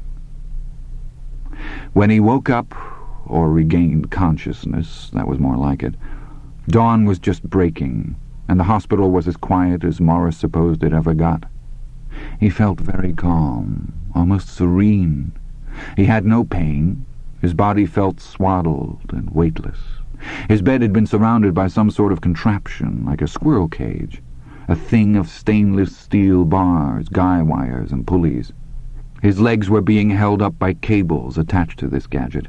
When he woke up, or regained consciousness, that was more like it, dawn was just breaking, and the hospital was as quiet as Morris supposed it ever got. He felt very calm, almost serene. He had no pain. His body felt swaddled and weightless. His bed had been surrounded by some sort of contraption, like a squirrel cage, a thing of stainless steel bars, guy wires, and pulleys. His legs were being held up by cables attached to this gadget.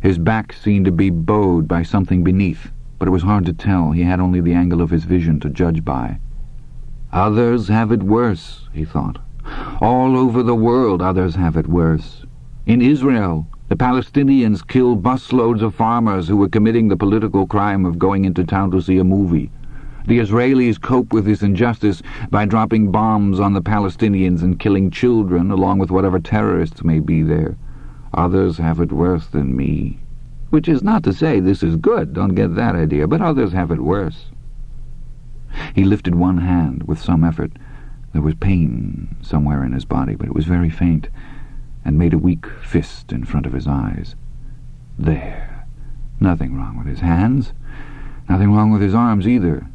His back seemed to be bowed by something beneath, but it was hard to tell. He had only the angle of his vision to judge by. Others have it worse, he thought. All over the world others have it worse. In Israel, the Palestinians kill busloads of farmers who were committing the political crime of going into town to see a movie. The Israelis cope with this injustice by dropping bombs on the Palestinians and killing children along with whatever terrorists may be there. Others have it worse than me. Which is not to say this is good, don't get that idea, but others have it worse. He lifted one hand with some effort. There was pain somewhere in his body, but it was very faint, and made a weak fist in front of his eyes. There. Nothing wrong with his hands. Nothing wrong with his arms either.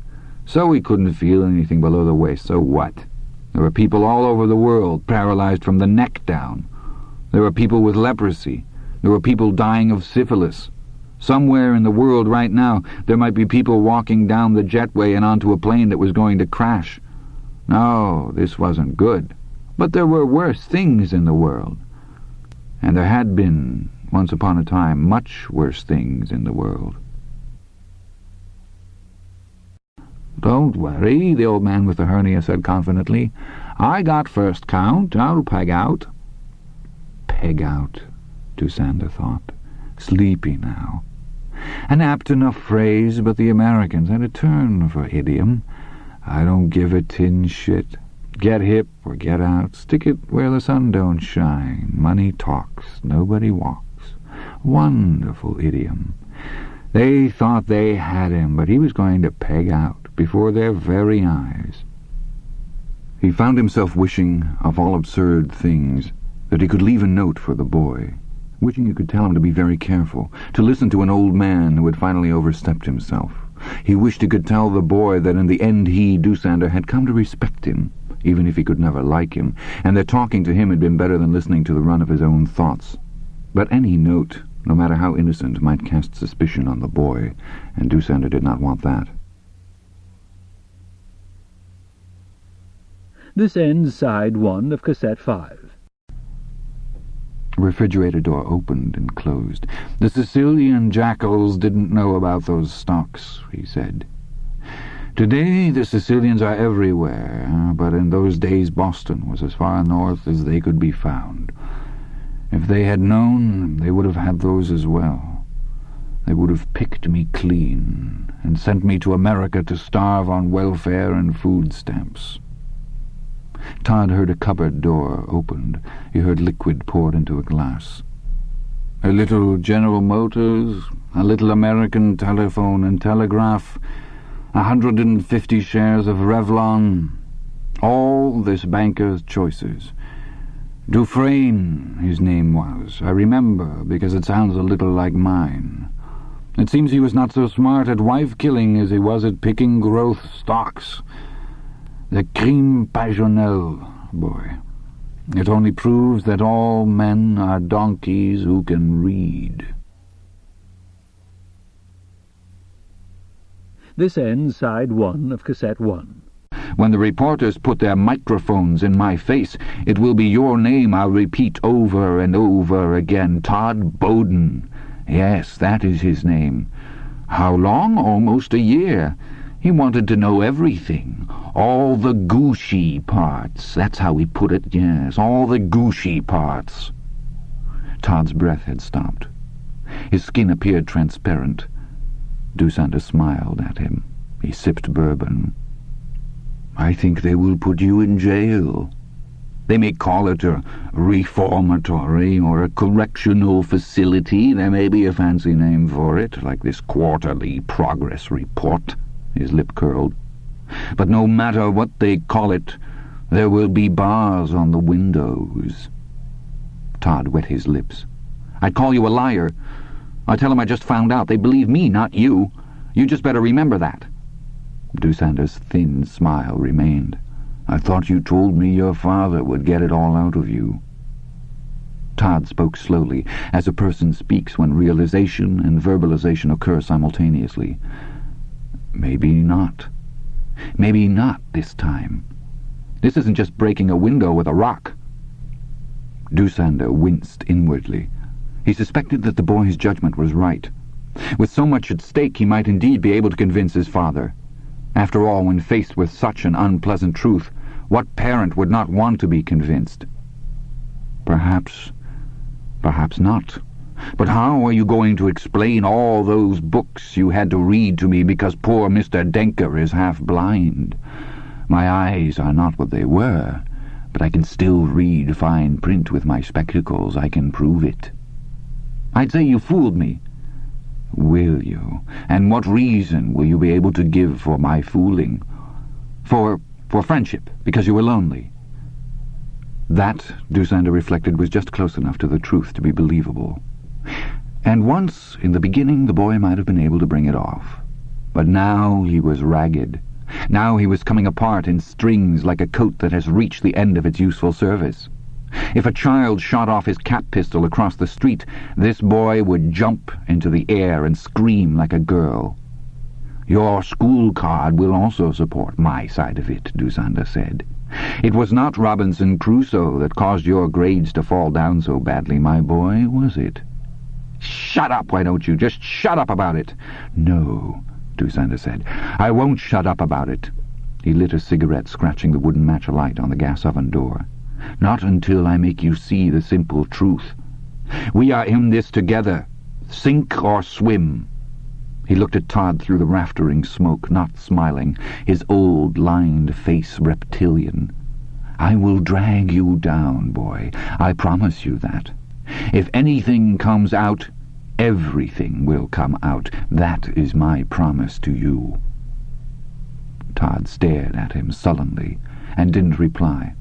So he couldn't feel anything below the waist. So what? There were people all over the world paralyzed from the neck down. There were people with leprosy. There were people dying of syphilis. Somewhere in the world right now there might be people walking down the jetway and onto a plane that was going to crash. No, this wasn't good. But there were worse things in the world. And there had been, once upon a time, much worse things in the world. "Don't worry," the old man with the hernia said confidently. "I got first count. I'll peg out." Peg out, Dusander thought. Sleepy now. An apt enough phrase, but the Americans had a turn for idiom. I don't give a tin shit. Get hip or get out. Stick it where the sun don't shine. Money talks. Nobody walks. Wonderful idiom. They thought they had him, but he was going to peg out before their very eyes. He found himself wishing, of all absurd things, that he could leave a note for the boy, wishing he could tell him to be very careful, to listen to an old man who had finally overstepped himself. He wished he could tell the boy that in the end he, Dusander, had come to respect him, even if he could never like him, and that talking to him had been better than listening to the run of his own thoughts. But any note, no matter how innocent, might cast suspicion on the boy, and Dusander did not want that. This ends side 1 of cassette 5. The refrigerator door opened and closed. "The Sicilian jackals didn't know about those stocks," he said. "Today the Sicilians are everywhere, but in those days Boston was as far north as they could be found. If they had known, they would have had those as well. They would have picked me clean and sent me to America to starve on welfare and food stamps." Todd heard a cupboard door opened. He heard liquid poured into a glass. "A little General Motors, a little American Telephone and Telegraph, 150 shares of Revlon, all this banker's choices. Dufresne, his name was. I remember, because it sounds a little like mine. It seems he was not so smart at wife-killing as he was at picking growth stocks. The crime passionnel, boy. It only proves that all men are donkeys who can read." This ends side 1 of cassette 1. "When the reporters put their microphones in my face, it will be your name I'll repeat over and over again. Todd Bowden. Yes, that is his name. How long? Almost a year. He wanted to know everything. All the gooshy parts. That's how he put it, yes. All the gooshy parts." Todd's breath had stopped. His skin appeared transparent. Dusander smiled at him. He sipped bourbon. "I think they will put you in jail." They may call it a reformatory or a correctional facility. There may be a fancy name for it, like this quarterly progress report." His lip curled. "But no matter what they call it, there will be bars on the windows." Todd wet his lips. "I'd call you a liar. I tell them I just found out. They believe me, not you. You just better remember that." Dusander's thin smile remained. "I thought you told me your father would get it all out of you." Todd spoke slowly, as a person speaks when realization and verbalization occur simultaneously. "Maybe not. Maybe not this time. This isn't just breaking a window with a rock." Dusander winced inwardly. He suspected that the boy's judgment was right. With so much at stake, he might indeed be able to convince his father. After all, when faced with such an unpleasant truth, what parent would not want to be convinced? Perhaps not. But how are you going to explain all those books you had to read to me because poor Mr. Denker is half blind? My eyes are not what they were, but I can still read fine print with my spectacles. I can prove it." "I'd say you fooled me." "Will you? And what reason will you be able to give for my fooling?" For friendship, because you were lonely." That, Dusander reflected, was just close enough to the truth to be believable. And once, in the beginning, the boy might have been able to bring it off. But now he was ragged. Now he was coming apart in strings like a coat that has reached the end of its useful service. If a child shot off his cap pistol across the street, this boy would jump into the air and scream like a girl. "Your school card will also support my side of it," Dusander said. "It was not Robinson Crusoe that caused your grades to fall down so badly, my boy, was it?" "Shut up, why don't you? Just shut up about it." "No," Dusander said. "I won't shut up about it." He lit a cigarette, scratching the wooden match alight on the gas oven door. "Not until I make you see the simple truth. We are in this together. Sink or swim." He looked at Todd through the raftering smoke, not smiling, his old, lined face reptilian. "I will drag you down, boy. I promise you that. If anything comes out, everything will come out. That is my promise to you." Todd stared at him sullenly and didn't reply.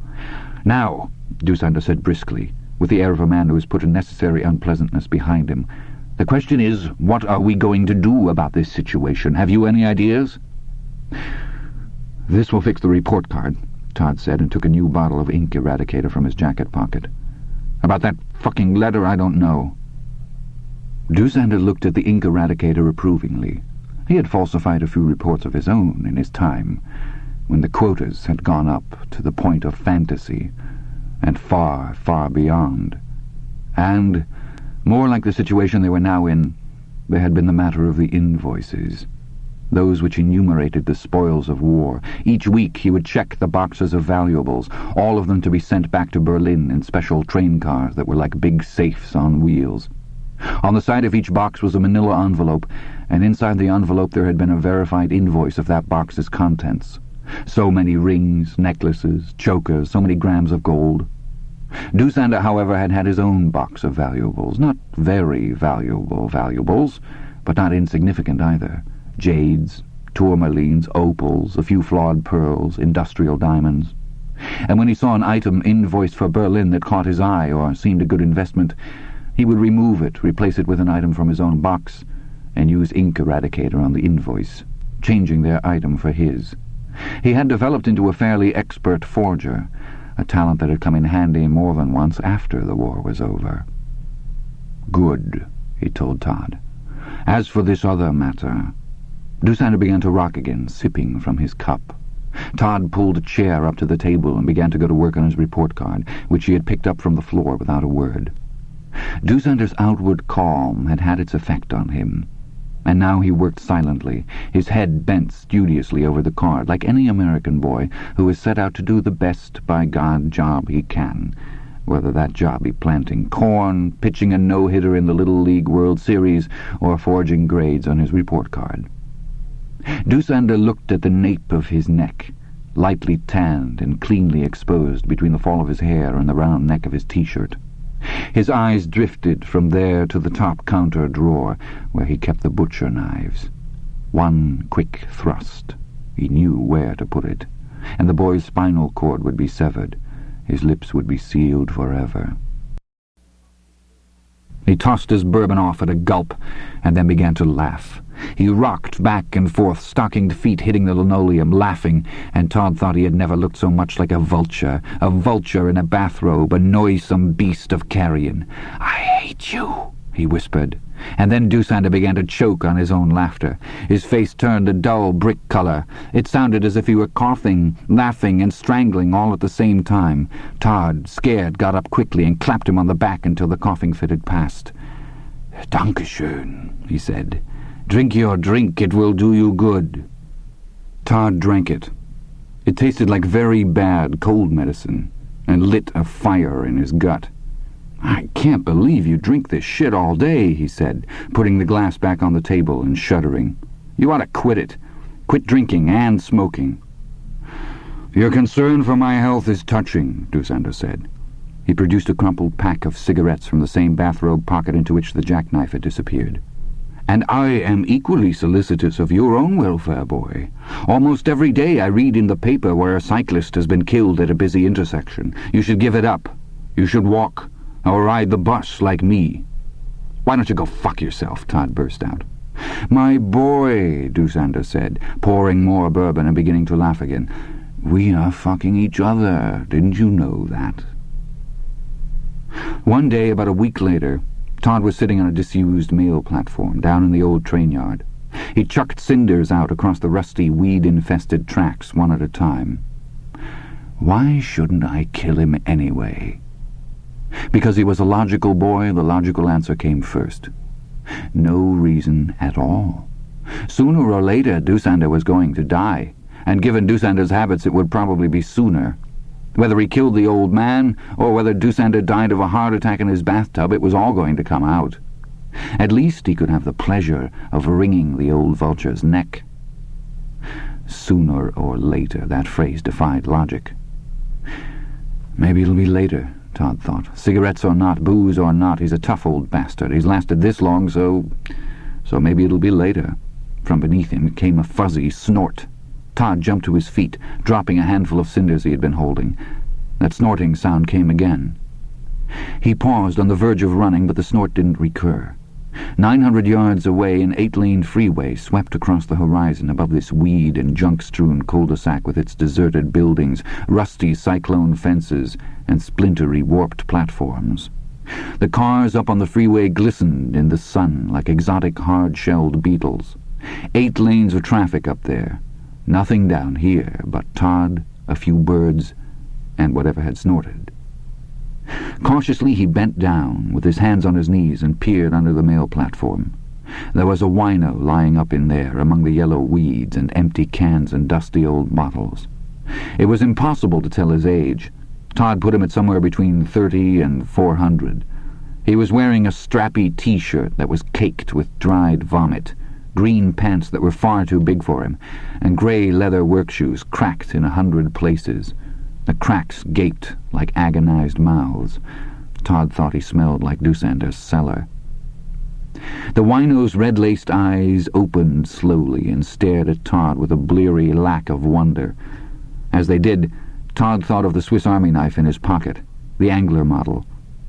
"Now," Dusander said briskly, with the air of a man who has put a necessary unpleasantness behind him, "the question is, what are we going to do about this situation? Have you any ideas?" "This will fix the report card," Todd said, and took a new bottle of ink eradicator from his jacket pocket. "About that fucking letter, I don't know." Dusander looked at the ink eradicator approvingly. He had falsified a few reports of his own in his time, when the quotas had gone up to the point of fantasy, and far, far beyond. And, more like the situation they were now in, there had been the matter of the invoices, those which enumerated the spoils of war. Each week he would check the boxes of valuables, all of them to be sent back to Berlin in special train cars that were like big safes on wheels. On the side of each box was a manila envelope, and inside the envelope there had been a verified invoice of that box's contents. So many rings, necklaces, chokers, so many grams of gold. Dusander, however, had had his own box of valuables, not very valuable valuables, but not insignificant either. Jades, tourmalines, opals, a few flawed pearls, industrial diamonds. And when he saw an item invoiced for Berlin that caught his eye or seemed a good investment, he would remove it, replace it with an item from his own box, and use ink eradicator on the invoice, changing their item for his. He had developed into a fairly expert forger, a talent that had come in handy more than once after the war was over. "Good," he told Todd. "As for this other matter—" Dusander began to rock again, sipping from his cup. Todd pulled a chair up to the table and began to go to work on his report card, which he had picked up from the floor without a word. Dusander's outward calm had had its effect on him, and now he worked silently, his head bent studiously over the card, like any American boy who has set out to do the best, by God, job he can, whether that job be planting corn, pitching a no-hitter in the Little League World Series, or forging grades on his report card. Dusander looked at the nape of his neck, lightly tanned and cleanly exposed between the fall of his hair and the round neck of his T-shirt. His eyes drifted from there to the top counter drawer where he kept the butcher knives. One quick thrust. He knew where to put it, and the boy's spinal cord would be severed. His lips would be sealed forever. He tossed his bourbon off at a gulp, and then began to laugh. He rocked back and forth, stockinged feet hitting the linoleum, laughing, and Todd thought he had never looked so much like a vulture in a bathrobe, a noisome beast of carrion. "I hate you," he whispered, and then Doosander began to choke on his own laughter. His face turned a dull brick color. It sounded as if he were coughing, laughing, and strangling all at the same time. Todd, scared, got up quickly and clapped him on the back until the coughing fit had passed. "Dankeschön," he said. "Drink your drink, it will do you good." Todd drank it. It tasted like very bad cold medicine, and lit a fire in his gut. "I can't believe you drink this shit all day," he said, putting the glass back on the table and shuddering. "You ought to quit it. Quit drinking and smoking." "Your concern for my health is touching," Doosander said. He produced a crumpled pack of cigarettes from the same bathrobe pocket into which the jackknife had disappeared. "And I am equally solicitous of your own welfare, boy. Almost every day I read in the paper where a cyclist has been killed at a busy intersection. You should give it up. You should walk, or ride the bus like me." "Why don't you go fuck yourself?" Todd burst out. "My boy," Doosander said, pouring more bourbon and beginning to laugh again. "We are fucking each other. Didn't you know that?" One day, about a week later, Todd was sitting on a disused mail platform down in the old train yard. He chucked cinders out across the rusty, weed-infested tracks one at a time. Why shouldn't I kill him anyway? Because he was a logical boy, the logical answer came first. No reason at all. Sooner or later, Doosander was going to die, and given Doosander's habits, it would probably be sooner. Whether he killed the old man, or whether Doosander died of a heart attack in his bathtub, it was all going to come out. At least he could have the pleasure of wringing the old vulture's neck. Sooner or later, that phrase defied logic. Maybe it'll be later, Todd thought. Cigarettes or not, booze or not, he's a tough old bastard. He's lasted this long, so maybe it'll be later. From beneath him came a fuzzy snort. Todd jumped to his feet, dropping a handful of cinders he had been holding. That snorting sound came again. He paused on the verge of running, but the snort didn't recur. 900 yards away, an 8-lane freeway swept across the horizon above this weed and junk-strewn cul-de-sac with its deserted buildings, rusty cyclone fences, and splintery, warped platforms. The cars up on the freeway glistened in the sun like exotic hard-shelled beetles. 8 lanes of traffic up there. Nothing down here but Todd, a few birds, and whatever had snorted. Cautiously he bent down, with his hands on his knees, and peered under the mail platform. There was a wino lying up in there, among the yellow weeds and empty cans and dusty old bottles. It was impossible to tell his age. Todd put him at somewhere between 30 and 400. He was wearing a strappy T-shirt that was caked with dried vomit, green pants that were far too big for him, and grey leather work shoes cracked in 100 places. The cracks gaped like agonized mouths. Todd thought he smelled like Doosander's cellar. The wino's red-laced eyes opened slowly and stared at Todd with a bleary lack of wonder. As they did, Todd thought of the Swiss Army knife in his pocket, the angler model.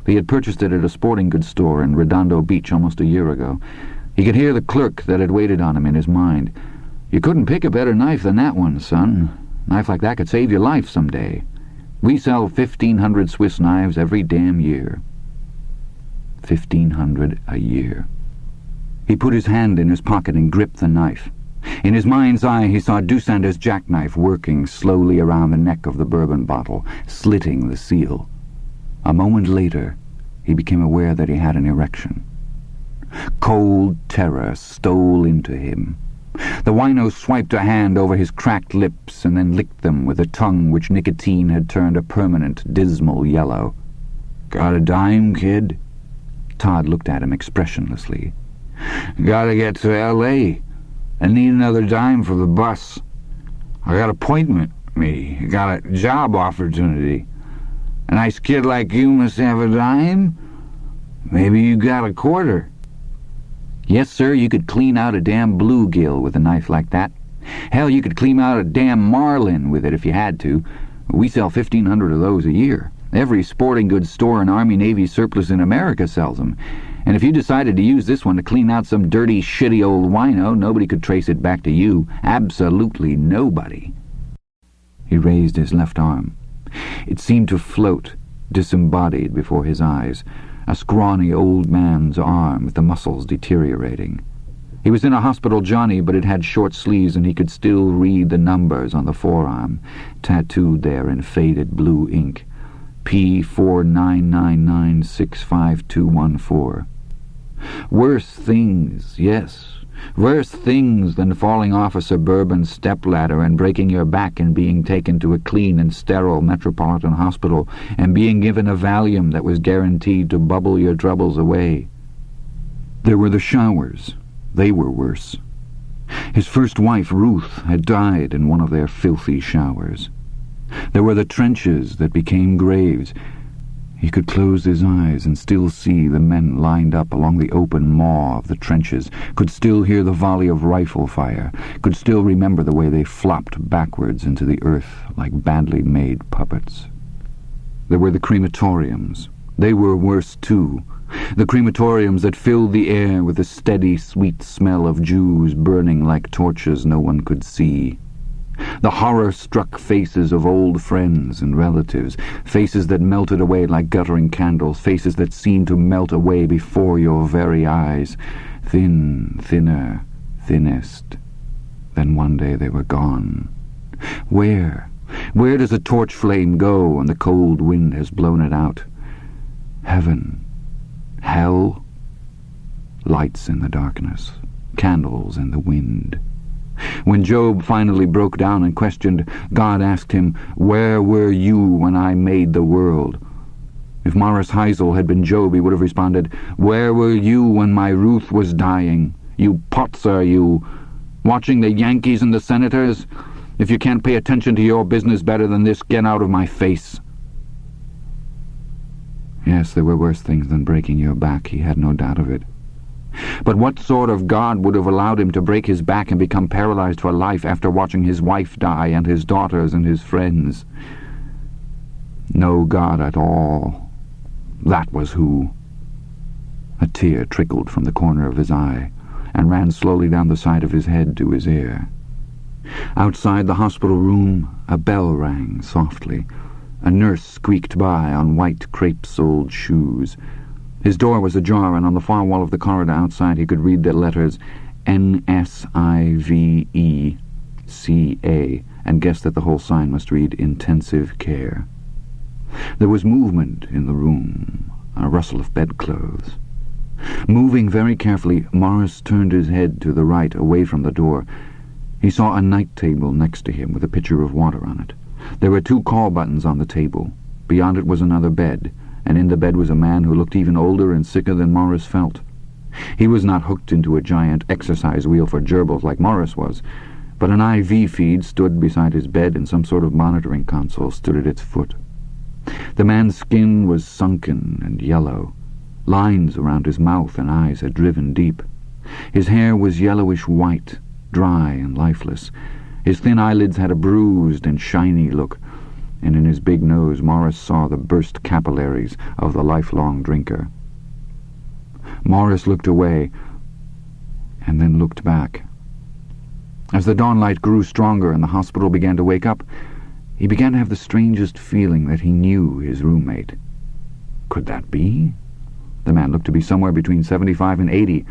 He had purchased it at a sporting goods store in Redondo Beach almost a year ago. He could hear the clerk that had waited on him in his mind. "You couldn't pick a better knife than that one, son. A knife like that could save your life someday. We sell 1,500 Swiss knives every damn year." 1,500 a year. He put his hand in his pocket and gripped the knife. In his mind's eye he saw Doosander's jackknife working slowly around the neck of the bourbon bottle, slitting the seal. A moment later he became aware that he had an erection. Cold terror stole into him. The wino swiped a hand over his cracked lips and then licked them with a tongue which nicotine had turned a permanent, dismal yellow. "Got a dime, kid?" Todd looked at him expressionlessly. "Gotta get to L.A. I need another dime for the bus. I got an appointment. me. Got a job opportunity. A nice kid like you must have a dime. Maybe you got a quarter. Yes, sir, you could clean out a damn bluegill with a knife like that. Hell, you could clean out a damn marlin with it if you had to. We sell 1,500 of those a year. Every sporting goods store and Army-Navy surplus in America sells them. And if you decided to use this one to clean out some dirty, shitty old wino, nobody could trace it back to you. Absolutely nobody. He raised his left arm. It seemed to float, disembodied before his eyes, a scrawny old man's arm with the muscles deteriorating. He was in a hospital johnny, but it had short sleeves and he could still read the numbers on the forearm, tattooed there in faded blue ink. P4999652214. Worse things, yes, worse things than falling off a suburban stepladder and breaking your back and being taken to a clean and sterile metropolitan hospital and being given a Valium that was guaranteed to bubble your troubles away. There were the showers. They were worse. His first wife, Ruth, had died in one of their filthy showers. There were the trenches that became graves. He could close his eyes and still see the men lined up along the open maw of the trenches, could still hear the volley of rifle fire, could still remember the way they flopped backwards into the earth like badly made puppets. There were the crematoriums. They were worse too. The crematoriums that filled the air with the steady, sweet smell of Jews burning like torches no one could see. The horror-struck faces of old friends and relatives, faces that melted away like guttering candles, faces that seemed to melt away before your very eyes, thin, thinner, thinnest. Then one day they were gone. Where? Where does a torch flame go when the cold wind has blown it out? Heaven. Hell. Lights in the darkness. Candles in the wind. When Job finally broke down and questioned, God asked him, "Where were you when I made the world?" If Morris Heisel had been Job, he would have responded, "Where were you when my Ruth was dying? You potzer, you. Watching the Yankees and the Senators? If you can't pay attention to your business better than this, get out of my face." Yes, there were worse things than breaking your back, he had no doubt of it. But what sort of God would have allowed him to break his back and become paralyzed for life after watching his wife die and his daughters and his friends? No God at all. That was who. A tear trickled from the corner of his eye and ran slowly down the side of his head to his ear. Outside the hospital room, a bell rang softly. A nurse squeaked by on white crepe-soled shoes. His door was ajar, and on the far wall of the corridor outside he could read the letters NSIVECA and guessed that the whole sign must read Intensive Care. There was movement in the room, a rustle of bedclothes. Moving very carefully, Morris turned his head to the right, away from the door. He saw a night table next to him with a pitcher of water on it. There were 2 call buttons on the table. Beyond it was another bed, and in the bed was a man who looked even older and sicker than Morris felt. He was not hooked into a giant exercise wheel for gerbils like Morris was, but an IV feed stood beside his bed and some sort of monitoring console stood at its foot. The man's skin was sunken and yellow. Lines around his mouth and eyes had driven deep. His hair was yellowish white, dry and lifeless. His thin eyelids had a bruised and shiny look, and in his big nose Morris saw the burst capillaries of the lifelong drinker. Morris looked away, and then looked back. As the dawnlight grew stronger and the hospital began to wake up, he began to have the strangest feeling that he knew his roommate. Could that be? The man looked to be somewhere between 75 and 80,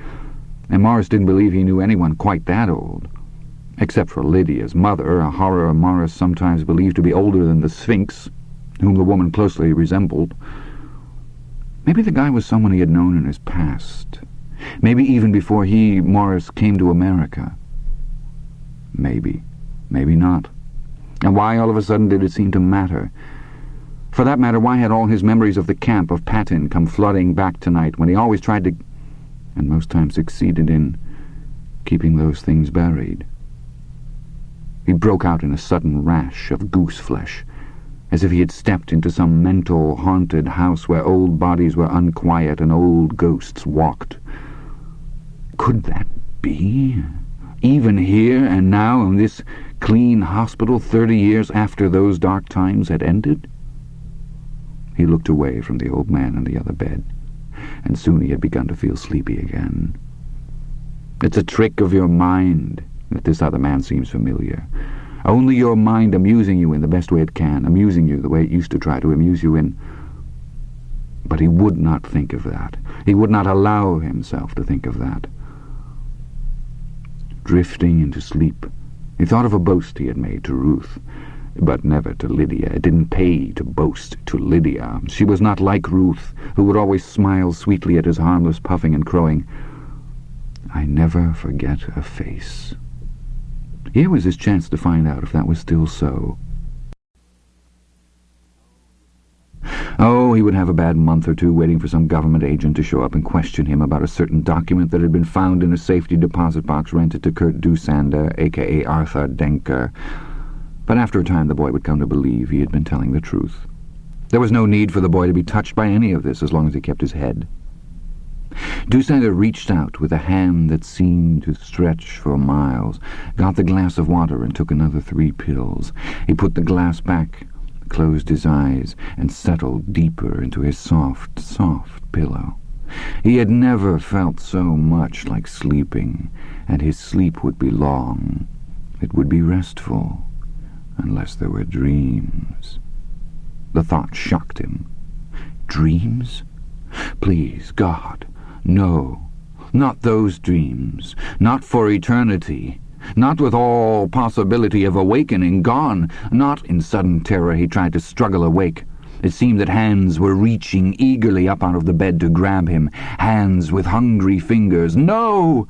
and Morris didn't believe he knew anyone quite that old. Except for Lydia's mother, a horror Morris sometimes believed to be older than the Sphinx, whom the woman closely resembled. Maybe the guy was someone he had known in his past. Maybe even before he, Morris, came to America. Maybe. Maybe not. And why all of a sudden did it seem to matter? For that matter, why had all his memories of the camp of Patton come flooding back tonight when he always tried to, and most times succeeded in, keeping those things buried? He broke out in a sudden rash of goose flesh, as if he had stepped into some mental, haunted house where old bodies were unquiet and old ghosts walked. Could that be? Even here and now in this clean hospital 30 years after those dark times had ended? He looked away from the old man in the other bed, and soon he had begun to feel sleepy again. It's a trick of your mind that this other man seems familiar. Only your mind amusing you in the best way it can, amusing you the way it used to try to amuse you in. But he would not think of that. He would not allow himself to think of that. Drifting into sleep, he thought of a boast he had made to Ruth, but never to Lydia. It didn't pay to boast to Lydia. She was not like Ruth, who would always smile sweetly at his harmless puffing and crowing. I never forget a face. Here was his chance to find out if that was still so. Oh, he would have a bad month or two waiting for some government agent to show up and question him about a certain document that had been found in a safety deposit box rented to Kurt Dusander, a.k.a. Arthur Denker. But after a time the boy would come to believe he had been telling the truth. There was no need for the boy to be touched by any of this as long as he kept his head. Dusander reached out with a hand that seemed to stretch for miles, got the glass of water and took another 3 pills. He put the glass back, closed his eyes, and settled deeper into his soft, soft pillow. He had never felt so much like sleeping, and his sleep would be long. It would be restful, unless there were dreams. The thought shocked him. Dreams? Please, God, no, not those dreams, not for eternity, not with all possibility of awakening gone, not in sudden terror he tried to struggle awake. It seemed that hands were reaching eagerly up out of the bed to grab him, hands with hungry fingers. No!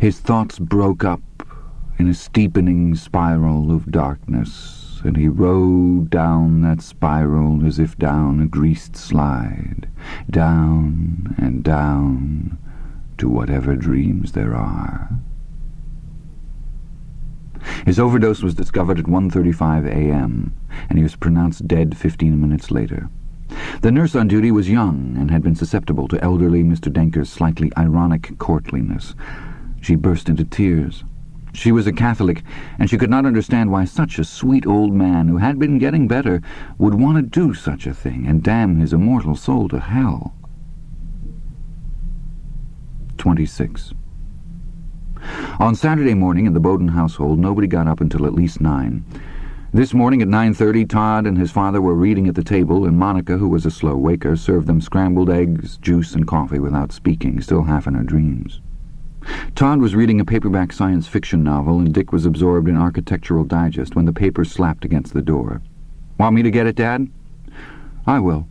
His thoughts broke up in a steepening spiral of darkness, and he rode down that spiral as if down a greased slide, down and down to whatever dreams there are. His overdose was discovered at 1:35 a.m., and he was pronounced dead 15 minutes later. The nurse on duty was young and had been susceptible to elderly Mr. Denker's slightly ironic courtliness. She burst into tears. She was a Catholic, and she could not understand why such a sweet old man, who had been getting better, would want to do such a thing and damn his immortal soul to hell. 26. On Saturday morning in the Bowden household, nobody got up until at least 9. This morning at 9:30, Todd and his father were reading at the table, and Monica, who was a slow waker, served them scrambled eggs, juice, and coffee without speaking, still half in her dreams. Todd was reading a paperback science fiction novel, and Dick was absorbed in Architectural Digest when the paper slapped against the door. "Want me to get it, Dad?" "I will."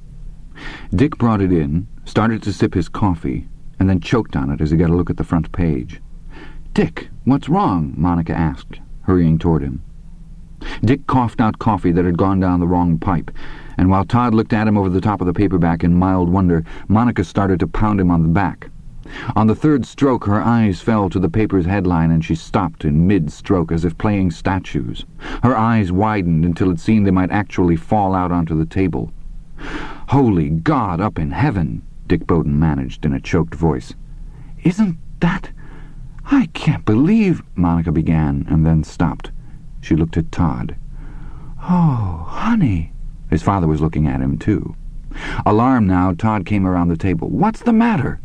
Dick brought it in, started to sip his coffee, and then choked on it as he got a look at the front page. "Dick, what's wrong?" Monica asked, hurrying toward him. Dick coughed out coffee that had gone down the wrong pipe, and while Todd looked at him over the top of the paperback in mild wonder, Monica started to pound him on the back. On the third stroke, her eyes fell to the paper's headline, and she stopped in mid-stroke as if playing statues. Her eyes widened until it seemed they might actually fall out onto the table. "Holy God up in heaven," Dick Bowden managed in a choked voice. "Isn't that... I can't believe..." Monica began, and then stopped. She looked at Todd. "Oh, honey." His father was looking at him, too. Alarmed now, Todd came around the table. "What's the matter?"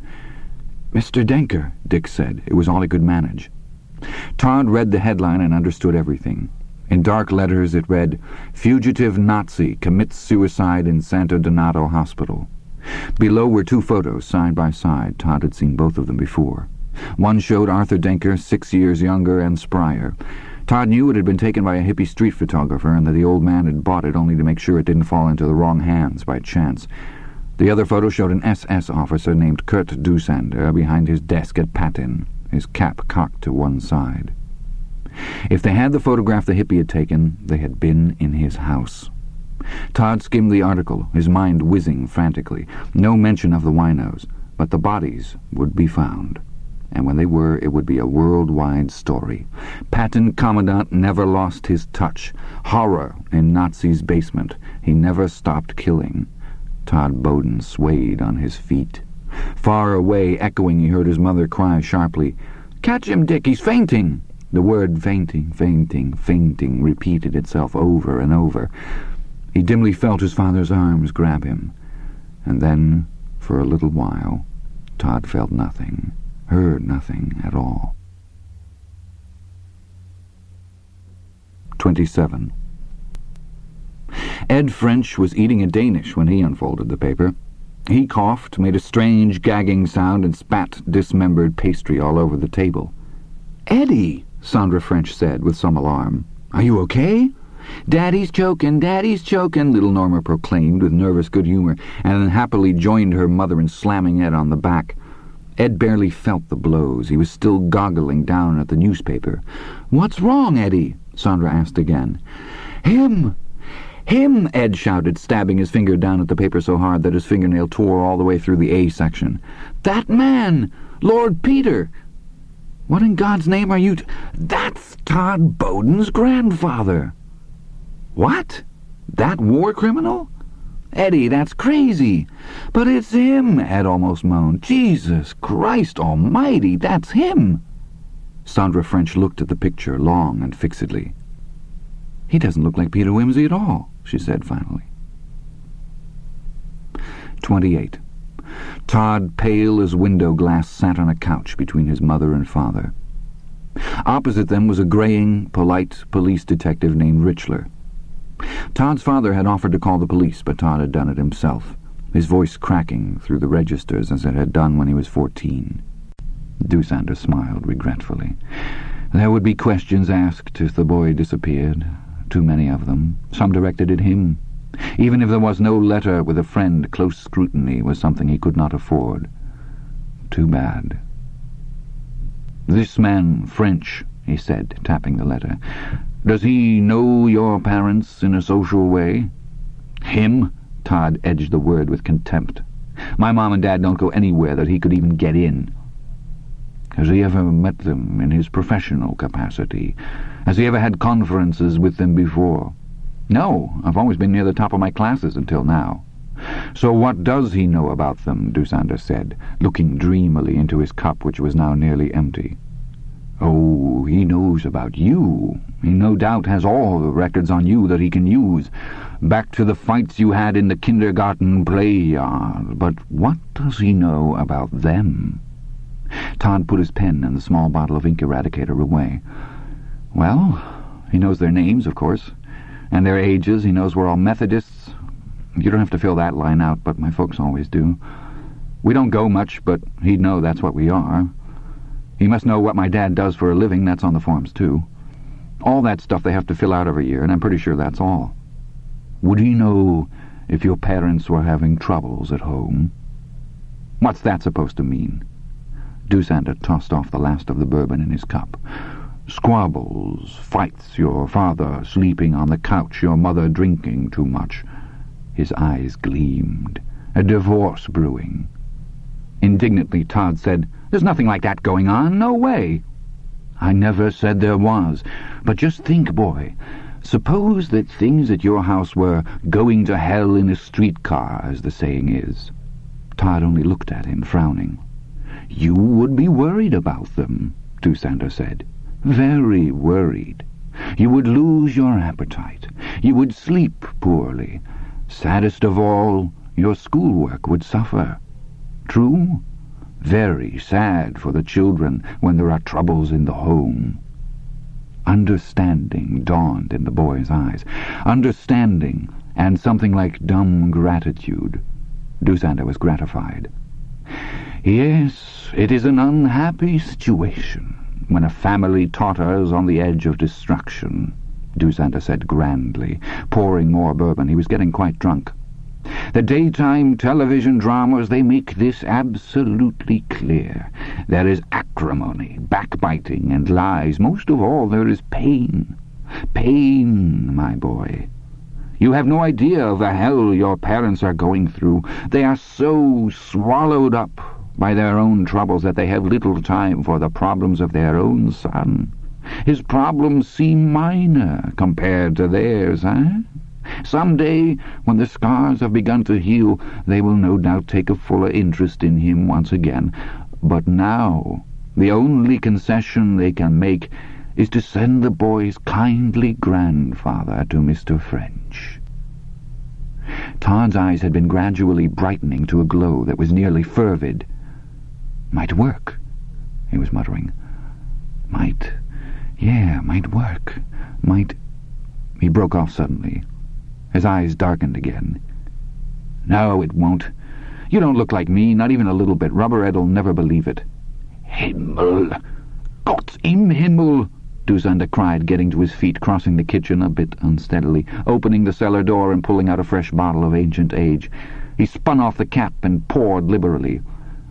"Mr. Denker," Dick said. It was all he could manage. Todd read the headline and understood everything. In dark letters it read, "Fugitive Nazi commits suicide in Santo Donato Hospital." Below were 2 photos, side by side. Todd had seen both of them before. One showed Arthur Denker, 6 years younger and sprier. Todd knew it had been taken by a hippie street photographer, and that the old man had bought it only to make sure it didn't fall into the wrong hands by chance. The other photo showed an SS officer named Kurt Dusander behind his desk at Patton, his cap cocked to one side. If they had the photograph the hippie had taken, they had been in his house. Todd skimmed the article, his mind whizzing frantically. No mention of the winos, but the bodies would be found. and when they were, it would be a worldwide story. Patton Commandant never lost his touch. Horror in Nazi's basement. He never stopped killing. Todd Bowden swayed on his feet. Far away, echoing, he heard his mother cry sharply, "Catch him, Dick, he's fainting!" The word fainting, fainting, fainting repeated itself over and over. He dimly felt his father's arms grab him. And then, for a little while, Todd felt nothing, heard nothing at all. 27. Ed French was eating a Danish when he unfolded the paper. He coughed, made a strange gagging sound, and spat dismembered pastry all over the table. "Eddie," Sandra French said with some alarm. "Are you okay?" "Daddy's chokin', little Norma proclaimed with nervous good humor, and then happily joined her mother in slamming Ed on the back. Ed barely felt the blows. He was still goggling down at the newspaper. "What's wrong, Eddie?" Sandra asked again. "Him! Him!" Ed shouted, stabbing his finger down at the paper so hard that his fingernail tore all the way through the A section. "That man! Lord Peter! What in God's name are you That's Todd Bowden's grandfather!" "What? That war criminal?" "Eddie, that's crazy." "But it's him," Ed almost moaned. "Jesus Christ almighty, that's him." Sandra French looked at the picture long and fixedly. "He doesn't look like Peter Wimsey at all," she said finally. 28. Todd, pale as window glass, sat on a couch between his mother and father. Opposite them was a graying, polite police detective named Richler. Todd's father had offered to call the police, but Todd had done it himself, his voice cracking through the registers as it had done when he was 14. Doosander smiled regretfully. There would be questions asked if the boy disappeared. Too many of them. Some directed at him. Even if there was no letter with a friend, close scrutiny was something he could not afford. Too bad. "This man, French," he said, tapping the letter. "Does he know your parents in a social way?" "Him?" Todd edged the word with contempt. "My mom and dad don't go anywhere that he could even get in." "Has he ever met them in his professional capacity? Has he ever had conferences with them before?" "No, I've always been near the top of my classes until now." "So what does he know about them?" Doosander said, looking dreamily into his cup, which was now nearly empty. "Oh, he knows about you. He no doubt has all the records on you that he can use, back to the fights you had in the kindergarten play yard. But what does he know about them?" Todd put his pen and the small bottle of ink eradicator away. "Well, he knows their names, of course, and their ages. He knows we're all Methodists. You don't have to fill that line out, but my folks always do. We don't go much, but he'd know that's what we are. He must know what my dad does for a living. That's on the forms, too. All that stuff they have to fill out every year, and I'm pretty sure that's all." "Would he know if your parents were having troubles at home?" "What's that supposed to mean?" Doosander tossed off the last of the bourbon in his cup. "Squabbles, fights, your father sleeping on the couch, your mother drinking too much." His eyes gleamed. "A divorce brewing." Indignantly, Todd said, "There's nothing like that going on. No way." "I never said there was. But just think, boy. Suppose that things at your house were going to hell in a streetcar, as the saying is." Todd only looked at him, frowning. "You would be worried about them," Doosander said. "Very worried. You would lose your appetite. You would sleep poorly. Saddest of all, your schoolwork would suffer. True? Very sad for the children when there are troubles in the home." Understanding dawned in the boy's eyes. Understanding, and something like dumb gratitude. Doosander was gratified. "Yes, it is an unhappy situation when a family totters on the edge of destruction," Doosander said grandly, pouring more bourbon. He was getting quite drunk. "The daytime television dramas, they make this absolutely clear. There is acrimony, backbiting, and lies. Most of all, there is pain. Pain, my boy. You have no idea of the hell your parents are going through. They are so swallowed up by their own troubles that they have little time for the problems of their own son. His problems seem minor compared to theirs, Some day, when the scars have begun to heal, they will no doubt take a fuller interest in him once again. But now, the only concession they can make is to send the boy's kindly grandfather to Mr. French. Todd's eyes had been gradually brightening to a glow that was nearly fervid. "Might work," he was muttering. Might work. Might... He broke off suddenly. His eyes darkened again. "No, it won't. You don't look like me, not even a little bit. Rubber Ed'll never believe it." "Himmel! Gott im Himmel!" Dusander cried, getting to his feet, crossing the kitchen a bit unsteadily, opening the cellar door and pulling out a fresh bottle of ancient age. He spun off the cap and poured liberally.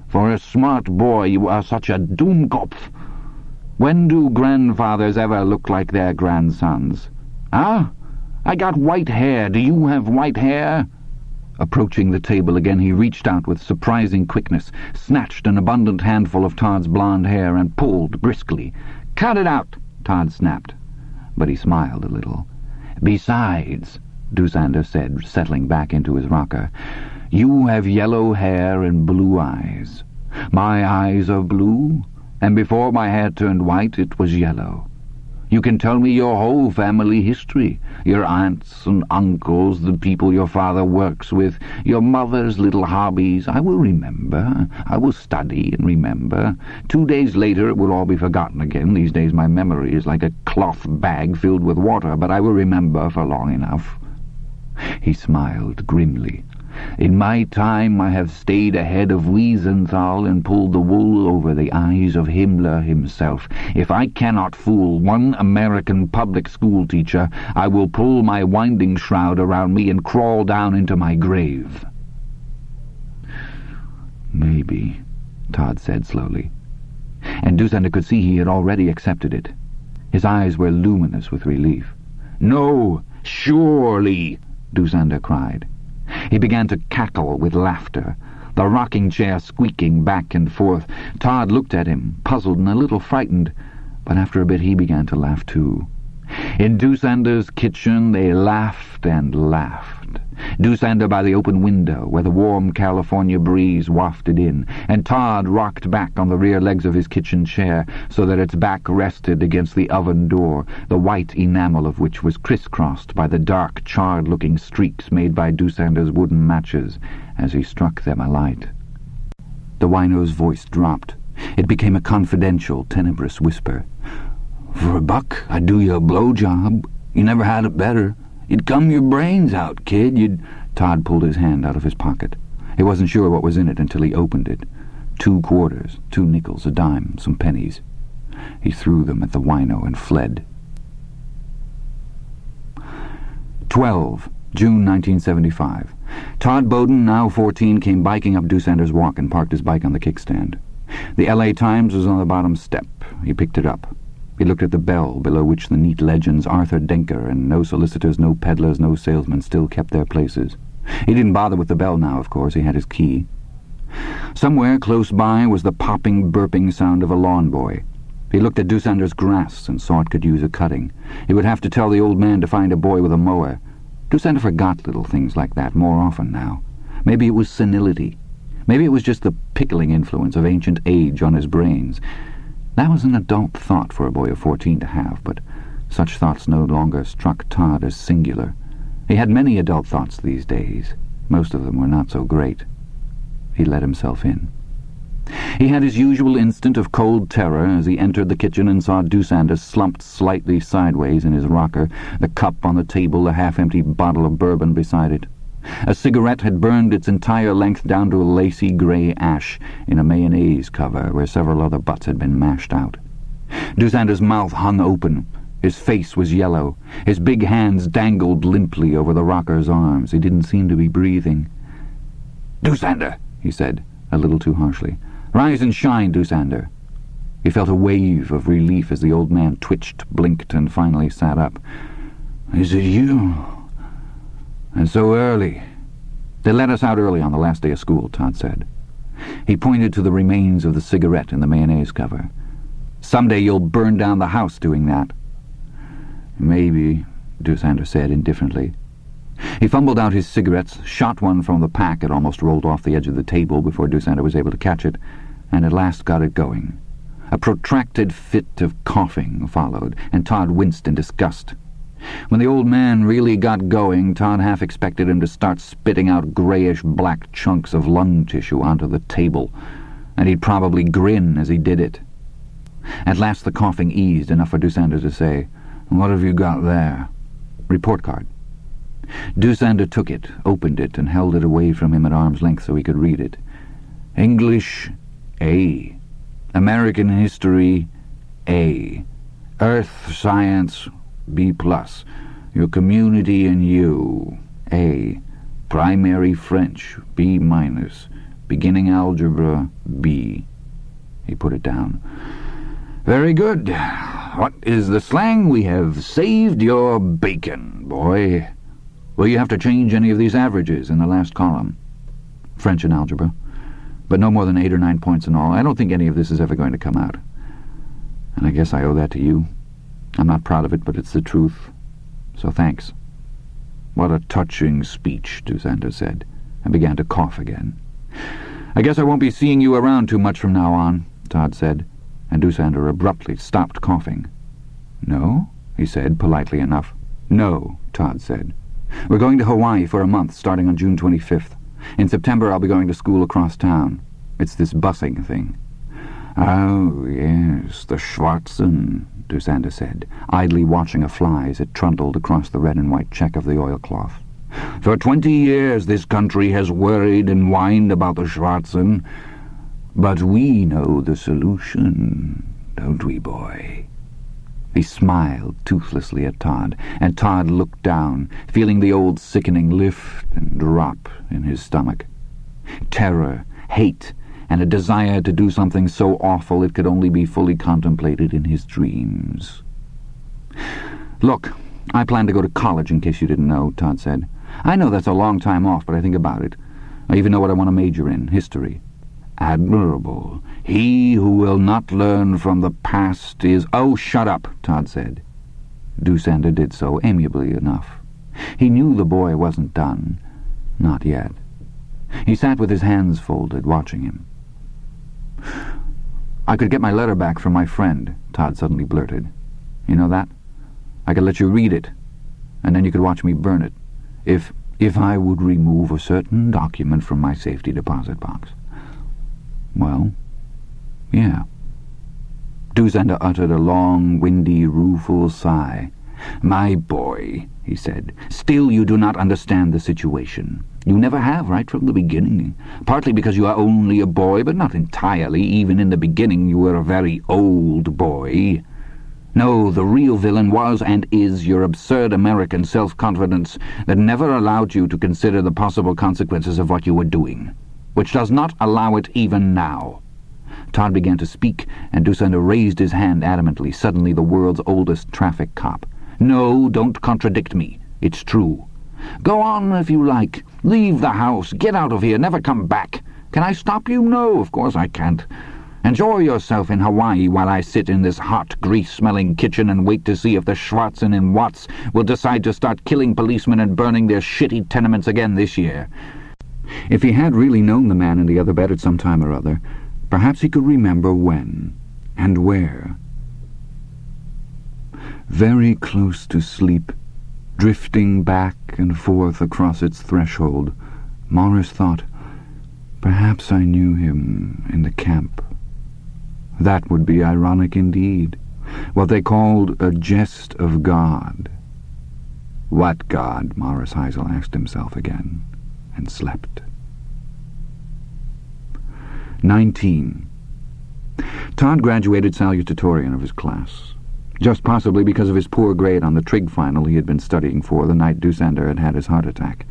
"For a smart boy, you are such a Dummkopf. When do grandfathers ever look like their grandsons? I got white hair. Do you have white hair?" Approaching the table again, he reached out with surprising quickness, snatched an abundant handful of Todd's blonde hair, and pulled briskly. "Cut it out!" Todd snapped, but he smiled a little. "Besides," Dusander said, settling back into his rocker, "you have yellow hair and blue eyes. My eyes are blue, and before my hair turned white it was yellow. You can tell me your whole family history, your aunts and uncles, the people your father works with, your mother's little hobbies. I will remember. I will study and remember. 2 days later it will all be forgotten again. These days my memory is like a cloth bag filled with water, but I will remember for long enough." He smiled grimly. "In my time I have stayed ahead of Wiesenthal and pulled the wool over the eyes of Himmler himself. If I cannot fool one American public school teacher, I will pull my winding shroud around me and crawl down into my grave." "Maybe," Todd said slowly. And Dusander could see he had already accepted it. His eyes were luminous with relief. "No, surely!" Dusander cried. He began to cackle with laughter, the rocking chair squeaking back and forth. Todd looked at him, puzzled and a little frightened, but after a bit he began to laugh too. In Dusander's kitchen they laughed and laughed. Dusander by the open window, where the warm California breeze wafted in, and Todd rocked back on the rear legs of his kitchen chair so that its back rested against the oven door, the white enamel of which was crisscrossed by the dark, charred-looking streaks made by Dusander's wooden matches as he struck them alight. The wino's voice dropped. It became a confidential, tenebrous whisper. "For a buck, I'd do you a blowjob. You never had it better. You'd cum your brains out, kid. Todd pulled his hand out of his pocket. He wasn't sure what was in it until he opened it. 2 quarters, 2 nickels, a dime, some pennies. He threw them at the wino and fled. 12. June 1975. Todd Bowden, now 14, came biking up Dusander's walk and parked his bike on the kickstand. The L.A. Times was on the bottom step. He picked it up. He looked at the bell, below which the neat legends Arthur Denker and no solicitors, no peddlers, no salesmen still kept their places. He didn't bother with the bell now, of course. He had his key. Somewhere close by was the popping, burping sound of a lawn boy. He looked at Dusander's grass and saw it could use a cutting. He would have to tell the old man to find a boy with a mower. Dusander forgot little things like that more often now. Maybe it was senility. Maybe it was just the pickling influence of ancient age on his brains. That was an adult thought for a boy of 14 to have, but such thoughts no longer struck Todd as singular. He had many adult thoughts these days. Most of them were not so great. He let himself in. He had his usual instant of cold terror as he entered the kitchen and saw Dusander slumped slightly sideways in his rocker, the cup on the table, the half-empty bottle of bourbon beside it. A cigarette had burned its entire length down to a lacy grey ash in a mayonnaise cover where several other butts had been mashed out. Dusander's mouth hung open. His face was yellow. His big hands dangled limply over the rocker's arms. He didn't seem to be breathing. "Dusander," he said, a little too harshly. "Rise and shine, Dusander." He felt a wave of relief as the old man twitched, blinked, and finally sat up. "Is it you? And so early." "They let us out early on the last day of school," Todd said. He pointed to the remains of the cigarette in the mayonnaise cover. "Someday you'll burn down the house doing that." "Maybe," Dusander said indifferently. He fumbled out his cigarettes, shot one from the pack. It almost rolled off the edge of the table before Dusander was able to catch it, and at last got it going. A protracted fit of coughing followed, and Todd winced in disgust. When the old man really got going, Todd half expected him to start spitting out grayish-black chunks of lung tissue onto the table, and he'd probably grin as he did it. At last the coughing eased enough for Dusander to say, "What have you got there?" "Report card." Dusander took it, opened it, and held it away from him at arm's length so he could read it. "English, A. American history, A. Earth science, B+. Your community and you, A. Primary French, B-. Beginning algebra, B. He put it down. "Very good. What is the slang? We have saved your bacon, boy. Will you have to change any of these averages in the last column?" "French and algebra. But no more than 8 or 9 points in all. I don't think any of this is ever going to come out. And I guess I owe that to you. I'm not proud of it, but it's the truth. So thanks." "What a touching speech," Dusander said, and began to cough again. "I guess I won't be seeing you around too much from now on," Todd said, and Dusander abruptly stopped coughing. "No?" he said, politely enough. "No," Todd said. "We're going to Hawaii for a month, starting on June 25th. In September I'll be going to school across town. It's this busing thing." "Oh, yes, the Schwarzen," Dusander said, idly watching a fly as it trundled across the red and white check of the oilcloth. "For 20 years this country has worried and whined about the Schwarzen. But we know the solution, don't we, boy?" He smiled toothlessly at Todd, and Todd looked down, feeling the old sickening lift and drop in his stomach. Terror, hate, and a desire to do something so awful it could only be fully contemplated in his dreams. "Look, I plan to go to college, in case you didn't know," Todd said. "I know that's a long time off, but I think about it. I even know what I want to major in, history." "Admirable. He who will not learn from the past is—" "Oh, shut up," Todd said. Dusander did so, amiably enough. He knew the boy wasn't done. Not yet. He sat with his hands folded, watching him. "I could get my letter back from my friend," Todd suddenly blurted. "You know that? I could let you read it, and then you could watch me burn it, if I would remove a certain document from my safety deposit box." "Well, yeah." Dusander uttered a long, windy, rueful sigh. "My boy," he said, "still you do not understand the situation. You never have, right from the beginning. Partly because you are only a boy, but not entirely. Even in the beginning you were a very old boy. No, the real villain was and is your absurd American self-confidence that never allowed you to consider the possible consequences of what you were doing, which does not allow it even now." Todd began to speak, and Dusander raised his hand adamantly, suddenly the world's oldest traffic cop. "No, don't contradict me. It's true. Go on if you like. Leave the house. Get out of here. Never come back. Can I stop you? No, of course I can't. Enjoy yourself in Hawaii while I sit in this hot, grease-smelling kitchen and wait to see if the Schwarzen and Watts will decide to start killing policemen and burning their shitty tenements again this year." If he had really known the man in the other bed at some time or other, perhaps he could remember when and where. Very close to sleep, drifting back and forth across its threshold, Morris thought, perhaps I knew him in the camp. That would be ironic indeed. What they called a jest of God. What God? Morris Heisel asked himself again, and slept. 19. Todd graduated salutatorian of his class, just possibly because of his poor grade on the trig final he had been studying for the night Dusander had had his heart attack.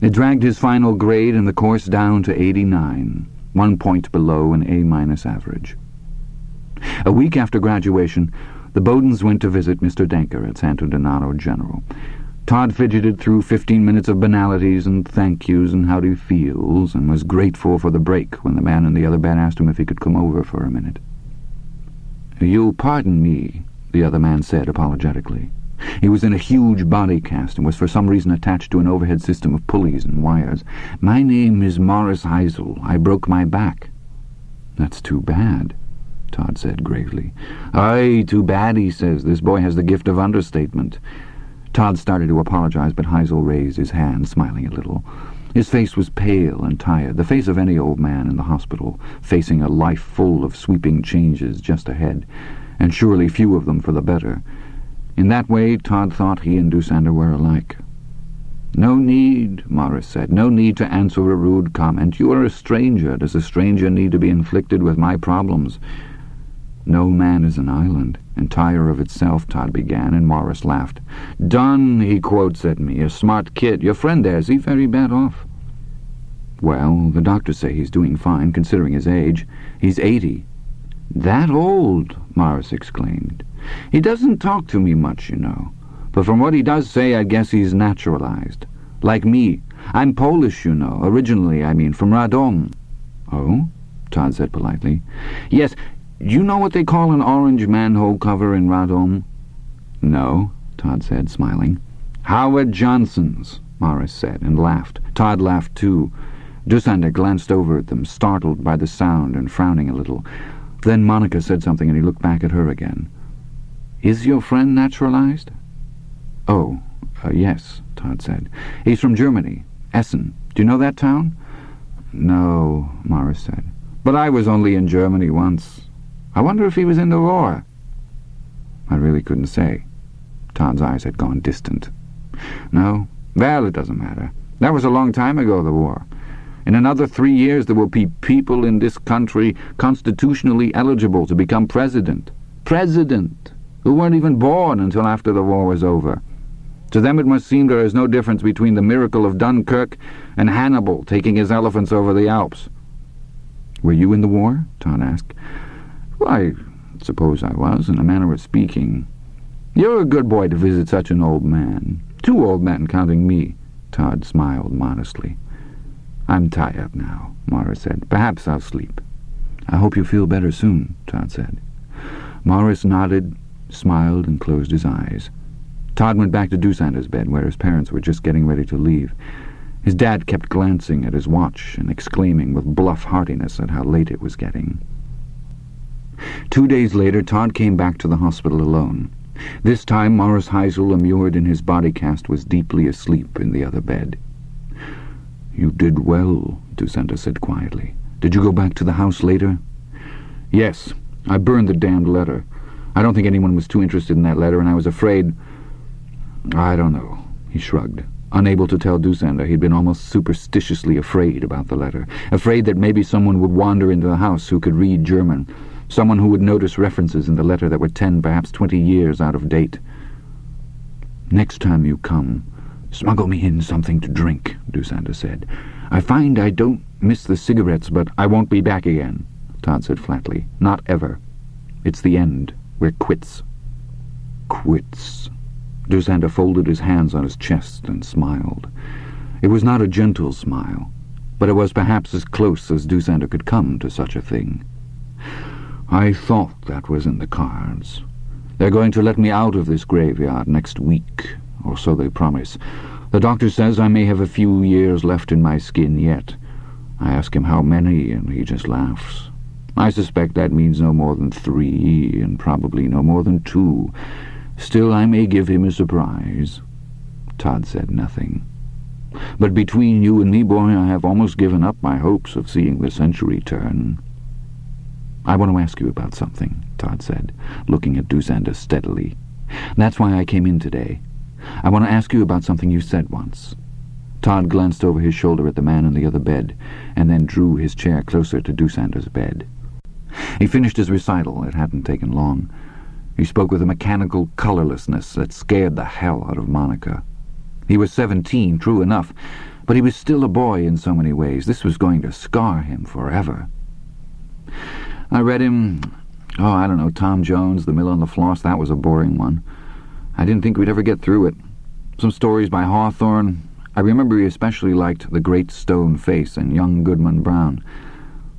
It dragged his final grade in the course down to 89, 1 point below an A- average. A week after graduation, the Bowdens went to visit Mr. Denker at Santo Donato General. Todd fidgeted through 15 minutes of banalities and thank yous and how he feels, and was grateful for the break when the man in the other bed asked him if he could come over for a minute. "You'll pardon me," the other man said apologetically. He was in a huge body cast and was for some reason attached to an overhead system of pulleys and wires. "My name is Morris Heisel. I broke my back." "That's too bad," Todd said gravely. "Aye, too bad," he says. "This boy has the gift of understatement." Todd started to apologize, but Heisel raised his hand, smiling a little. His face was pale and tired, the face of any old man in the hospital, facing a life full of sweeping changes just ahead, and surely few of them for the better. In that way, Todd thought he and Doosander were alike. "No need," Morris said. "No need to answer a rude comment. You are a stranger. Does a stranger need to be inflicted with my problems?" "No man is an island, entire of itself," Todd began, and Morris laughed. "Done," he quotes at me. "A smart kid. Your friend there, is he very bad off?" "Well, the doctors say he's doing fine, considering his age. He's 80. "That old?" Morris exclaimed. "He doesn't talk to me much, you know. But from what he does say, I guess he's naturalized. Like me. I'm Polish, you know. Originally, I mean, from Radom." "Oh?" Todd said politely. "Yes. You know what they call an orange manhole cover in Radom?" "No," Todd said, smiling. "Howard Johnson's," Morris said, and laughed. Todd laughed too. Doosander glanced over at them, startled by the sound and frowning a little. Then Monica said something, and he looked back at her again. "Is your friend naturalized?" "Oh, yes," Todd said. "He's from Germany. Essen. Do you know that town?" "No," Morris said. "But I was only in Germany once. I wonder if he was in the war." I really couldn't say. Todd's eyes had gone distant. "No? Well, it doesn't matter. That was a long time ago, the war. In another 3 years there will be people in this country constitutionally eligible to become president. President! Who weren't even born until after the war was over. To them it must seem there is no difference between the miracle of Dunkirk and Hannibal taking his elephants over the Alps." "Were you in the war?" Todd asked. "Well, I suppose I was, in a manner of speaking." "You're a good boy to visit such an old man. 2 old men, counting me." Todd smiled modestly. "I'm tired now," Morris said. "Perhaps I'll sleep." "I hope you feel better soon," Todd said. Morris nodded, smiled, and closed his eyes. Todd went back to Doosander's bed, where his parents were just getting ready to leave. His dad kept glancing at his watch and exclaiming with bluff heartiness at how late it was getting. 2 days later, Todd came back to the hospital alone. This time, Morris Heisel, immured in his body cast, was deeply asleep in the other bed. "You did well," Doosander said quietly. "Did you go back to the house later?" "Yes. I burned the damned letter. I don't think anyone was too interested in that letter, and I was afraid... I don't know." He shrugged. Unable to tell Doosander, he'd been almost superstitiously afraid about the letter. Afraid that maybe someone would wander into the house who could read German. Someone who would notice references in the letter that were 10, perhaps 20 years out of date. "Next time you come, smuggle me in something to drink," Doosander said. "I find I don't miss the cigarettes, but I won't be back again," Todd said flatly. "Not ever. It's the end. We're quits." "Quits." Doosander folded his hands on his chest and smiled. It was not a gentle smile, but it was perhaps as close as Doosander could come to such a thing. "I thought that was in the cards. They're going to let me out of this graveyard next week, or so they promise. The doctor says I may have a few years left in my skin yet. I ask him how many, and he just laughs. I suspect that means no more than 3, and probably no more than 2. Still, I may give him a surprise." Todd said nothing. "But between you and me, boy, I have almost given up my hopes of seeing the century turn." "I want to ask you about something," Todd said, looking at Doosander steadily. "That's why I came in today. I want to ask you about something you said once." Todd glanced over his shoulder at the man in the other bed, and then drew his chair closer to Doosander's bed. He finished his recital. It hadn't taken long. He spoke with a mechanical colorlessness that scared the hell out of Monica. He was 17, true enough, but he was still a boy in so many ways. This was going to scar him forever. "I read him, I don't know, Tom Jones, The Mill on the Floss. That was a boring one. I didn't think we'd ever get through it. Some stories by Hawthorne. I remember he especially liked The Great Stone Face and Young Goodman Brown.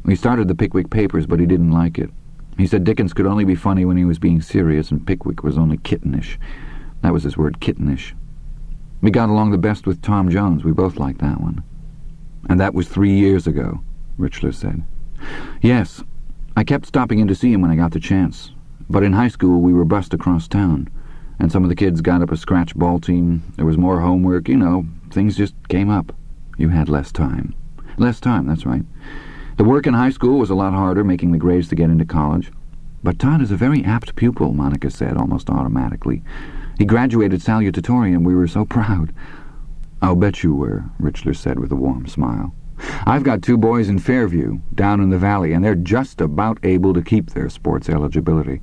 He started the Pickwick Papers, but he didn't like it. He said Dickens could only be funny when he was being serious, and Pickwick was only kittenish. That was his word, kittenish. We got along the best with Tom Jones. We both liked that one. And that was 3 years ago, Richler said. Yes, I kept stopping in to see him when I got the chance. But in high school we were bussed across town, and some of the kids got up a scratch ball team. There was more homework, things just came up. You had less time. Less time, that's right. The work in high school was a lot harder, making the grades to get into college. But Todd is a very apt pupil, Monica said, almost automatically. He graduated salutatorian. We were so proud. I'll bet you were, Richler said with a warm smile. I've got 2 boys in Fairview, down in the valley, and they're just about able to keep their sports eligibility.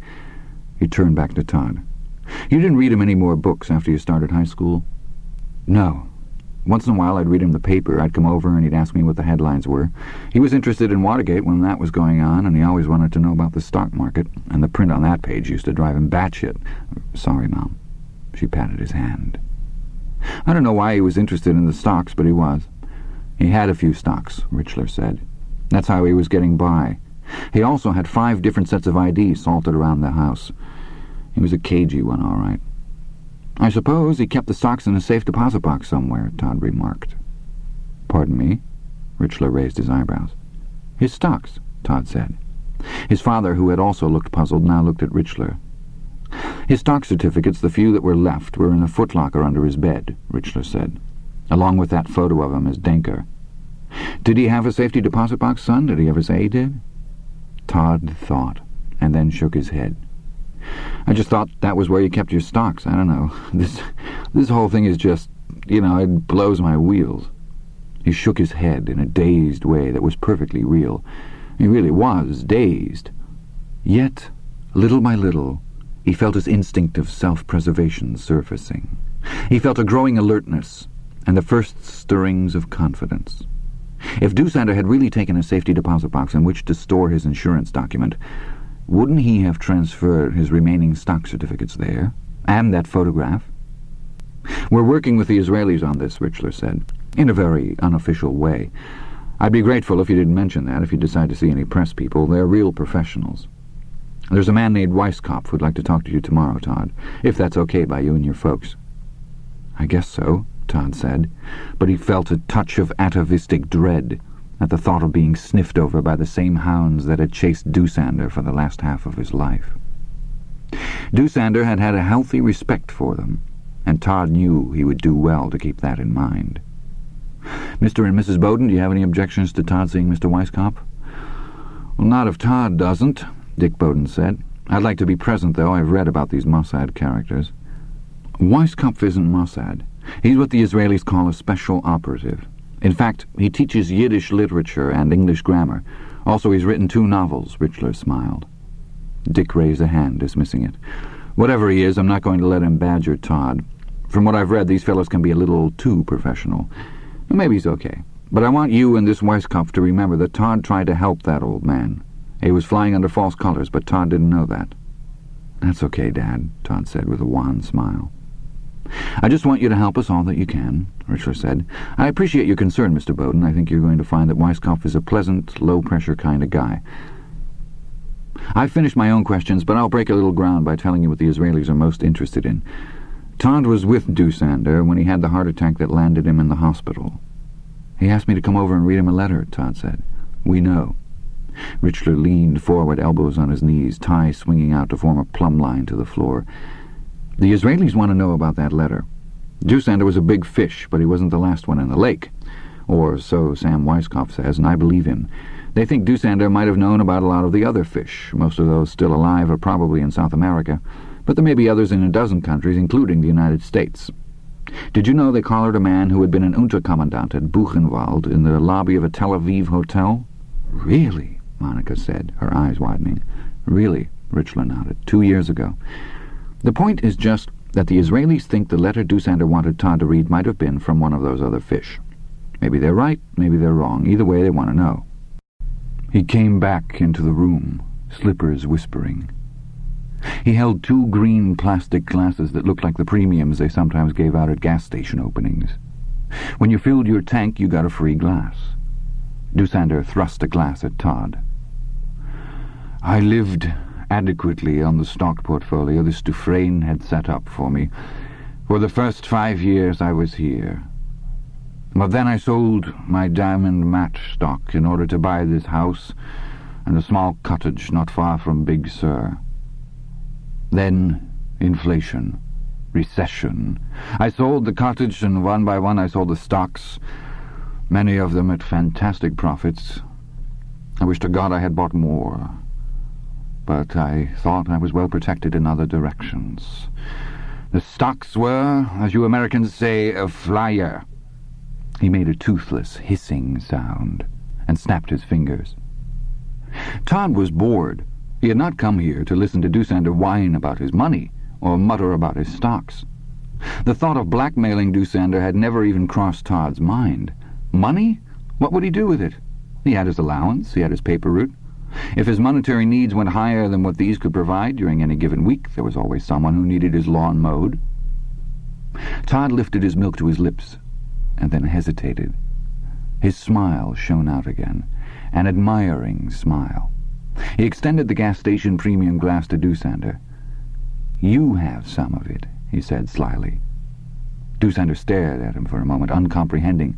He turned back to Todd. You didn't read him any more books after you started high school? No. Once in a while I'd read him the paper. I'd come over and he'd ask me what the headlines were. He was interested in Watergate when that was going on, and he always wanted to know about the stock market, and the print on that page used to drive him batshit. Sorry, Mom. She patted his hand. I don't know why he was interested in the stocks, but he was. He had a few stocks, Richler said. That's how he was getting by. He also had 5 different sets of IDs salted around the house. He was a cagey one, all right. I suppose he kept the stocks in a safe deposit box somewhere, Todd remarked. Pardon me? Richler raised his eyebrows. His stocks, Todd said. His father, who had also looked puzzled, now looked at Richler. His stock certificates, the few that were left, were in a footlocker under his bed, Richler said, along with that photo of him as Denker. Did he have a safety deposit box, son? Did he ever say he did? Todd thought, and then shook his head. I just thought that was where you kept your stocks. I don't know. This whole thing is just, it blows my wheels. He shook his head in a dazed way that was perfectly real. He really was dazed. Yet, little by little, he felt his instinct of self-preservation surfacing. He felt a growing alertness and the first stirrings of confidence. If Doosander had really taken a safety deposit box in which to store his insurance document, wouldn't he have transferred his remaining stock certificates there? And that photograph? We're working with the Israelis on this, Richler said, in a very unofficial way. I'd be grateful if you didn't mention that if you decide to see any press people. They're real professionals. There's a man named Weisskopf who'd like to talk to you tomorrow, Todd, if that's okay by you and your folks. I guess so, Todd said, but he felt a touch of atavistic dread at the thought of being sniffed over by the same hounds that had chased Doosander for the last half of his life. Doosander had had a healthy respect for them, and Todd knew he would do well to keep that in mind. Mr. and Mrs. Bowden, do you have any objections to Todd seeing Mr. Weisskopf? Well, not if Todd doesn't, Dick Bowden said. I'd like to be present, though. I've read about these Mossad characters. Weisskopf isn't Mossad. He's what the Israelis call a special operative. In fact, he teaches Yiddish literature and English grammar. Also, he's written 2 novels, Richler smiled. Dick raised a hand, dismissing it. Whatever he is, I'm not going to let him badger Todd. From what I've read, these fellows can be a little too professional. Maybe he's okay. But I want you and this Weisskopf to remember that Todd tried to help that old man. He was flying under false colors, but Todd didn't know that. That's okay, Dad, Todd said with a wan smile. I just want you to help us all that you can, Richler said. I appreciate your concern, Mr. Bowden. I think you're going to find that Weisskopf is a pleasant, low-pressure kind of guy. I've finished my own questions, but I'll break a little ground by telling you what the Israelis are most interested in. Todd was with Doosander when he had the heart attack that landed him in the hospital. He asked me to come over and read him a letter, Todd said. We know. Richler leaned forward, elbows on his knees, tie swinging out to form a plumb line to the floor. The Israelis want to know about that letter. Doosander was a big fish, but he wasn't the last one in the lake. Or so Sam Weisskopf says, and I believe him. They think Doosander might have known about a lot of the other fish. Most of those still alive are probably in South America, but there may be others in a dozen countries, including the United States. Did you know they collared a man who had been an Unterkommandant at Buchenwald in the lobby of a Tel Aviv hotel? Really? Monica said, her eyes widening. Really, Richler nodded. 2 years ago. The point is just that the Israelis think the letter Doosander wanted Todd to read might have been from one of those other fish. Maybe they're right, maybe they're wrong. Either way, they want to know. He came back into the room, slippers whispering. He held 2 green plastic glasses that looked like the premiums they sometimes gave out at gas station openings. When you filled your tank, you got a free glass. Doosander thrust a glass at Todd. I lived adequately on the stock portfolio this Dufresne had set up for me for the first 5 years I was here. But then I sold my diamond match stock in order to buy this house and a small cottage not far from Big Sur. Then inflation, recession. I sold the cottage, and one by one I sold the stocks, many of them at fantastic profits. I wish to God I had bought more, but I thought I was well protected in other directions. The stocks were, as you Americans say, a flyer. He made a toothless, hissing sound and snapped his fingers. Todd was bored. He had not come here to listen to Doosander whine about his money or mutter about his stocks. The thought of blackmailing Doosander had never even crossed Todd's mind. Money? What would he do with it? He had his allowance, he had his paper route. If his monetary needs went higher than what these could provide during any given week, there was always someone who needed his lawn mowed. Todd lifted his milk to his lips and then hesitated. His smile shone out again, an admiring smile. He extended the gas station premium glass to Doosander. "You have some of it," he said slyly. Doosander stared at him for a moment, uncomprehending,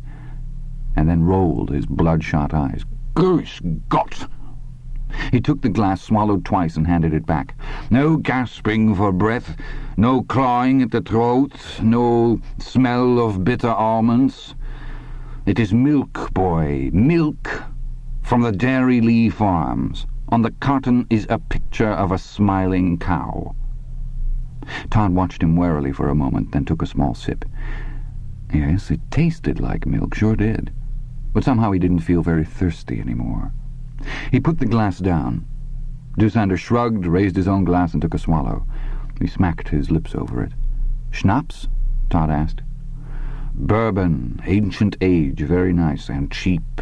and then rolled his bloodshot eyes. "Grüß Gott!" He took the glass, swallowed twice, and handed it back. "No gasping for breath, no clawing at the throat, no smell of bitter almonds. It is milk, boy, milk from the Dairy Lee Farms. On the carton is a picture of a smiling cow." Todd watched him warily for a moment, then took a small sip. Yes, it tasted like milk, sure did. But somehow he didn't feel very thirsty anymore. He put the glass down. Doosander shrugged, raised his own glass, and took a swallow. He smacked his lips over it. "Schnapps?" Todd asked. "Bourbon, ancient age, very nice, and cheap."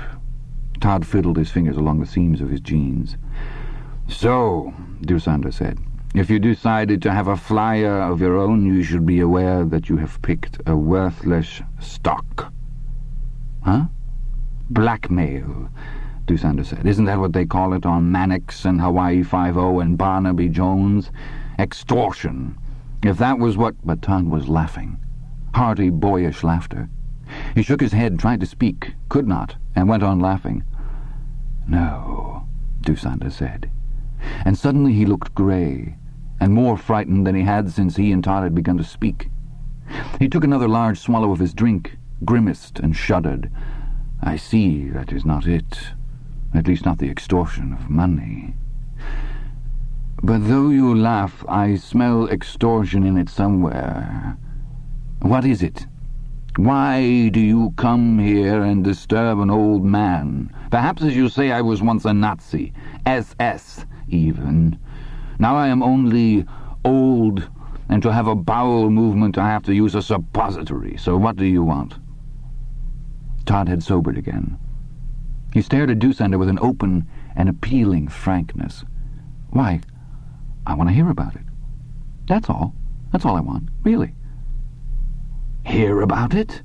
Todd fiddled his fingers along the seams of his jeans. "So," Doosander said, "if you decided to have a flyer of your own, you should be aware that you have picked a worthless stock." "Huh?" "Blackmail," Doosander said. "Isn't that what they call it on Mannix and Hawaii 5-0 and Barnaby Jones? Extortion. If that was what—" But Todd was laughing. Hearty, boyish laughter. He shook his head, tried to speak, could not, and went on laughing. "No," Doosander said. And suddenly he looked grey, and more frightened than he had since he and Todd had begun to speak. He took another large swallow of his drink, grimaced and shuddered. "I see that is not it. At least not the extortion of money. But though you laugh, I smell extortion in it somewhere. What is it? Why do you come here and disturb an old man? Perhaps, as you say, I was once a Nazi, SS even. Now I am only old, and to have a bowel movement I have to use a suppository. So what do you want?" Todd had sobered again. He stared at Doosander with an open and appealing frankness. "Why, I want to hear about it. That's all. That's all I want, really." "Hear about it?"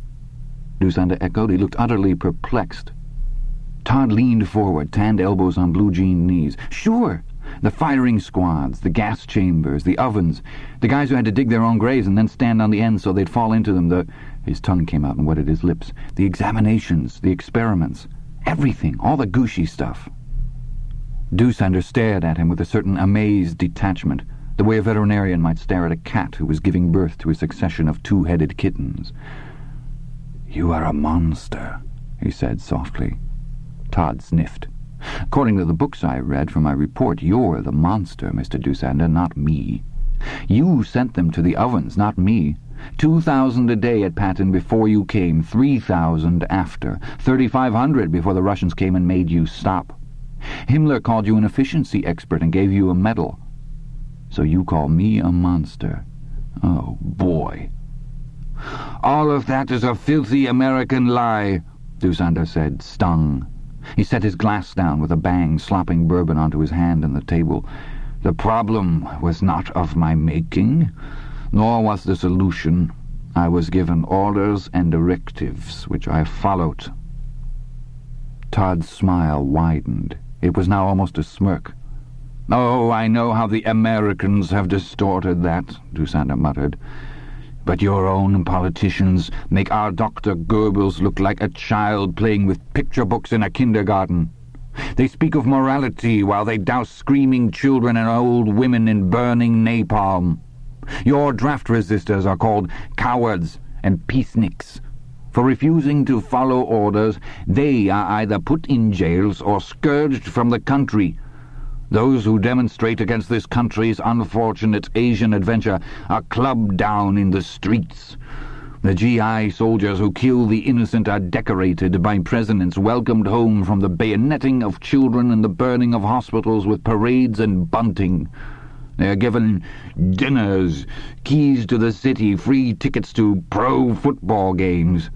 Doosander echoed. He looked utterly perplexed. Todd leaned forward, tanned elbows on blue-jeaned knees. "Sure. The firing squads, the gas chambers, the ovens, the guys who had to dig their own graves and then stand on the ends so they'd fall into them, His tongue came out and wetted his lips. "The examinations, the experiments, everything, all the gushy stuff." Doosander stared at him with a certain amazed detachment, the way a veterinarian might stare at a cat who was giving birth to a succession of 2-headed kittens. "You are a monster," he said softly. Todd sniffed. "According to the books I read from my report, you're the monster, Mr. Doosander, not me. You sent them to the ovens, not me. 2,000 a day at Patton before you came, 3,000 after, 3,500 before the Russians came and made you stop. Himmler called you an efficiency expert and gave you a medal. So you call me a monster? Oh, boy." "All of that is a filthy American lie," Doosander said, stung. He set his glass down with a bang, slopping bourbon onto his hand and the table. The problem was not of my making, nor was the solution. I was given orders and directives, which I followed. Todd's smile widened. It was now almost a smirk. "Oh, I know how the Americans have distorted that," Dusander muttered. "But your own politicians make our Dr. Goebbels look like a child playing with picture books in a kindergarten. They speak of morality while they douse screaming children and old women in burning napalm. Your draft resistors are called cowards and peaceniks. For refusing to follow orders, they are either put in jails or scourged from the country. Those who demonstrate against this country's unfortunate Asian adventure are clubbed down in the streets. The GI soldiers who kill the innocent are decorated by presidents, welcomed home from the bayoneting of children and the burning of hospitals with parades and bunting. They are given dinners, keys to the city, free tickets to pro-football games."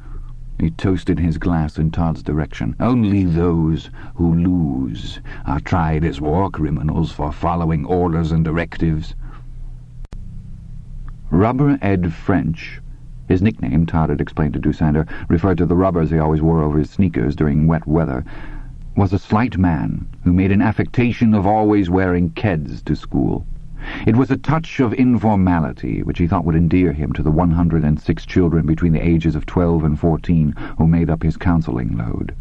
He toasted his glass in Todd's direction. "Only those who lose are tried as war criminals for following orders and directives." Rubber Ed French, his nickname, Todd had explained to Dusander, referred to the rubbers he always wore over his sneakers during wet weather, was a slight man who made an affectation of always wearing keds to school. It was a touch of informality which he thought would endear him to the 106 children between the ages of 12 and 14 who made up his counseling load.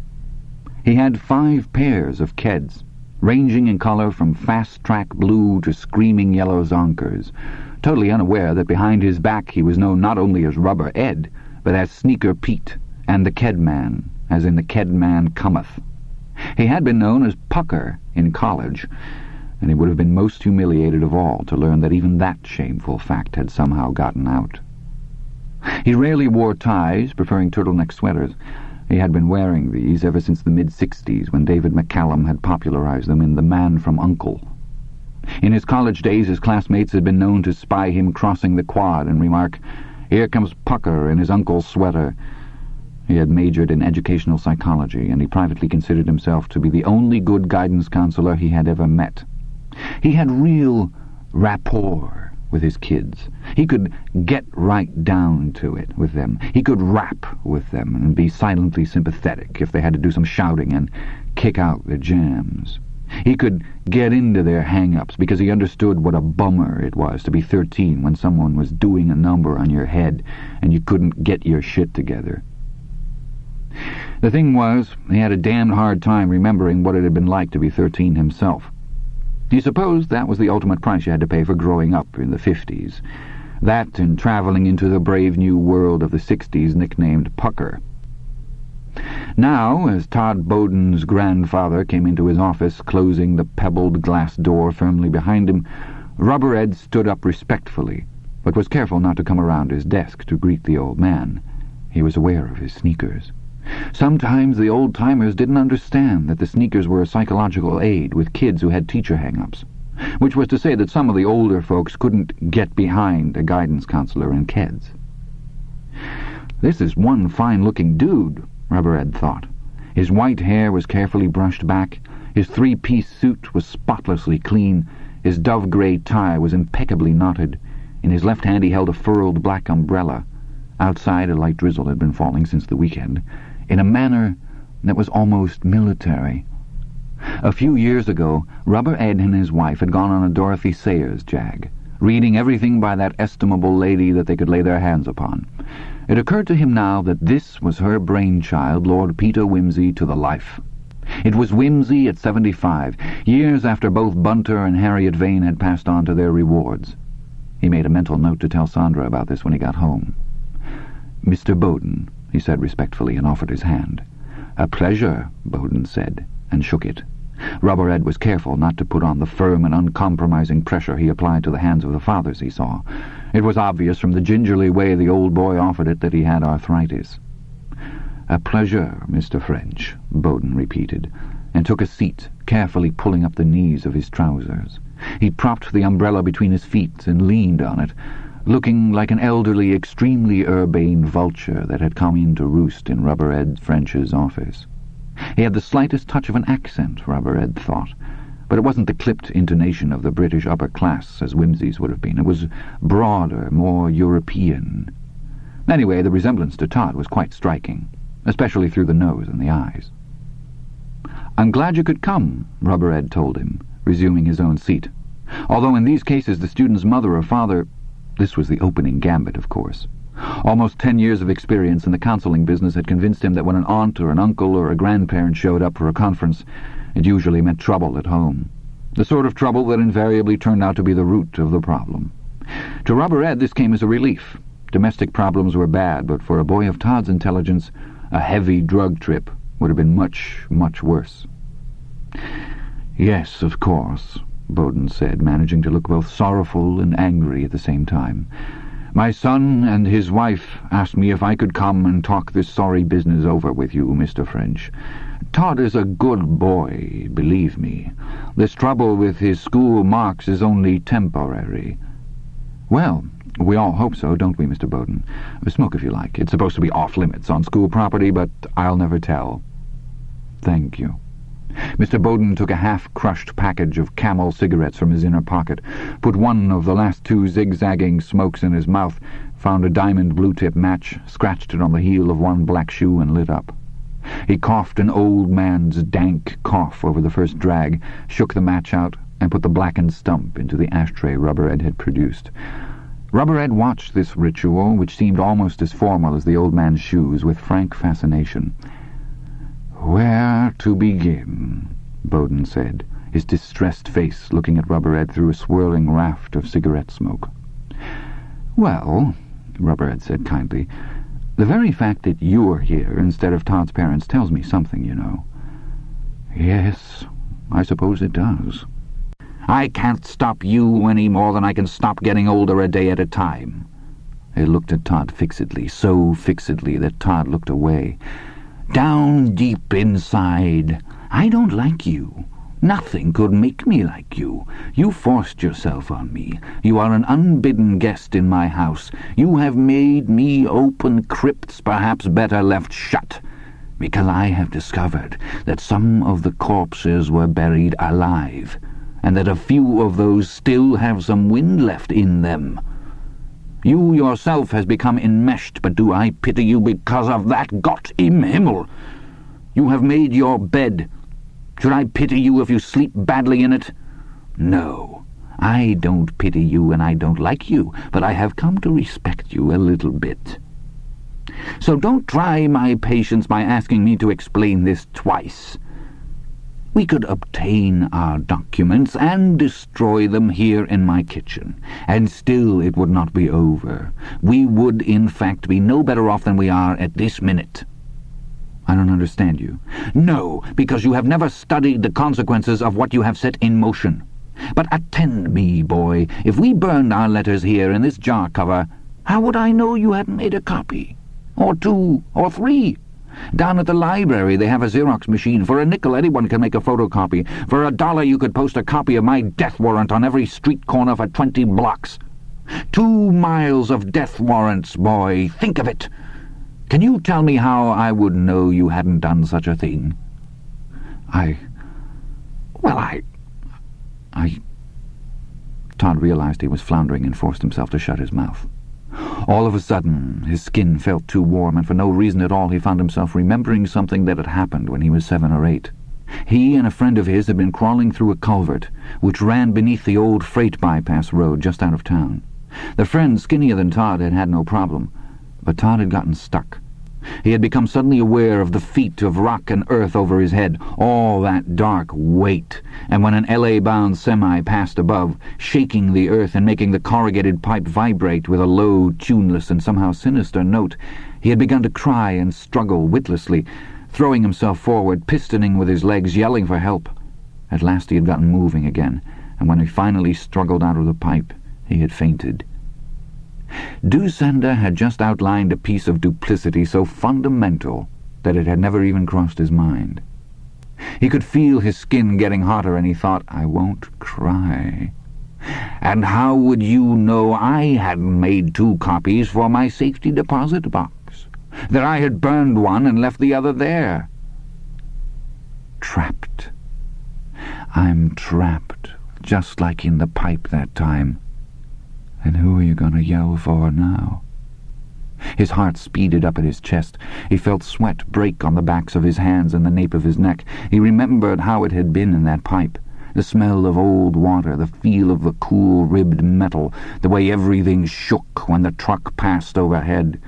He had 5 pairs of keds, ranging in color from fast-track blue to screaming yellow zonkers, totally unaware that behind his back he was known not only as Rubber Ed, but as Sneaker Pete and the Kedman, as in the Kedman Cometh. He had been known as Pucker in college, and he would have been most humiliated of all to learn that even that shameful fact had somehow gotten out. He rarely wore ties, preferring turtleneck sweaters. He had been wearing these ever since the mid-60s, when David McCallum had popularized them in The Man from U.N.C.L.E. In his college days, his classmates had been known to spy him crossing the quad and remark, "Here comes Pucker in his uncle's sweater." He had majored in educational psychology, and he privately considered himself to be the only good guidance counselor he had ever met. He had real rapport with his kids. He could get right down to it with them. He could rap with them and be silently sympathetic if they had to do some shouting and kick out their jams. He could get into their hang-ups because he understood what a bummer it was to be 13 when someone was doing a number on your head and you couldn't get your shit together. The thing was, he had a damned hard time remembering what it had been like to be 13 himself. He supposed that was the ultimate price you had to pay for growing up in the 50s. That and traveling into the brave new world of the 60s nicknamed Pucker. Now, as Todd Bowden's grandfather came into his office, closing the pebbled glass door firmly behind him, Rubber Ed stood up respectfully, but was careful not to come around his desk to greet the old man. He was aware of his sneakers. Sometimes the old-timers didn't understand that the sneakers were a psychological aid with kids who had teacher hang-ups, which was to say that some of the older folks couldn't get behind a guidance counselor in keds. "This is one fine-looking dude," Rubber Ed thought. His white hair was carefully brushed back, his 3-piece suit was spotlessly clean, his dove-grey tie was impeccably knotted. In his left hand he held a furled black umbrella. Outside a light drizzle had been falling since the weekend, in a manner that was almost military. A few years ago, Rubber Ed and his wife had gone on a Dorothy Sayers jag, reading everything by that estimable lady that they could lay their hands upon. It occurred to him now that this was her brainchild, Lord Peter Wimsey, to the life. It was Wimsey at 75, years after both Bunter and Harriet Vane had passed on to their rewards. He made a mental note to tell Sandra about this when he got home. "Mr. Bowden," he said respectfully, and offered his hand. "A pleasure," Bowden said, and shook it. Rubber Ed was careful not to put on the firm and uncompromising pressure he applied to the hands of the fathers he saw. It was obvious from the gingerly way the old boy offered it that he had arthritis. "A pleasure, Mr. French," Bowden repeated, and took a seat, carefully pulling up the knees of his trousers. He propped the umbrella between his feet and leaned on it, looking like an elderly, extremely urbane vulture that had come in to roost in Rubber Ed French's office. He had the slightest touch of an accent, Rubber Ed thought, but it wasn't the clipped intonation of the British upper class, as Whimsy's would have been. It was broader, more European. Anyway, the resemblance to Todd was quite striking, especially through the nose and the eyes. "I'm glad you could come," Rubberhead told him, resuming his own seat. Although in these cases the student's mother or father— this was the opening gambit, of course. Almost 10 years of experience in the counselling business had convinced him that when an aunt or an uncle or a grandparent showed up for a conference, it usually meant trouble at home. The sort of trouble that invariably turned out to be the root of the problem. To Rubberhead this came as a relief. Domestic problems were bad, but for a boy of Todd's intelligence, a heavy drug trip would have been much, much worse. "Yes, of course," Bowden said, managing to look both sorrowful and angry at the same time. "My son and his wife asked me if I could come and talk this sorry business over with you, Mr. French. Todd is a good boy, believe me. This trouble with his school marks is only temporary." "Well, we all hope so, don't we, Mr. Bowden? Smoke if you like. It's supposed to be off-limits on school property, but I'll never tell." "Thank you." Mr. Bowden took a half-crushed package of Camel cigarettes from his inner pocket, put one of the last 2 zigzagging smokes in his mouth, found a diamond blue-tip match, scratched it on the heel of one black shoe, and lit up. He coughed an old man's dank cough over the first drag, shook the match out, and put the blackened stump into the ashtray Rubberhead had produced. Rubberhead watched this ritual, which seemed almost as formal as the old man's shoes, with frank fascination. "Where to begin?" Bowden said, his distressed face looking at Rubberhead through a swirling raft of cigarette smoke. "Well," Rubberhead said kindly, "the very fact that you're here instead of Todd's parents tells me something, you know." "Yes, I suppose it does." "I can't stop you any more than I can stop getting older a day at a time." He looked at Todd fixedly, so fixedly that Todd looked away. "Down deep inside, I don't like you. Nothing could make me like you. You forced yourself on me. You are an unbidden guest in my house. You have made me open crypts perhaps better left shut, because I have discovered that some of the corpses were buried alive, and that a few of those still have some wind left in them. You yourself has become enmeshed, but do I pity you because of that? Gott im Himmel! You have made your bed. Should I pity you if you sleep badly in it? No, I don't pity you and I don't like you, but I have come to respect you a little bit. So don't try my patience by asking me to explain this twice. We could obtain our documents and destroy them here in my kitchen, and still it would not be over. We would, in fact, be no better off than we are at this minute." "I don't understand you." "No, because you have never studied the consequences of what you have set in motion. But attend me, boy. If we burned our letters here in this jar cover, how would I know you hadn't made a copy? Or 2, or 3? Down at the library they have a Xerox machine. For a nickel anyone can make a photocopy. For $1 you could post a copy of my death warrant on every street corner for 20 blocks. 2 miles of death warrants, boy. Think of it. Can you tell me how I would know you hadn't done such a thing?" I... Todd realized he was floundering and forced himself to shut his mouth. All of a sudden, his skin felt too warm, and for no reason at all he found himself remembering something that had happened when he was 7 or 8. He and a friend of his had been crawling through a culvert, which ran beneath the old freight bypass road just out of town. The friend, skinnier than Todd, had had no problem, but Todd had gotten stuck. He had become suddenly aware of the feet of rock and earth over his head, all that dark weight, and when an LA-bound semi passed above, shaking the earth and making the corrugated pipe vibrate with a low, tuneless, and somehow sinister note, he had begun to cry and struggle witlessly, throwing himself forward, pistoning with his legs, yelling for help. At last he had gotten moving again, and when he finally struggled out of the pipe, he had fainted. Dusender had just outlined a piece of duplicity so fundamental that it had never even crossed his mind. He could feel his skin getting hotter, and he thought, "I won't cry. And how would you know I hadn't made 2 copies for my safety deposit box? That I had burned one and left the other there? Trapped. I'm trapped, just like in the pipe that time. And who are you going to yell for now? His heart speeded up at his chest. He felt sweat break on the backs of his hands and the nape of his neck. He remembered how it had been in that pipe. The smell of old water, the feel of the cool ribbed metal, the way everything shook when the truck passed overhead.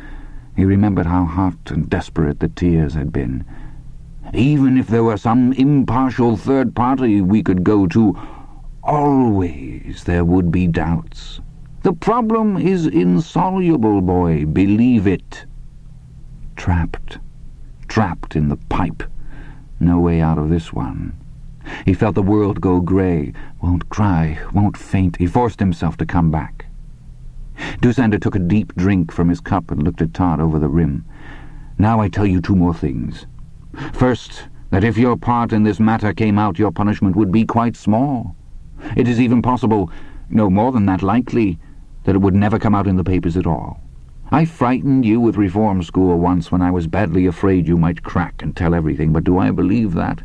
He remembered how hot and desperate the tears had been. Even if there were some impartial third party we could go to, always there would be doubts. The problem is insoluble, boy, believe it. Trapped in the pipe. No way out of this one. He felt the world go grey. Won't cry, won't faint. He forced himself to come back. Dussander took a deep drink from his cup and looked at Todd over the rim. Now I tell you 2 more things. First, that if your part in this matter came out, your punishment would be quite small. It is even possible, no more than that likely, that it would never come out in the papers at all. I frightened you with reform school once when I was badly afraid you might crack and tell everything, but do I believe that?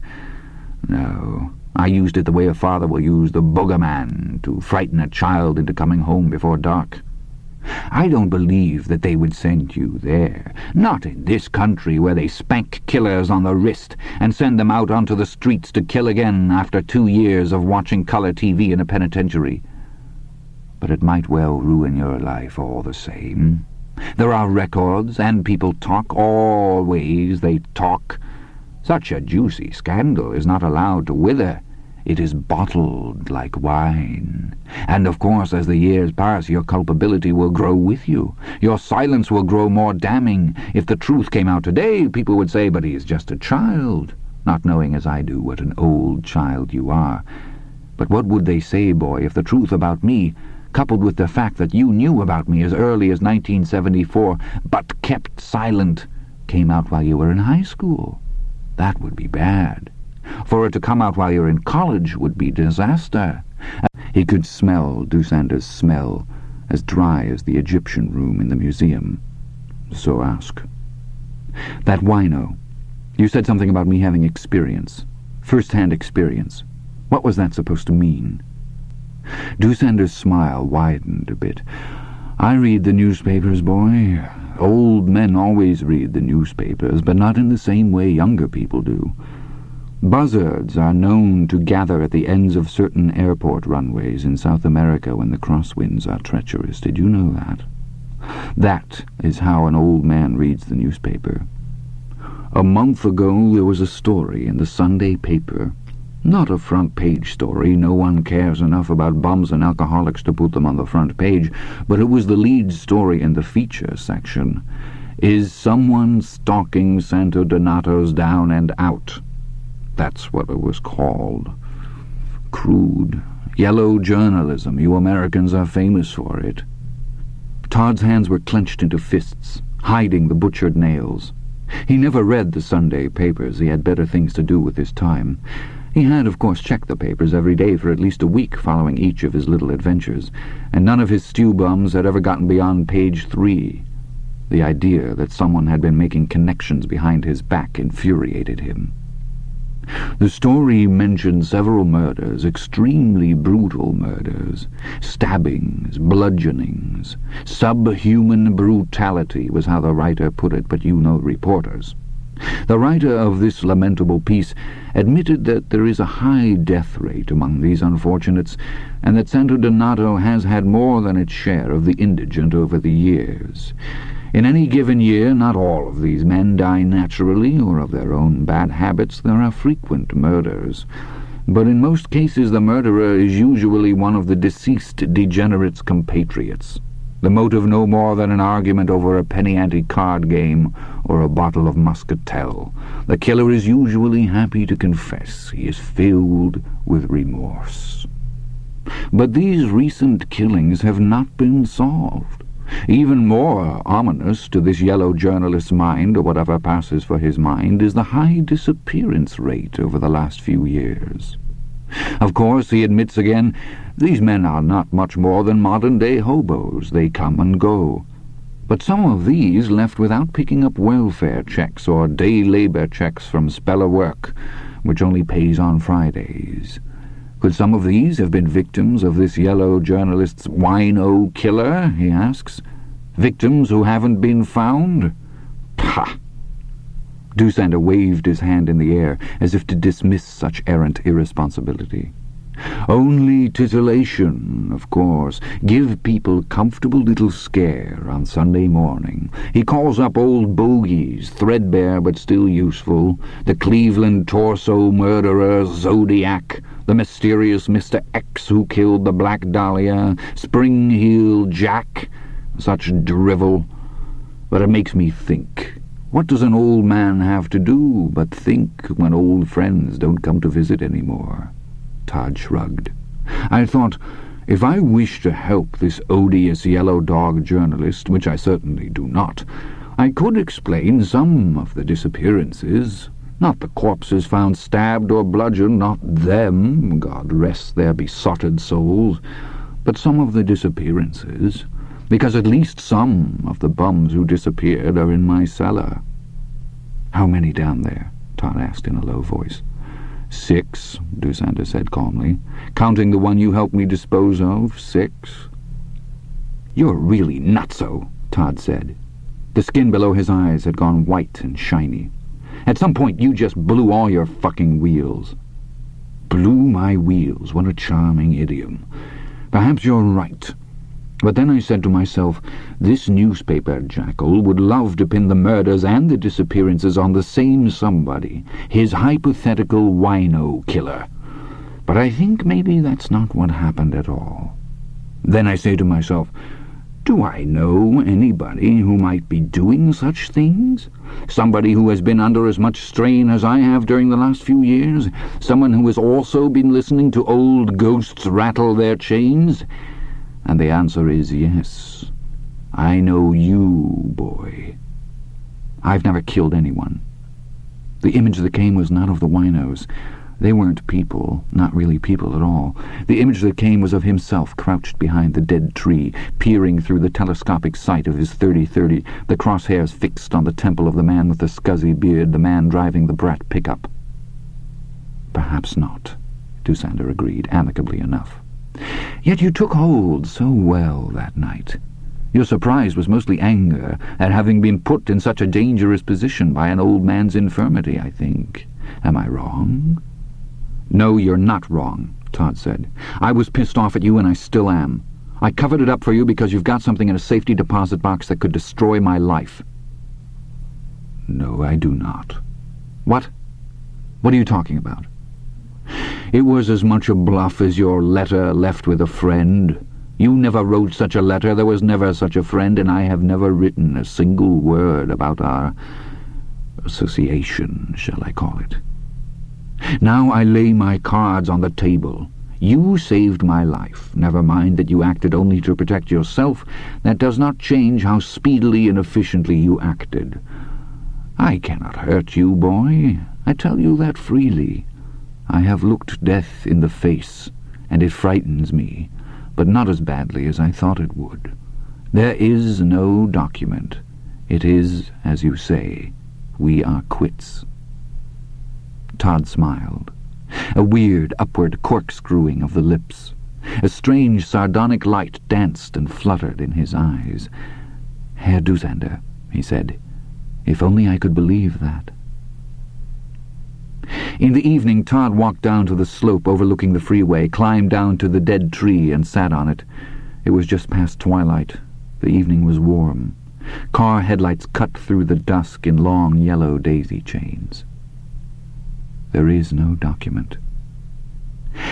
No. I used it the way a father will use the boogerman to frighten a child into coming home before dark. I don't believe that they would send you there. Not in this country where they spank killers on the wrist and send them out onto the streets to kill again after 2 years of watching color TV in a penitentiary. But it might well ruin your life all the same. There are records, and people talk. Always they talk. Such a juicy scandal is not allowed to wither. It is bottled like wine. And of course, as the years pass, your culpability will grow with you. Your silence will grow more damning. If the truth came out today, people would say, but he is just a child, not knowing as I do what an old child you are. But what would they say, boy, if the truth about me, coupled with the fact that you knew about me as early as 1974, but kept silent, came out while you were in high school? That would be bad. For it to come out while you're in college would be disaster. He could smell Dussander's smell, as dry as the Egyptian room in the museum. So ask. That wino. You said something about me having experience. First-hand experience. What was that supposed to mean? Dussander's smile widened a bit. I read the newspapers, boy. Old men always read the newspapers, but not in the same way younger people do. Buzzards are known to gather at the ends of certain airport runways in South America when the crosswinds are treacherous. Did you know that? That is how an old man reads the newspaper. A month ago there was a story in the Sunday paper. Not a front-page story. No one cares enough about bums and alcoholics to put them on the front page, but it was the lead story in the feature section. Is someone stalking Santo Donato's down and out? That's what it was called. Crude. Yellow journalism. You Americans are famous for it. Todd's hands were clenched into fists, hiding the butchered nails. He never read the Sunday papers. He had better things to do with his time. He had, of course, checked the papers every day for at least a week following each of his little adventures, and none of his stew bums had ever gotten beyond page 3. The idea that someone had been making connections behind his back infuriated him. The story mentioned several murders, extremely brutal murders. Stabbings, bludgeonings. Subhuman brutality was how the writer put it, but you know reporters. The writer of this lamentable piece admitted that there is a high death rate among these unfortunates, and that Santo Donato has had more than its share of the indigent over the years. In any given year, not all of these men die naturally or of their own bad habits. There are frequent murders. But in most cases the murderer is usually one of the deceased degenerate's compatriots. The motive no more than an argument over a penny-ante card game or a bottle of muscatel. The killer is usually happy to confess. He is filled with remorse. But these recent killings have not been solved. Even more ominous to this yellow journalist's mind, or whatever passes for his mind, is the high disappearance rate over the last few years. Of course, he admits again, these men are not much more than modern-day hobos. They come and go. But some of these left without picking up welfare checks or day labor checks from Speller Work, which only pays on Fridays. Could some of these have been victims of this yellow journalist's wino killer, he asks. Victims who haven't been found? Pah! Doosander waved his hand in the air, as if to dismiss such errant irresponsibility. Only titillation, of course. Give people comfortable little scare on Sunday morning. He calls up old bogies, threadbare but still useful, the Cleveland torso murderer Zodiac, the mysterious Mr. X who killed the Black Dahlia, Spring-Heel Jack, such drivel. But it makes me think. What does an old man have to do but think when old friends don't come to visit anymore? Todd shrugged. I thought, if I wish to help this odious yellow dog journalist, which I certainly do not, I could explain some of the disappearances. Not the corpses found stabbed or bludgeoned, not them, God rest their besotted souls, but some of the disappearances, because at least some of the bums who disappeared are in my cellar. How many down there? Todd asked in a low voice. 6, Doosander said calmly. Counting the one you helped me dispose of, 6. You're really nutso, Todd said. The skin below his eyes had gone white and shiny. At some point you just blew all your fucking wheels. Blew my wheels, what a charming idiom. Perhaps you're right. But then I said to myself, this newspaper jackal would love to pin the murders and the disappearances on the same somebody, his hypothetical wino killer. But I think maybe that's not what happened at all. Then I say to myself, do I know anybody who might be doing such things? Somebody who has been under as much strain as I have during the last few years? Someone who has also been listening to old ghosts rattle their chains? And the answer is yes. I know you, boy. I've never killed anyone. The image that came was not of the winos. They weren't people, not really people at all. The image that came was of himself crouched behind the dead tree, peering through the telescopic sight of his 30-30, the crosshairs fixed on the temple of the man with the scuzzy beard, the man driving the brat pickup. Perhaps not, Doosander agreed, amicably enough. Yet you took hold so well that night. Your surprise was mostly anger at having been put in such a dangerous position by an old man's infirmity, I think. Am I wrong? No, you're not wrong, Todd said. I was pissed off at you, and I still am. I covered it up for you because you've got something in a safety deposit box that could destroy my life. No, I do not. What? What are you talking about? It was as much a bluff as your letter left with a friend. You never wrote such a letter, there was never such a friend, and I have never written a single word about our association, shall I call it. Now I lay my cards on the table. You saved my life. Never mind that you acted only to protect yourself. That does not change how speedily and efficiently you acted. I cannot hurt you, boy. I tell you that freely. I have looked death in the face, and it frightens me, but not as badly as I thought it would. There is no document. It is, as you say, we are quits. Todd smiled. A weird upward corkscrewing of the lips. A strange sardonic light danced and fluttered in his eyes. Herr Doosander, he said, if only I could believe that. In the evening, Todd walked down to the slope overlooking the freeway, climbed down to the dead tree, and sat on it. It was just past twilight. The evening was warm. Car headlights cut through the dusk in long yellow daisy chains. There is no document.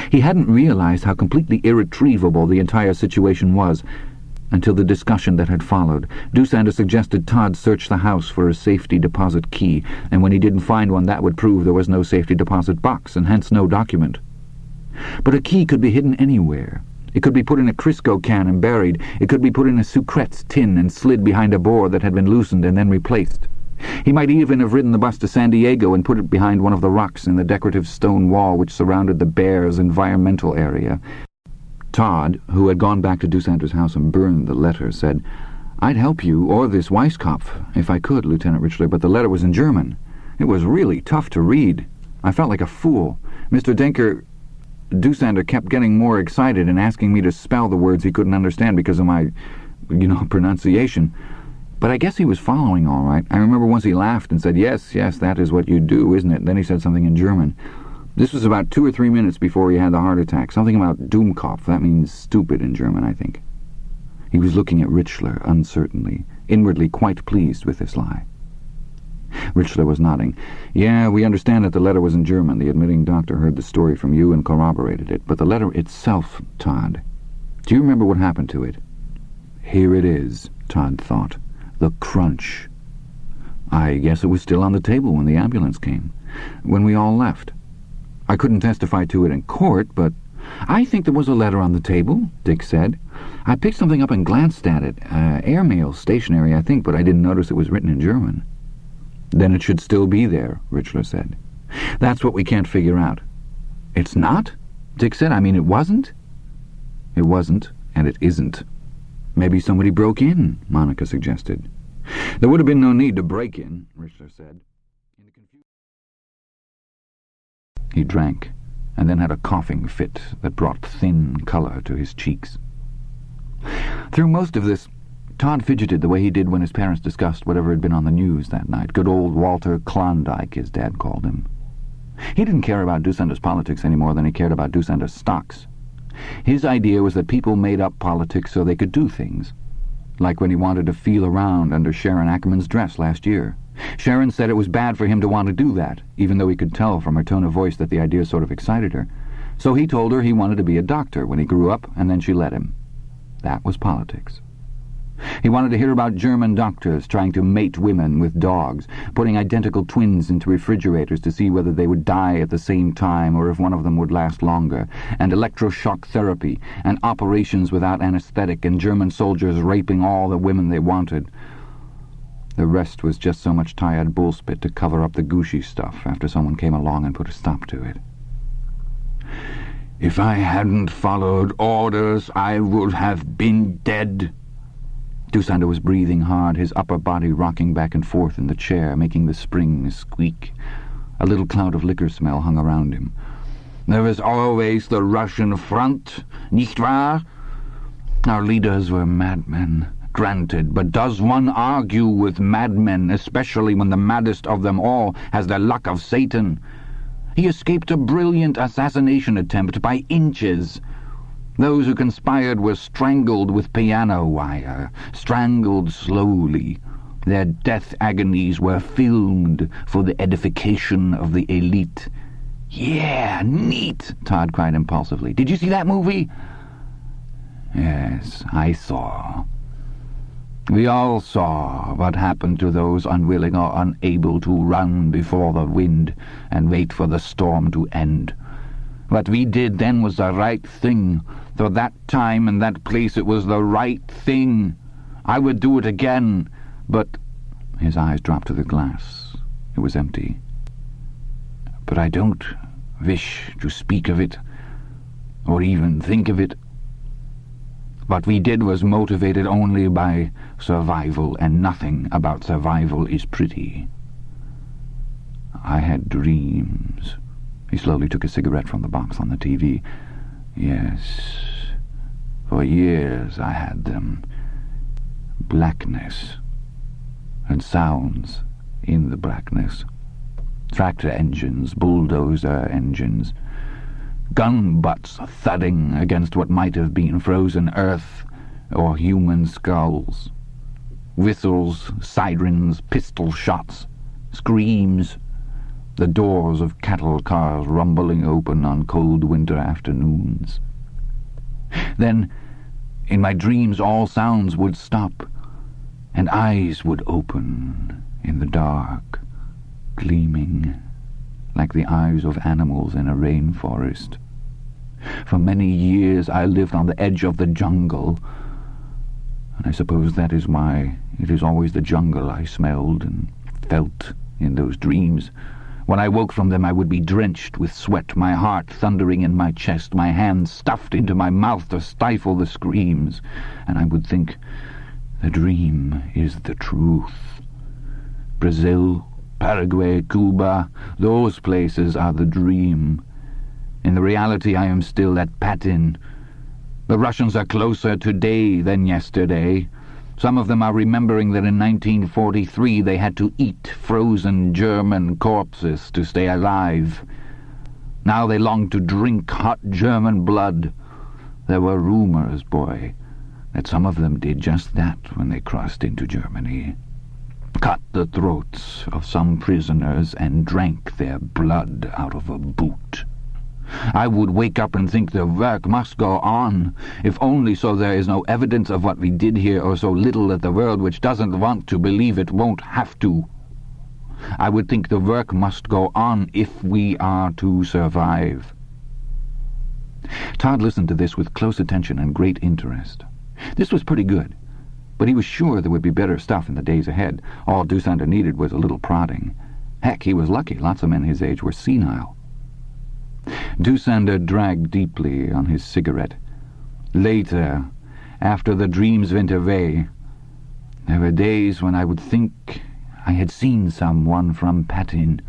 He hadn't realized how completely irretrievable the entire situation was until the discussion that had followed. Doosander suggested Todd search the house for a safety deposit key, and when he didn't find one, that would prove there was no safety deposit box, and hence no document. But a key could be hidden anywhere. It could be put in a Crisco can and buried. It could be put in a Sucrets tin and slid behind a board that had been loosened and then replaced. He might even have ridden the bus to San Diego and put it behind one of the rocks in the decorative stone wall which surrounded the Bears' environmental area. Todd, who had gone back to Doosander's house and burned the letter, said, I'd help you, or this Weisskopf, if I could, Lieutenant Richler, but the letter was in German. It was really tough to read. I felt like a fool. Mr. Denker... Doosander kept getting more excited and asking me to spell the words he couldn't understand because of my, pronunciation. But I guess he was following all right. I remember once he laughed and said, yes, that is what you do, isn't it? Then he said something in German. This was about 2 or 3 minutes before he had the heart attack. Something about Dummkopf. That means stupid in German, I think. He was looking at Richler uncertainly, inwardly quite pleased with this lie. Richler was nodding. Yeah, we understand that the letter was in German. The admitting doctor heard the story from you and corroborated it. But the letter itself, Todd, do you remember what happened to it? Here it is, Todd thought. The crunch. I guess it was still on the table when the ambulance came, when we all left. I couldn't testify to it in court, but I think there was a letter on the table, Dick said. I picked something up and glanced at it. Airmail, stationery, I think, but I didn't notice it was written in German. Then it should still be there, Richler said. That's what we can't figure out. It's not? Dick said. I mean, it wasn't? It wasn't, and it isn't. Maybe somebody broke in, Monica suggested. There would have been no need to break in, Richler said. He drank, and then had a coughing fit that brought thin colour to his cheeks. Through most of this, Todd fidgeted the way he did when his parents discussed whatever had been on the news that night. Good old Walter Klondike, his dad called him. He didn't care about Doosander's politics any more than he cared about Doosander's stocks. His idea was that people made up politics so they could do things. Like when he wanted to feel around under Sharon Ackerman's dress last year. Sharon said it was bad for him to want to do that, even though he could tell from her tone of voice that the idea sort of excited her. So he told her he wanted to be a doctor when he grew up, and then she let him. That was politics. He wanted to hear about German doctors trying to mate women with dogs, putting identical twins into refrigerators to see whether they would die at the same time or if one of them would last longer, and electroshock therapy, and operations without anesthetic, and German soldiers raping all the women they wanted. The rest was just so much tired bullspit to cover up the gushy stuff after someone came along and put a stop to it. If I hadn't followed orders, I would have been dead. Doosander was breathing hard, his upper body rocking back and forth in the chair, making the springs squeak. A little cloud of liquor smell hung around him. There is always the Russian front, nicht wahr? Our leaders were madmen, granted, but does one argue with madmen, especially when the maddest of them all has the luck of Satan? He escaped a brilliant assassination attempt by inches. Those who conspired were strangled with piano wire, strangled slowly. Their death agonies were filmed for the edification of the elite. Yeah, neat, Todd cried impulsively. Did you see that movie? Yes, I saw. We all saw what happened to those unwilling or unable to run before the wind and wait for the storm to end. What we did then was the right thing. For that time and that place it was the right thing. I would do it again, but... His eyes dropped to the glass. It was empty. But I don't wish to speak of it, or even think of it. What we did was motivated only by survival, and nothing about survival is pretty. I had dreams. He slowly took a cigarette from the box on the TV. Yes, for years I had them. Blackness, and sounds in the blackness. Tractor engines, bulldozer engines, gun butts thudding against what might have been frozen earth or human skulls. Whistles, sirens, pistol shots, screams, the doors of cattle cars rumbling open on cold winter afternoons. Then, in my dreams, all sounds would stop, and eyes would open in the dark, gleaming like the eyes of animals in a rainforest. For many years I lived on the edge of the jungle, and I suppose that is why it is always the jungle I smelled and felt in those dreams. When I woke from them I would be drenched with sweat, my heart thundering in my chest, my hands stuffed into my mouth to stifle the screams, and I would think, the dream is the truth. Brazil, Paraguay, Cuba, those places are the dream. In the reality, I am still at Patin. The Russians are closer today than yesterday. Some of them are remembering that in 1943 they had to eat frozen German corpses to stay alive. Now they long to drink hot German blood. There were rumors, boy, that some of them did just that when they crossed into Germany. Cut the throats of some prisoners and drank their blood out of a boot. I would wake up and think the work must go on, if only so there is no evidence of what we did here, or so little that the world which doesn't want to believe it won't have to. I would think the work must go on if we are to survive. Todd listened to this with close attention and great interest. This was pretty good, but he was sure there would be better stuff in the days ahead. All Dussander needed was a little prodding. Heck, he was lucky. Lots of men his age were senile. Dussander dragged deeply on his cigarette. Later, after the dreams went away, there were days when I would think I had seen someone from Patin.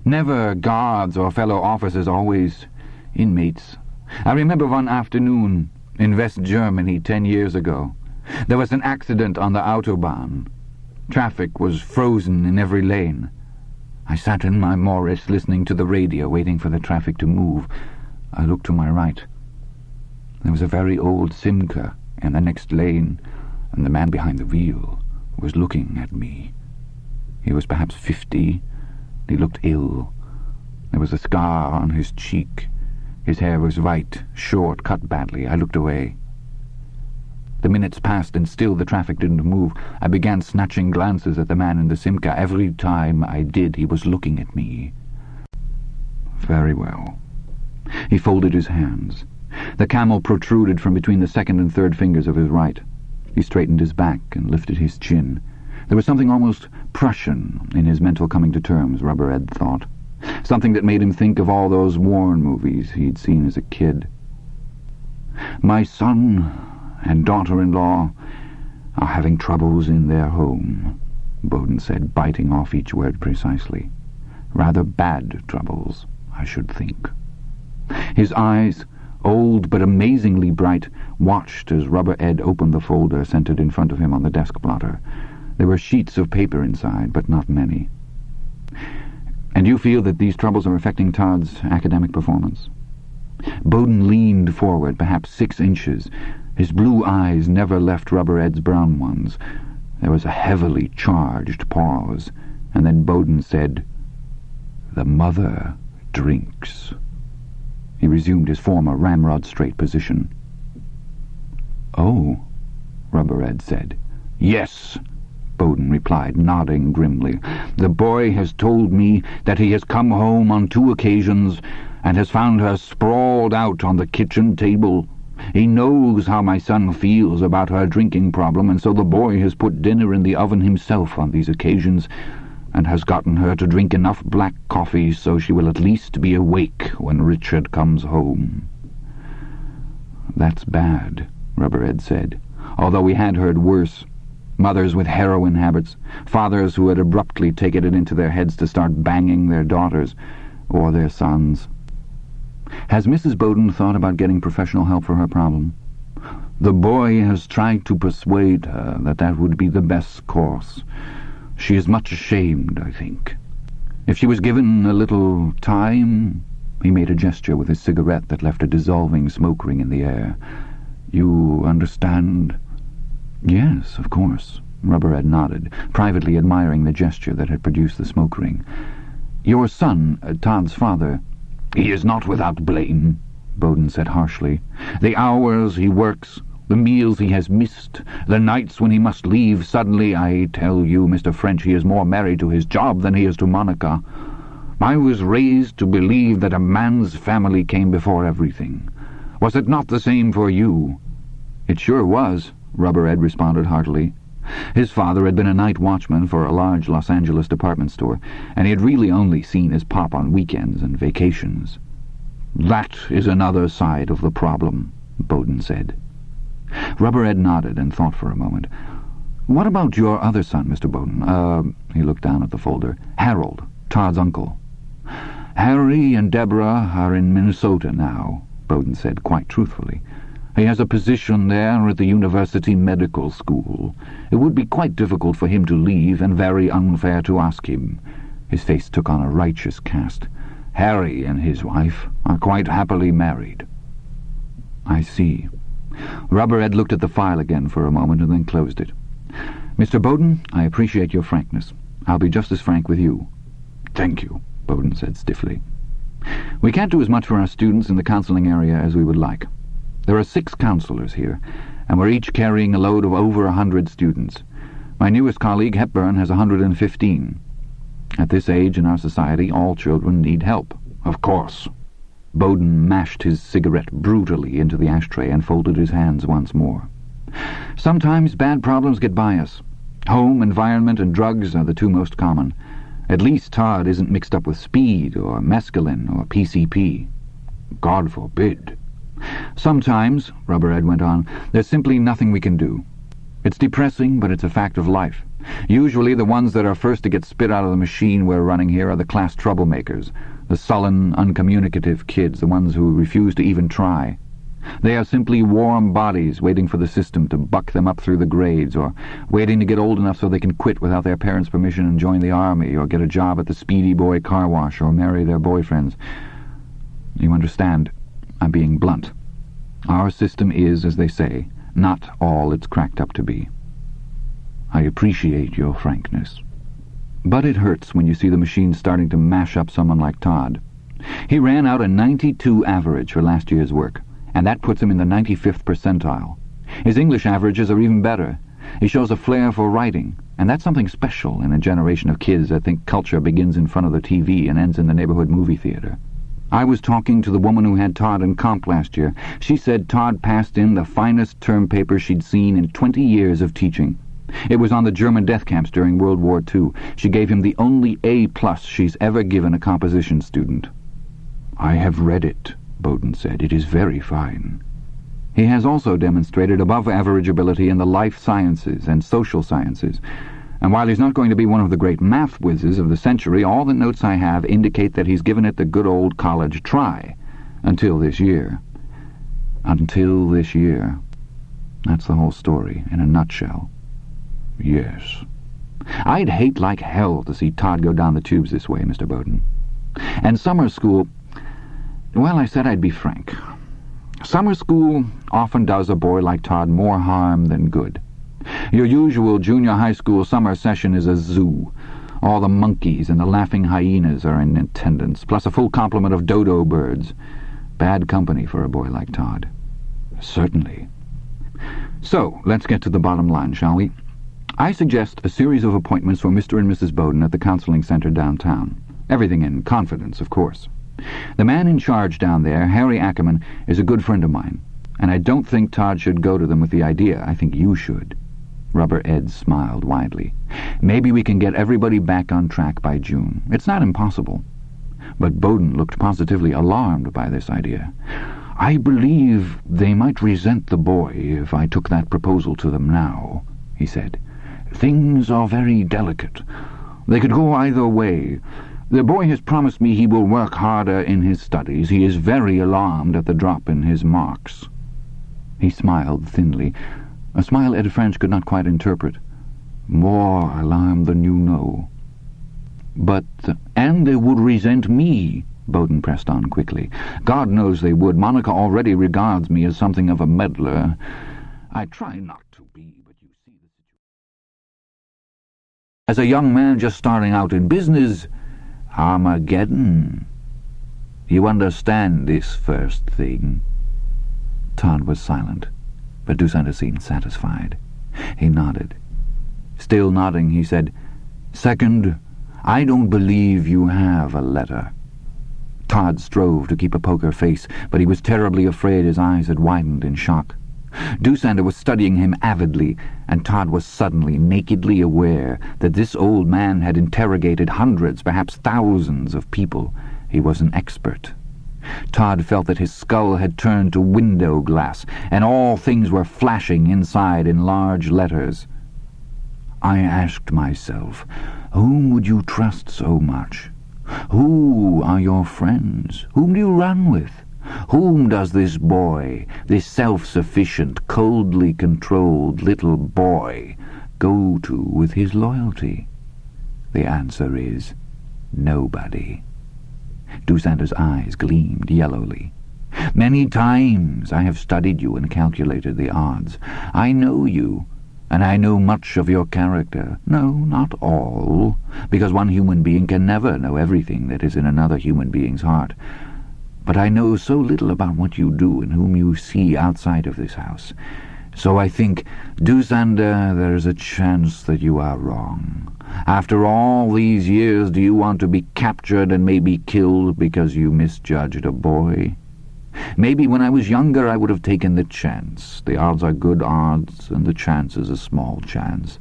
Never guards or fellow officers, always inmates. I remember one afternoon in West Germany 10 years ago. There was an accident on the Autobahn. Traffic was frozen in every lane. I sat in my Morris listening to the radio, waiting for the traffic to move. I looked to my right. There was a very old Simca in the next lane, and the man behind the wheel was looking at me. He was perhaps 50. He looked ill. There was a scar on his cheek. His hair was white, short, cut badly. I looked away. The minutes passed, and still the traffic didn't move. I began snatching glances at the man in the Simca. Every time I did, he was looking at me. Very well. He folded his hands. The camel protruded from between the second and third fingers of his right. He straightened his back and lifted his chin. There was something almost Prussian in his mental coming to terms, Rubber Ed thought. Something that made him think of all those war movies he'd seen as a kid. My son and daughter-in-law are having troubles in their home, Bowden said, biting off each word precisely. Rather bad troubles, I should think. His eyes, old but amazingly bright, watched as Rubber Ed opened the folder centered in front of him on the desk blotter. There were sheets of paper inside, but not many. And you feel that these troubles are affecting Todd's academic performance? Bowden leaned forward, perhaps 6 inches. His blue eyes never left Rubber Ed's brown ones. There was a heavily charged pause, and then Bowden said, "The mother drinks." He resumed his former ramrod-straight position. "Oh," Rubber Ed said. "Yes," Bowden replied, nodding grimly. "The boy has told me that he has come home on 2 occasions and has found her sprawled out on the kitchen table. He knows how my son feels about her drinking problem, and so the boy has put dinner in the oven himself on these occasions and has gotten her to drink enough black coffee so she will at least be awake when Richard comes home." "That's bad," Rubber Ed said, although he had heard worse. Mothers with heroin habits, fathers who had abruptly taken it into their heads to start banging their daughters or their sons. "Has Mrs. Bowden thought about getting professional help for her problem?" "The boy has tried to persuade her that that would be the best course. She is much ashamed, I think. If she was given a little time—" He made a gesture with his cigarette that left a dissolving smoke ring in the air. "You understand?" "Yes, of course," Rubber Ed nodded, privately admiring the gesture that had produced the smoke ring. "Your son, Todd's father—" "He is not without blame," Bowden said harshly. "The hours he works, the meals he has missed, the nights when he must leave suddenly. I tell you, Mr. French, he is more married to his job than he is to Monica. I was raised to believe that a man's family came before everything. Was it not the same for you?" "It sure was," Rubber Ed responded heartily. His father had been a night watchman for a large Los Angeles department store, and he had really only seen his pop on weekends and vacations. "That is another side of the problem," Bowden said. Rubber Ed nodded and thought for a moment. "What about your other son, Mr. Bowden?" He looked down at the folder. "Harold, Todd's uncle." "Harry and Deborah are in Minnesota now," Bowden said quite truthfully. "He has a position there at the University Medical School. It would be quite difficult for him to leave, and very unfair to ask him." His face took on a righteous cast. "Harry and his wife are quite happily married." "I see." Rubberhead looked at the file again for a moment and then closed it. "Mr. Bowden, I appreciate your frankness. I'll be just as frank with you." "Thank you," Bowden said stiffly. "We can't do as much for our students in the counseling area as we would like. There are 6 counselors here, and we're each carrying a load of over 100 students. My newest colleague, Hepburn, has 115. At this age in our society, all children need help." "Of course." Bowden mashed his cigarette brutally into the ashtray and folded his hands once more. "Sometimes bad problems get by us. Home, environment, and drugs are the 2 most common. At least Todd isn't mixed up with speed or mescaline or PCP." "God forbid." "Sometimes," Rubberhead went on, "there's simply nothing we can do. It's depressing, but it's a fact of life. Usually the ones that are first to get spit out of the machine we're running here are the class troublemakers, the sullen, uncommunicative kids, the ones who refuse to even try. They are simply warm bodies waiting for the system to buck them up through the grades, or waiting to get old enough so they can quit without their parents' permission and join the army, or get a job at the Speedy Boy car wash, or marry their boyfriends. You understand, I'm being blunt. Our system is, as they say, not all it's cracked up to be. I appreciate your frankness. But it hurts when you see the machine starting to mash up someone like Todd. He ran out a 92 average for last year's work, and that puts him in the 95th percentile. His English averages are even better. He shows a flair for writing, and that's something special in a generation of kids that think culture begins in front of the TV and ends in the neighborhood movie theater. I was talking to the woman who had Todd in comp last year. She said Todd passed in the finest term paper she'd seen in 20 years of teaching. It was on the German death camps during World War II. She gave him the only A+ she's ever given a composition student. "I have read it," Bowden said. "It is very fine." He has also demonstrated above-average ability in the life sciences and social sciences, and while he's not going to be one of the great math whizzes of the century, all the notes I have indicate that he's given it the good old college try, until this year. Until this year. That's the whole story, in a nutshell. Yes. I'd hate like hell to see Todd go down the tubes this way, Mr. Bowden. And summer school... Well, I said I'd be frank. Summer school often does a boy like Todd more harm than good. Your usual junior high school summer session is a zoo. All the monkeys and the laughing hyenas are in attendance, plus a full complement of dodo birds. Bad company for a boy like Todd. Certainly. So, let's get to the bottom line, shall we? I suggest a series of appointments for Mr. and Mrs. Bowden at the counseling center downtown. Everything in confidence, of course. The man in charge down there, Harry Ackerman, is a good friend of mine, and I don't think Todd should go to them with the idea. I think you should. Rubber Ed smiled widely. Maybe we can get everybody back on track by June. It's not impossible. But Bowden looked positively alarmed by this idea. I believe they might resent the boy if I took that proposal to them now, he said. Things are very delicate. They could go either way. The boy has promised me he will work harder in his studies. He is very alarmed at the drop in his marks. He smiled thinly, a smile Ed French could not quite interpret. More alarmed than you know. But, and they would resent me, Bowden pressed on quickly. God knows they would. Monica already regards me as something of a meddler. I try not to be, but you see the situation. As a young man just starting out in business, Armageddon. You understand this first thing? Todd was silent, but Dusander seemed satisfied. He nodded. Still nodding, he said, Second, I don't believe you have a letter. Todd strove to keep a poker face, but he was terribly afraid his eyes had widened in shock. Dusander was studying him avidly, and Todd was suddenly, nakedly aware that this old man had interrogated hundreds, perhaps thousands of people. He was an expert. Todd felt that his skull had turned to window glass, and all things were flashing inside in large letters. I asked myself, whom would you trust so much? Who are your friends? Whom do you run with? Whom does this boy, this self-sufficient, coldly controlled little boy, go to with his loyalty? The answer is nobody. Dusander's eyes gleamed yellowly. Many times I have studied you and calculated the odds. I know you, and I know much of your character. No, not all, because one human being can never know everything that is in another human being's heart. But I know so little about what you do and whom you see outside of this house. So I think, Dusander, there is a chance that you are wrong. After all these years, do you want to be captured and maybe killed because you misjudged a boy? Maybe when I was younger I would have taken the chance. The odds are good odds, and the chance is a small chance.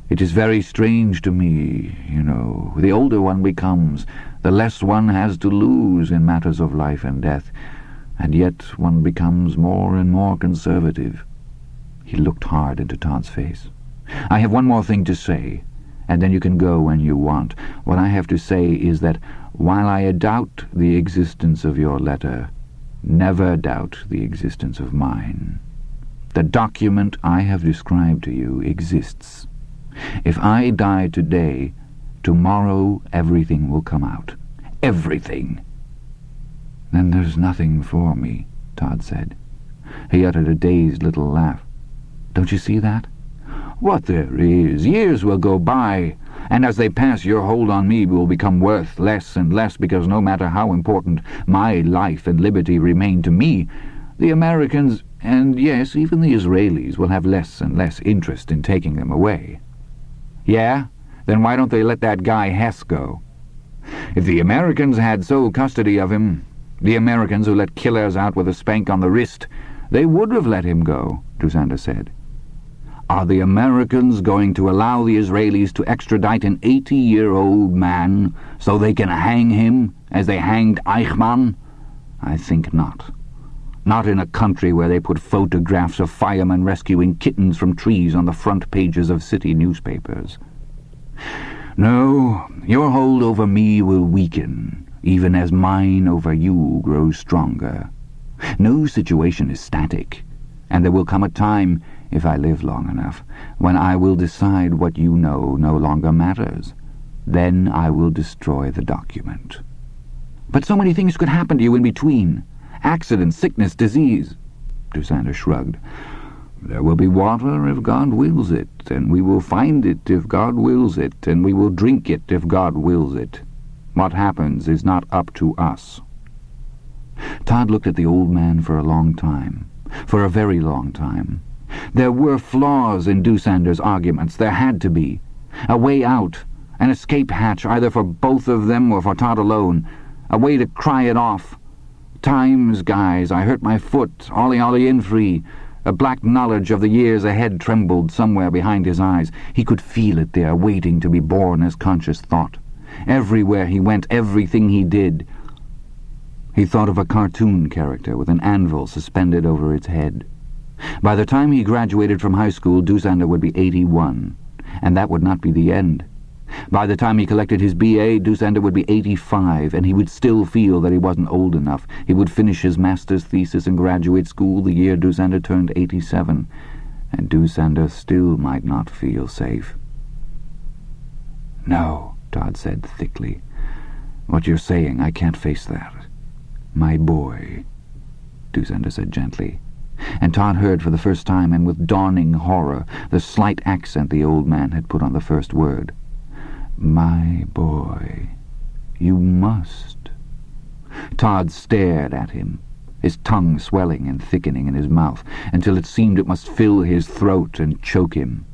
It is very strange to me, you know. The older one becomes, the less one has to lose in matters of life and death, and yet one becomes more and more conservative. He looked hard into Todd's face. I have one more thing to say, and then you can go when you want. What I have to say is that while I doubt the existence of your letter, never doubt the existence of mine. The document I have described to you exists. If I die today, tomorrow everything will come out. Everything. Then there's nothing for me, Todd said. He uttered a dazed little laugh. Don't you see that? What there is. Years will go by, and as they pass your hold on me will become worth less and less, because no matter how important my life and liberty remain to me, the Americans, and yes, even the Israelis, will have less and less interest in taking them away. Yeah? Then why don't they let that guy Hess go? If the Americans had sole custody of him, the Americans who let killers out with a spank on the wrist, they would have let him go, Dusander said. Are the Americans going to allow the Israelis to extradite an 80-year-old man so they can hang him as they hanged Eichmann? I think not. Not in a country where they put photographs of firemen rescuing kittens from trees on the front pages of city newspapers. No, your hold over me will weaken, even as mine over you grows stronger. No situation is static, and there will come a time, if I live long enough, when I will decide what you know no longer matters. Then I will destroy the document. But so many things could happen to you in between. Accident, sickness, disease. Dusander shrugged. There will be water if God wills it, and we will find it if God wills it, and we will drink it if God wills it. What happens is not up to us. Todd looked at the old man for a long time. For a very long time. There were flaws in Dusander's arguments. There had to be. A way out. An escape hatch, either for both of them or for Todd alone. A way to cry it off. Times, guys, I hurt my foot. Ollie in free. A black knowledge of the years ahead trembled somewhere behind his eyes. He could feel it there, waiting to be born as conscious thought. Everywhere he went, everything he did. He thought of a cartoon character with an anvil suspended over its head. By the time he graduated from high school, Dusander would be 81, and that would not be the end. By the time he collected his B.A., Dusander would be 85, and he would still feel that he wasn't old enough. He would finish his master's thesis in graduate school the year Dusander turned 87, and Dusander still might not feel safe. No, Todd said thickly. What you're saying, I can't face that. My boy, Dusander said gently, and Todd heard for the first time, and with dawning horror, the slight accent the old man had put on the first word. My boy, you must. Todd stared at him, his tongue swelling and thickening in his mouth, until it seemed it must fill his throat and choke him.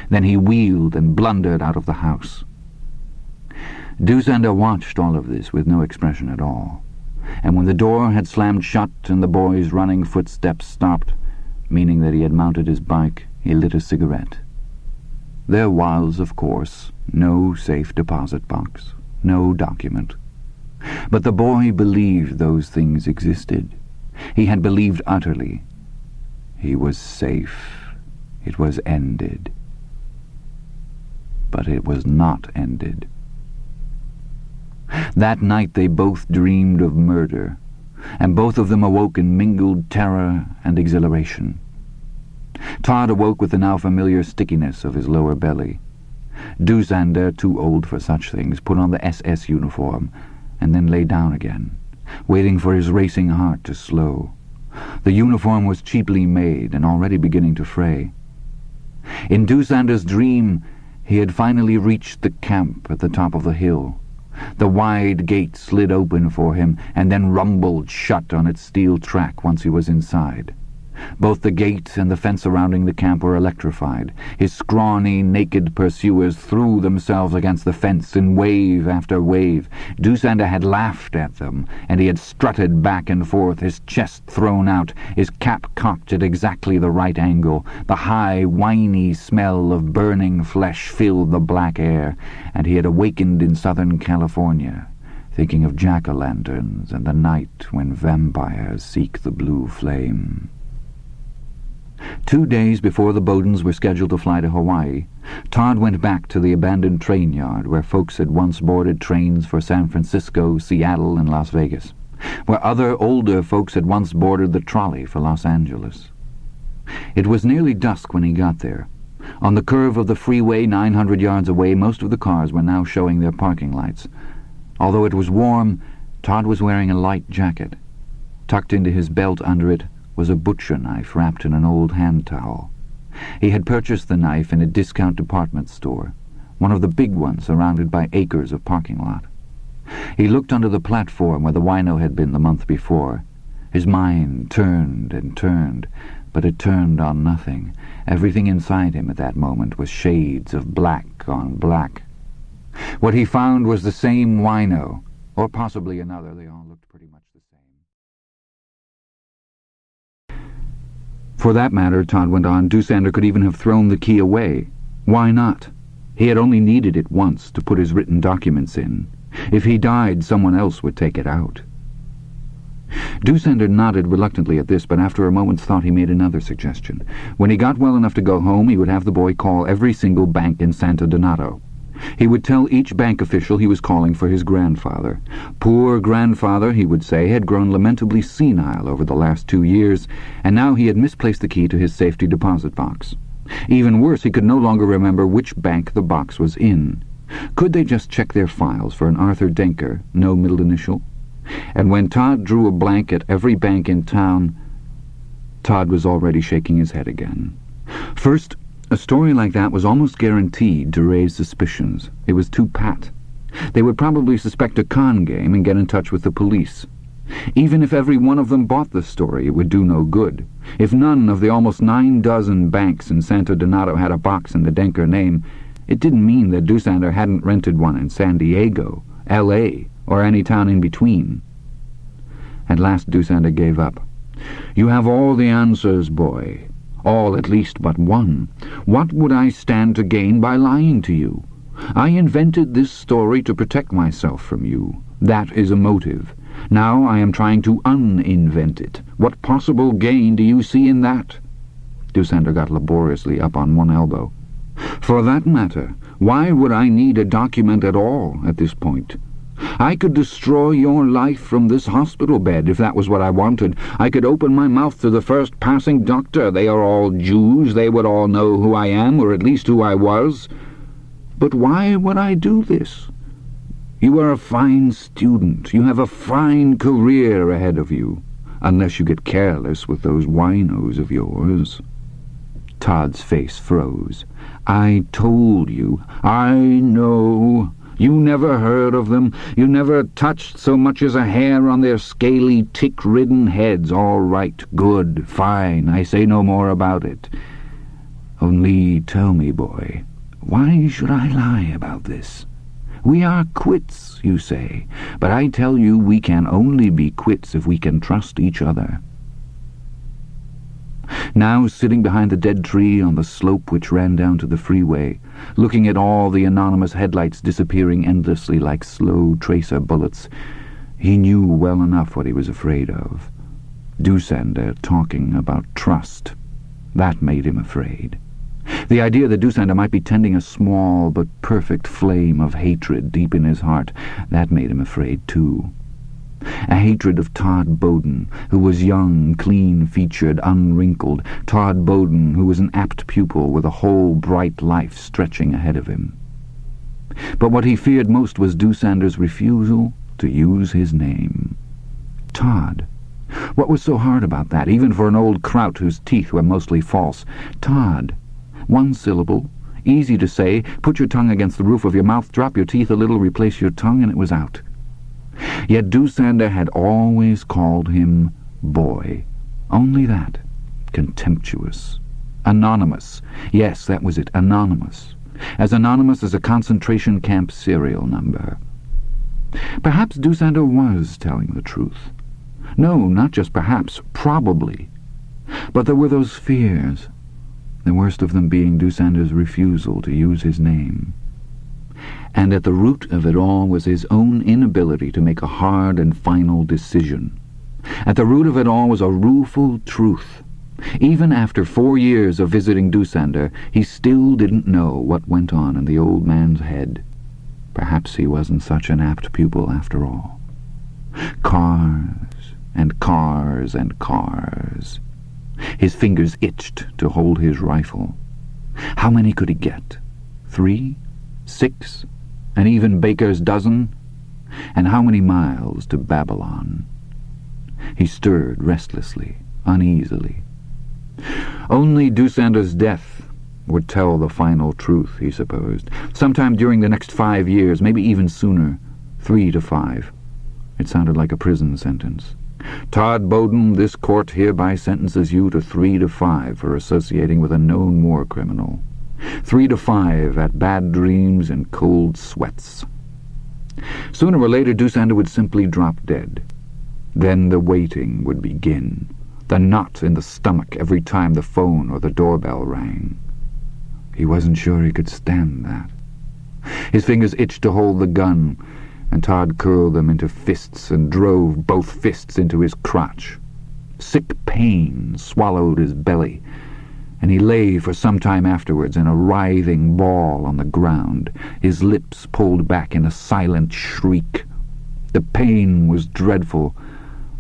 Then he wheeled and blundered out of the house. Dusander watched all of this with no expression at all. And when the door had slammed shut and the boy's running footsteps stopped, meaning that he had mounted his bike, he lit a cigarette. There was, of course, no safe deposit box, no document. But the boy believed those things existed. He had believed utterly. He was safe. It was ended. But it was not ended. That night they both dreamed of murder, and both of them awoke in mingled terror and exhilaration. Todd awoke with the now familiar stickiness of his lower belly. Doosander, too old for such things, put on the SS uniform and then lay down again, waiting for his racing heart to slow. The uniform was cheaply made and already beginning to fray. In Doosander's dream, he had finally reached the camp at the top of the hill. The wide gate slid open for him and then rumbled shut on its steel track once he was inside. Both the gate and the fence surrounding the camp were electrified. His scrawny, naked pursuers threw themselves against the fence in wave after wave. Doosander had laughed at them, and he had strutted back and forth, his chest thrown out, his cap cocked at exactly the right angle. The high, whiny smell of burning flesh filled the black air, and he had awakened in Southern California, thinking of jack-o'-lanterns and the night when vampires seek the blue flame. 2 days before the Bowdens were scheduled to fly to Hawaii, Todd went back to the abandoned train yard where folks had once boarded trains for San Francisco, Seattle, and Las Vegas, where other older folks had once boarded the trolley for Los Angeles. It was nearly dusk when he got there. On the curve of the freeway 900 yards away, most of the cars were now showing their parking lights. Although it was warm, Todd was wearing a light jacket. Tucked into his belt under it was a butcher knife wrapped in an old hand towel. He had purchased the knife in a discount department store, one of the big ones surrounded by acres of parking lot. He looked under the platform where the wino had been the month before. His mind turned and turned, but it turned on nothing. Everything inside him at that moment was shades of black on black. What he found was the same wino, or possibly another. They all looked pretty much the same. For that matter, Todd went on, Doosander could even have thrown the key away. Why not? He had only needed it once to put his written documents in. If he died, someone else would take it out. Doosander nodded reluctantly at this, but after a moment's thought he made another suggestion. When he got well enough to go home, he would have the boy call every single bank in Santa Donato. He would tell each bank official he was calling for his grandfather. Poor grandfather, he would say, had grown lamentably senile over the last 2 years, and now he had misplaced the key to his safety deposit box. Even worse, he could no longer remember which bank the box was in. Could they just check their files for an Arthur Denker, no middle initial? And when Todd drew a blank at every bank in town, Todd was already shaking his head again. First, a story like that was almost guaranteed to raise suspicions. It was too pat. They would probably suspect a con game and get in touch with the police. Even if every one of them bought the story, it would do no good. If none of the almost 9 dozen banks in Santa Donato had a box in the Denker name, it didn't mean that Doosander hadn't rented one in San Diego, L.A., or any town in between. At last Doosander gave up. "You have all the answers, boy. All at least but one. What would I stand to gain by lying to you? I invented this story to protect myself from you. That is a motive. Now I am trying to uninvent it. What possible gain do you see in that?" Doosander got laboriously up on one elbow. "For that matter, why would I need a document at all at this point? I could destroy your life from this hospital bed if that was what I wanted. I could open my mouth to the first passing doctor. They are all Jews. They would all know who I am, or at least who I was. But why would I do this? You are a fine student. You have a fine career ahead of you, unless you get careless with those winos of yours." Todd's face froze. "I told you. I know. You never heard of them. You never touched so much as a hair on their scaly, tick-ridden heads. All right, good, fine, I say no more about it. Only tell me, boy, why should I lie about this? We are quits, you say, but I tell you we can only be quits if we can trust each other." Now, sitting behind the dead tree on the slope which ran down to the freeway, looking at all the anonymous headlights disappearing endlessly like slow tracer bullets, he knew well enough what he was afraid of. Doosander talking about trust. That made him afraid. The idea that Doosander might be tending a small but perfect flame of hatred deep in his heart, that made him afraid too. A hatred of Todd Bowden, who was young, clean-featured, unwrinkled. Todd Bowden, who was an apt pupil with a whole bright life stretching ahead of him. But what he feared most was Doosander's refusal to use his name. Todd. What was so hard about that, even for an old kraut whose teeth were mostly false? Todd. One syllable, easy to say, put your tongue against the roof of your mouth, drop your teeth a little, replace your tongue, and it was out. Yet Doosander had always called him Boy. Only that. Contemptuous. Anonymous. Yes, that was it, anonymous. As anonymous as a concentration camp serial number. Perhaps Doosander was telling the truth. No, not just perhaps, probably. But there were those fears, the worst of them being Doosander's refusal to use his name. And at the root of it all was his own inability to make a hard and final decision. At the root of it all was a rueful truth. Even after 4 years of visiting Doosander, he still didn't know what went on in the old man's head. Perhaps he wasn't such an apt pupil after all. Cars and cars and cars. His fingers itched to hold his rifle. How many could he get? 3? 6? An even baker's dozen? And how many miles to Babylon? He stirred restlessly, uneasily. Only Doosander's death would tell the final truth, he supposed. Sometime during the next 5 years, maybe even sooner. 3 to 5. It sounded like a prison sentence. Todd Bowden, this court hereby sentences you to 3 to 5 for associating with a known war criminal. 3 to 5 at bad dreams and cold sweats. Sooner or later, Doosander would simply drop dead. Then the waiting would begin. The knot in the stomach every time the phone or the doorbell rang. He wasn't sure he could stand that. His fingers itched to hold the gun, and Todd curled them into fists and drove both fists into his crotch. Sick pain swallowed his belly, and he lay for some time afterwards in a writhing ball on the ground, his lips pulled back in a silent shriek. The pain was dreadful,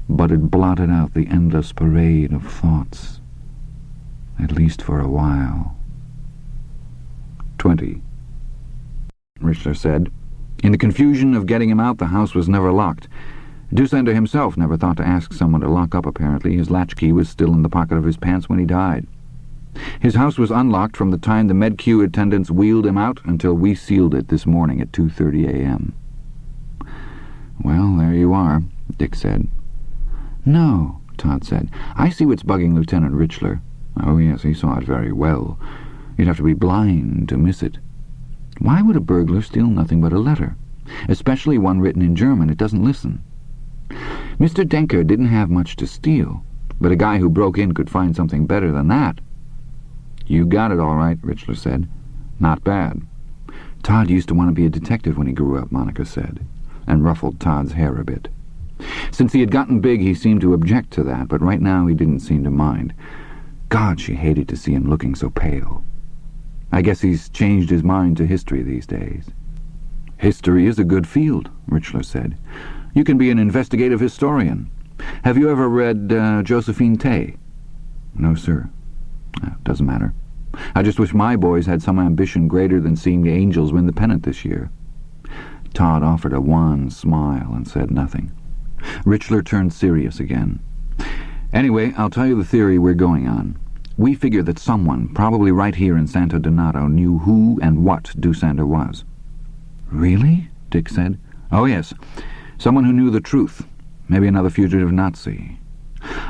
but it blotted out the endless parade of thoughts, at least for a while. 20. Richler said. In the confusion of getting him out, the house was never locked. Doosander himself never thought to ask someone to lock up, apparently. His latchkey was still in the pocket of his pants when he died. His house was unlocked from the time the Med-Q attendants wheeled him out until we sealed it this morning at 2:30 a.m. Well, there you are, Dick said. No, Todd said. I see what's bugging Lieutenant Richler. Oh, yes, he saw it very well. You'd have to be blind to miss it. Why would a burglar steal nothing but a letter? Especially one written in German. It doesn't listen. Mr. Denker didn't have much to steal, but a guy who broke in could find something better than that. You got it all right, Richler said. Not bad. Todd used to want to be a detective when he grew up, Monica said, and ruffled Todd's hair a bit. Since he had gotten big, he seemed to object to that, but right now he didn't seem to mind. God, she hated to see him looking so pale. I guess he's changed his mind to history these days. History is a good field, Richler said. You can be an investigative historian. Have you ever read Josephine Tay? No, sir. Doesn't matter. I just wish my boys had some ambition greater than seeing the Angels win the pennant this year. Todd offered a wan smile and said nothing. Richler turned serious again. Anyway, I'll tell you the theory we're going on. We figure that someone, probably right here in Santo Donato, knew who and what Doosander was. Really? Dick said. Oh, yes. Someone who knew the truth. Maybe another fugitive Nazi.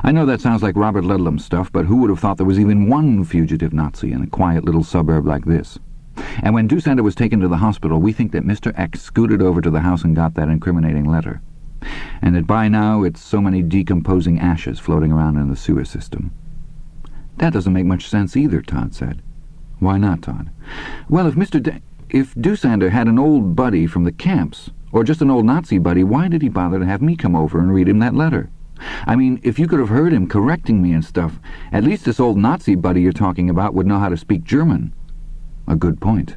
I know that sounds like Robert Ludlum stuff, but who would have thought there was even one fugitive Nazi in a quiet little suburb like this? And when Doosander was taken to the hospital, we think that Mr. X scooted over to the house and got that incriminating letter. And that by now it's so many decomposing ashes floating around in the sewer system. That doesn't make much sense either, Todd said. Why not, Todd? Well, if Doosander had an old buddy from the camps, or just an old Nazi buddy, why did he bother to have me come over and read him that letter? I mean, if you could have heard him correcting me and stuff, at least this old Nazi buddy you're talking about would know how to speak German. A good point.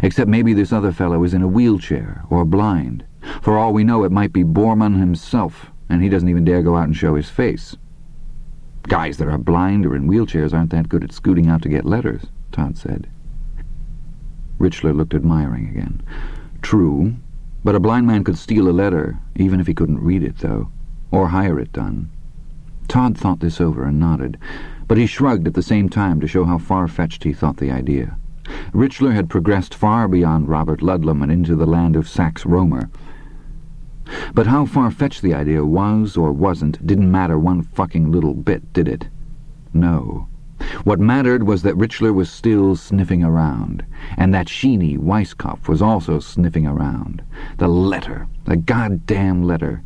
Except maybe this other fellow is in a wheelchair or blind. For all we know, it might be Bormann himself, and he doesn't even dare go out and show his face. Guys that are blind or in wheelchairs aren't that good at scooting out to get letters, Todd said. Richler looked admiring again. True, but a blind man could steal a letter, even if he couldn't read it, though, or hire it done. Todd thought this over and nodded, but he shrugged at the same time to show how far-fetched he thought the idea. Richler had progressed far beyond Robert Ludlam and into the land of Sax Romer. But how far-fetched the idea was or wasn't didn't matter one fucking little bit, did it? No. What mattered was that Richler was still sniffing around, and that Sheeny Weisskopf was also sniffing around. The letter. The goddamn letter.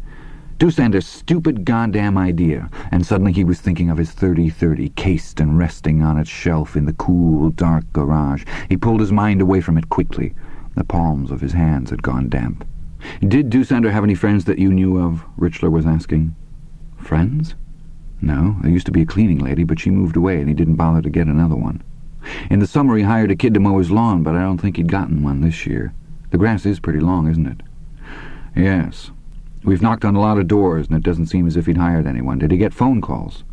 Dusander's stupid goddamn idea, and suddenly he was thinking of his 30-30 cased and resting on its shelf in the cool, dark garage. He pulled his mind away from it quickly. The palms of his hands had gone damp. "Did Dusander have any friends that you knew of?" Richler was asking. "Friends? No, there used to be a cleaning lady, but she moved away and he didn't bother to get another one. In the summer he hired a kid to mow his lawn, but I don't think he'd gotten one this year. The grass is pretty long, isn't it?" "Yes. We've knocked on a lot of doors, and it doesn't seem as if he'd hired anyone. Did he get phone calls?"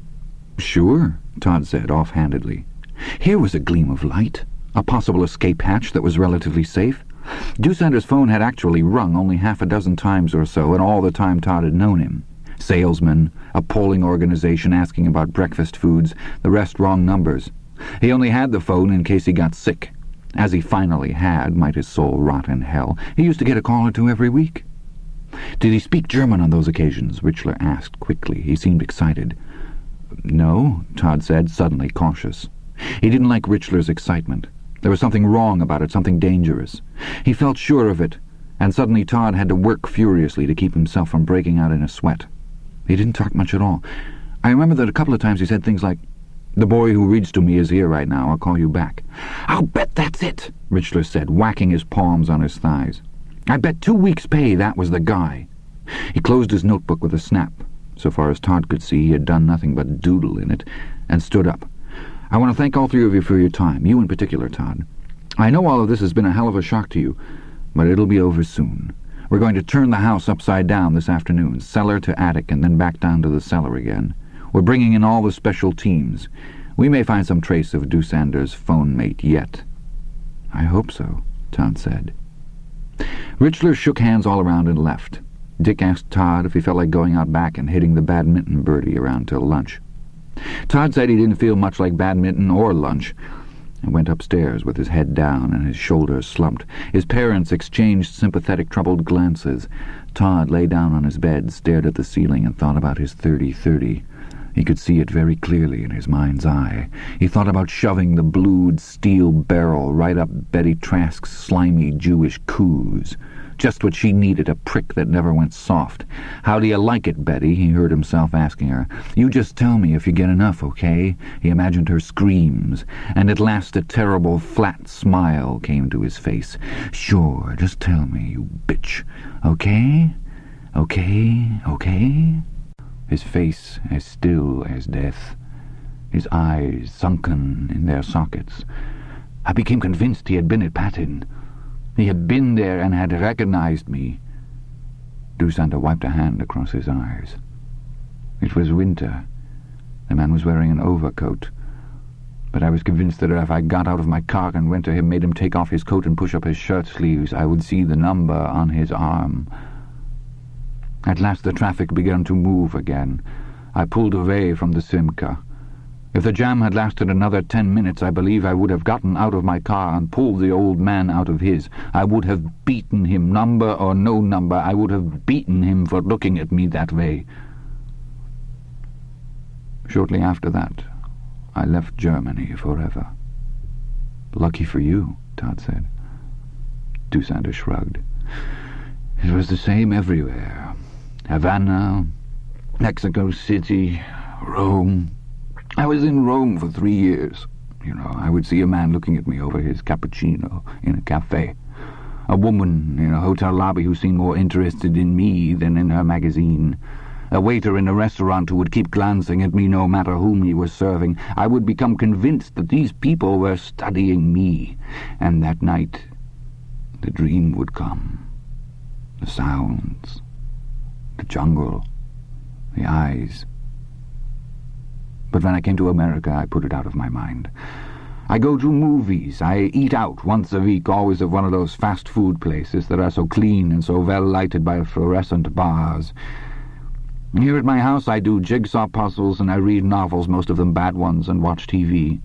"Sure," Todd said offhandedly. Here was a gleam of light, a possible escape hatch that was relatively safe. Dusander's phone had actually rung only half a dozen times or so, and all the time Todd had known him. Salesman, a polling organization asking about breakfast foods, the rest wrong numbers. He only had the phone in case he got sick. As he finally had, might his soul rot in hell, he used to get a call or two every week. "Did he speak German on those occasions?" Richler asked quickly. He seemed excited. "No," Todd said, suddenly cautious. He didn't like Richler's excitement. There was something wrong about it, something dangerous. He felt sure of it, and suddenly Todd had to work furiously to keep himself from breaking out in a sweat. He didn't talk much at all. I remember that a couple of times he said things like, "The boy who reads to me is here right now. I'll call you back." "I'll bet that's it," Richler said, whacking his palms on his thighs. "I bet 2 weeks' pay that was the guy." He closed his notebook with a snap. So far as Todd could see, he had done nothing but doodle in it, and stood up. "I want to thank all three of you for your time, you in particular, Todd. I know all of this has been a hell of a shock to you, but it'll be over soon. We're going to turn the house upside down this afternoon, cellar to attic, and then back down to the cellar again. We're bringing in all the special teams. We may find some trace of Dusander's phone mate yet." "I hope so," Todd said. Richler shook hands all around and left. Dick asked Todd if he felt like going out back and hitting the badminton birdie around till lunch. Todd said he didn't feel much like badminton or lunch, and went upstairs with his head down and his shoulders slumped. His parents exchanged sympathetic, troubled glances. Todd lay down on his bed, stared at the ceiling, and thought about his 30-30. He could see it very clearly in his mind's eye. He thought about shoving the blued steel barrel right up Betty Trask's slimy Jewish coos. Just what she needed, a prick that never went soft. "How do you like it, Betty?" he heard himself asking her. "You just tell me if you get enough, okay?" He imagined her screams, and at last a terrible flat smile came to his face. "Sure, just tell me, you bitch. Okay? Okay? Okay?" His face as still as death, his eyes sunken in their sockets. I became convinced he had been at Patton. He had been there and had recognized me. Dusander wiped a hand across his eyes. It was winter. The man was wearing an overcoat, but I was convinced that if I got out of my car and went to him, made him take off his coat and push up his shirt sleeves, I would see the number on his arm. At last the traffic began to move again. I pulled away from the Simca. If the jam had lasted another 10 minutes, I believe I would have gotten out of my car and pulled the old man out of his. I would have beaten him, number or no number. I would have beaten him for looking at me that way. Shortly after that, I left Germany forever. "Lucky for you," Todd said. Dusander shrugged. "It was the same everywhere. Havana, Mexico City, Rome. I was in Rome for 3 years. I would see a man looking at me over his cappuccino in a cafe. A woman in a hotel lobby who seemed more interested in me than in her magazine. A waiter in a restaurant who would keep glancing at me no matter whom he was serving. I would become convinced that these people were studying me. And that night, the dream would come. The sounds, the jungle, the eyes. But when I came to America, I put it out of my mind. I go to movies. I eat out once a week, always at one of those fast food places that are so clean and so well lighted by fluorescent bars. Here at my house I do jigsaw puzzles and I read novels, most of them bad ones, and watch TV.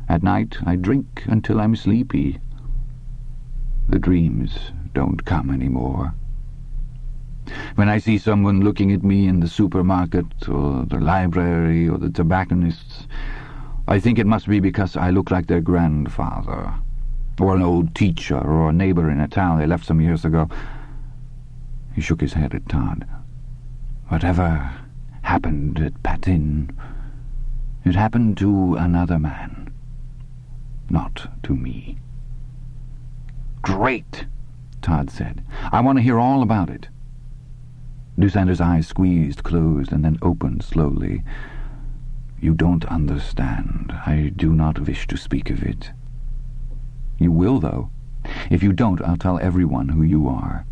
At night I drink until I'm sleepy. The dreams don't come anymore. When I see someone looking at me in the supermarket or the library or the tobacconist's, I think it must be because I look like their grandfather, or an old teacher, or a neighbor in a town they left some years ago. He shook his head at Todd. Whatever happened at Patin, it happened to another man, not to me. Great, Todd said. I want to hear all about it. Dusander's eyes squeezed closed and then opened slowly. You don't understand. I do not wish to speak of it. You will, though. If you don't, I'll tell everyone who you are.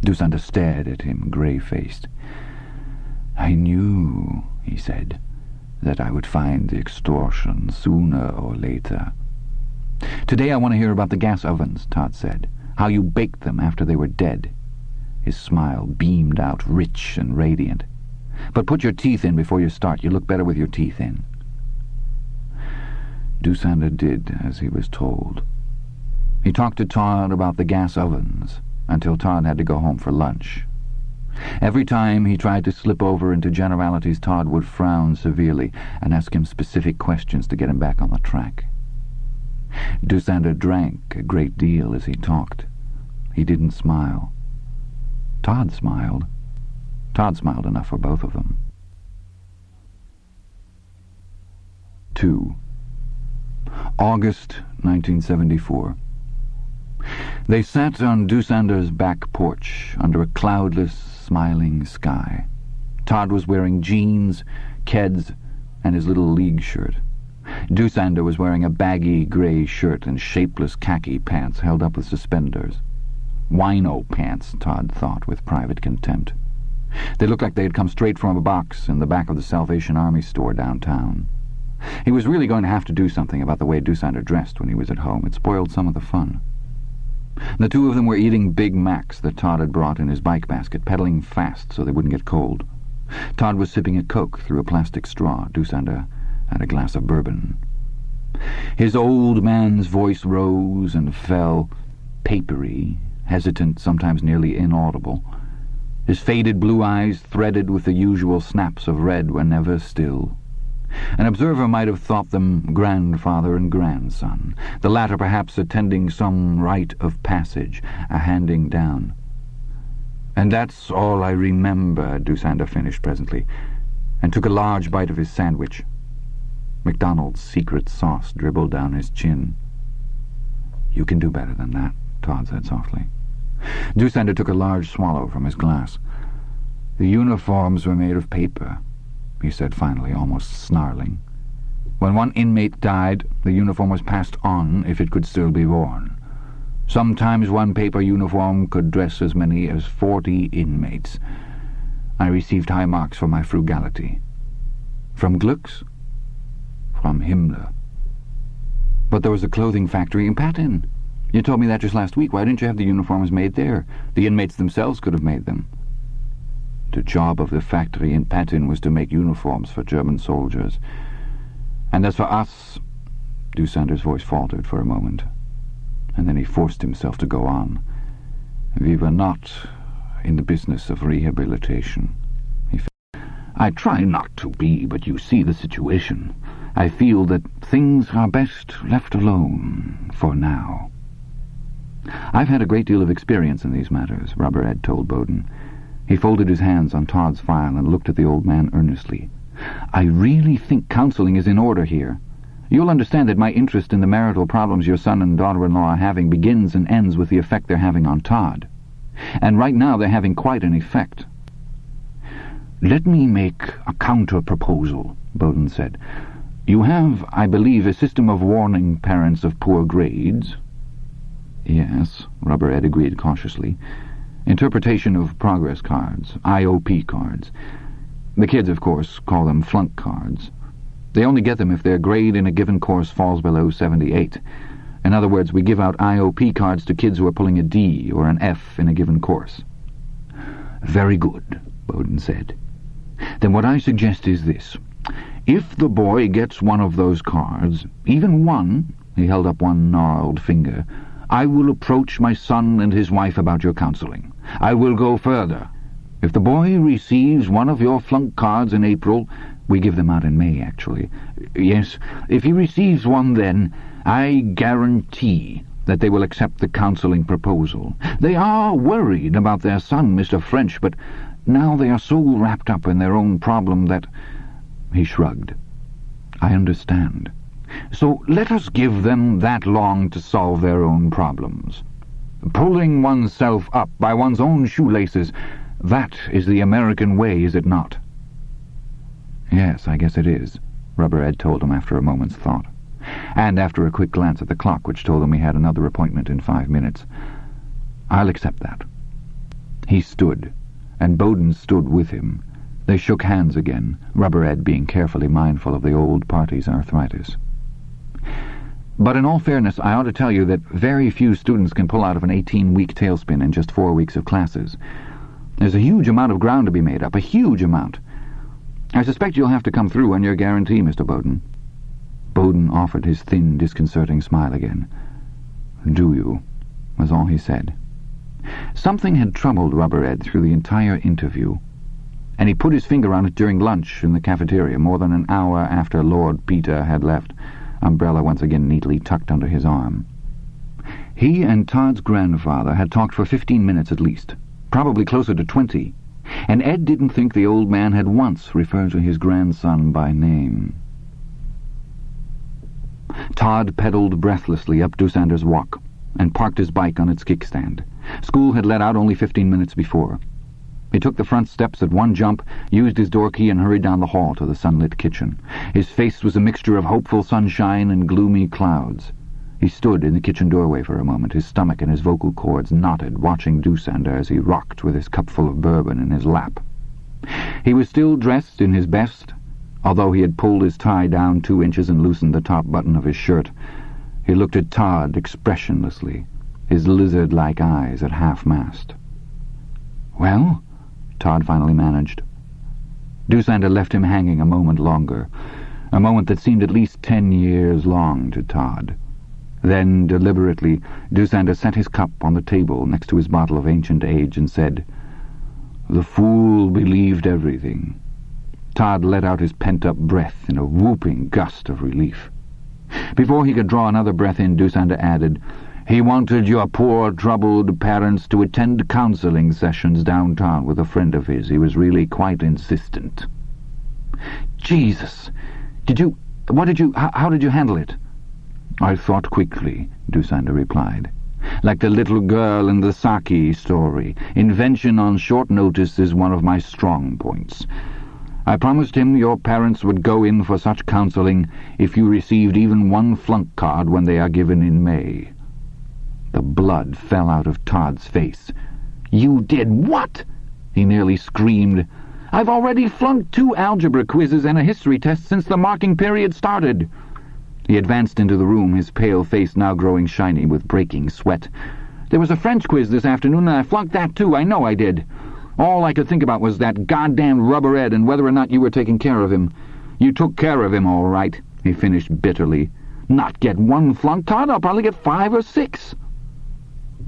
Dusander stared at him, grey-faced. I knew, he said, that I would find the extortion sooner or later. Today I want to hear about the gas ovens, Todd said. How you baked them after they were dead. His smile beamed out, rich and radiant. But put your teeth in before you start. You look better with your teeth in. Dusander did as he was told. He talked to Todd about the gas ovens until Todd had to go home for lunch. Every time he tried to slip over into generalities, Todd would frown severely and ask him specific questions to get him back on the track. Dusander drank a great deal as he talked. He didn't smile. Todd smiled. Todd smiled enough for both of them. 2. August 1974. They sat on Dusander's back porch under a cloudless, smiling sky. Todd was wearing jeans, keds, and his little league shirt. Dusander was wearing a baggy grey shirt and shapeless khaki pants held up with suspenders. Wino pants, Todd thought with private contempt. They looked like they had come straight from a box in the back of the Salvation Army store downtown. He was really going to have to do something about the way Dusander dressed when he was at home. It spoiled some of the fun. The two of them were eating Big Macs that Todd had brought in his bike basket, pedaling fast so they wouldn't get cold. Todd was sipping a Coke through a plastic straw. Dusander had a glass of bourbon. His old man's voice rose and fell, papery, hesitant, sometimes nearly inaudible. His faded blue eyes, threaded with the usual snaps of red, were never still. An observer might have thought them grandfather and grandson, the latter perhaps attending some rite of passage, a handing down. And that's all I remember, Dusander finished presently, and took a large bite of his sandwich. McDonald's secret sauce dribbled down his chin. You can do better than that, Todd said softly. Dusander took a large swallow from his glass. The uniforms were made of paper, he said finally, almost snarling. When one inmate died, the uniform was passed on if it could still be worn. Sometimes one paper uniform could dress as many as 40 inmates. I received high marks for my frugality. From Gluck's? From Himmler. But there was a clothing factory in Patin. You told me that just last week. Why didn't you have the uniforms made there? The inmates themselves could have made them. The job of the factory in Patin was to make uniforms for German soldiers. And as for us... Dusander's voice faltered for a moment, and then he forced himself to go on. We were not in the business of rehabilitation. I try not to be, but you see the situation. I feel that things are best left alone for now. I've had a great deal of experience in these matters, Rubber Ed told Bowden. He folded his hands on Todd's file and looked at the old man earnestly. I really think counseling is in order here. You'll understand that my interest in the marital problems your son and daughter-in-law are having begins and ends with the effect they're having on Todd. And right now they're having quite an effect. "Let me make a counter-proposal," Bowden said. "You have, I believe, a system of warning parents of poor grades?" "Yes," Rubberhead agreed cautiously. "Interpretation of progress cards, IOP cards. The kids, of course, call them flunk cards. They only get them if their grade in a given course falls below 78. In other words, we give out IOP cards to kids who are pulling a D or an F in a given course." "Very good," Bowden said. "Then what I suggest is this. If the boy gets one of those cards, even one," he held up one gnarled finger, "I will approach my son and his wife about your counseling. I will go further. If the boy receives one of your flunk cards in April— we give them out in May, actually. Yes, if he receives one then, I guarantee that they will accept the counseling proposal. They are worried about their son, Mr. French, but now they are so wrapped up in their own problem that—" He shrugged. "I understand. So let us give them that long to solve their own problems. Pulling oneself up by one's own shoelaces, that is the American way, is it not?" "Yes, I guess it is," Rubberhead told him after a moment's thought, and after a quick glance at the clock which told him he had another appointment in 5 minutes. "I'll accept that." He stood, and Bowden stood with him. They shook hands again, Rubberhead being carefully mindful of the old party's arthritis. "But in all fairness, I ought to tell you that very few students can pull out of an 18-week tailspin in just 4 weeks of classes. There's a huge amount of ground to be made up, a huge amount. I suspect you'll have to come through on your guarantee, Mr. Bowden." Bowden offered his thin, disconcerting smile again. "Do you?" was all he said. Something had troubled Rubberhead through the entire interview, and he put his finger on it during lunch in the cafeteria more than an hour after Lord Peter had left, umbrella once again neatly tucked under his arm. He and Todd's grandfather had talked for 15 minutes at least, probably closer to 20, and Ed didn't think the old man had once referred to his grandson by name. Todd pedaled breathlessly up Dusander's walk and parked his bike on its kickstand. School had let out only 15 minutes before. He took the front steps at one jump, used his door key, and hurried down the hall to the sunlit kitchen. His face was a mixture of hopeful sunshine and gloomy clouds. He stood in the kitchen doorway for a moment, his stomach and his vocal cords knotted, watching Dusander as he rocked with his cupful of bourbon in his lap. He was still dressed in his best, although he had pulled his tie down 2 inches and loosened the top button of his shirt. He looked at Todd expressionlessly, his lizard-like eyes at half-mast. "Well?" Todd finally managed. Dusander left him hanging a moment longer, a moment that seemed at least 10 years long to Todd. Then, deliberately, Dusander set his cup on the table next to his bottle of ancient age and said, "The fool believed everything." Todd let out his pent-up breath in a whooping gust of relief. Before he could draw another breath in, Dusander added, "He wanted your poor, troubled parents to attend counseling sessions downtown with a friend of his. He was really quite insistent." "Jesus! How did you handle it?" "I thought quickly," Dusander replied. "Like the little girl in the Saki story. Invention on short notice is one of my strong points. I promised him your parents would go in for such counseling if you received even one flunk card when they are given in May." The blood fell out of Todd's face. "You did what?" he nearly screamed. "I've already flunked 2 algebra quizzes and a history test since the marking period started." He advanced into the room, his pale face now growing shiny with breaking sweat. "There was a French quiz this afternoon, and I flunked that too. I know I did. All I could think about was that goddamn Rubberhead and whether or not you were taking care of him. You took care of him, all right," he finished bitterly. "Not get 1 flunk card? I'll probably get 5 or 6.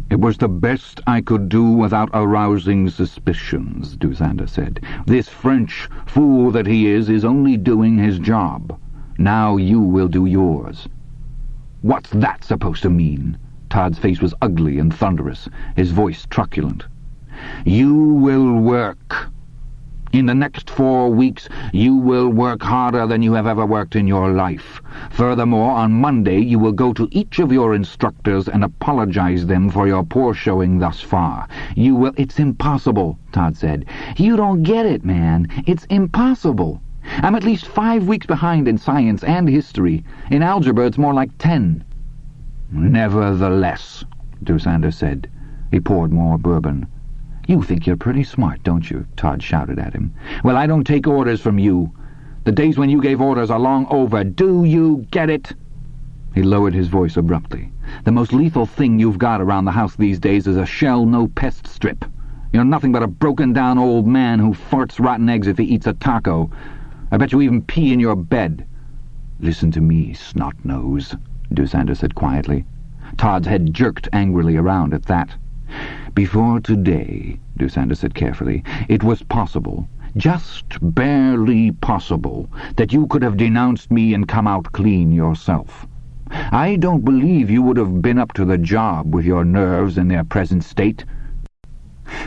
"It was the best I could do without arousing suspicions," Dusander said. "This French fool that he is only doing his job. Now you will do yours." "What's that supposed to mean?" Todd's face was ugly and thunderous, his voice truculent. "You will work." In the next 4 weeks, you will work harder than you have ever worked in your life. Furthermore, on Monday, you will go to each of your instructors and apologize them for your poor showing thus far. You will— It's impossible, Todd said. You don't get it, man. It's impossible. I'm at least 5 weeks behind in science and history. In algebra, it's more like 10. Nevertheless, Dusander said. He poured more bourbon. You think you're pretty smart, don't you? Todd shouted at him. Well, I don't take orders from you. The days when you gave orders are long over. Do you get it? He lowered his voice abruptly. The most lethal thing you've got around the house these days is a shell no-pest strip. You're nothing but a broken-down old man who farts rotten eggs if he eats a taco. I bet you even pee in your bed. Listen to me, snot-nose, Dusander said quietly. Todd's head jerked angrily around at that. Before today, Dusander said carefully, it was possible, just barely possible, that you could have denounced me and come out clean yourself. I don't believe you would have been up to the job with your nerves in their present state.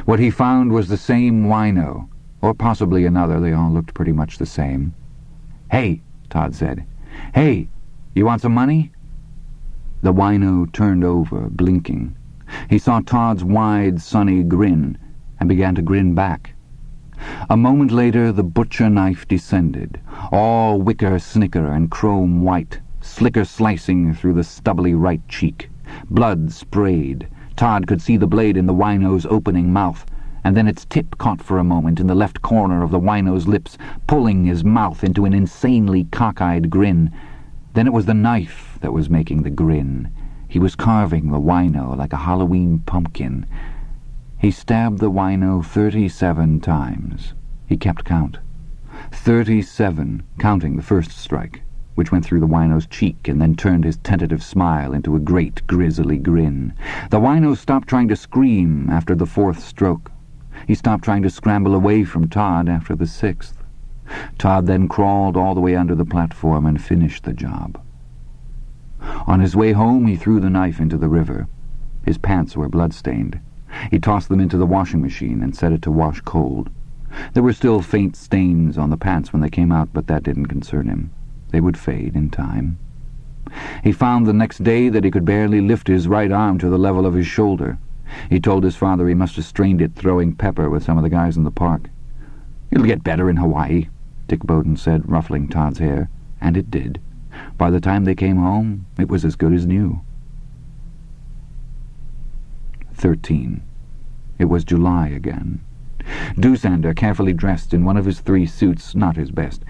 What he found was the same wino, or possibly another. They all looked pretty much the same. Hey, Todd said. Hey, you want some money? The wino turned over, blinking. He saw Todd's wide, sunny grin, and began to grin back. A moment later, the butcher knife descended, all wicker snicker and chrome white, slicker slicing through the stubbly right cheek. Blood sprayed. Todd could see the blade in the wino's opening mouth, and then its tip caught for a moment in the left corner of the wino's lips, pulling his mouth into an insanely cockeyed grin. Then it was the knife that was making the grin. He was carving the wino like a Halloween pumpkin. He stabbed the wino 37 times. He kept count. 37, counting the first strike, which went through the wino's cheek and then turned his tentative smile into a great grisly grin. The wino stopped trying to scream after the 4th stroke. He stopped trying to scramble away from Todd after the 6th. Todd then crawled all the way under the platform and finished the job. On his way home, he threw the knife into the river. His pants were blood-stained. He tossed them into the washing machine and set it to wash cold. There were still faint stains on the pants when they came out, but that didn't concern him. They would fade in time. He found the next day that he could barely lift his right arm to the level of his shoulder. He told his father he must have strained it throwing pepper with some of the guys in the park. "It'll get better in Hawaii," Dick Bowden said, ruffling Todd's hair. And it did. By the time they came home, it was as good as new. 13. It was July again. Dusander, carefully dressed in one of his 3 suits, not his best,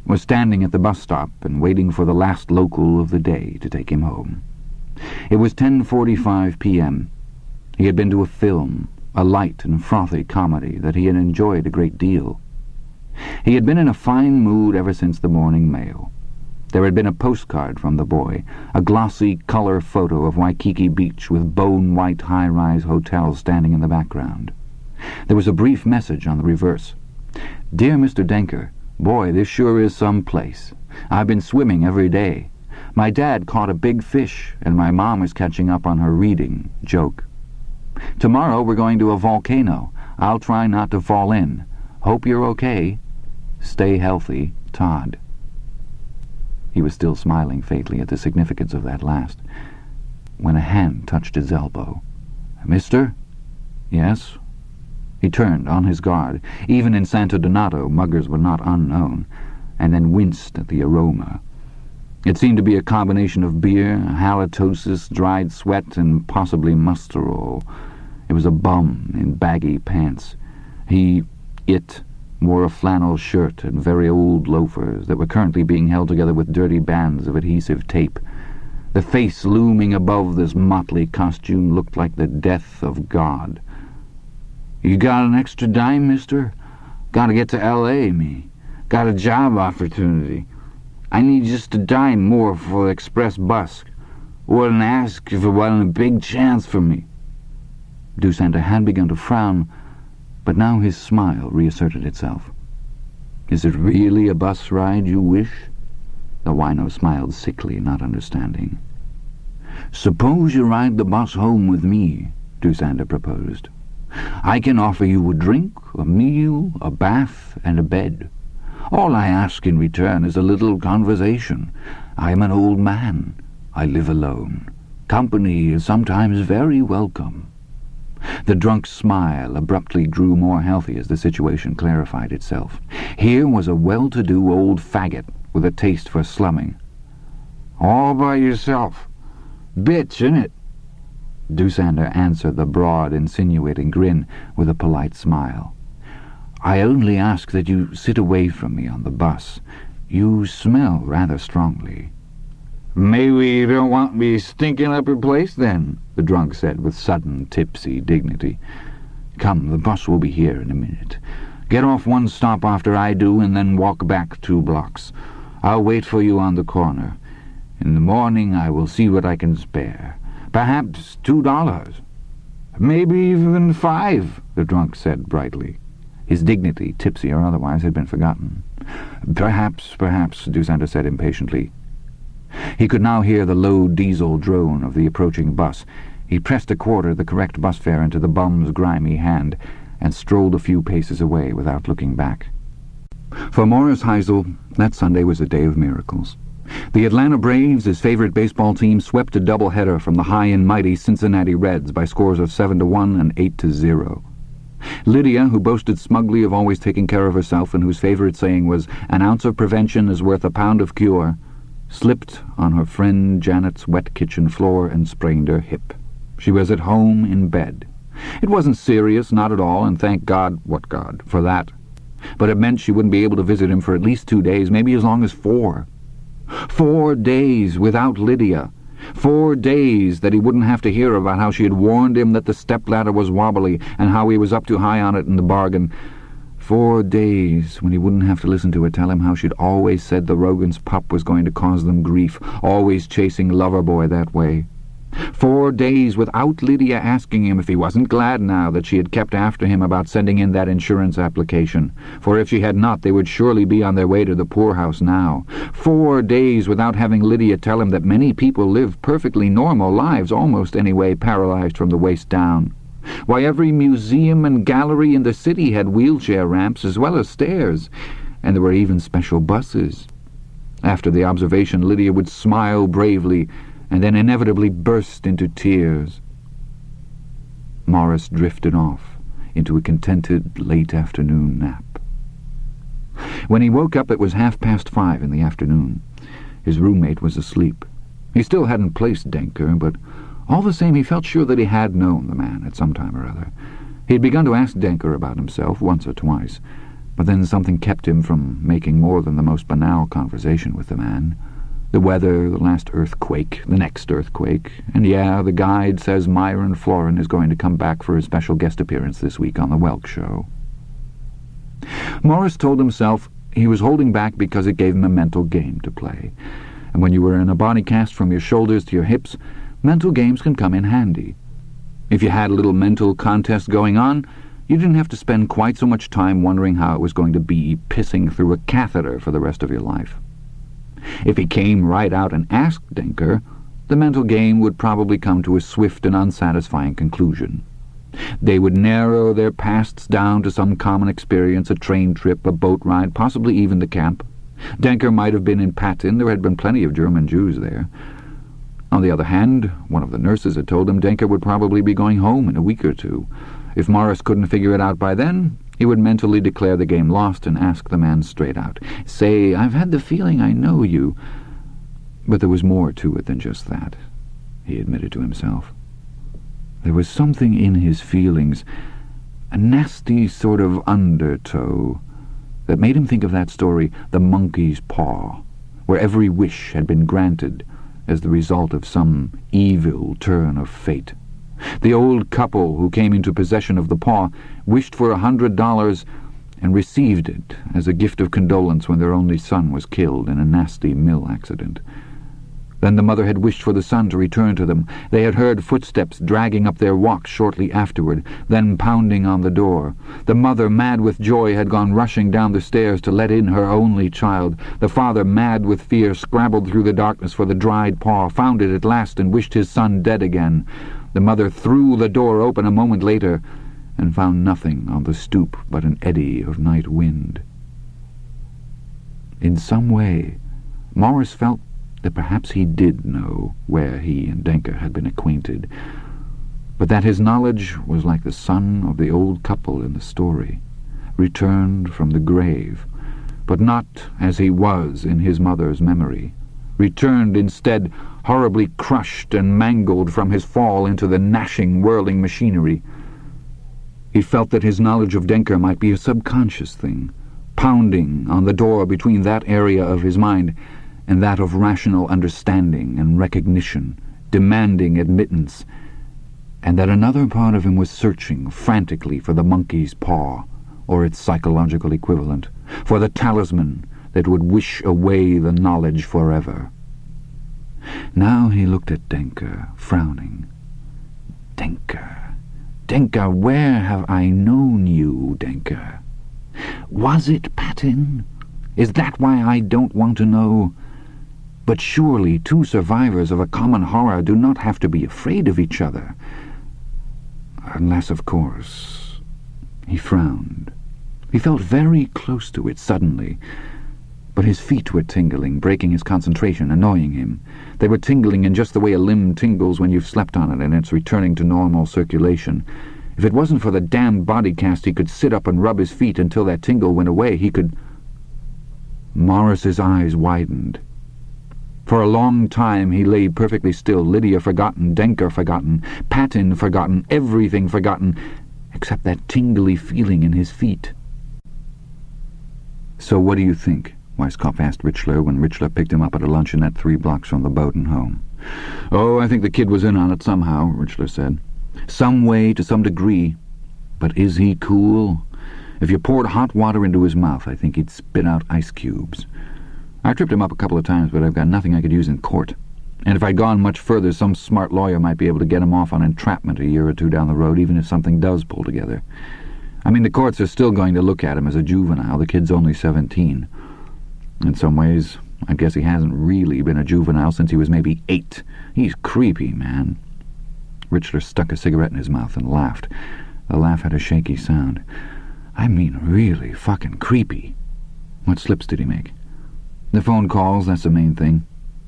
was standing at the bus stop and waiting for the last local of the day to take him home. It was 10:45 p.m. He had been to a film, a light and frothy comedy that he had enjoyed a great deal. He had been in a fine mood ever since the morning mail. There had been a postcard from the boy, a glossy color photo of Waikiki Beach with bone-white high-rise hotels standing in the background. There was a brief message on the reverse. "Dear Mr. Denker, boy, this sure is some place. I've been swimming every day. My dad caught a big fish, and my mom is catching up on her reading. Joke. Tomorrow we're going to a volcano. I'll try not to fall in. Hope you're okay. Stay healthy, Todd." He was still smiling faintly at the significance of that last, when a hand touched his elbow. "Mister?" "Yes?" He turned, on his guard. Even in Santo Donato, muggers were not unknown, and then winced at the aroma. It seemed to be a combination of beer, halitosis, dried sweat, and possibly musterol. It was a bum in baggy pants. It wore a flannel shirt and very old loafers that were currently being held together with dirty bands of adhesive tape. The face looming above this motley costume looked like the death of God. "You got an extra dime, mister? Gotta get to L.A., me. Got a job opportunity. I need just a dime more for the express bus. Wouldn't ask if it wasn't a big chance for me." Dusander had begun to frown, but now his smile reasserted itself. "Is it really a bus ride you wish?" The wino smiled sickly, not understanding. "Suppose you ride the bus home with me," Dusander proposed. I can offer you a drink, a meal, a bath, and a bed. All I ask in return is a little conversation. I am an old man. I live alone. Company is sometimes very welcome." The drunk's smile abruptly grew more healthy as the situation clarified itself. Here was a well-to-do old faggot with a taste for slumming. "All by yourself. Bitch, innit?" Doosander answered the broad, insinuating grin with a polite smile. "I only ask that you sit away from me on the bus. You smell rather strongly." "Maybe you don't want me stinking up your place, then," the drunk said with sudden, tipsy dignity. "Come, the bus will be here in a minute. Get off one stop after I do, and then walk back 2 blocks. I'll wait for you on the corner. In the morning I will see what I can spare. Perhaps $2. Maybe even 5, the drunk said brightly. His dignity, tipsy or otherwise, had been forgotten. Perhaps, Doosander said impatiently. He could now hear the low diesel drone of the approaching bus. He pressed a quarter, the correct bus fare, into the bum's grimy hand and strolled a few paces away without looking back. For Morris Heisel, that Sunday was a day of miracles. The Atlanta Braves, his favorite baseball team, swept a doubleheader from the high and mighty Cincinnati Reds by scores of 7-1 and 8-0. Lydia, who boasted smugly of always taking care of herself and whose favorite saying was, "An ounce of prevention is worth a pound of cure," slipped on her friend Janet's wet kitchen floor and sprained her hip. She was at home in bed. It wasn't serious, not at all, and thank God, what God, for that. But it meant she wouldn't be able to visit him for at least 2 days, maybe as long as 4. 4 days without Lydia. 4 days that he wouldn't have to hear about how she had warned him that the stepladder was wobbly and how he was up too high on it in the bargain. 4 days when he wouldn't have to listen to her tell him how she'd always said the Rogans' pup was going to cause them grief, always chasing Loverboy that way. 4 days without Lydia asking him if he wasn't glad now that she had kept after him about sending in that insurance application, for if she had not, they would surely be on their way to the poorhouse now. 4 days without having Lydia tell him that many people live perfectly normal lives, almost anyway, paralyzed from the waist down. Why, every museum and gallery in the city had wheelchair ramps as well as stairs, and there were even special buses. After the observation, Lydia would smile bravely and then inevitably burst into tears. Morris drifted off into a contented late-afternoon nap. When he woke up, it was 5:30 in the afternoon. His roommate was asleep. He still hadn't placed Denker, but all the same he felt sure that he had known the man at some time or other. He had begun to ask Denker about himself once or twice, but then something kept him from making more than the most banal conversation with the man. The weather, the last earthquake, the next earthquake, and the guide says Myron Florin is going to come back for his special guest appearance this week on the Welk Show. Morris told himself he was holding back because it gave him a mental game to play, and when you were in a body cast from your shoulders to your hips, mental games can come in handy. If you had a little mental contest going on, you didn't have to spend quite so much time wondering how it was going to be pissing through a catheter for the rest of your life. If he came right out and asked Denker, the mental game would probably come to a swift and unsatisfying conclusion. They would narrow their pasts down to some common experience, a train trip, a boat ride, possibly even the camp. Denker might have been in Patton. There had been plenty of German Jews there. On the other hand, one of the nurses had told him Denker would probably be going home in a week or 2. If Morris couldn't figure it out by then, he would mentally declare the game lost and ask the man straight out. Say, "I've had the feeling I know you." But there was more to it than just that, he admitted to himself. There was something in his feelings, a nasty sort of undertow, that made him think of that story, The Monkey's Paw, where every wish had been granted as the result of some evil turn of fate. The old couple who came into possession of the paw wished for $100 and received it as a gift of condolence when their only son was killed in a nasty mill accident. Then the mother had wished for the son to return to them. They had heard footsteps dragging up their walk shortly afterward, then pounding on the door. The mother, mad with joy, had gone rushing down the stairs to let in her only child. The father, mad with fear, scrabbled through the darkness for the dried paw, found it at last, and wished his son dead again. The mother threw the door open a moment later, and found nothing on the stoop but an eddy of night wind. In some way, Morris felt that perhaps he did know where he and Denker had been acquainted, but that his knowledge was like the son of the old couple in the story, returned from the grave, but not as he was in his mother's memory, returned instead horribly crushed and mangled from his fall into the gnashing, whirling machinery. He felt that his knowledge of Denker might be a subconscious thing, pounding on the door between that area of his mind and that of rational understanding and recognition, demanding admittance, and that another part of him was searching frantically for the monkey's paw, or its psychological equivalent, for the talisman that would wish away the knowledge forever. Now he looked at Denker, frowning. Denker, where have I known you, Denker? Was it Patton? Is that why I don't want to know? But surely two survivors of a common horror do not have to be afraid of each other. Unless, of course... He frowned. He felt very close to it suddenly, but his feet were tingling, breaking his concentration, annoying him. They were tingling in just the way a limb tingles when you've slept on it and it's returning to normal circulation. If it wasn't for the damned body cast, he could sit up and rub his feet until that tingle went away. He could... Morris's eyes widened. For a long time he lay perfectly still, Lydia forgotten, Denker forgotten, Patton forgotten, everything forgotten, except that tingly feeling in his feet. "So what do you think?" Weisskopf asked Richler when Richler picked him up at a luncheonette 3 blocks from the boat and home. "Oh, I think the kid was in on it somehow," Richler said. "Some way, to some degree. But is he cool? If you poured hot water into his mouth, I think he'd spit out ice cubes. I tripped him up a couple of times, but I've got nothing I could use in court. And if I'd gone much further, some smart lawyer might be able to get him off on entrapment a year or two down the road, even if something does pull together. I mean, the courts are still going to look at him as a juvenile. The kid's only 17. In some ways, I guess he hasn't really been a juvenile since he was maybe 8. He's creepy, man." Richler stuck a cigarette in his mouth and laughed. The laugh had a shaky sound. "I mean really fucking creepy." "What slips did he make?" "The phone calls, that's the main thing.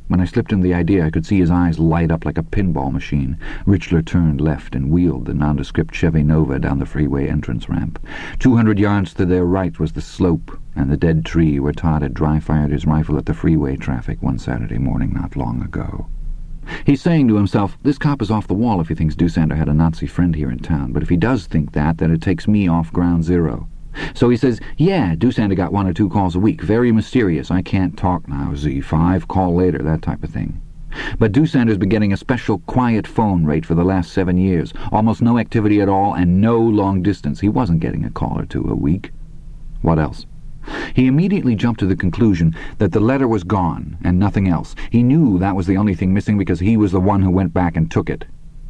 When I slipped him the idea, I could see his eyes light up like a pinball machine." Richler turned left and wheeled the nondescript Chevy Nova down the freeway entrance ramp. 200 yards to their right was the slope and the dead tree where Todd had dry-fired his rifle at the freeway traffic one Saturday morning not long ago. He's saying to himself, this cop is off the wall if he thinks Doosander had a Nazi friend here in town, but if he does think that, then it takes me off ground zero. So he says, yeah, Doosander got 1 or 2 calls a week. Very mysterious. I can't talk now, Z5. Call later, that type of thing. But Doosander's been getting a special quiet phone rate for the last 7 years. Almost no activity at all and no long distance. He wasn't getting a call or 2 a week. What else? He immediately jumped to the conclusion that the letter was gone and nothing else. He knew that was the only thing missing because he was the one who went back and took it.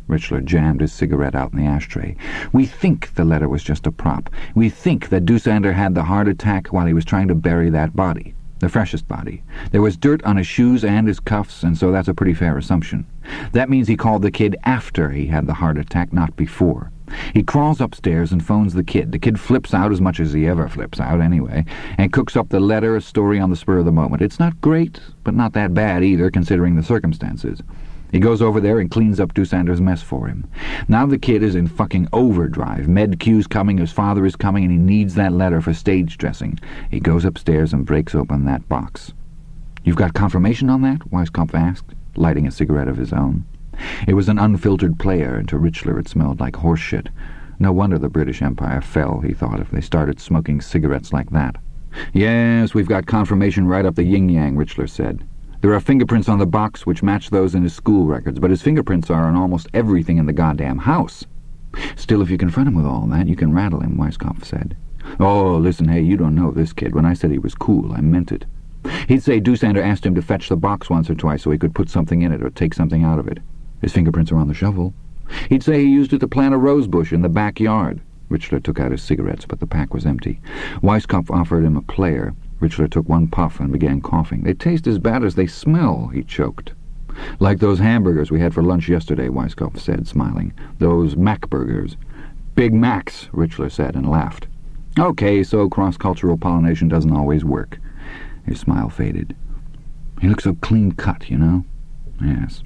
Richler jammed his cigarette out in the ashtray. "We think the letter was just a prop. We think that Doosander had the heart attack while he was trying to bury that body, the freshest body. There was dirt on his shoes and his cuffs, and so that's a pretty fair assumption. That means he called the kid after he had the heart attack, not before. He crawls upstairs and phones the kid. The kid flips out as much as he ever flips out, anyway, and cooks up the letter, a story on the spur of the moment. It's not great, but not that bad either, considering the circumstances. He goes over there and cleans up Doosander's mess for him. Now the kid is in fucking overdrive. Med-Q's coming, his father is coming, and he needs that letter for stage dressing. He goes upstairs and breaks open that box." "You've got confirmation on that?" Weisskopf asked, lighting a cigarette of his own. It was an unfiltered player, and to Richler it smelled like horse shit. No wonder the British Empire fell, he thought, if they started smoking cigarettes like that. "Yes, we've got confirmation right up the yin-yang," Richler said. "There are fingerprints on the box which match those in his school records, but his fingerprints are on almost everything in the goddamn house." "Still, if you confront him with all that, you can rattle him," Weisskopf said. "Oh, listen, hey, you don't know this kid. When I said he was cool, I meant it. He'd say Doosander asked him to fetch the box once or twice so he could put something in it or take something out of it. His fingerprints are on the shovel. He'd say he used it to plant a rose bush in the backyard." Richler took out his cigarettes, but the pack was empty. Weisskopf offered him a player. Richler took 1 puff and began coughing. "They taste as bad as they smell," he choked. "Like those hamburgers we had for lunch yesterday," Weisskopf said, smiling. "Those Mac burgers. Big Macs, Richler said, and laughed. Okay, so cross-cultural pollination doesn't always work. His smile faded. He looked so clean-cut, you know? Yes.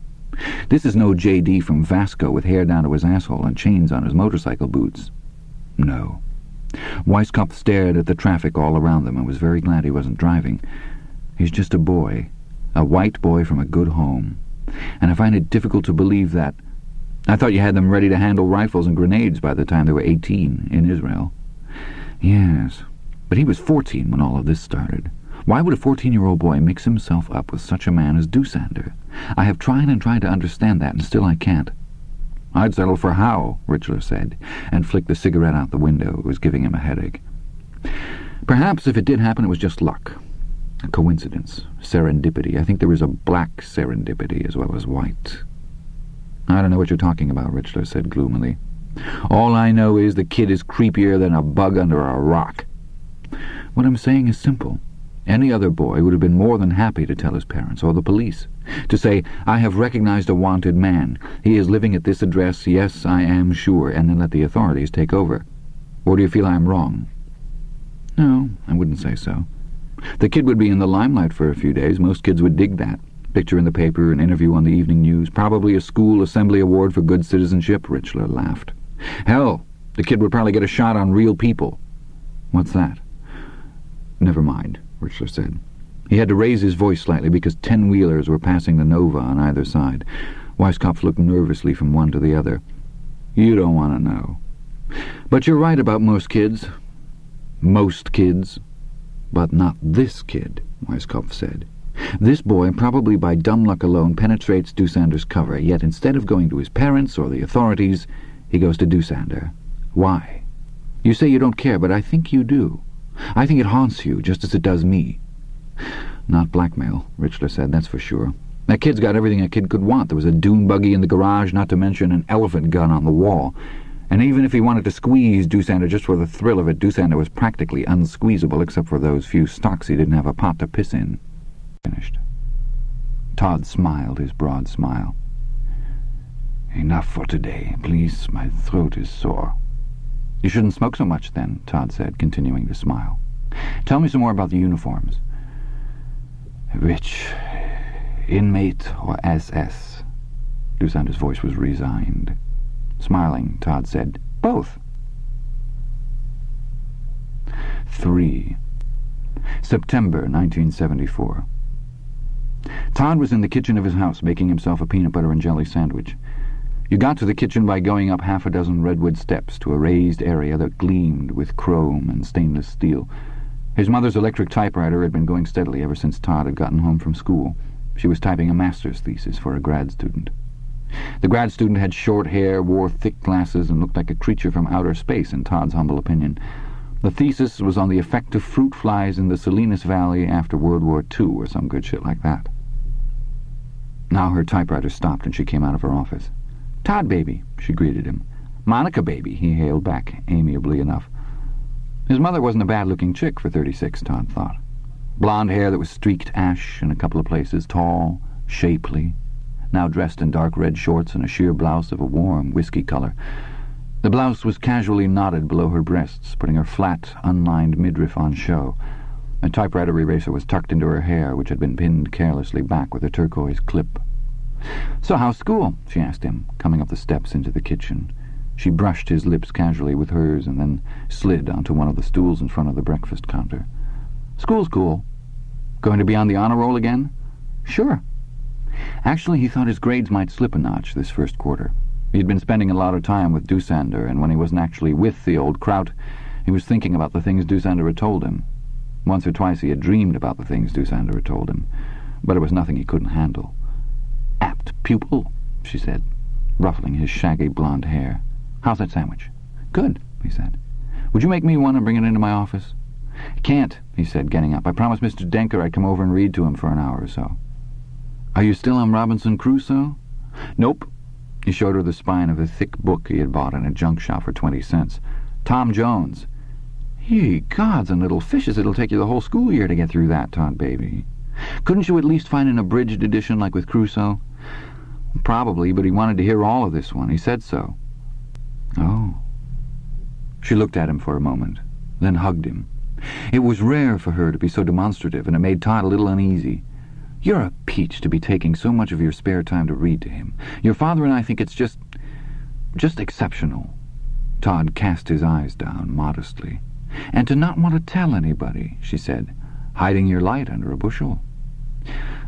This is no J.D. from Vasco with hair down to his asshole and chains on his motorcycle boots. No. Weisskopf stared at the traffic all around them and was very glad he wasn't driving. He's just a boy, a white boy from a good home. And I find it difficult to believe that. I thought you had them ready to handle rifles and grenades by the time they were 18 in Israel. Yes, but he was 14 when all of this started. Why would a 14-year-old boy mix himself up with such a man as Doosander? I have tried and tried to understand that, and still I can't. I'd settle for Howe, Richler said, and flicked the cigarette out the window. It was giving him a headache. Perhaps if it did happen, it was just luck. A coincidence. Serendipity. I think there is a black serendipity as well as white. I don't know what you're talking about, Richler said gloomily. All I know is the kid is creepier than a bug under a rock. What I'm saying is simple. Any other boy would have been more than happy to tell his parents or the police. To say, I have recognized a wanted man. He is living at this address, yes, I am sure, and then let the authorities take over. Or do you feel I'm wrong? No, I wouldn't say so. The kid would be in the limelight for a few days. Most kids would dig that. Picture in the paper, an interview on the evening news, probably a school assembly award for good citizenship, Richler laughed. Hell, the kid would probably get a shot on real people. What's that? Never mind, Richler said. He had to raise his voice slightly because 10-wheelers were passing the Nova on either side. Weisskopf looked nervously from one to the other. You don't want to know. But you're right about most kids. Most kids. But not this kid, Weisskopf said. This boy, probably by dumb luck alone, penetrates Doosander's cover, yet instead of going to his parents or the authorities, he goes to Doosander. Why? You say you don't care, but I think you do. I think it haunts you, just as it does me. Not blackmail, Richler said, that's for sure. That kid's got everything a kid could want. There was a dune buggy in the garage, not to mention an elephant gun on the wall. And even if he wanted to squeeze Doosander just for the thrill of it, Doosander was practically unsqueezable except for those few stocks he didn't have a pot to piss in. Finished. Todd smiled his broad smile. Enough for today, please. My throat is sore. You shouldn't smoke so much then, Todd said, continuing to smile. Tell me some more about the uniforms. Which? Inmate or SS? Doosander's voice was resigned. Smiling, Todd said, Both. 3. September 1974. Todd was in the kitchen of his house making himself a peanut butter and jelly sandwich. You got to the kitchen by going up half a dozen redwood steps to a raised area that gleamed with chrome and stainless steel. His mother's electric typewriter had been going steadily ever since Todd had gotten home from school. She was typing a master's thesis for a grad student. The grad student had short hair, wore thick glasses, and looked like a creature from outer space, in Todd's humble opinion. The thesis was on the effect of fruit flies in the Salinas Valley after World War II, or some good shit like that. Now her typewriter stopped and she came out of her office. Todd, baby, she greeted him. Monica, baby, he hailed back, amiably enough. His mother wasn't a bad-looking chick for 36, Todd thought. Blonde hair that was streaked ash in a couple of places, tall, shapely, now dressed in dark red shorts and a sheer blouse of a warm whiskey color. The blouse was casually knotted below her breasts, putting her flat, unlined midriff on show. A typewriter eraser was tucked into her hair, which had been pinned carelessly back with a turquoise clip. So how's school? She asked him, coming up the steps into the kitchen. She brushed his lips casually with hers and then slid onto one of the stools in front of the breakfast counter. School's cool. Going to be on the honor roll again? Sure. Actually, he thought his grades might slip a notch this first quarter. He'd been spending a lot of time with Doosander, and when he wasn't actually with the old kraut, he was thinking about the things Doosander had told him. Once or twice he had dreamed about the things Doosander had told him, but it was nothing he couldn't handle. Apt Pupil, she said, ruffling his shaggy blonde hair. How's that sandwich? Good, he said. Would you make me one and bring it into my office? Can't, he said, getting up. I promised Mr. Denker I'd come over and read to him for an hour or so. Are you still on Robinson Crusoe? Nope. He showed her the spine of a thick book he had bought in a junk shop for 20 cents. Tom Jones. Ye gods and little fishes, it'll take you the whole school year to get through that, Todd baby. Couldn't you at least find an abridged edition like with Crusoe? Probably, but he wanted to hear all of this one. He said so. Oh. She looked at him for a moment, then hugged him. It was rare for her to be so demonstrative, and it made Todd a little uneasy. "You're a peach to be taking so much of your spare time to read to him. Your father and I think it's just exceptional." Todd cast his eyes down modestly. "And to not want to tell anybody," she said, "hiding your light under a bushel."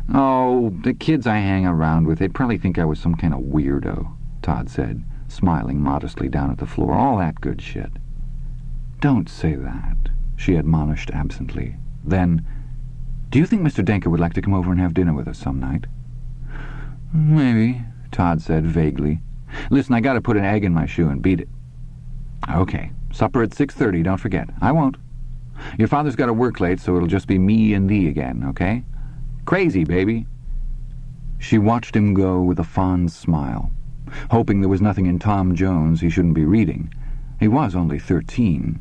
"Oh, the kids I hang around with, they'd probably think I was some kind of weirdo," Todd said, smiling modestly down at the floor. "All that good shit." "Don't say that," she admonished absently. Then, "Do you think Mr. Denker would like to come over and have dinner with us some night?" "Maybe," Todd said vaguely. "Listen, I gotta put an egg in my shoe and beat it." "Okay, supper at 6:30, don't forget. I won't. Your father's got to work late, so it'll just be me and thee again, okay? Crazy, baby." She watched him go with a fond smile, hoping there was nothing in Tom Jones he shouldn't be reading. He was only 13.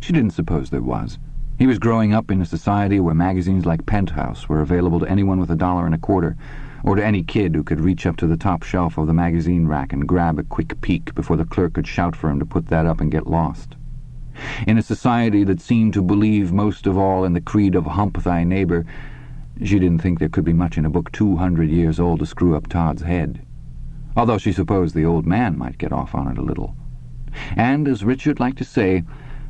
She didn't suppose there was. He was growing up in a society where magazines like Penthouse were available to anyone with $1.25, or to any kid who could reach up to the top shelf of the magazine rack and grab a quick peek before the clerk could shout for him to put that up and get lost. In a society that seemed to believe most of all in the creed of hump thy neighbor, she didn't think there could be much in a book 200 years old to screw up Todd's head, although she supposed the old man might get off on it a little. And, as Richard liked to say,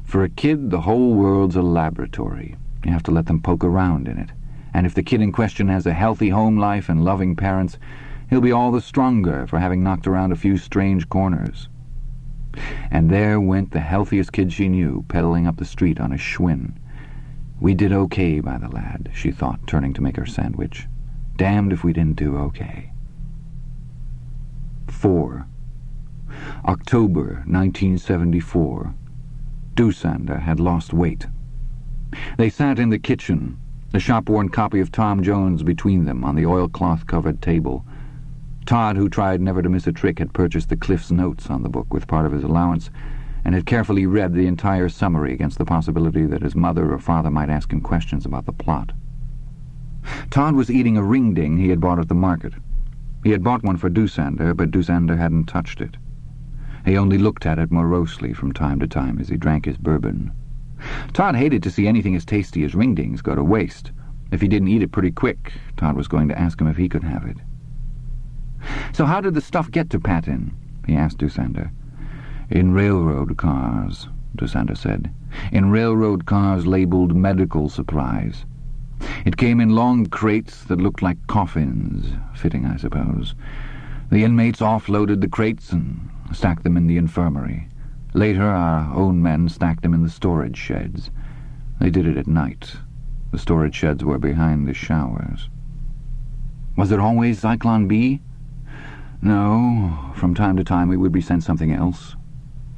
for a kid the whole world's a laboratory. You have to let them poke around in it. And if the kid in question has a healthy home life and loving parents, he'll be all the stronger for having knocked around a few strange corners. And there went the healthiest kid she knew, pedaling up the street on a Schwinn. We did okay by the lad, she thought, turning to make her sandwich. Damned if we didn't do okay. 4. October 1974. Doosander had lost weight. They sat in the kitchen, the shop-worn copy of Tom Jones between them on the oilcloth-covered table. Todd, who tried never to miss a trick, had purchased the Cliff's Notes on the book with part of his allowance, and had carefully read the entire summary against the possibility that his mother or father might ask him questions about the plot. Todd was eating a ring-ding he had bought at the market. He had bought one for Doosander, but Doosander hadn't touched it. He only looked at it morosely from time to time as he drank his bourbon. Todd hated to see anything as tasty as ring-dings go to waste. If he didn't eat it pretty quick, Todd was going to ask him if he could have it. "So how did the stuff get to Patton?" he asked Doosander. "In railroad cars," Doosander said. "In railroad cars labeled medical supplies. It came in long crates that looked like coffins, fitting, I suppose. The inmates offloaded the crates and stacked them in the infirmary. Later, our own men stacked them in the storage sheds. They did it at night. The storage sheds were behind the showers." "Was it always Zyklon B?" "No. From time to time we would be sent something else.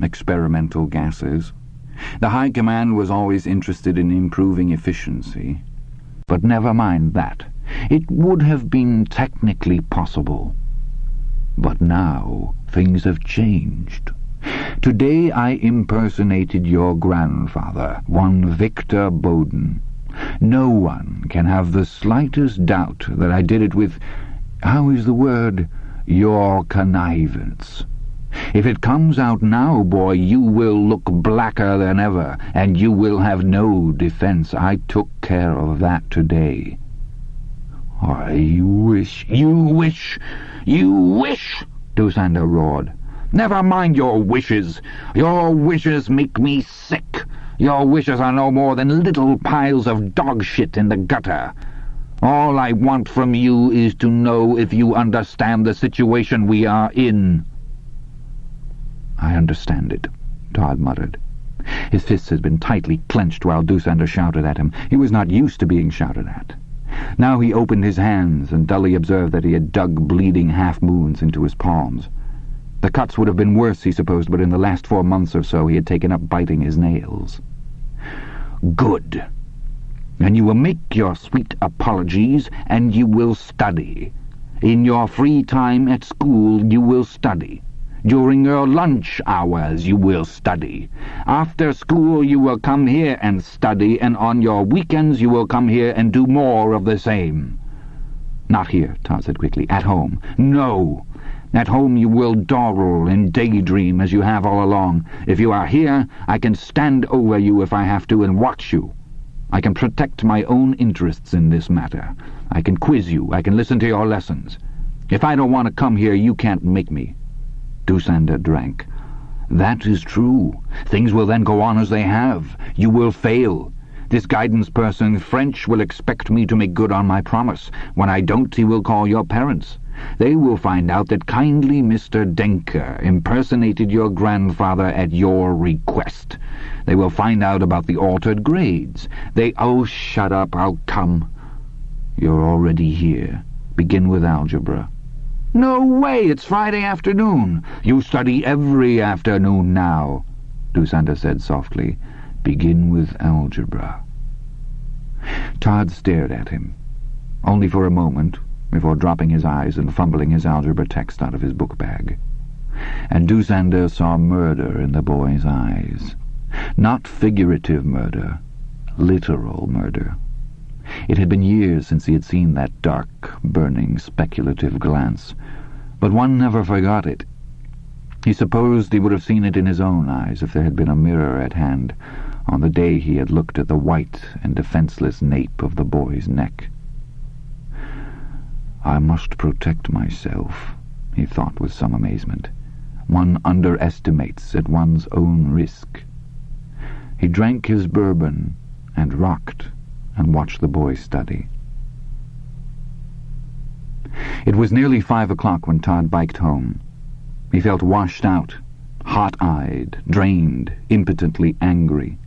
Experimental gases. The High Command was always interested in improving efficiency. But never mind that. It would have been technically possible. But now things have changed. Today I impersonated your grandfather, one Victor Bowden. No one can have the slightest doubt that I did it with, how is the word, your connivance. If it comes out now, boy, you will look blacker than ever, and you will have no defense. I took care of that today." "I wish, you wish, Doosander roared. "Never mind your wishes. Your wishes make me sick. Your wishes are no more than little piles of dog shit in the gutter. All I want from you is to know if you understand the situation we are in." "I understand it," Todd muttered. His fists had been tightly clenched while Doosander shouted at him. He was not used to being shouted at. Now he opened his hands and dully observed that he had dug bleeding half-moons into his palms. The cuts would have been worse, he supposed, but in the last 4 months or so he had taken up biting his nails. "Good. And you will make your sweet apologies, and you will study. In your free time at school you will study. During your lunch hours you will study. After school you will come here and study, and on your weekends you will come here and do more of the same." "Not here," Todd said quickly. "At home." "No. At home you will dawdle and daydream as you have all along. If you are here, I can stand over you if I have to and watch you. I can protect my own interests in this matter. I can quiz you. I can listen to your lessons. If I don't want to come here, you can't make me." Dussander drank. "That is true. Things will then go on as they have. You will fail. This guidance person, French, will expect me to make good on my promise. When I don't, he will call your parents. They will find out that kindly Mr. Denker impersonated your grandfather at your request. They will find out about the altered grades. Oh, shut up, I'll come. You're already here. Begin with algebra." "No way, it's Friday afternoon. You study every afternoon now," Dussander said softly. "Begin with algebra." Todd stared at him, only for a moment, before dropping his eyes and fumbling his algebra text out of his book bag. And Dussander saw murder in the boy's eyes. Not figurative murder, literal murder. It had been years since he had seen that dark, burning, speculative glance, but one never forgot it. He supposed he would have seen it in his own eyes if there had been a mirror at hand on the day he had looked at the white and defenseless nape of the boy's neck. "I must protect myself," he thought with some amazement. "One underestimates at one's own risk." He drank his bourbon and rocked and watched the boy study. It was nearly 5 o'clock when Todd biked home. He felt washed out, hot-eyed, drained, impotently angry.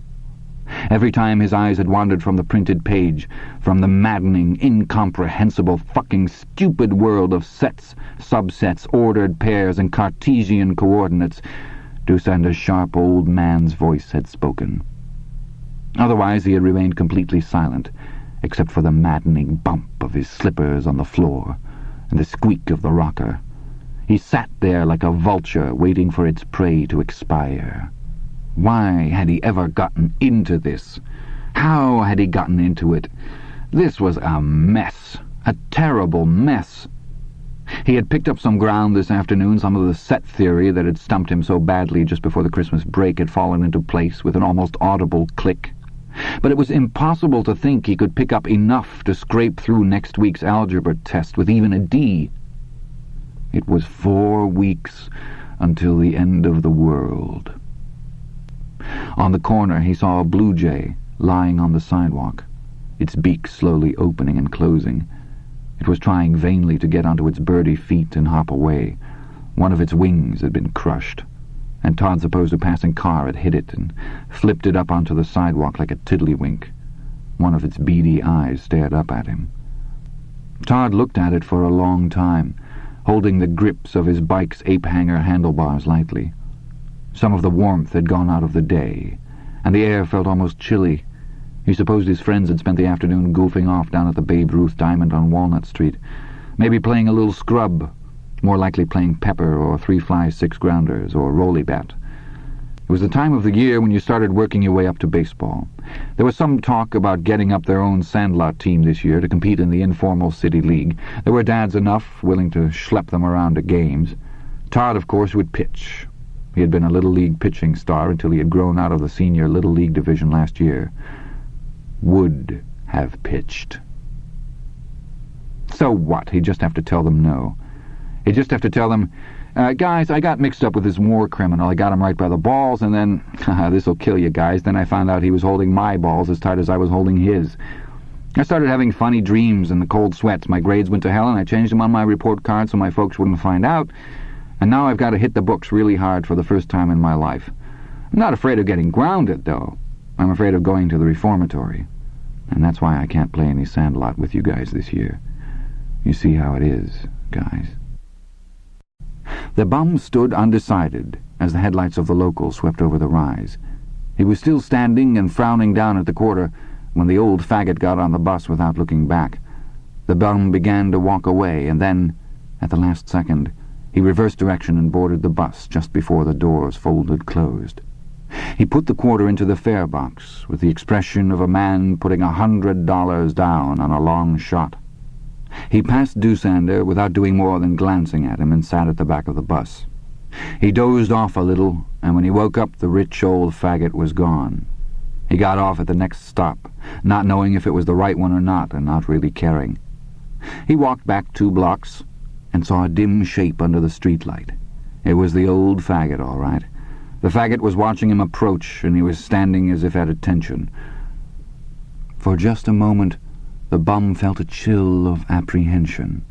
Every time his eyes had wandered from the printed page, from the maddening, incomprehensible, fucking stupid world of sets, subsets, ordered pairs, and Cartesian coordinates, Dussander's sharp old man's voice had spoken. Otherwise he had remained completely silent, except for the maddening bump of his slippers on the floor and the squeak of the rocker. He sat there like a vulture waiting for its prey to expire. Why had he ever gotten into this? How had he gotten into it? This was a mess, a terrible mess. He had picked up some ground this afternoon. Some of the set theory that had stumped him so badly just before the Christmas break had fallen into place with an almost audible click. But it was impossible to think he could pick up enough to scrape through next week's algebra test with even a D. It was 4 weeks until the end of the world. On the corner he saw a blue jay lying on the sidewalk, its beak slowly opening and closing. It was trying vainly to get onto its birdie feet and hop away. One of its wings had been crushed, and Todd supposed a passing car had hit it and flipped it up onto the sidewalk like a tiddlywink. One of its beady eyes stared up at him. Todd looked at it for a long time, holding the grips of his bike's ape-hanger handlebars lightly. Some of the warmth had gone out of the day, and the air felt almost chilly. He supposed his friends had spent the afternoon goofing off down at the Babe Ruth Diamond on Walnut Street, maybe playing a little scrub, more likely playing pepper or 3-fly 6-grounders or rolly-bat. It was the time of the year when you started working your way up to baseball. There was some talk about getting up their own sandlot team this year to compete in the informal city league. There were dads enough willing to schlep them around to games. Todd, of course, would pitch. He had been a Little League pitching star until he had grown out of the senior Little League division last year. Would have pitched. So what? He'd just have to tell them no. He'd just have to tell them, guys, I got mixed up with this war criminal. I got him right by the balls, and then, this'll kill you guys, then I found out he was holding my balls as tight as I was holding his. I started having funny dreams and the cold sweats. My grades went to hell, and I changed them on my report card so my folks wouldn't find out. And now I've got to hit the books really hard for the first time in my life. I'm not afraid of getting grounded, though. I'm afraid of going to the reformatory. And that's why I can't play any sandlot with you guys this year. You see how it is, guys. The bum stood undecided as the headlights of the local swept over the rise. He was still standing and frowning down at the quarter when the old faggot got on the bus without looking back. The bum began to walk away, and then, at the last second, he reversed direction and boarded the bus just before the doors folded closed. He put the quarter into the fare box with the expression of a man putting $100 down on a long shot. He passed Doosander without doing more than glancing at him and sat at the back of the bus. He dozed off a little, and when he woke up the rich old faggot was gone. He got off at the next stop, not knowing if it was the right one or not, and not really caring. He walked back 2 blocks and saw a dim shape under the streetlight. It was the old faggot, all right. The faggot was watching him approach, and he was standing as if at attention. For just a moment the bum felt a chill of apprehension,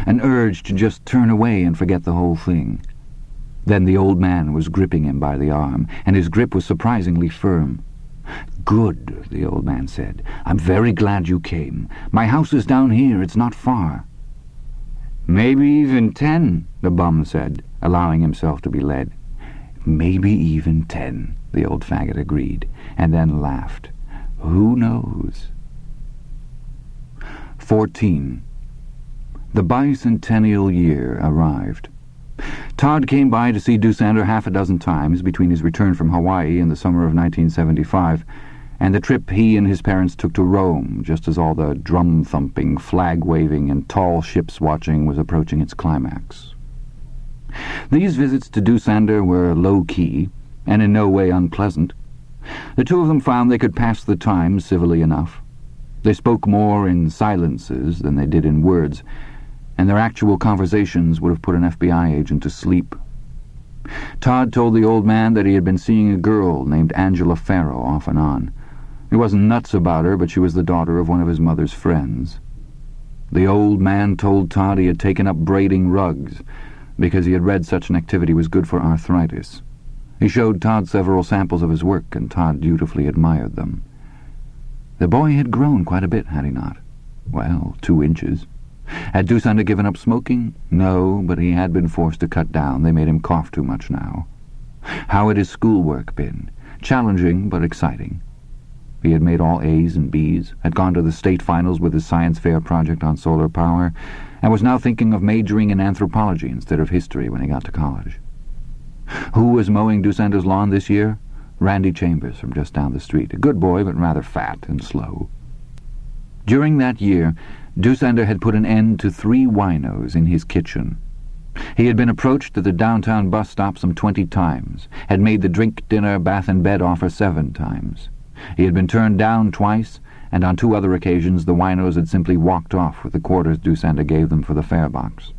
an urge to just turn away and forget the whole thing. Then the old man was gripping him by the arm, and his grip was surprisingly firm. "Good," the old man said. "I'm very glad you came. My house is down here. It's not far." "Maybe even 10, the bum said, allowing himself to be led. "Maybe even 10, the old faggot agreed, and then laughed. "Who knows?" 14. The bicentennial year arrived. Todd came by to see Doosander 6 times between his return from Hawaii in the summer of 1975 and the trip he and his parents took to Rome, just as all the drum-thumping, flag-waving, and tall ships-watching was approaching its climax. These visits to Doosander were low-key and in no way unpleasant. The two of them found they could pass the time civilly enough. They spoke more in silences than they did in words, and their actual conversations would have put an FBI agent to sleep. Todd told the old man that he had been seeing a girl named Angela Farrow off and on. He wasn't nuts about her, but she was the daughter of one of his mother's friends. The old man told Todd he had taken up braiding rugs because he had read such an activity was good for arthritis. He showed Todd several samples of his work, and Todd dutifully admired them. The boy had grown quite a bit, had he not? Well, 2 inches. Had Doosander given up smoking? No, but he had been forced to cut down. They made him cough too much now. How had his schoolwork been? Challenging, but exciting. He had made all A's and B's, had gone to the state finals with his science fair project on solar power, and was now thinking of majoring in anthropology instead of history when he got to college. Who was mowing Doosander's lawn this year? Randy Chambers from just down the street. A good boy, but rather fat and slow. During that year, Doosander had put an end to 3 winos in his kitchen. He had been approached at the downtown bus stop some 20 times, had made the drink, dinner, bath and bed offer 7 times. He had been turned down twice, and on 2 other occasions the winos had simply walked off with the quarters Doosander gave them for the fare box.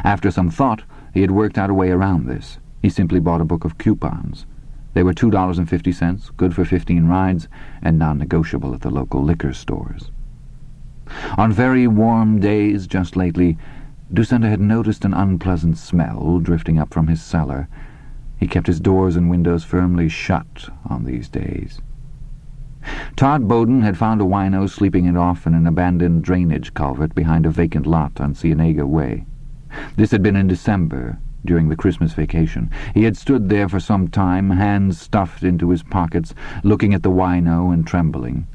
After some thought, he had worked out a way around this. He simply bought a book of coupons. They were $2.50, good for 15 rides, and non-negotiable at the local liquor stores. On very warm days just lately, Doosander had noticed an unpleasant smell drifting up from his cellar. He kept his doors and windows firmly shut on these days. Todd Bowden had found a wino sleeping it off in an abandoned drainage culvert behind a vacant lot on Cienega Way. This had been in December, during the Christmas vacation. He had stood there for some time, hands stuffed into his pockets, looking at the wino and trembling.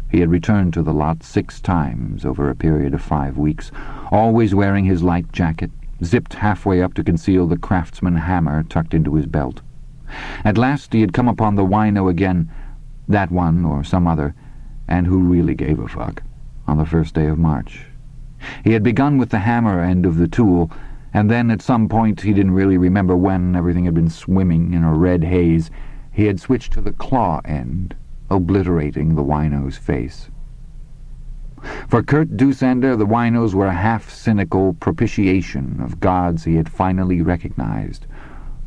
He had returned to the lot 6 times over a period of 5 weeks, always wearing his light jacket, zipped halfway up to conceal the craftsman hammer tucked into his belt. At last he had come upon the wino again, that one or some other, and who really gave a fuck, on the first day of March. He had begun with the hammer end of the tool, and then at some point, he didn't really remember when, everything had been swimming in a red haze, he had switched to the claw end, obliterating the wino's face. For Kurt Doosander, the winos were a half-cynical propitiation of gods he had finally recognized,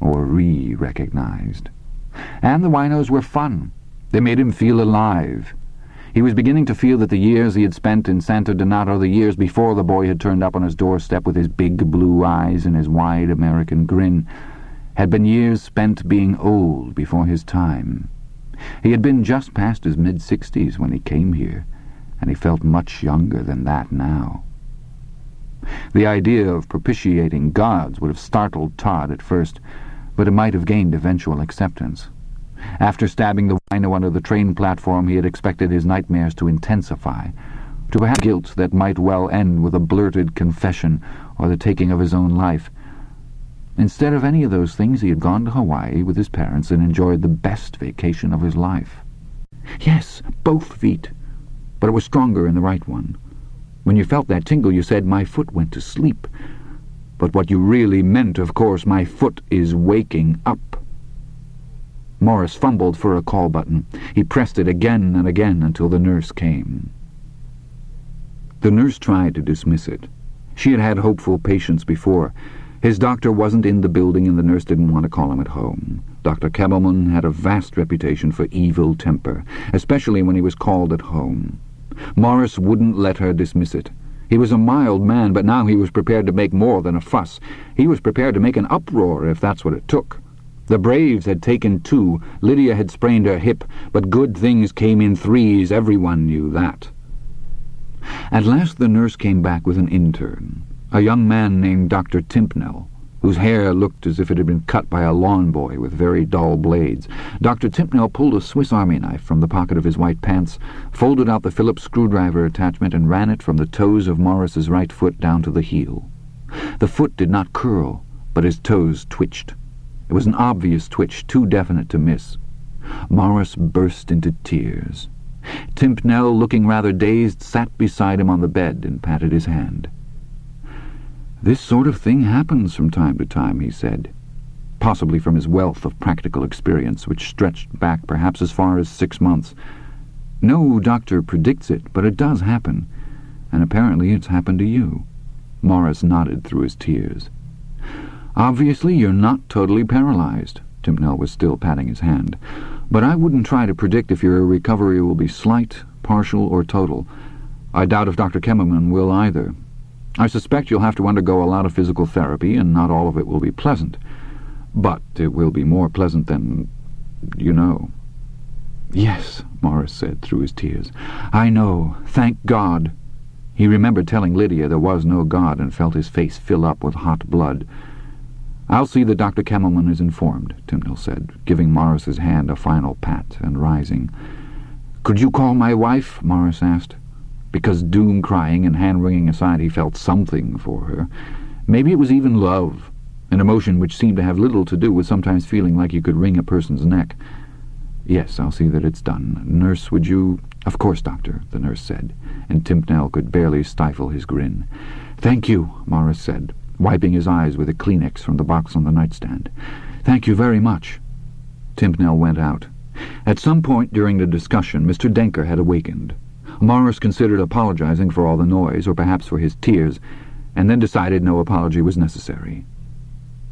or re-recognized. And the winos were fun. They made him feel alive. He was beginning to feel that the years he had spent in Santo Donato, the years before the boy had turned up on his doorstep with his big blue eyes and his wide American grin, had been years spent being old before his time. He had been just past his mid-60s when he came here, and he felt much younger than that now. The idea of propitiating gods would have startled Todd at first, but it might have gained eventual acceptance. After stabbing the wino under the train platform, he had expected his nightmares to intensify, to perhaps guilt that might well end with a blurted confession or the taking of his own life. Instead of any of those things, he had gone to Hawaii with his parents and enjoyed the best vacation of his life. Yes, both feet, but it was stronger in the right one. When you felt that tingle, you said, 'My foot went to sleep.' But what you really meant, of course, 'My foot is waking up.'" Morris fumbled for a call button. He pressed it again and again until the nurse came. The nurse tried to dismiss it. She had had hopeful patients before. His doctor wasn't in the building and the nurse didn't want to call him at home. Dr. Kebelman had a vast reputation for evil temper, especially when he was called at home. Morris wouldn't let her dismiss it. He was a mild man, but now he was prepared to make more than a fuss. He was prepared to make an uproar if that's what it took. The Braves had taken 2. Lydia had sprained her hip, but good things came in 3s. Everyone knew that. At last the nurse came back with an intern, a young man named Dr. Timpnell, whose hair looked as if it had been cut by a lawn boy with very dull blades. Dr. Timpnell pulled a Swiss Army knife from the pocket of his white pants, folded out the Phillips screwdriver attachment, and ran it from the toes of Morris's right foot down to the heel. The foot did not curl, but his toes twitched. It was an obvious twitch, too definite to miss. Morris burst into tears. Timpnell, looking rather dazed, sat beside him on the bed and patted his hand. "This sort of thing happens from time to time," he said, possibly from his wealth of practical experience, which stretched back perhaps as far as 6 months. "No doctor predicts it, but it does happen, and apparently it's happened to you." Morris nodded through his tears. "Obviously you're not totally paralyzed." Timpnell was still patting his hand. "But I wouldn't try to predict if your recovery will be slight, partial, or total. I doubt if Dr. Kemmerman will either. I suspect you'll have to undergo a lot of physical therapy, and not all of it will be pleasant. But it will be more pleasant than you know." "Yes," Morris said through his tears. "I know. Thank God." He remembered telling Lydia there was no God and felt his face fill up with hot blood. "I'll see that Dr. Kemmelman is informed," Timpnell said, giving Morris's hand a final pat and rising. "Could you call my wife?" Morris asked. Because doom-crying and hand-wringing aside, he felt something for her. Maybe it was even love, an emotion which seemed to have little to do with sometimes feeling like you could wring a person's neck. "Yes, I'll see that it's done. Nurse, would you—" "Of course, doctor," the nurse said, and Timpnell could barely stifle his grin. "Thank you," Morris said, wiping his eyes with a Kleenex from the box on the nightstand. "Thank you very much." Timpnell went out. At some point during the discussion, Mr. Denker had awakened. Morris considered apologizing for all the noise, or perhaps for his tears, and then decided no apology was necessary.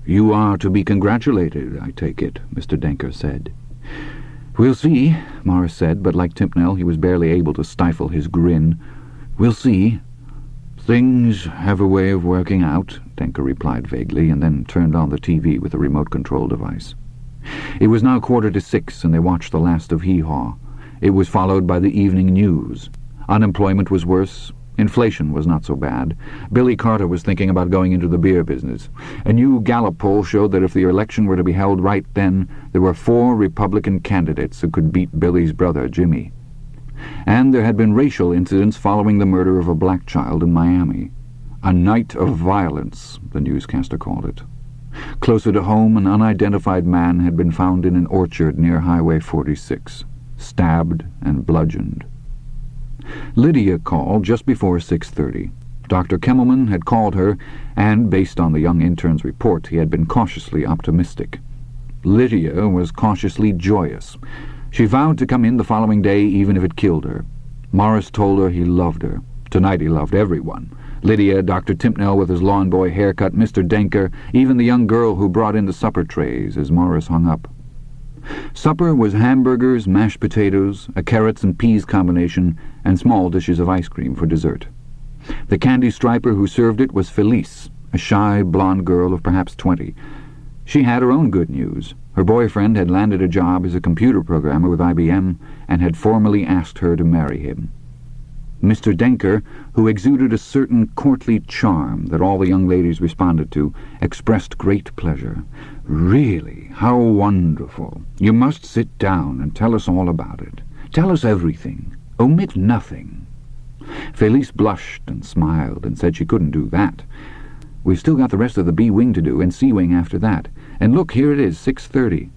"You are to be congratulated, I take it," Mr. Denker said. "We'll see," Morris said, but like Timpnell he was barely able to stifle his grin. "We'll see." "Things have a way of working out," Denker replied vaguely, and then turned on the TV with a remote control device. It was now 6:15, and they watched the last of Hee Haw. It was followed by the evening news. Unemployment was worse. Inflation was not so bad. Billy Carter was thinking about going into the beer business. A new Gallup poll showed that if the election were to be held right then, there were 4 Republican candidates who could beat Billy's brother, Jimmy. And there had been racial incidents following the murder of a black child in Miami. A night of violence, the newscaster called it. Closer to home, an unidentified man had been found in an orchard near Highway 46. Stabbed and bludgeoned. Lydia called just before 6:30. Dr. Kemmelman had called her, and, based on the young intern's report, he had been cautiously optimistic. Lydia was cautiously joyous. She vowed to come in the following day even if it killed her. Morris told her he loved her. Tonight he loved everyone. Lydia, Dr. Timpnell with his lawn boy haircut, Mr. Denker, even the young girl who brought in the supper trays as Morris hung up. Supper was hamburgers, mashed potatoes, a carrots and peas combination, and small dishes of ice cream for dessert. The candy striper who served it was Felice, a shy, blonde girl of perhaps 20. She had her own good news. Her boyfriend had landed a job as a computer programmer with IBM and had formally asked her to marry him. Mr. Denker, who exuded a certain courtly charm that all the young ladies responded to, expressed great pleasure. "Really, how wonderful. You must sit down and tell us all about it. Tell us everything. Omit nothing." Felice blushed and smiled and said she couldn't do that. "We've still got the rest of the B wing to do, and C wing after that. And look, here it is, 6:30.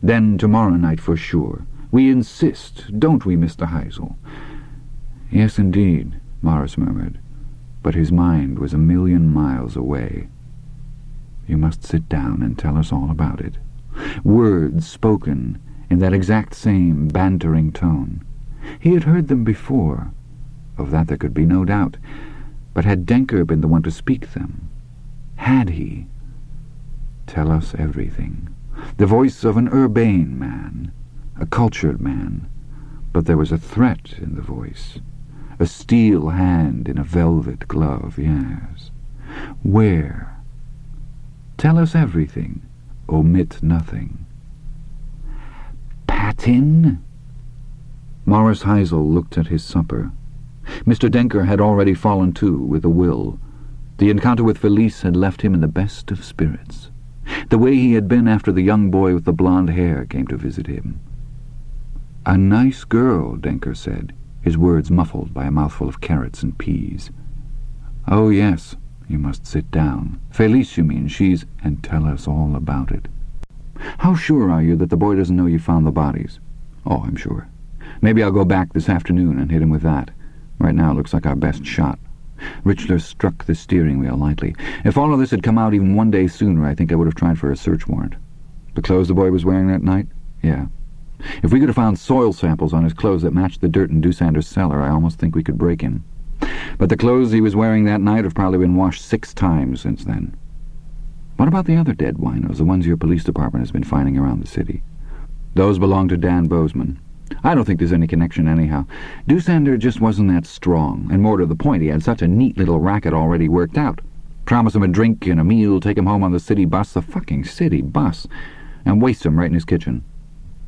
Then tomorrow night for sure. We insist, don't we, Mr. Heisel?" "Yes, indeed," Morris murmured. but his mind was 1,000,000 miles away. "You must sit down and tell us all about it." Words spoken in that exact same bantering tone. He had heard them before. Of that there could be no doubt. But had Denker been the one to speak them? Had he? "Tell us everything." The voice of an urbane man, a cultured man. But there was a threat in the voice. A steel hand in a velvet glove, yes. Where? "Tell us everything. Omit nothing." "Patin?" Morris Heisel looked at his supper. Mr. Denker had already fallen to with a will. The encounter with Felice had left him in the best of spirits. The way he had been after the young boy with the blonde hair came to visit him. "A nice girl," Denker said, his words muffled by a mouthful of carrots and peas. "Oh, yes, you must sit down. Felice, you mean, she's—" "And tell us all about it." "How sure are you that the boy doesn't know you found the bodies?" "Oh, I'm sure. Maybe I'll go back this afternoon and hit him with that. Right now it looks like our best shot." Richler struck the steering wheel lightly. "If all of this had come out even one day sooner, I think I would have tried for a search warrant." "The clothes the boy was wearing that night?" "Yeah. If we could have found soil samples on his clothes that matched the dirt in Dusander's cellar, I almost think we could break him. But the clothes he was wearing that night have probably been washed 6 times since then." "What about the other dead winos, the ones your police department has been finding around the city?" "Those belong to Dan Bozeman. I don't think there's any connection anyhow. Dusander just wasn't that strong, and more to the point, he had such a neat little racket already worked out. Promise him a drink and a meal, take him home on the city bus, the fucking city bus, and waste him right in his kitchen."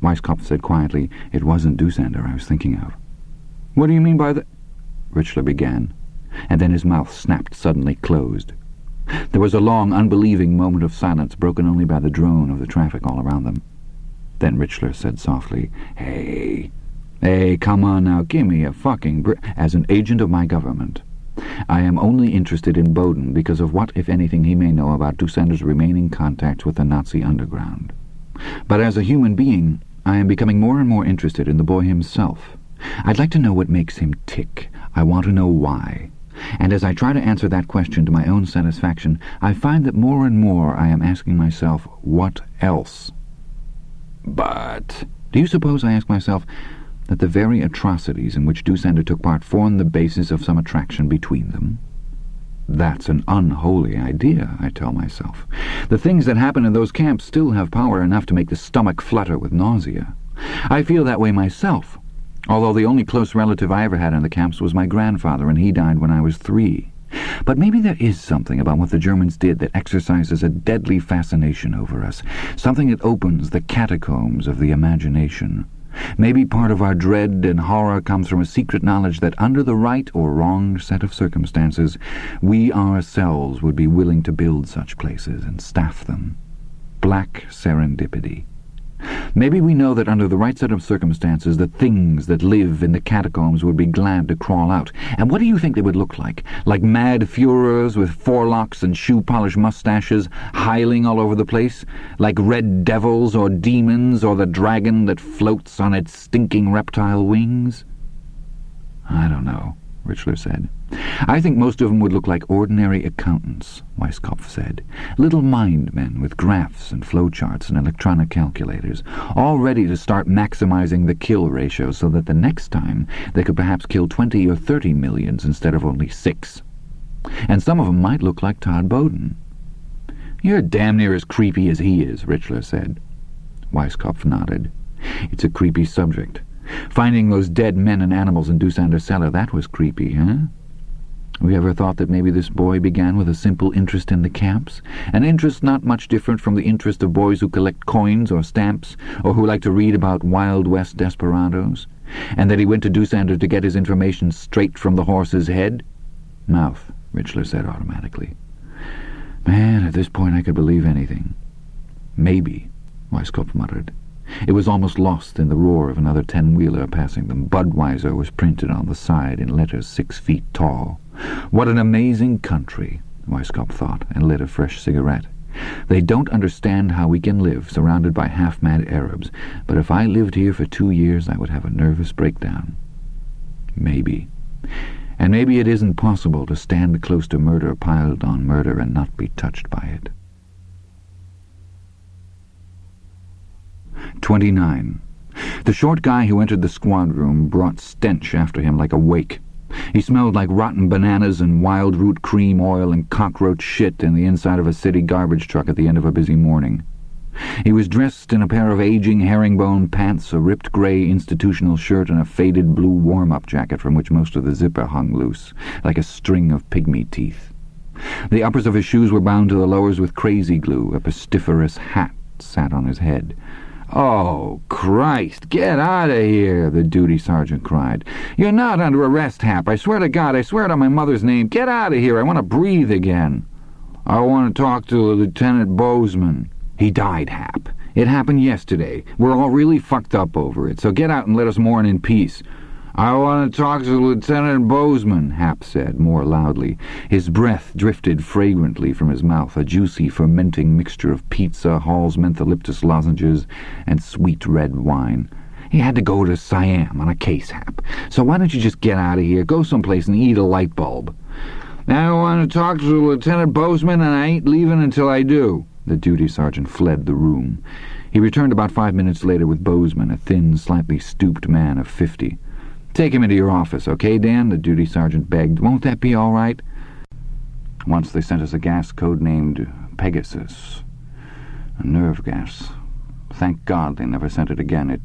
Weisskopf said quietly, "It wasn't Dusander I was thinking of." "What do you mean by the—" Richler began, and then his mouth snapped suddenly closed. There was a long, unbelieving moment of silence, broken only by the drone of the traffic all around them. Then Richler said softly, Hey, come on now, give me a fucking As an agent of my government, I am only interested in Bowden because of what, if anything, he may know about Dusander's remaining contacts with the Nazi underground. But as a human being, I am becoming more and more interested in the boy himself. I'd like to know what makes him tick. I want to know why. And as I try to answer that question to my own satisfaction, I find that more and more I am asking myself, what else? But do you suppose, I ask myself, that the very atrocities in which Dusander took part form the basis of some attraction between them? That's an unholy idea, I tell myself. The things that happen in those camps still have power enough to make the stomach flutter with nausea. I feel that way myself, although the only close relative I ever had in the camps was my grandfather, and he died when I was 3. But maybe there is something about what the Germans did that exercises a deadly fascination over us, something that opens the catacombs of the imagination. Maybe part of our dread and horror comes from a secret knowledge that under the right or wrong set of circumstances, we ourselves would be willing to build such places and staff them. Black serendipity. Maybe we know that under the right set of circumstances, the things that live in the catacombs would be glad to crawl out. And what do you think they would look like? Like mad Führers with forelocks and shoe-polish mustaches, hiling all over the place? Like red devils or demons or the dragon that floats on its stinking reptile wings? I don't know, Richler said. I think most of them would look like ordinary accountants, Weisskopf said. Little mind men with graphs and flowcharts and electronic calculators, all ready to start maximizing the kill ratio so that the next time they could perhaps kill 20 or 30 millions instead of only 6. And some of them might look like Todd Bowden. You're damn near as creepy as he is, Richler said. Weisskopf nodded. It's a creepy subject. Finding those dead men and animals in Dusander's cellar, that was creepy, huh? We ever thought that maybe this boy began with a simple interest in the camps? An interest not much different from the interest of boys who collect coins or stamps, or who like to read about Wild West desperados? And that he went to Dusander to get his information straight from the horse's head? Mouth, Richler said automatically. Man, at this point I could believe anything. Maybe, Weisskopf muttered. It was almost lost in the roar of another 10-wheeler passing them. Budweiser was printed on the side in letters 6 feet tall. What an amazing country, Weisskopf thought, and lit a fresh cigarette. They don't understand how we can live surrounded by half-mad Arabs, but if I lived here for 2 years I would have a nervous breakdown. Maybe. And maybe it isn't possible to stand close to murder piled on murder and not be touched by it. 29. The short guy who entered the squad room brought stench after him like a wake. He smelled like rotten bananas and wild root cream oil and cockroach shit in the inside of a city garbage truck at the end of a busy morning. He was dressed in a pair of aging herringbone pants, a ripped grey institutional shirt, and a faded blue warm-up jacket from which most of the zipper hung loose, like a string of pygmy teeth. The uppers of his shoes were bound to the lowers with crazy glue. A pestiferous hat sat on his head. "Oh, Christ, get out of here," the duty sergeant cried. "You're not under arrest, Hap. I swear to God, I swear it on my mother's name. Get out of here. I want to breathe again." "I want to talk to Lieutenant Bozeman." "He died, Hap. It happened yesterday. We're all really fucked up over it, so get out and let us mourn in peace." "I want to talk to Lieutenant Bozeman," Hap said, more loudly. His breath drifted fragrantly from his mouth, a juicy, fermenting mixture of pizza, Hall's mentholyptus lozenges, and sweet red wine. "He had to go to Siam on a case, Hap. So why don't you just get out of here, go someplace and eat a light bulb?" "I want to talk to Lieutenant Bozeman, and I ain't leaving until I do." The duty sergeant fled the room. He returned about 5 minutes later with Bozeman, a thin, slightly stooped man of 50. "Take him into your office, okay, Dan?" the duty sergeant begged. "Won't that be all right?" Once they sent us a gas code named Pegasus. A nerve gas. Thank God they never sent it again.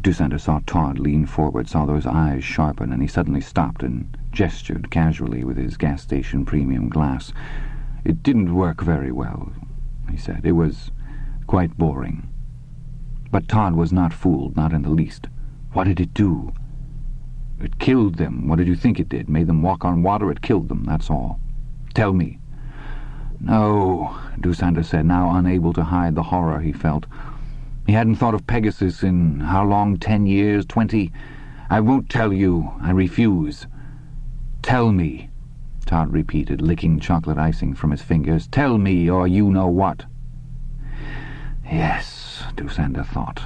Dusander saw Todd lean forward, saw those eyes sharpen, and he suddenly stopped and gestured casually with his gas station premium glass. "It didn't work very well," he said. "It was quite boring." But Todd was not fooled, not in the least. What did it do? It killed them. What did you think it did? Made them walk on water? It killed them, that's all. "Tell me." "No," Dusander said, now unable to hide the horror he felt. He hadn't thought of Pegasus in how long? 10 years? 20? "I won't tell you. I refuse." "Tell me," Todd repeated, licking chocolate icing from his fingers. "Tell me, or you know what." "Yes," Dusander thought.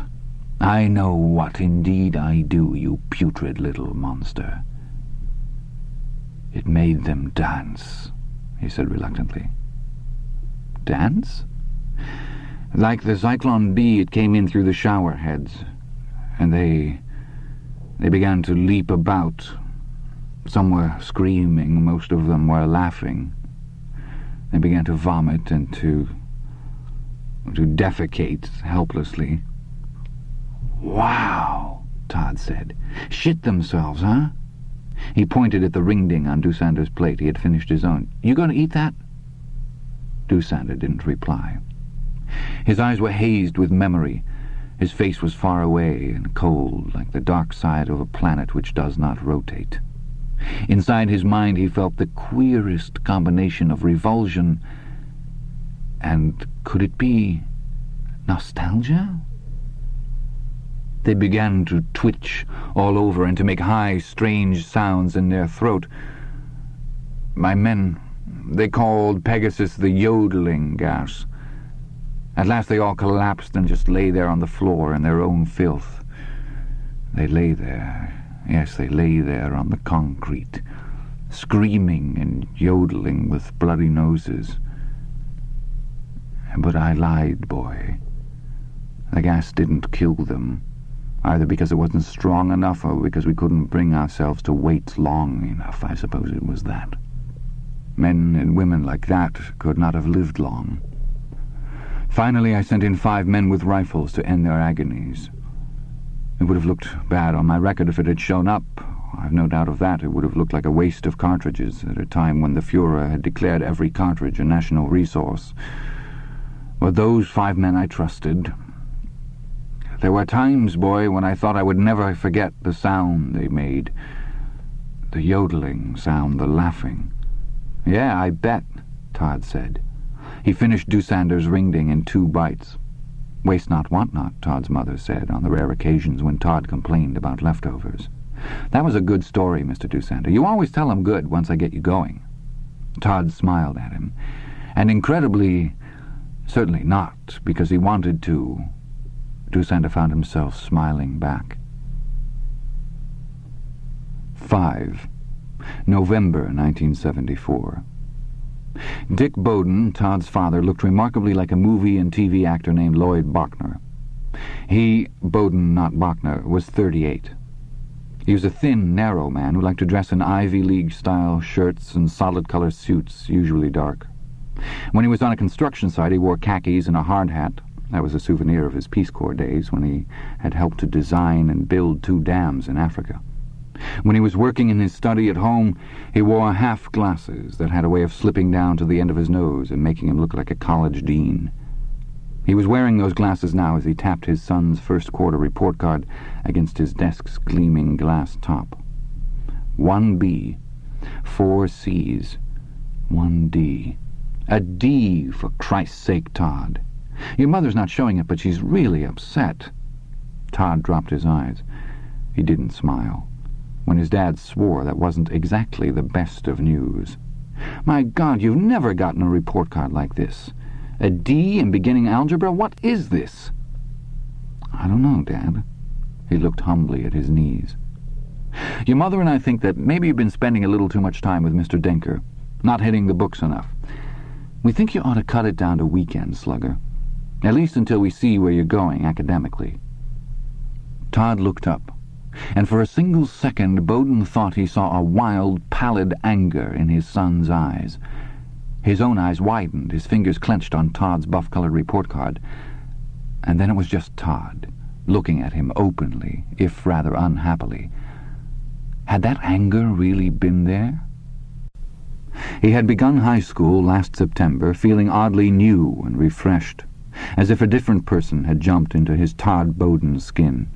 "I know what, indeed I do, you putrid little monster." "It made them dance," he said reluctantly. "Dance?" "Like the Zyklon B, it came in through the shower heads, and they began to leap about. Some were screaming, most of them were laughing. They began to vomit and to defecate helplessly." "Wow," Todd said. "Shit themselves, huh?" He pointed at the ring-ding on Dusander's plate. He had finished his own. "You going to eat that?" Dusander didn't reply. His eyes were hazed with memory. His face was far away and cold, like the dark side of a planet which does not rotate. Inside his mind he felt the queerest combination of revulsion and, could it be, nostalgia? They began to twitch all over and to make high, strange sounds in their throat. My men, they called Pegasus the yodeling gas. At last they all collapsed and just lay there on the floor in their own filth. They lay there. Yes, they lay there on the concrete, screaming and yodeling with bloody noses. But I lied, boy. The gas didn't kill them, either because it wasn't strong enough or because we couldn't bring ourselves to wait long enough. I suppose it was that. Men and women like that could not have lived long. Finally, I sent in 5 men with rifles to end their agonies. It would have looked bad on my record if it had shown up. I've no doubt of that. It would have looked like a waste of cartridges at a time when the Führer had declared every cartridge a national resource. But those 5 men I trusted. There were times, boy, when I thought I would never forget the sound they made. The yodeling sound, the laughing. "Yeah, I bet," Todd said. He finished Dusander's ring-ding in 2 bites. "Waste not, want not," Todd's mother said, on the rare occasions when Todd complained about leftovers. "That was a good story, Mr. Dusander. You always tell 'em good once I get you going." Todd smiled at him, and incredibly, certainly not because he wanted to, Dusander found himself smiling back. 5. November 1974. Dick Bowden, Todd's father, looked remarkably like a movie and TV actor named Lloyd Bachner. He, Bowden, not Bachner, was 38. He was a thin, narrow man who liked to dress in Ivy League-style shirts and solid-color suits, usually dark. When he was on a construction site, he wore khakis and a hard hat. That was a souvenir of his Peace Corps days, when he had helped to design and build 2 dams in Africa. When he was working in his study at home, he wore half glasses that had a way of slipping down to the end of his nose and making him look like a college dean. He was wearing those glasses now as he tapped his son's first quarter report card against his desk's gleaming glass top. 1B, 4 C's, 1D. A D, for Christ's sake, Todd. Your mother's not showing it, but she's really upset. Todd dropped his eyes. He didn't smile. When his dad swore, that wasn't exactly the best of news. My God, you've never gotten a report card like this. A D in beginning algebra? What is this? I don't know, Dad. He looked humbly at his knees. Your mother and I think that maybe you've been spending a little too much time with Mr. Denker, not hitting the books enough. We think you ought to cut it down to weekends, Slugger. At least until we see where you're going academically. Todd looked up, and for a single second Bowden thought he saw a wild, pallid anger in his son's eyes. His own eyes widened, his fingers clenched on Todd's buff-colored report card. And then it was just Todd, looking at him openly, if rather unhappily. Had that anger really been there? He had begun high school last September, feeling oddly new and refreshed, as if a different person had jumped into his Todd Bowden skin.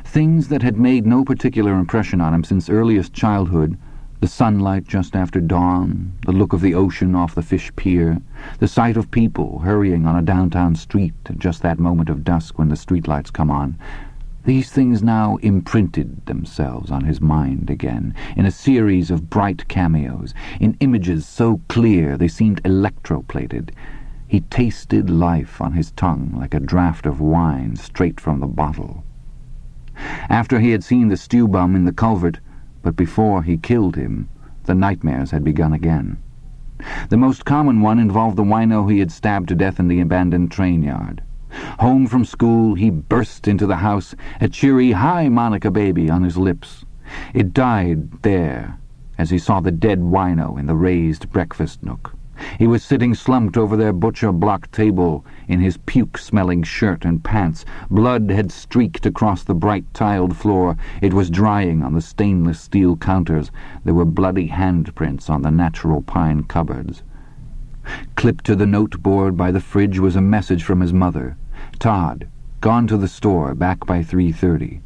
Things that had made no particular impression on him since earliest childhood, the sunlight just after dawn, the look of the ocean off the fish pier, the sight of people hurrying on a downtown street at just that moment of dusk when the streetlights come on, these things now imprinted themselves on his mind again, in a series of bright cameos, in images so clear they seemed electroplated. He tasted life on his tongue like a draught of wine straight from the bottle. After he had seen the stew bum in the culvert, but before he killed him, the nightmares had begun again. The most common one involved the wino he had stabbed to death in the abandoned train yard. Home from school, he burst into the house, a cheery "Hi, Monica, baby" on his lips. It died there, as he saw the dead wino in the raised breakfast nook. He was sitting slumped over their butcher-block table in his puke-smelling shirt and pants. Blood had streaked across the bright-tiled floor. It was drying on the stainless steel counters. There were bloody handprints on the natural pine cupboards. Clipped to the noteboard by the fridge was a message from his mother. Todd, gone to the store, back by 3:30.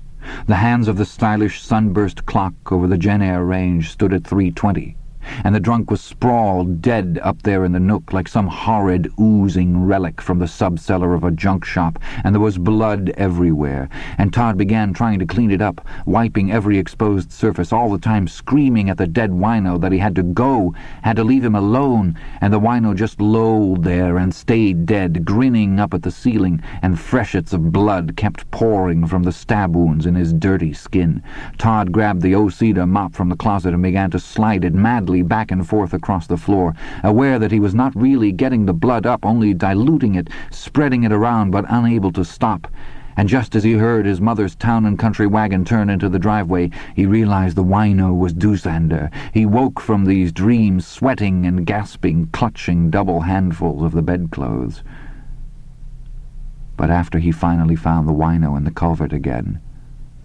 The hands of the stylish sunburst clock over the Jen-Air range stood at 3:20. And the drunk was sprawled dead up there in the nook like some horrid, oozing relic from the sub-cellar of a junk shop, and there was blood everywhere, and Todd began trying to clean it up, wiping every exposed surface, all the time screaming at the dead wino that he had to go, had to leave him alone, and the wino just lolled there and stayed dead, grinning up at the ceiling, and freshets of blood kept pouring from the stab wounds in his dirty skin. Todd grabbed the O-Cedar mop from the closet and began to slide it madly back and forth across the floor, aware that he was not really getting the blood up, only diluting it, spreading it around, but unable to stop. And just as he heard his mother's town and country wagon turn into the driveway, he realized the wino was Doosander. He woke from these dreams, sweating and gasping, clutching double handfuls of the bedclothes. But after he finally found the wino in the culvert again,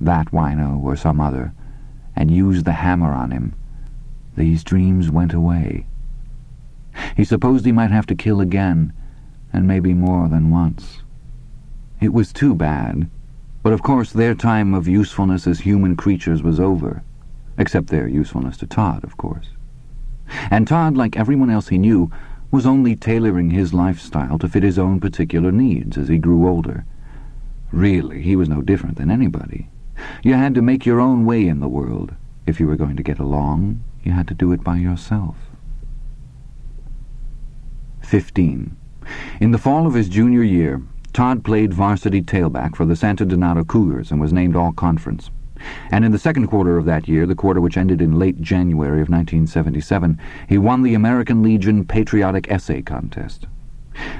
that wino or some other, and used the hammer on him, these dreams went away. He supposed he might have to kill again, and maybe more than once. It was too bad, but of course their time of usefulness as human creatures was over, except their usefulness to Todd, of course. And Todd, like everyone else he knew, was only tailoring his lifestyle to fit his own particular needs as he grew older. Really, he was no different than anybody. You had to make your own way in the world. If you were going to get along, you had to do it by yourself. 15. In the fall of his junior year, Todd played varsity tailback for the Santa Donato Cougars and was named all-conference. And in the second quarter of that year, the quarter which ended in late January of 1977, he won the American Legion Patriotic Essay Contest.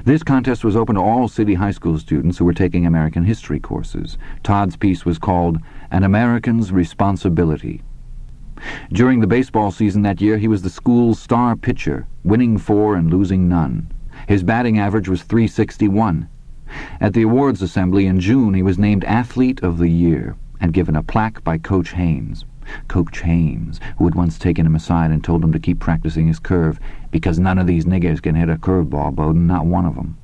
This contest was open to all city high school students who were taking American history courses. Todd's piece was called An American's Responsibility. During the baseball season that year, he was the school's star pitcher, winning 4 and losing none. His batting average was .361. At the awards assembly in June, he was named Athlete of the Year and given a plaque by Coach Haynes. Coach Haynes, who had once taken him aside and told him to keep practicing his curve, because none of these niggers can hit a curveball, Bowden, not one of them.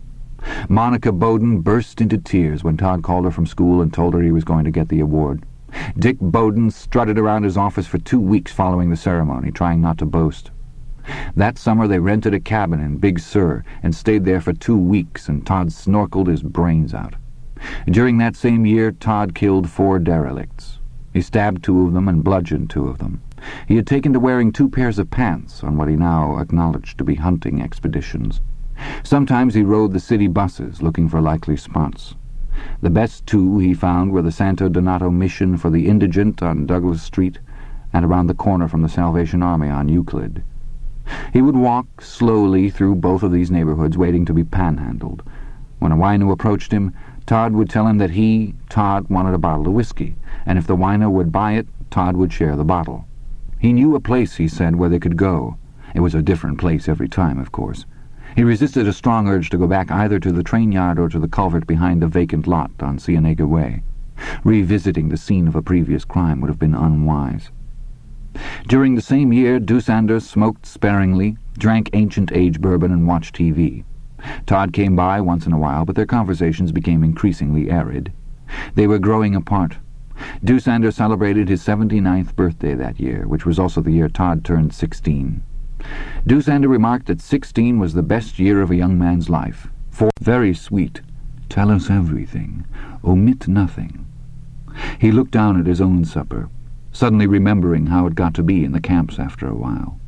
Monica Bowden burst into tears when Todd called her from school and told her he was going to get the award. Dick Bowden strutted around his office for 2 weeks following the ceremony, trying not to boast. That summer they rented a cabin in Big Sur and stayed there for 2 weeks, and Todd snorkeled his brains out. During that same year, Todd killed 4 derelicts. He stabbed 2 of them and bludgeoned 2 of them. He had taken to wearing 2 pairs of pants on what he now acknowledged to be hunting expeditions. Sometimes he rode the city buses looking for likely spots. The best 2 he found were the Santo Donato Mission for the Indigent on Douglas Street and around the corner from the Salvation Army on Euclid. He would walk slowly through both of these neighborhoods, waiting to be panhandled. When a wino approached him, Todd would tell him that he, Todd, wanted a bottle of whiskey, and if the wino would buy it, Todd would share the bottle. He knew a place, he said, where they could go. It was a different place every time, of course. He resisted a strong urge to go back either to the train yard or to the culvert behind the vacant lot on Cienega Way. Revisiting the scene of a previous crime would have been unwise. During the same year, Deusander smoked sparingly, drank ancient age bourbon, and watched TV. Todd came by once in a while, but their conversations became increasingly arid. They were growing apart. Deusander celebrated his 79th birthday that year, which was also the year Todd turned 16. Deusander remarked that 16 was the best year of a young man's life. For very sweet. Tell us everything. Omit nothing. He looked down at his own supper, suddenly remembering how it got to be in the camps after a while.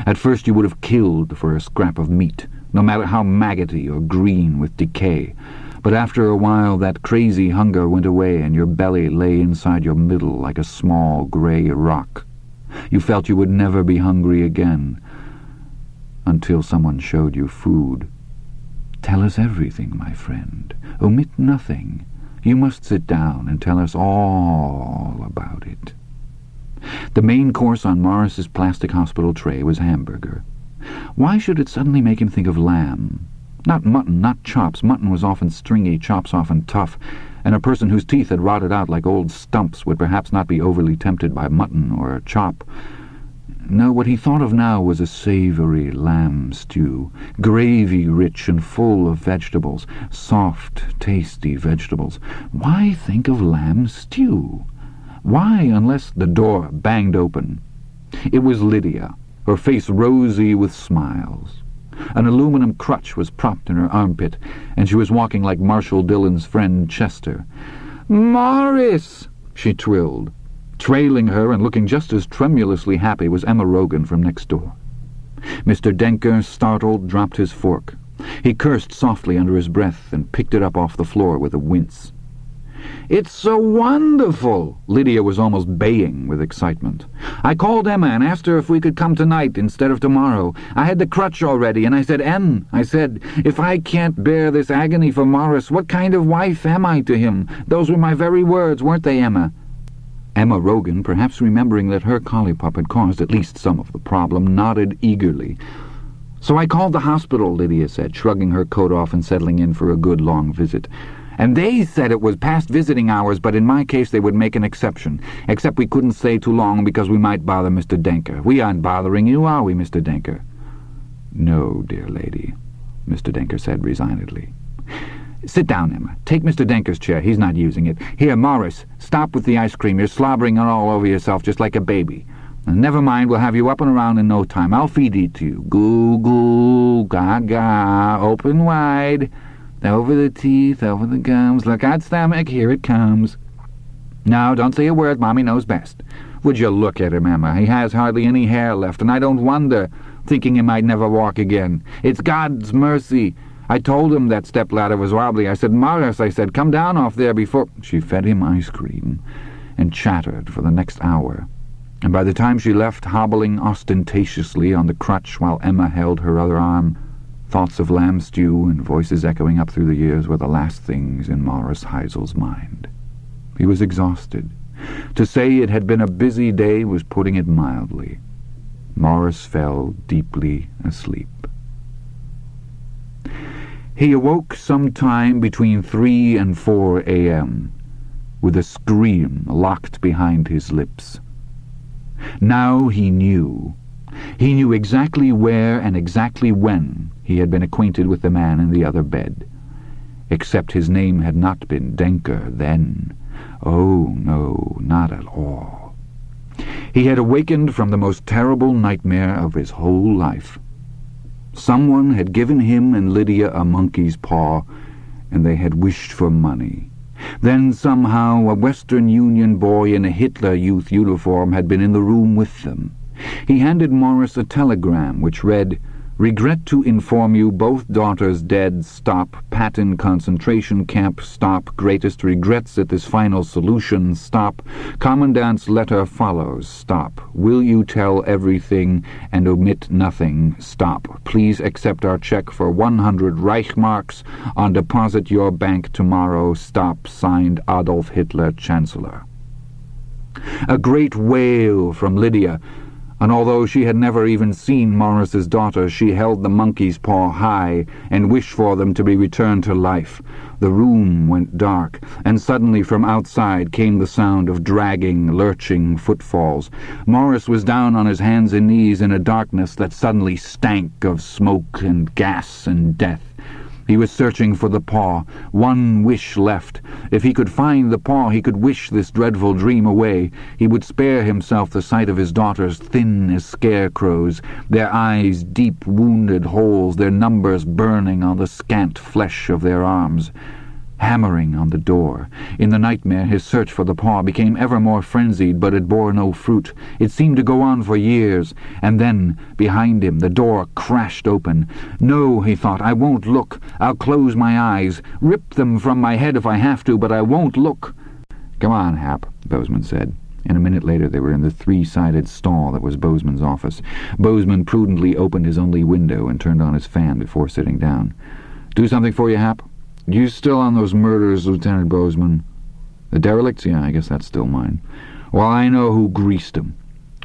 At first you would have killed for a scrap of meat, no matter how maggoty or green with decay. But after a while that crazy hunger went away and your belly lay inside your middle like a small grey rock. You felt you would never be hungry again, until someone showed you food. Tell us everything, my friend. Omit nothing. You must sit down and tell us all about it. The main course on Morris's plastic hospital tray was hamburger. Why should it suddenly make him think of lamb? Not mutton, not chops. Mutton was often stringy, chops often tough, and a person whose teeth had rotted out like old stumps would perhaps not be overly tempted by mutton or a chop. No, what he thought of now was a savory lamb stew, gravy-rich and full of vegetables, soft, tasty vegetables. Why think of lamb stew? Why, unless the door banged open? It was Lydia, her face rosy with smiles. An aluminum crutch was propped in her armpit, and she was walking like Marshall Dillon's friend Chester. "Morris!" she trilled. Trailing her and looking just as tremulously happy was Emma Rogan from next door. Mr. Denker, startled, dropped his fork. He cursed softly under his breath and picked it up off the floor with a wince. "It's so wonderful!" Lydia was almost baying with excitement. "I called Emma and asked her if we could come tonight instead of tomorrow. I had the crutch already, and I said, I said, if I can't bear this agony for Morris, what kind of wife am I to him? Those were my very words, weren't they, Emma?" Emma Rogan, perhaps remembering that her collie pup had caused at least some of the problem, nodded eagerly. "So I called the hospital," Lydia said, shrugging her coat off and settling in for a good long visit. "And they said it was past visiting hours, but in my case they would make an exception. Except we couldn't stay too long because we might bother Mr. Denker. We aren't bothering you, are we, Mr. Denker?" "No, dear lady," Mr. Denker said resignedly. "Sit down, Emma. Take Mr. Denker's chair. He's not using it. Here, Morris, stop with the ice cream. You're slobbering all over yourself just like a baby. And never mind, we'll have you up and around in no time. I'll feed it to you. Goo, goo, ga, open wide. Over the teeth, over the gums. Look out, stomach, here it comes. Now, don't say a word. Mommy knows best. Would you look at him, Emma? He has hardly any hair left, and I don't wonder, thinking he might never walk again. It's God's mercy. I told him that stepladder was wobbly. I said, Morris, I said, come down off there before—" She fed him ice cream, and chattered for the next hour, and by the time she left, hobbling ostentatiously on the crutch while Emma held her other arm, thoughts of lamb stew and voices echoing up through the years were the last things in Morris Heisel's mind. He was exhausted. To say it had been a busy day was putting it mildly. Morris fell deeply asleep. He awoke sometime between 3 and 4 a.m., with a scream locked behind his lips. Now he knew. He knew exactly where and exactly when he had been acquainted with the man in the other bed. Except his name had not been Denker then. Oh, no, not at all. He had awakened from the most terrible nightmare of his whole life. Someone had given him and Lydia a monkey's paw, and they had wished for money. Then somehow a Western Union boy in a Hitler Youth uniform had been in the room with them. He handed Morris a telegram which read, "Regret to inform you both daughters dead. Stop. Patton concentration camp. Stop. Greatest regrets at this final solution. Stop. Commandant's letter follows. Stop. Will you tell everything and omit nothing? Stop. Please accept our check for 100 Reichmarks on deposit your bank tomorrow. Stop. Signed Adolf Hitler, Chancellor." A great wail from Lydia, and although she had never even seen Morris's daughters, she held the monkey's paw high and wished for them to be returned to life. The room went dark, and suddenly from outside came the sound of dragging, lurching footfalls. Morris was down on his hands and knees in a darkness that suddenly stank of smoke and gas and death. He was searching for the paw. One wish left. If he could find the paw, he could wish this dreadful dream away. He would spare himself the sight of his daughters, thin as scarecrows, their eyes deep wounded holes, their numbers burning on the scant flesh of their arms. Hammering on the door. In the nightmare his search for the paw became ever more frenzied, but it bore no fruit. It seemed to go on for years, and then, behind him, the door crashed open. "No," he thought, "I won't look. I'll close my eyes. Rip them from my head if I have to, but I won't look." "Come on, Hap," Bozeman said. And a minute later they were in the 3-sided stall that was Bozeman's office. Bozeman prudently opened his only window and turned on his fan before sitting down. "Do something for you, Hap?" "You still on those murders, Lieutenant Bozeman?" "The derelicts? Yeah, I guess that's still mine." "Well, I know who greased 'em."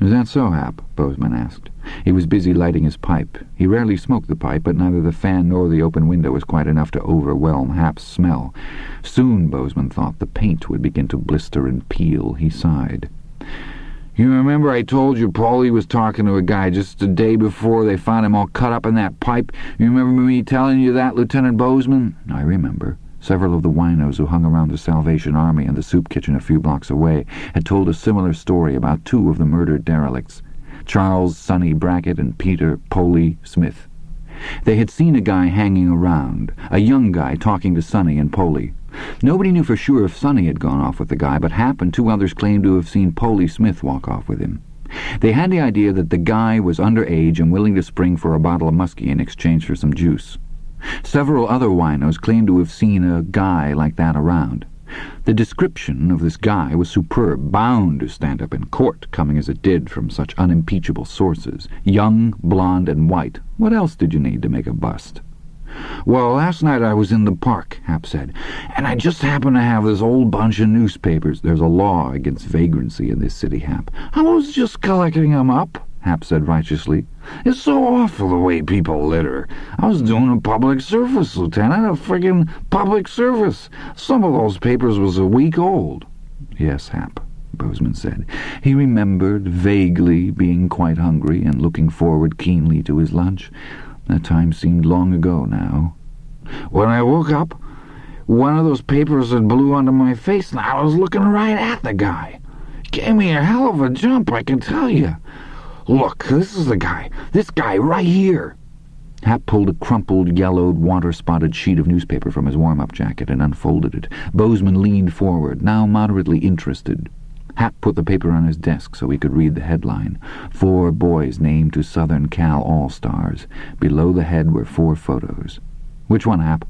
"Is that so, Hap?" Bozeman asked. He was busy lighting his pipe. He rarely smoked the pipe, but neither the fan nor the open window was quite enough to overwhelm Hap's smell. Soon, Bozeman thought, the paint would begin to blister and peel. He sighed. "You remember I told you Paulie was talking to a guy just a day before they found him all cut up in that pipe? You remember me telling you that, Lieutenant Bozeman?" "I remember." Several of the winos who hung around the Salvation Army and the soup kitchen a few blocks away had told a similar story about 2 of the murdered derelicts, Charles Sonny Brackett and Peter Poley Smith. They had seen a guy hanging around, a young guy talking to Sonny and Poley. Nobody knew for sure if Sonny had gone off with the guy, but Hap and 2 others claimed to have seen Poley Smith walk off with him. They had the idea that the guy was underage and willing to spring for a bottle of muskie in exchange for some juice. Several other winos claimed to have seen a guy like that around. The description of this guy was superb, bound to stand up in court, coming as it did from such unimpeachable sources. Young, blonde, and white. What else did you need to make a bust? "Well, last night I was in the park," Hap said, "and I just happened to have this old bunch of newspapers." "There's a law against vagrancy in this city, Hap." "I was just collecting 'em up," Hap said righteously. "It's so awful the way people litter. I was doing a public service, Lieutenant, a friggin' public service. Some of those papers was a week old." "Yes, Hap," Bozeman said. He remembered vaguely being quite hungry and looking forward keenly to his lunch. That time seemed long ago now. "When I woke up, one of those papers had blew onto my face, and I was looking right at the guy. Gave me a hell of a jump, I can tell you. Look, this is the guy. This guy right here." Hap pulled a crumpled, yellowed, water-spotted sheet of newspaper from his warm-up jacket and unfolded it. Bozeman leaned forward, now moderately interested. Hap put the paper on his desk so he could read the headline. 4 boys named to Southern Cal All-Stars. Below the head were 4 photos. "Which one, Hap?"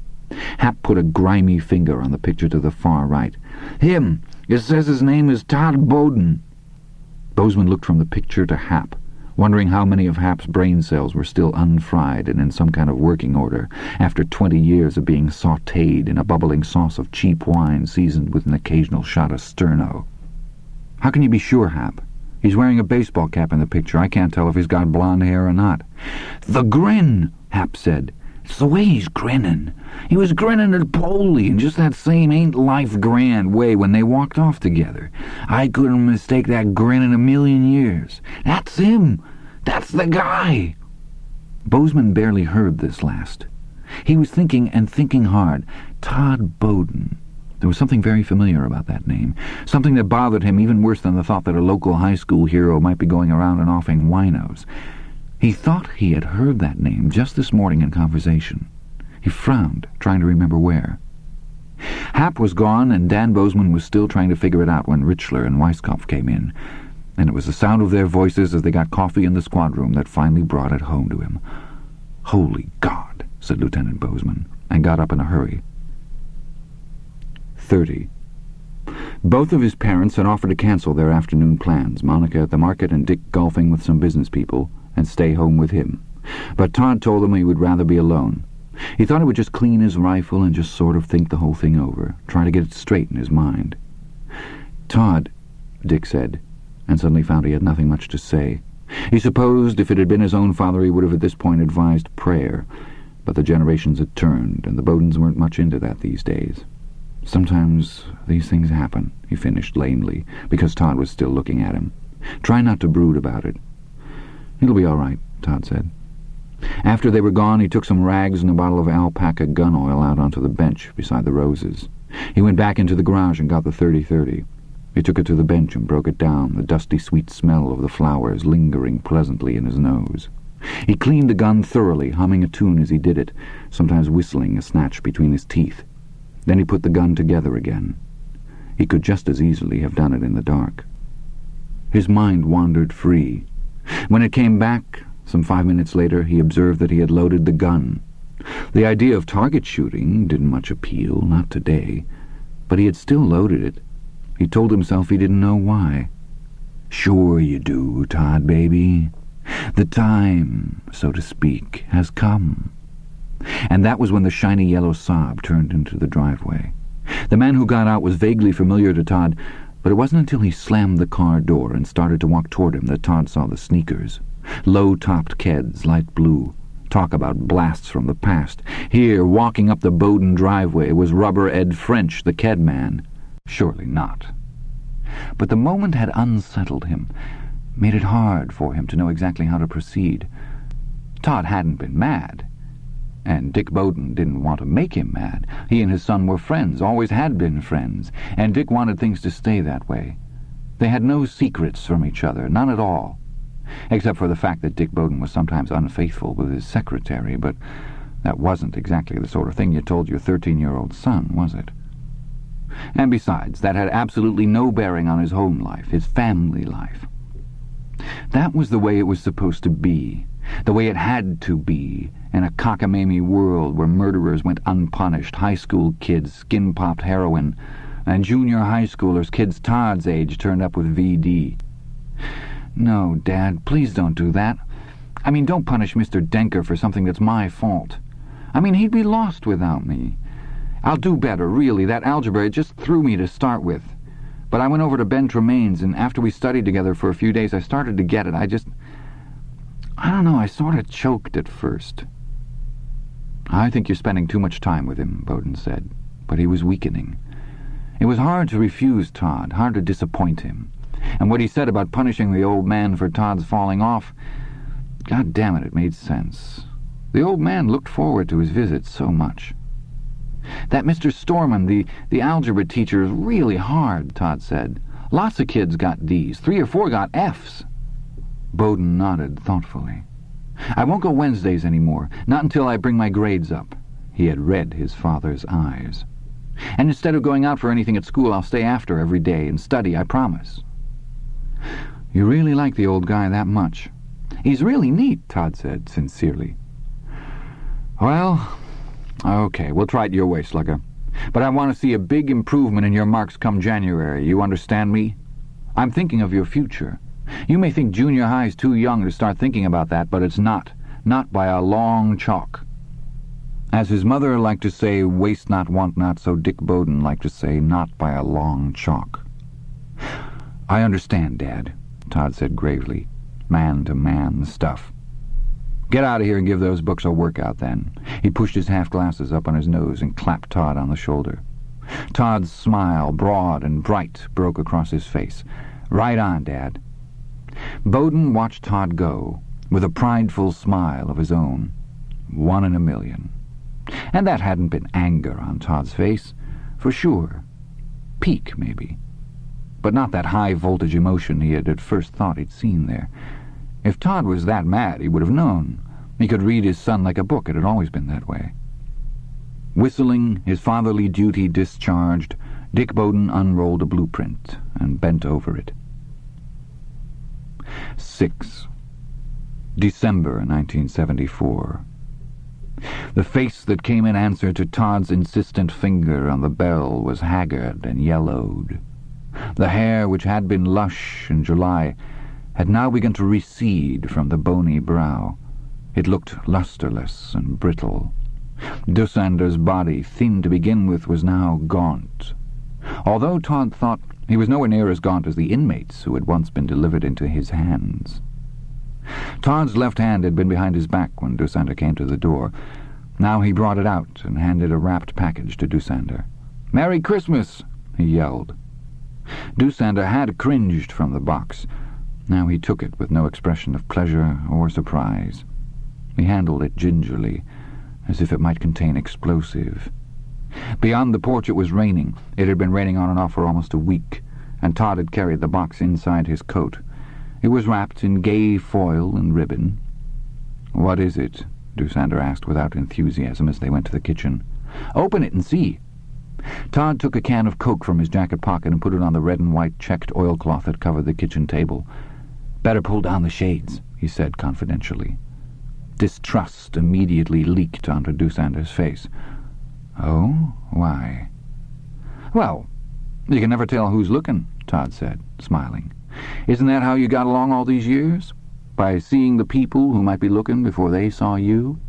Hap put a grimy finger on the picture to the far right. "Him. It says his name is Todd Bowden." Bozeman looked from the picture to Hap, wondering how many of Hap's brain cells were still unfried and in some kind of working order after 20 years of being sautéed in a bubbling sauce of cheap wine seasoned with an occasional shot of Sterno. "How can you be sure, Hap? He's wearing a baseball cap in the picture. I can't tell if he's got blonde hair or not." "The grin," Hap said. "It's the way he's grinning. He was grinning at Polly in just that same ain't-life grand way when they walked off together. I couldn't mistake that grin in a million years. That's him. That's the guy." Bozeman barely heard this last. He was thinking, and thinking hard. Todd Bowden. There was something very familiar about that name, something that bothered him even worse than the thought that a local high school hero might be going around and offing winos. He thought he had heard that name just this morning in conversation. He frowned, trying to remember where. Hap was gone, and Dan Bozeman was still trying to figure it out when Richler and Weisskopf came in, and it was the sound of their voices as they got coffee in the squad room that finally brought it home to him. "Holy God," said Lieutenant Bozeman, and got up in a hurry. 30. Both of his parents had offered to cancel their afternoon plans, Monica at the market and Dick golfing with some business people, and stay home with him. But Todd told them he would rather be alone. He thought he would just clean his rifle and just sort of think the whole thing over, try to get it straight in his mind. "Todd," Dick said, and suddenly found he had nothing much to say. He supposed if it had been his own father he would have at this point advised prayer, but the generations had turned, and the Bowdens weren't much into that these days. "Sometimes these things happen," he finished lamely, because Todd was still looking at him. "Try not to brood about it." "It'll be all right," Todd said. After they were gone, he took some rags and a bottle of alpaca gun oil out onto the bench beside the roses. He went back into the garage and got the .30-30. He took it to the bench and broke it down, the dusty sweet smell of the flowers lingering pleasantly in his nose. He cleaned the gun thoroughly, humming a tune as he did it, sometimes whistling a snatch between his teeth. Then he put the gun together again. He could just as easily have done it in the dark. His mind wandered free. When it came back, some 5 minutes later, he observed that he had loaded the gun. The idea of target shooting didn't much appeal, not today, but he had still loaded it. He told himself he didn't know why. "Sure you do, Todd, baby. The time, so to speak, has come." And that was when the shiny yellow Saab turned into the driveway. The man who got out was vaguely familiar to Todd, but it wasn't until he slammed the car door and started to walk toward him that Todd saw the sneakers. Low-topped Keds, light blue. Talk about blasts from the past. Here, walking up the Bowden driveway, was Rubber Ed French, the Ked man. Surely not. But the moment had unsettled him, made it hard for him to know exactly how to proceed. Todd hadn't been mad, and Dick Bowden didn't want to make him mad. He and his son were friends, always had been friends, and Dick wanted things to stay that way. They had no secrets from each other, none at all, except for the fact that Dick Bowden was sometimes unfaithful with his secretary, but that wasn't exactly the sort of thing you told your 13-year-old son, was it? And besides, that had absolutely no bearing on his home life, his family life. That was the way it was supposed to be, the way it had to be, in a cockamamie world where murderers went unpunished, high school kids skin-popped heroin, and junior high schoolers, kids Todd's age, turned up with VD. "No, Dad, please don't do that. I mean, don't punish Mr. Denker for something that's my fault. I mean, he'd be lost without me. I'll do better, really. That algebra, it just threw me to start with. But I went over to Ben Tremaine's, and after we studied together for a few days, I started to get it. I don't know, I sort of choked at first." "I think you're spending too much time with him," Bowden said, but he was weakening. It was hard to refuse Todd, hard to disappoint him. And what he said about punishing the old man for Todd's falling off, God damn it, it made sense. The old man looked forward to his visit so much. "That Mr. Storman, the algebra teacher, is really hard," Todd said. "Lots of kids got D's. 3 or 4 got F's." Bowden nodded thoughtfully. "I won't go Wednesdays anymore, not until I bring my grades up." He had read his father's eyes. "And instead of going out for anything at school, I'll stay after every day and study, I promise." "You really like the old guy that much?" "He's really neat," Todd said sincerely. "Well, okay, we'll try it your way, Slugger. But I want to see a big improvement in your marks come January. You understand me? I'm thinking of your future. You may think junior high's too young to start thinking about that, but it's not. Not by a long chalk. As his mother liked to say, waste not, want not, so Dick Bowden liked to say, not by a long chalk. I understand, Dad, Todd said gravely. Man-to-man stuff. Get out of here and give those books a workout, then. He pushed his half-glasses up on his nose and clapped Todd on the shoulder. Todd's smile, broad and bright, broke across his face. Right on, Dad. Bowden watched Todd go, with a prideful smile of his own. 1 in a million. And that hadn't been anger on Todd's face, for sure. Pique, maybe. But not that high-voltage emotion he had at first thought he'd seen there. If Todd was that mad, he would have known. He could read his son like a book. It had always been that way. Whistling, his fatherly duty discharged, Dick Bowden unrolled a blueprint and bent over it. 6. December 1974. The face that came in answer to Todd's insistent finger on the bell was haggard and yellowed. The hair, which had been lush in July, had now begun to recede from the bony brow. It looked lusterless and brittle. Dusander's body, thin to begin with, was now gaunt. Although Todd thought he was nowhere near as gaunt as the inmates who had once been delivered into his hands. Todd's left hand had been behind his back when Dusander came to the door. Now he brought it out and handed a wrapped package to Dusander. "Merry Christmas!" he yelled. Dusander had cringed from the box. Now he took it with no expression of pleasure or surprise. He handled it gingerly, as if it might contain explosive. Beyond the porch it was raining. It had been raining on and off for almost a week, and Todd had carried the box inside his coat. It was wrapped in gay foil and ribbon. "What is it?" Dusander asked without enthusiasm as they went to the kitchen. "Open it and see." Todd took a can of Coke from his jacket pocket and put it on the red and white checked oilcloth that covered the kitchen table. "Better pull down the shades," he said confidentially. Distrust immediately leaked onto Dusander's face. "Oh? Why?" "Well, you can never tell who's looking," Todd said, smiling. "Isn't that how you got along all these years? By seeing the people who might be looking before they saw you?"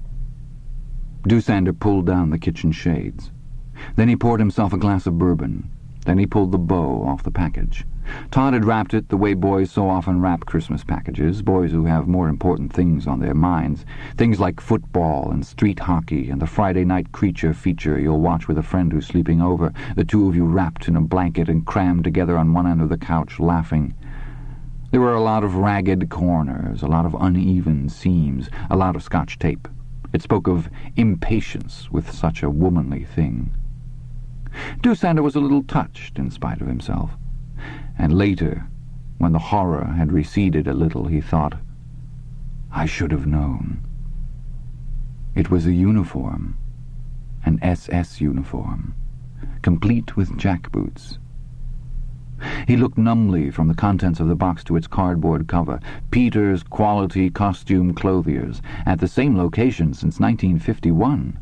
Dusander pulled down the kitchen shades. Then he poured himself a glass of bourbon. Then he pulled the bow off the package. Todd had wrapped it the way boys so often wrap Christmas packages, boys who have more important things on their minds, things like football and street hockey and the Friday night creature feature you'll watch with a friend who's sleeping over, the two of you wrapped in a blanket and crammed together on one end of the couch, laughing. There were a lot of ragged corners, a lot of uneven seams, a lot of Scotch tape. It spoke of impatience with such a womanly thing. Dusander was a little touched in spite of himself. And later, when the horror had receded a little, he thought, I should have known. It was a uniform, an SS uniform, complete with jackboots. He looked numbly from the contents of the box to its cardboard cover. Peter's Quality Costume Clothiers, at the same location since 1951.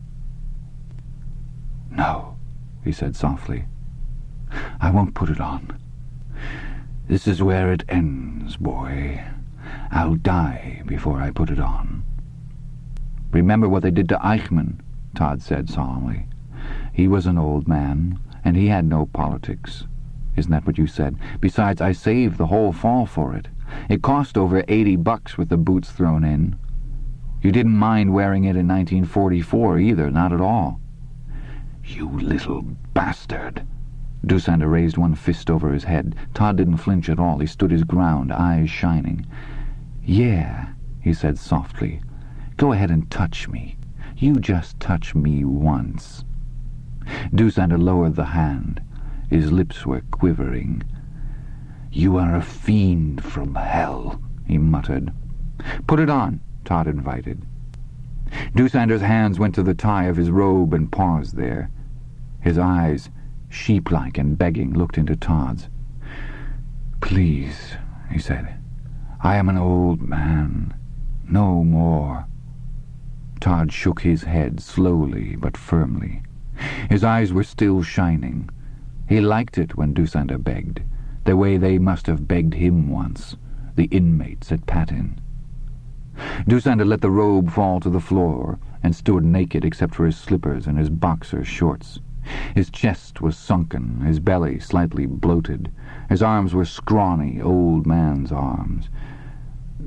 "No," he said softly. "I won't put it on. This is where it ends, boy. I'll die before I put it on." "Remember what they did to Eichmann," Todd said solemnly. "He was an old man, and he had no politics. Isn't that what you said? Besides, I saved the whole fall for it. It cost over $80 with the boots thrown in. You didn't mind wearing it in 1944 either, not at all." "You little bastard!" Dusander raised one fist over his head. Todd didn't flinch at all. He stood his ground, eyes shining. "Yeah," he said softly. "Go ahead and touch me. You just touch me once." Dusander lowered the hand. His lips were quivering. "You are a fiend from hell," he muttered. "Put it on," Todd invited. Dusander's hands went to the tie of his robe and paused there. His eyes, sheep-like and begging, looked into Todd's. "Please," he said. "I am an old man. No more." Todd shook his head slowly but firmly. His eyes were still shining. He liked it when Doosander begged, the way they must have begged him once, the inmates at Patin. Doosander let the robe fall to the floor and stood naked except for his slippers and his boxer shorts. His chest was sunken, his belly slightly bloated. His arms were scrawny, old man's arms.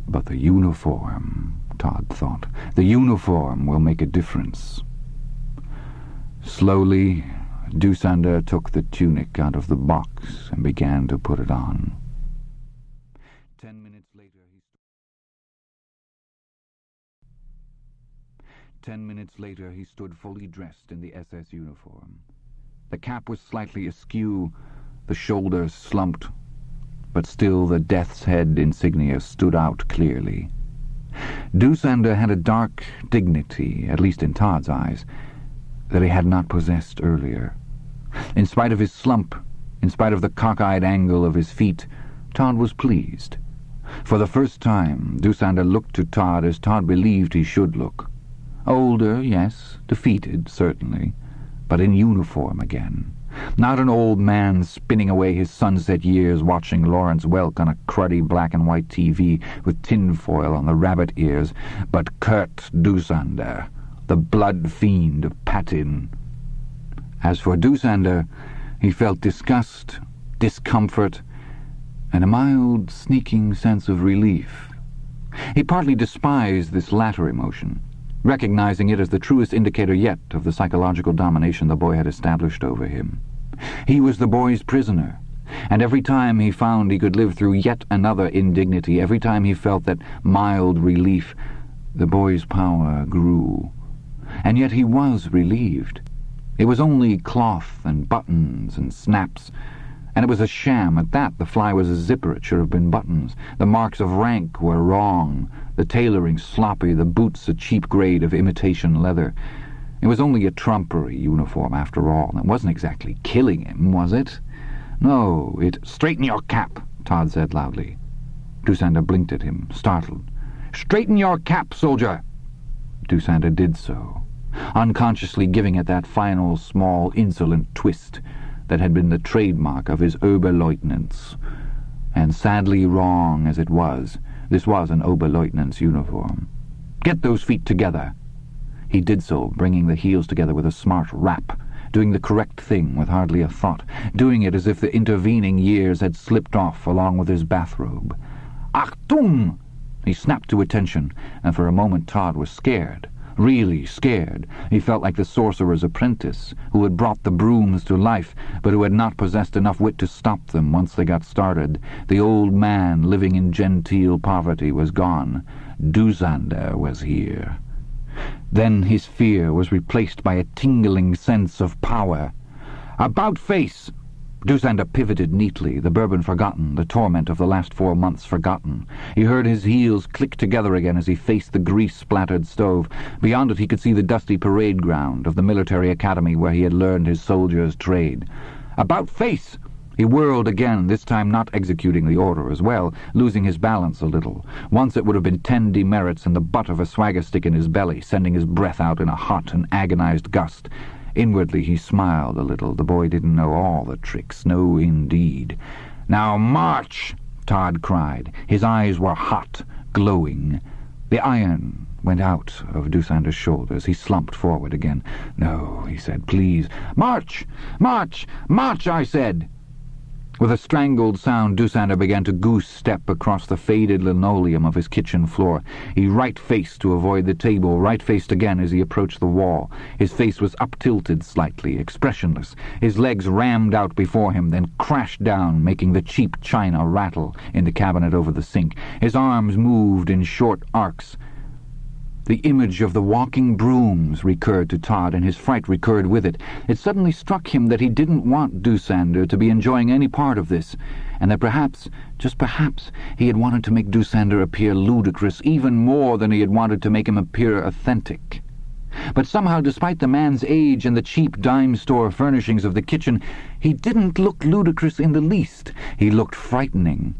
But the uniform, Todd thought, the uniform will make a difference. Slowly, Doosander took the tunic out of the box and began to put it on. 10 minutes later he stood fully dressed in the SS uniform. The cap was slightly askew, the shoulders slumped, but still the death's head insignia stood out clearly. Doosander had a dark dignity, at least in Todd's eyes, that he had not possessed earlier. In spite of his slump, in spite of the cockeyed angle of his feet, Todd was pleased. For the first time, Doosander looked to Todd as Todd believed he should look. Older, yes, defeated, certainly, but in uniform again. Not an old man spinning away his sunset years watching Lawrence Welk on a cruddy black-and-white TV with tinfoil on the rabbit ears, but Kurt Doosander, the blood fiend of Patin. As for Doosander, he felt disgust, discomfort, and a mild, sneaking sense of relief. He partly despised this latter emotion, recognizing it as the truest indicator yet of the psychological domination the boy had established over him. He was the boy's prisoner, and every time he found he could live through yet another indignity, every time he felt that mild relief, the boy's power grew. And yet he was relieved. It was only cloth and buttons and snaps, and it was a sham at that. The fly was a zipper, it should have been buttons. The marks of rank were wrong, the tailoring sloppy, the boots a cheap grade of imitation leather. It was only a trumpery uniform, after all. It wasn't exactly killing him, was it? No, it— "Straighten your cap," Todd said loudly. Doosander blinked at him, startled. "Straighten your cap, soldier!" Doosander did so, unconsciously giving it that final, small, insolent twist that had been the trademark of his Oberleutnants. And sadly wrong as it was, this was an Oberleutnant's uniform. "Get those feet together." He did so, bringing the heels together with a smart rap, doing the correct thing with hardly a thought, doing it as if the intervening years had slipped off along with his bathrobe. "Achtung!" He snapped to attention, and for a moment Todd was scared. Really scared. He felt like the sorcerer's apprentice, who had brought the brooms to life, but who had not possessed enough wit to stop them once they got started. The old man, living in genteel poverty, was gone. Doosander was here. Then his fear was replaced by a tingling sense of power. "About face!" Doosander pivoted neatly, the bourbon forgotten, the torment of the last 4 months forgotten. He heard his heels click together again as he faced the grease-splattered stove. Beyond it he could see the dusty parade ground of the military academy where he had learned his soldier's trade. "About face!" He whirled again, this time not executing the order as well, losing his balance a little. Once it would have been 10 demerits and the butt of a swagger stick in his belly, sending his breath out in a hot and agonized gust. Inwardly he smiled a little. The boy didn't know all the tricks. No, indeed. "Now march!" Todd cried. His eyes were hot, glowing. The iron went out of Doosander's shoulders. He slumped forward again. "No," he said, "please. March! March! March, I said!" With a strangled sound, Doosander began to goose-step across the faded linoleum of his kitchen floor. He right-faced to avoid the table, right-faced again as he approached the wall. His face was up-tilted slightly, expressionless. His legs rammed out before him, then crashed down, making the cheap china rattle in the cabinet over the sink. His arms moved in short arcs. The image of the walking brooms recurred to Todd, and his fright recurred with it. It suddenly struck him that he didn't want Doosander to be enjoying any part of this, and that perhaps, just perhaps, he had wanted to make Doosander appear ludicrous even more than he had wanted to make him appear authentic. But somehow, despite the man's age and the cheap dime-store furnishings of the kitchen, he didn't look ludicrous in the least. He looked frightening.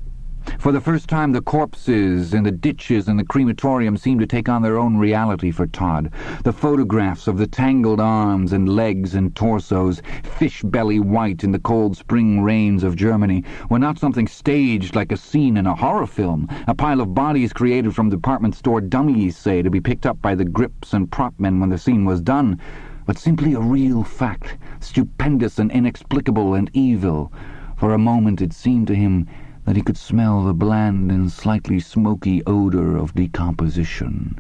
For the first time, the corpses and the ditches and the crematorium seemed to take on their own reality for Todd. The photographs of the tangled arms and legs and torsos, fish-belly white in the cold spring rains of Germany, were not something staged like a scene in a horror film, a pile of bodies created from department store dummies, say, to be picked up by the grips and prop men when the scene was done, but simply a real fact, stupendous and inexplicable and evil. For a moment it seemed to him that he could smell the bland and slightly smoky odour of decomposition.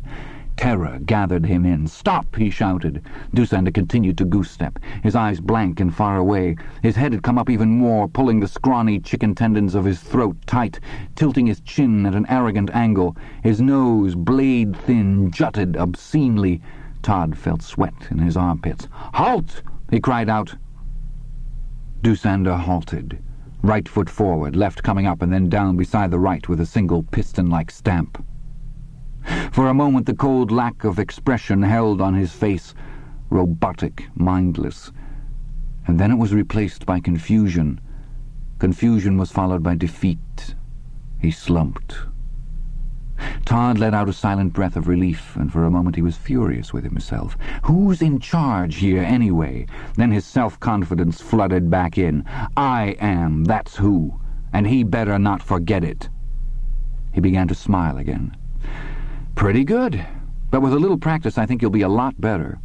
Terror gathered him in. "Stop!" he shouted. Dussander continued to goose-step, his eyes blank and far away. His head had come up even more, pulling the scrawny chicken tendons of his throat tight, tilting his chin at an arrogant angle. His nose, blade-thin, jutted obscenely. Todd felt sweat in his armpits. "Halt!" he cried out. Dussander halted. Right foot forward, left coming up and then down beside the right with a single piston-like stamp. For a moment the cold lack of expression held on his face, robotic, mindless, and then it was replaced by confusion. Confusion was followed by defeat. He slumped. Todd let out a silent breath of relief, and for a moment he was furious with himself. Who's in charge here, anyway? Then his self-confidence flooded back in. I am, that's who, and he better not forget it. He began to smile again. "Pretty good, but with a little practice I think you'll be a lot better."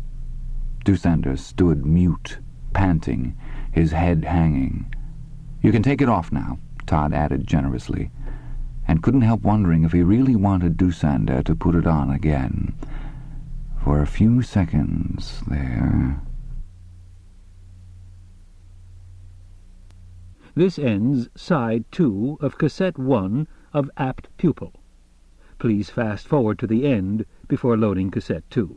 Dussander stood mute, panting, his head hanging. "You can take it off now," Todd added generously, and couldn't help wondering if he really wanted Dussander to put it on again. For a few seconds there... This ends Side 2 of Cassette 1 of Apt Pupil. Please fast forward to the end before loading Cassette 2.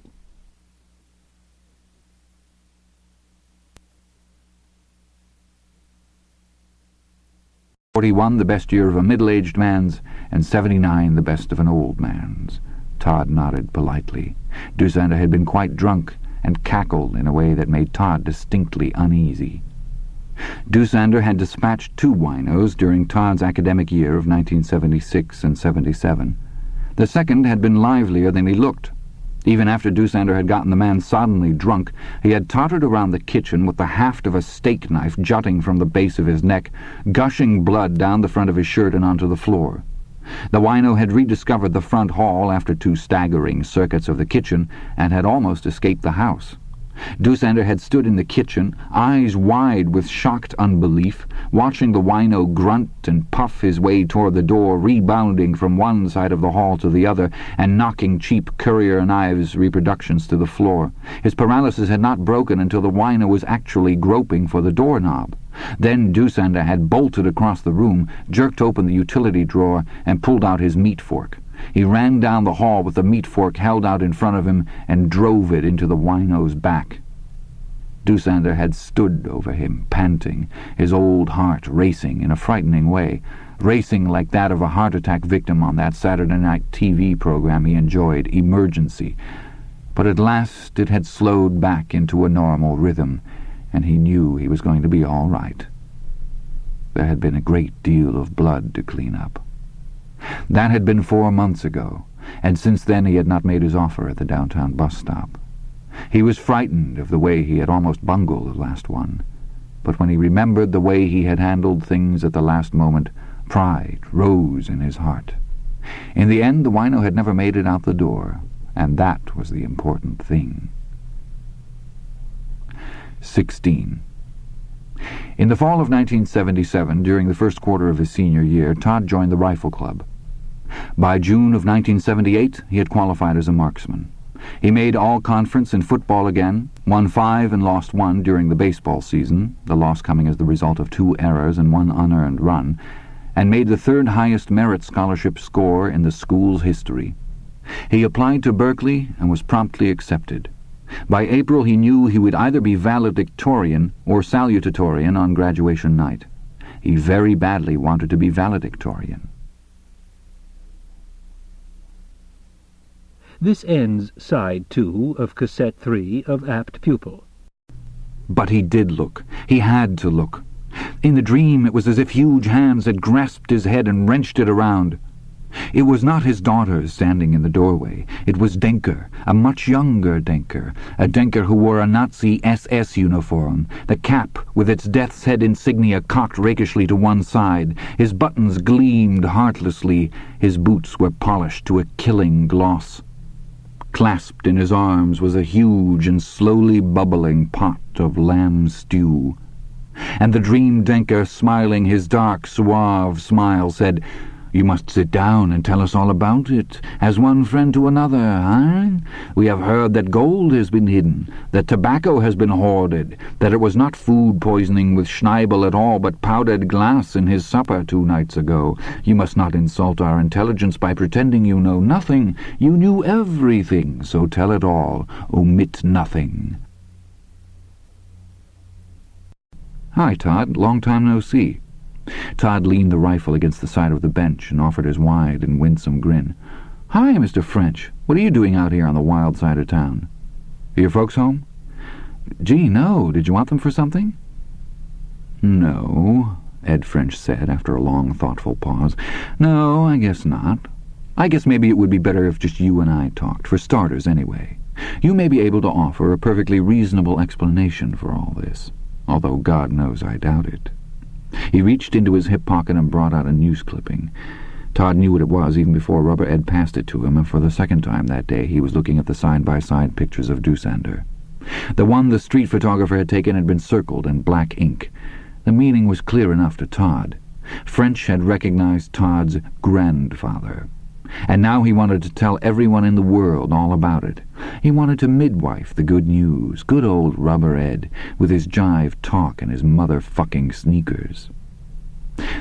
"41, the best year of a middle-aged man's, and 79, the best of an old man's." Todd nodded politely. Dussander had been quite drunk and cackled in a way that made Todd distinctly uneasy. Dussander had dispatched 2 winos during Todd's academic year of 1976 and 77. The second had been livelier than he looked. Even after Dussander had gotten the man soddenly drunk, he had tottered around the kitchen with the haft of a steak knife jutting from the base of his neck, gushing blood down the front of his shirt and onto the floor. The wino had rediscovered the front hall after 2 staggering circuits of the kitchen, and had almost escaped the house. Dussander had stood in the kitchen, eyes wide with shocked unbelief, watching the wino grunt and puff his way toward the door, rebounding from one side of the hall to the other, and knocking cheap Currier and Ives reproductions to the floor. His paralysis had not broken until the wino was actually groping for the doorknob. Then Dussander had bolted across the room, jerked open the utility drawer, and pulled out his meat fork. He ran down the hall with the meat fork held out in front of him and drove it into the wino's back. Dussander had stood over him, panting, his old heart racing in a frightening way, racing like that of a heart attack victim on that Saturday night TV program he enjoyed, Emergency. But at last it had slowed back into a normal rhythm, and he knew he was going to be all right. There had been a great deal of blood to clean up. That had been 4 months ago, and since then he had not made his offer at the downtown bus stop. He was frightened of the way he had almost bungled the last one, but when he remembered the way he had handled things at the last moment, pride rose in his heart. In the end, the wino had never made it out the door, and that was the important thing. 16. In the fall of 1977, during the first quarter of his senior year, Todd joined the Rifle Club. By June of 1978, he had qualified as a marksman. He made all-conference in football again, won 5 and lost 1 during the baseball season, the loss coming as the result of 2 errors and 1 unearned run, and made the 3rd highest merit scholarship score in the school's history. He applied to Berkeley and was promptly accepted. By April he knew he would either be valedictorian or salutatorian on graduation night. He very badly wanted to be valedictorian. This ends Side 2 of Cassette 3 of Apt Pupil. But he did look. He had to look. In the dream it was as if huge hands had grasped his head and wrenched it around. It was not his daughter standing in the doorway. It was Denker, a much younger Denker, a Denker who wore a Nazi SS uniform, the cap with its death's head insignia cocked rakishly to one side. His buttons gleamed heartlessly. His boots were polished to a killing gloss. Clasped in his arms was a huge and slowly bubbling pot of lamb stew. And the dream Denker, smiling his dark, suave smile, said, "You must sit down and tell us all about it, as one friend to another, huh? We have heard that gold has been hidden, that tobacco has been hoarded, that it was not food poisoning with Schneibel at all, but powdered glass in his supper 2 nights ago. You must not insult our intelligence by pretending you know nothing. You knew everything, so tell it all. Omit nothing." "Hi, Todd. Long time no see." Todd leaned the rifle against the side of the bench and offered his wide and winsome grin. "Hi, Mr. French. What are you doing out here on the wild side of town? Are your folks home?" "Gee, no. Did you want them for something?" "No," Ed French said after a long, thoughtful pause. "No, I guess not. I guess maybe it would be better if just you and I talked, for starters anyway. You may be able to offer a perfectly reasonable explanation for all this, although God knows I doubt it." He reached into his hip pocket and brought out a news clipping. Todd knew what it was even before Rubber Ed passed it to him, and for the second time that day he was looking at the side-by-side pictures of Doosander. The one the street photographer had taken had been circled in black ink. The meaning was clear enough to Todd. French had recognized Todd's grandfather. And now he wanted to tell everyone in the world all about it. He wanted to midwife the good news, good old Rubber Ed, with his jive talk and his motherfucking sneakers.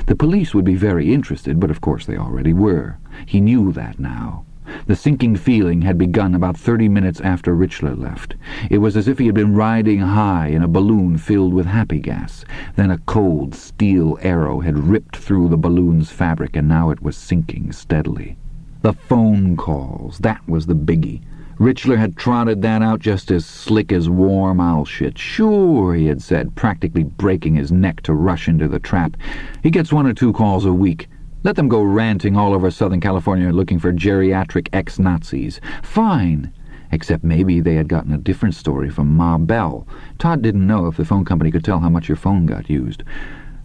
The police would be very interested, but of course they already were. He knew that now. The sinking feeling had begun about 30 minutes after Richler left. It was as if he had been riding high in a balloon filled with happy gas. Then a cold steel arrow had ripped through the balloon's fabric, and now it was sinking steadily. The phone calls, that was the biggie. Richler had trotted that out just as slick as warm owl shit. "Sure," he had said, practically breaking his neck to rush into the trap. "He gets 1 or 2 calls a week. Let them go ranting all over Southern California looking for geriatric ex-Nazis. Fine. Except maybe they had gotten a different story from Ma Bell. Todd didn't know if the phone company could tell how much your phone got used.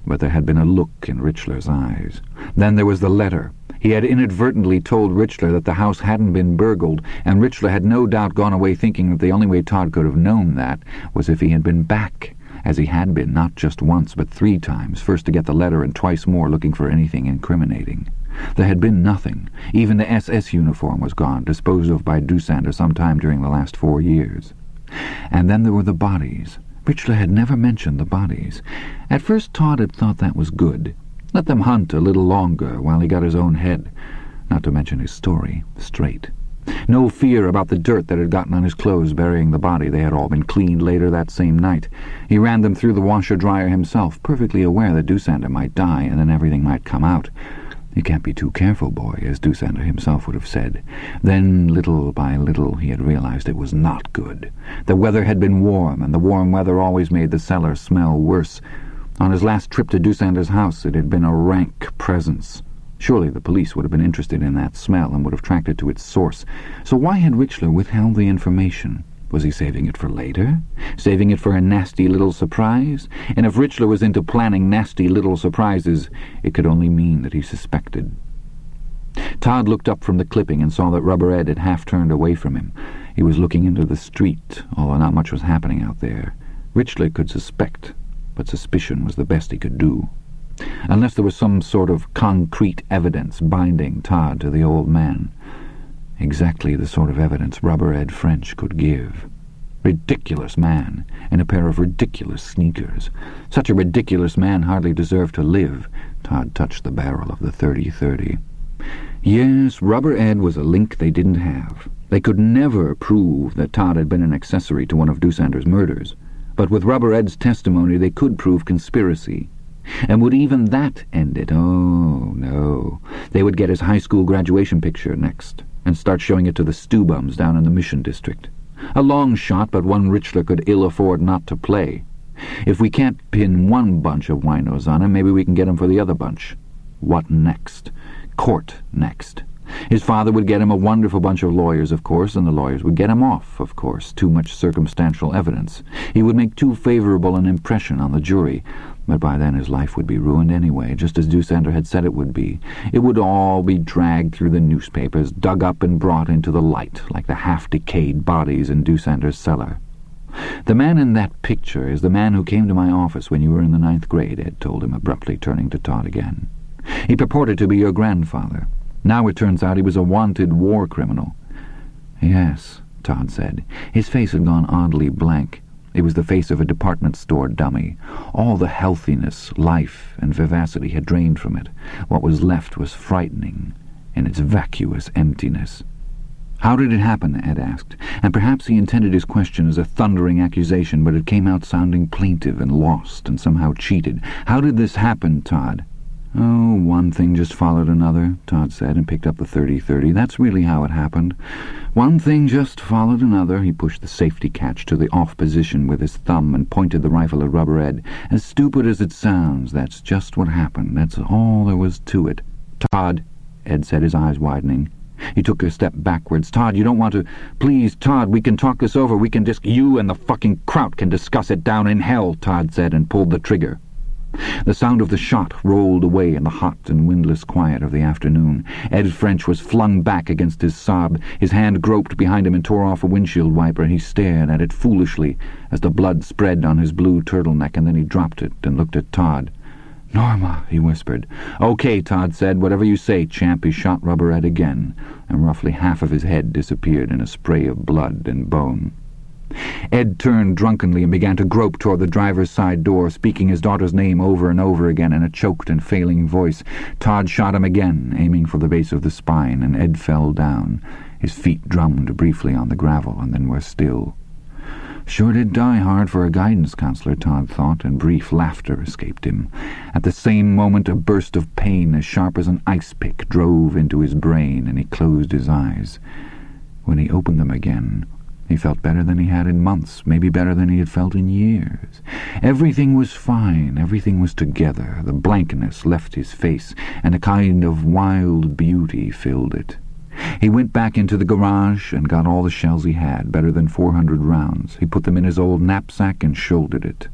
But there had been a look in Richler's eyes. Then there was the letter. He had inadvertently told Richler that the house hadn't been burgled, and Richler had no doubt gone away thinking that the only way Todd could have known that was if he had been back, as he had been not just once but 3 times, first to get the letter and twice more looking for anything incriminating. There had been nothing. Even the SS uniform was gone, disposed of by Doosander sometime during the last 4 years. And then there were the bodies. Richler had never mentioned the bodies. At first Todd had thought that was good. Let them hunt a little longer while he got his own head, not to mention his story, straight. No fear about the dirt that had gotten on his clothes burying the body. They had all been cleaned later that same night. He ran them through the washer-dryer himself, perfectly aware that Doosander might die and then everything might come out. "You can't be too careful, boy," as Doosander himself would have said. Then, little by little, he had realized it was not good. The weather had been warm, and the warm weather always made the cellar smell worse. On his last trip to Doosander's house, it had been a rank presence. Surely the police would have been interested in that smell and would have tracked it to its source. So why had Richler withheld the information? Was he saving it for later? Saving it for a nasty little surprise? And if Richler was into planning nasty little surprises, it could only mean that he suspected. Todd looked up from the clipping and saw that Rubber Ed had half turned away from him. He was looking into the street, although not much was happening out there. Richler could suspect, but suspicion was the best he could do. Unless there was some sort of concrete evidence binding Todd to the old man. Exactly the sort of evidence Rubber Ed French could give. Ridiculous man, in a pair of ridiculous sneakers. Such a ridiculous man hardly deserved to live. Todd touched the barrel of the .30-30. Yes, Rubber Ed was a link they didn't have. They could never prove that Todd had been an accessory to one of Doosander's murders. But with Rubber Ed's testimony they could prove conspiracy. And would even that end it? Oh, no. They would get his high school graduation picture next, and start showing it to the stew-bums down in the Mission District. A long shot, but one Richler could ill afford not to play. If we can't pin one bunch of winos on him, maybe we can get him for the other bunch. What next? Court next. His father would get him a wonderful bunch of lawyers, of course, and the lawyers would get him off, of course. Too much circumstantial evidence. He would make too favourable an impression on the jury. But by then his life would be ruined anyway, just as Dussander had said it would be. It would all be dragged through the newspapers, dug up and brought into the light, like the half-decayed bodies in Dussander's cellar. "The man in that picture is the man who came to my office when you were in the 9th grade, Ed told him, abruptly turning to Todd again. "He purported to be your grandfather. Now it turns out he was a wanted war criminal." "Yes," Todd said. His face had gone oddly blank. It was the face of a department store dummy. All the healthiness, life, and vivacity had drained from it. What was left was frightening in its vacuous emptiness. "How did it happen?" Ed asked, and perhaps he intended his question as a thundering accusation, but it came out sounding plaintive and lost and somehow cheated. "How did this happen, Todd?" "Oh, one thing just followed another," Todd said, and picked up the 30-30. "That's really how it happened. One thing just followed another." He pushed the safety catch to the off position with his thumb and pointed the rifle at Rubber Ed. "As stupid as it sounds, that's just what happened. That's all there was to it." "Todd," Ed said, his eyes widening. He took a step backwards. "Todd, you don't want to... Please, Todd, we can talk this over. We can You and the fucking Kraut can discuss it down in hell," Todd said, and pulled the trigger. The sound of the shot rolled away in the hot and windless quiet of the afternoon. Ed French was flung back against his Saab. His hand groped behind him and tore off a windshield wiper. He stared at it foolishly as the blood spread on his blue turtleneck, and then he dropped it and looked at Todd. "Norma," he whispered. "Okay," Todd said. "Whatever you say, champ." He shot Rubber Ed again, and roughly half of his head disappeared in a spray of blood and bone. Ed turned drunkenly and began to grope toward the driver's side door, speaking his daughter's name over and over again in a choked and failing voice. Todd shot him again, aiming for the base of the spine, and Ed fell down. His feet drummed briefly on the gravel and then were still. Sure did die hard for a guidance counselor, Todd thought, and brief laughter escaped him. At the same moment a burst of pain as sharp as an ice pick drove into his brain, and he closed his eyes. When he opened them again, he felt better than he had in months, maybe better than he had felt in years. Everything was fine, everything was together. The blankness left his face, and a kind of wild beauty filled it. He went back into the garage and got all the shells he had, better than 400 rounds. He put them in his old knapsack and shouldered it.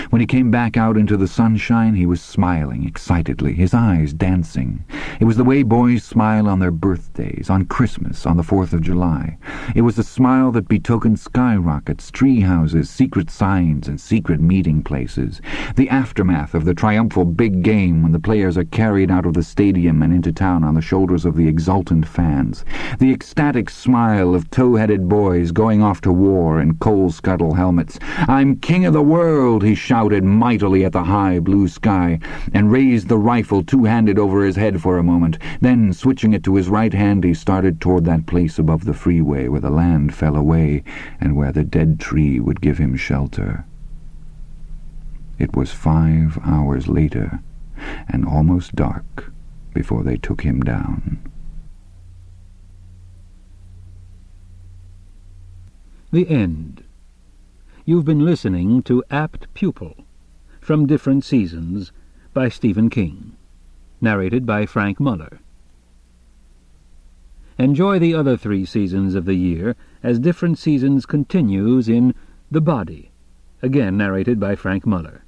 When he came back out into the sunshine, he was smiling excitedly, his eyes dancing. It was the way boys smile on their birthdays, on Christmas, on the 4th of July. It was the smile that betokened skyrockets, tree houses, secret signs, and secret meeting places. The aftermath of the triumphal big game when the players are carried out of the stadium and into town on the shoulders of the exultant fans. The ecstatic smile of tow-headed boys going off to war in coal-scuttle helmets. "I'm king of the world," he shouted mightily at the high blue sky, and raised the rifle two-handed over his head for a moment. Then, switching it to his right hand, he started toward that place above the freeway where the land fell away and where the dead tree would give him shelter. It was 5 hours later, and almost dark, before they took him down. The End. You've been listening to Apt Pupil, from Different Seasons, by Stephen King, narrated by Frank Muller. Enjoy the other 3 seasons of the year as Different Seasons continues in The Body, again narrated by Frank Muller.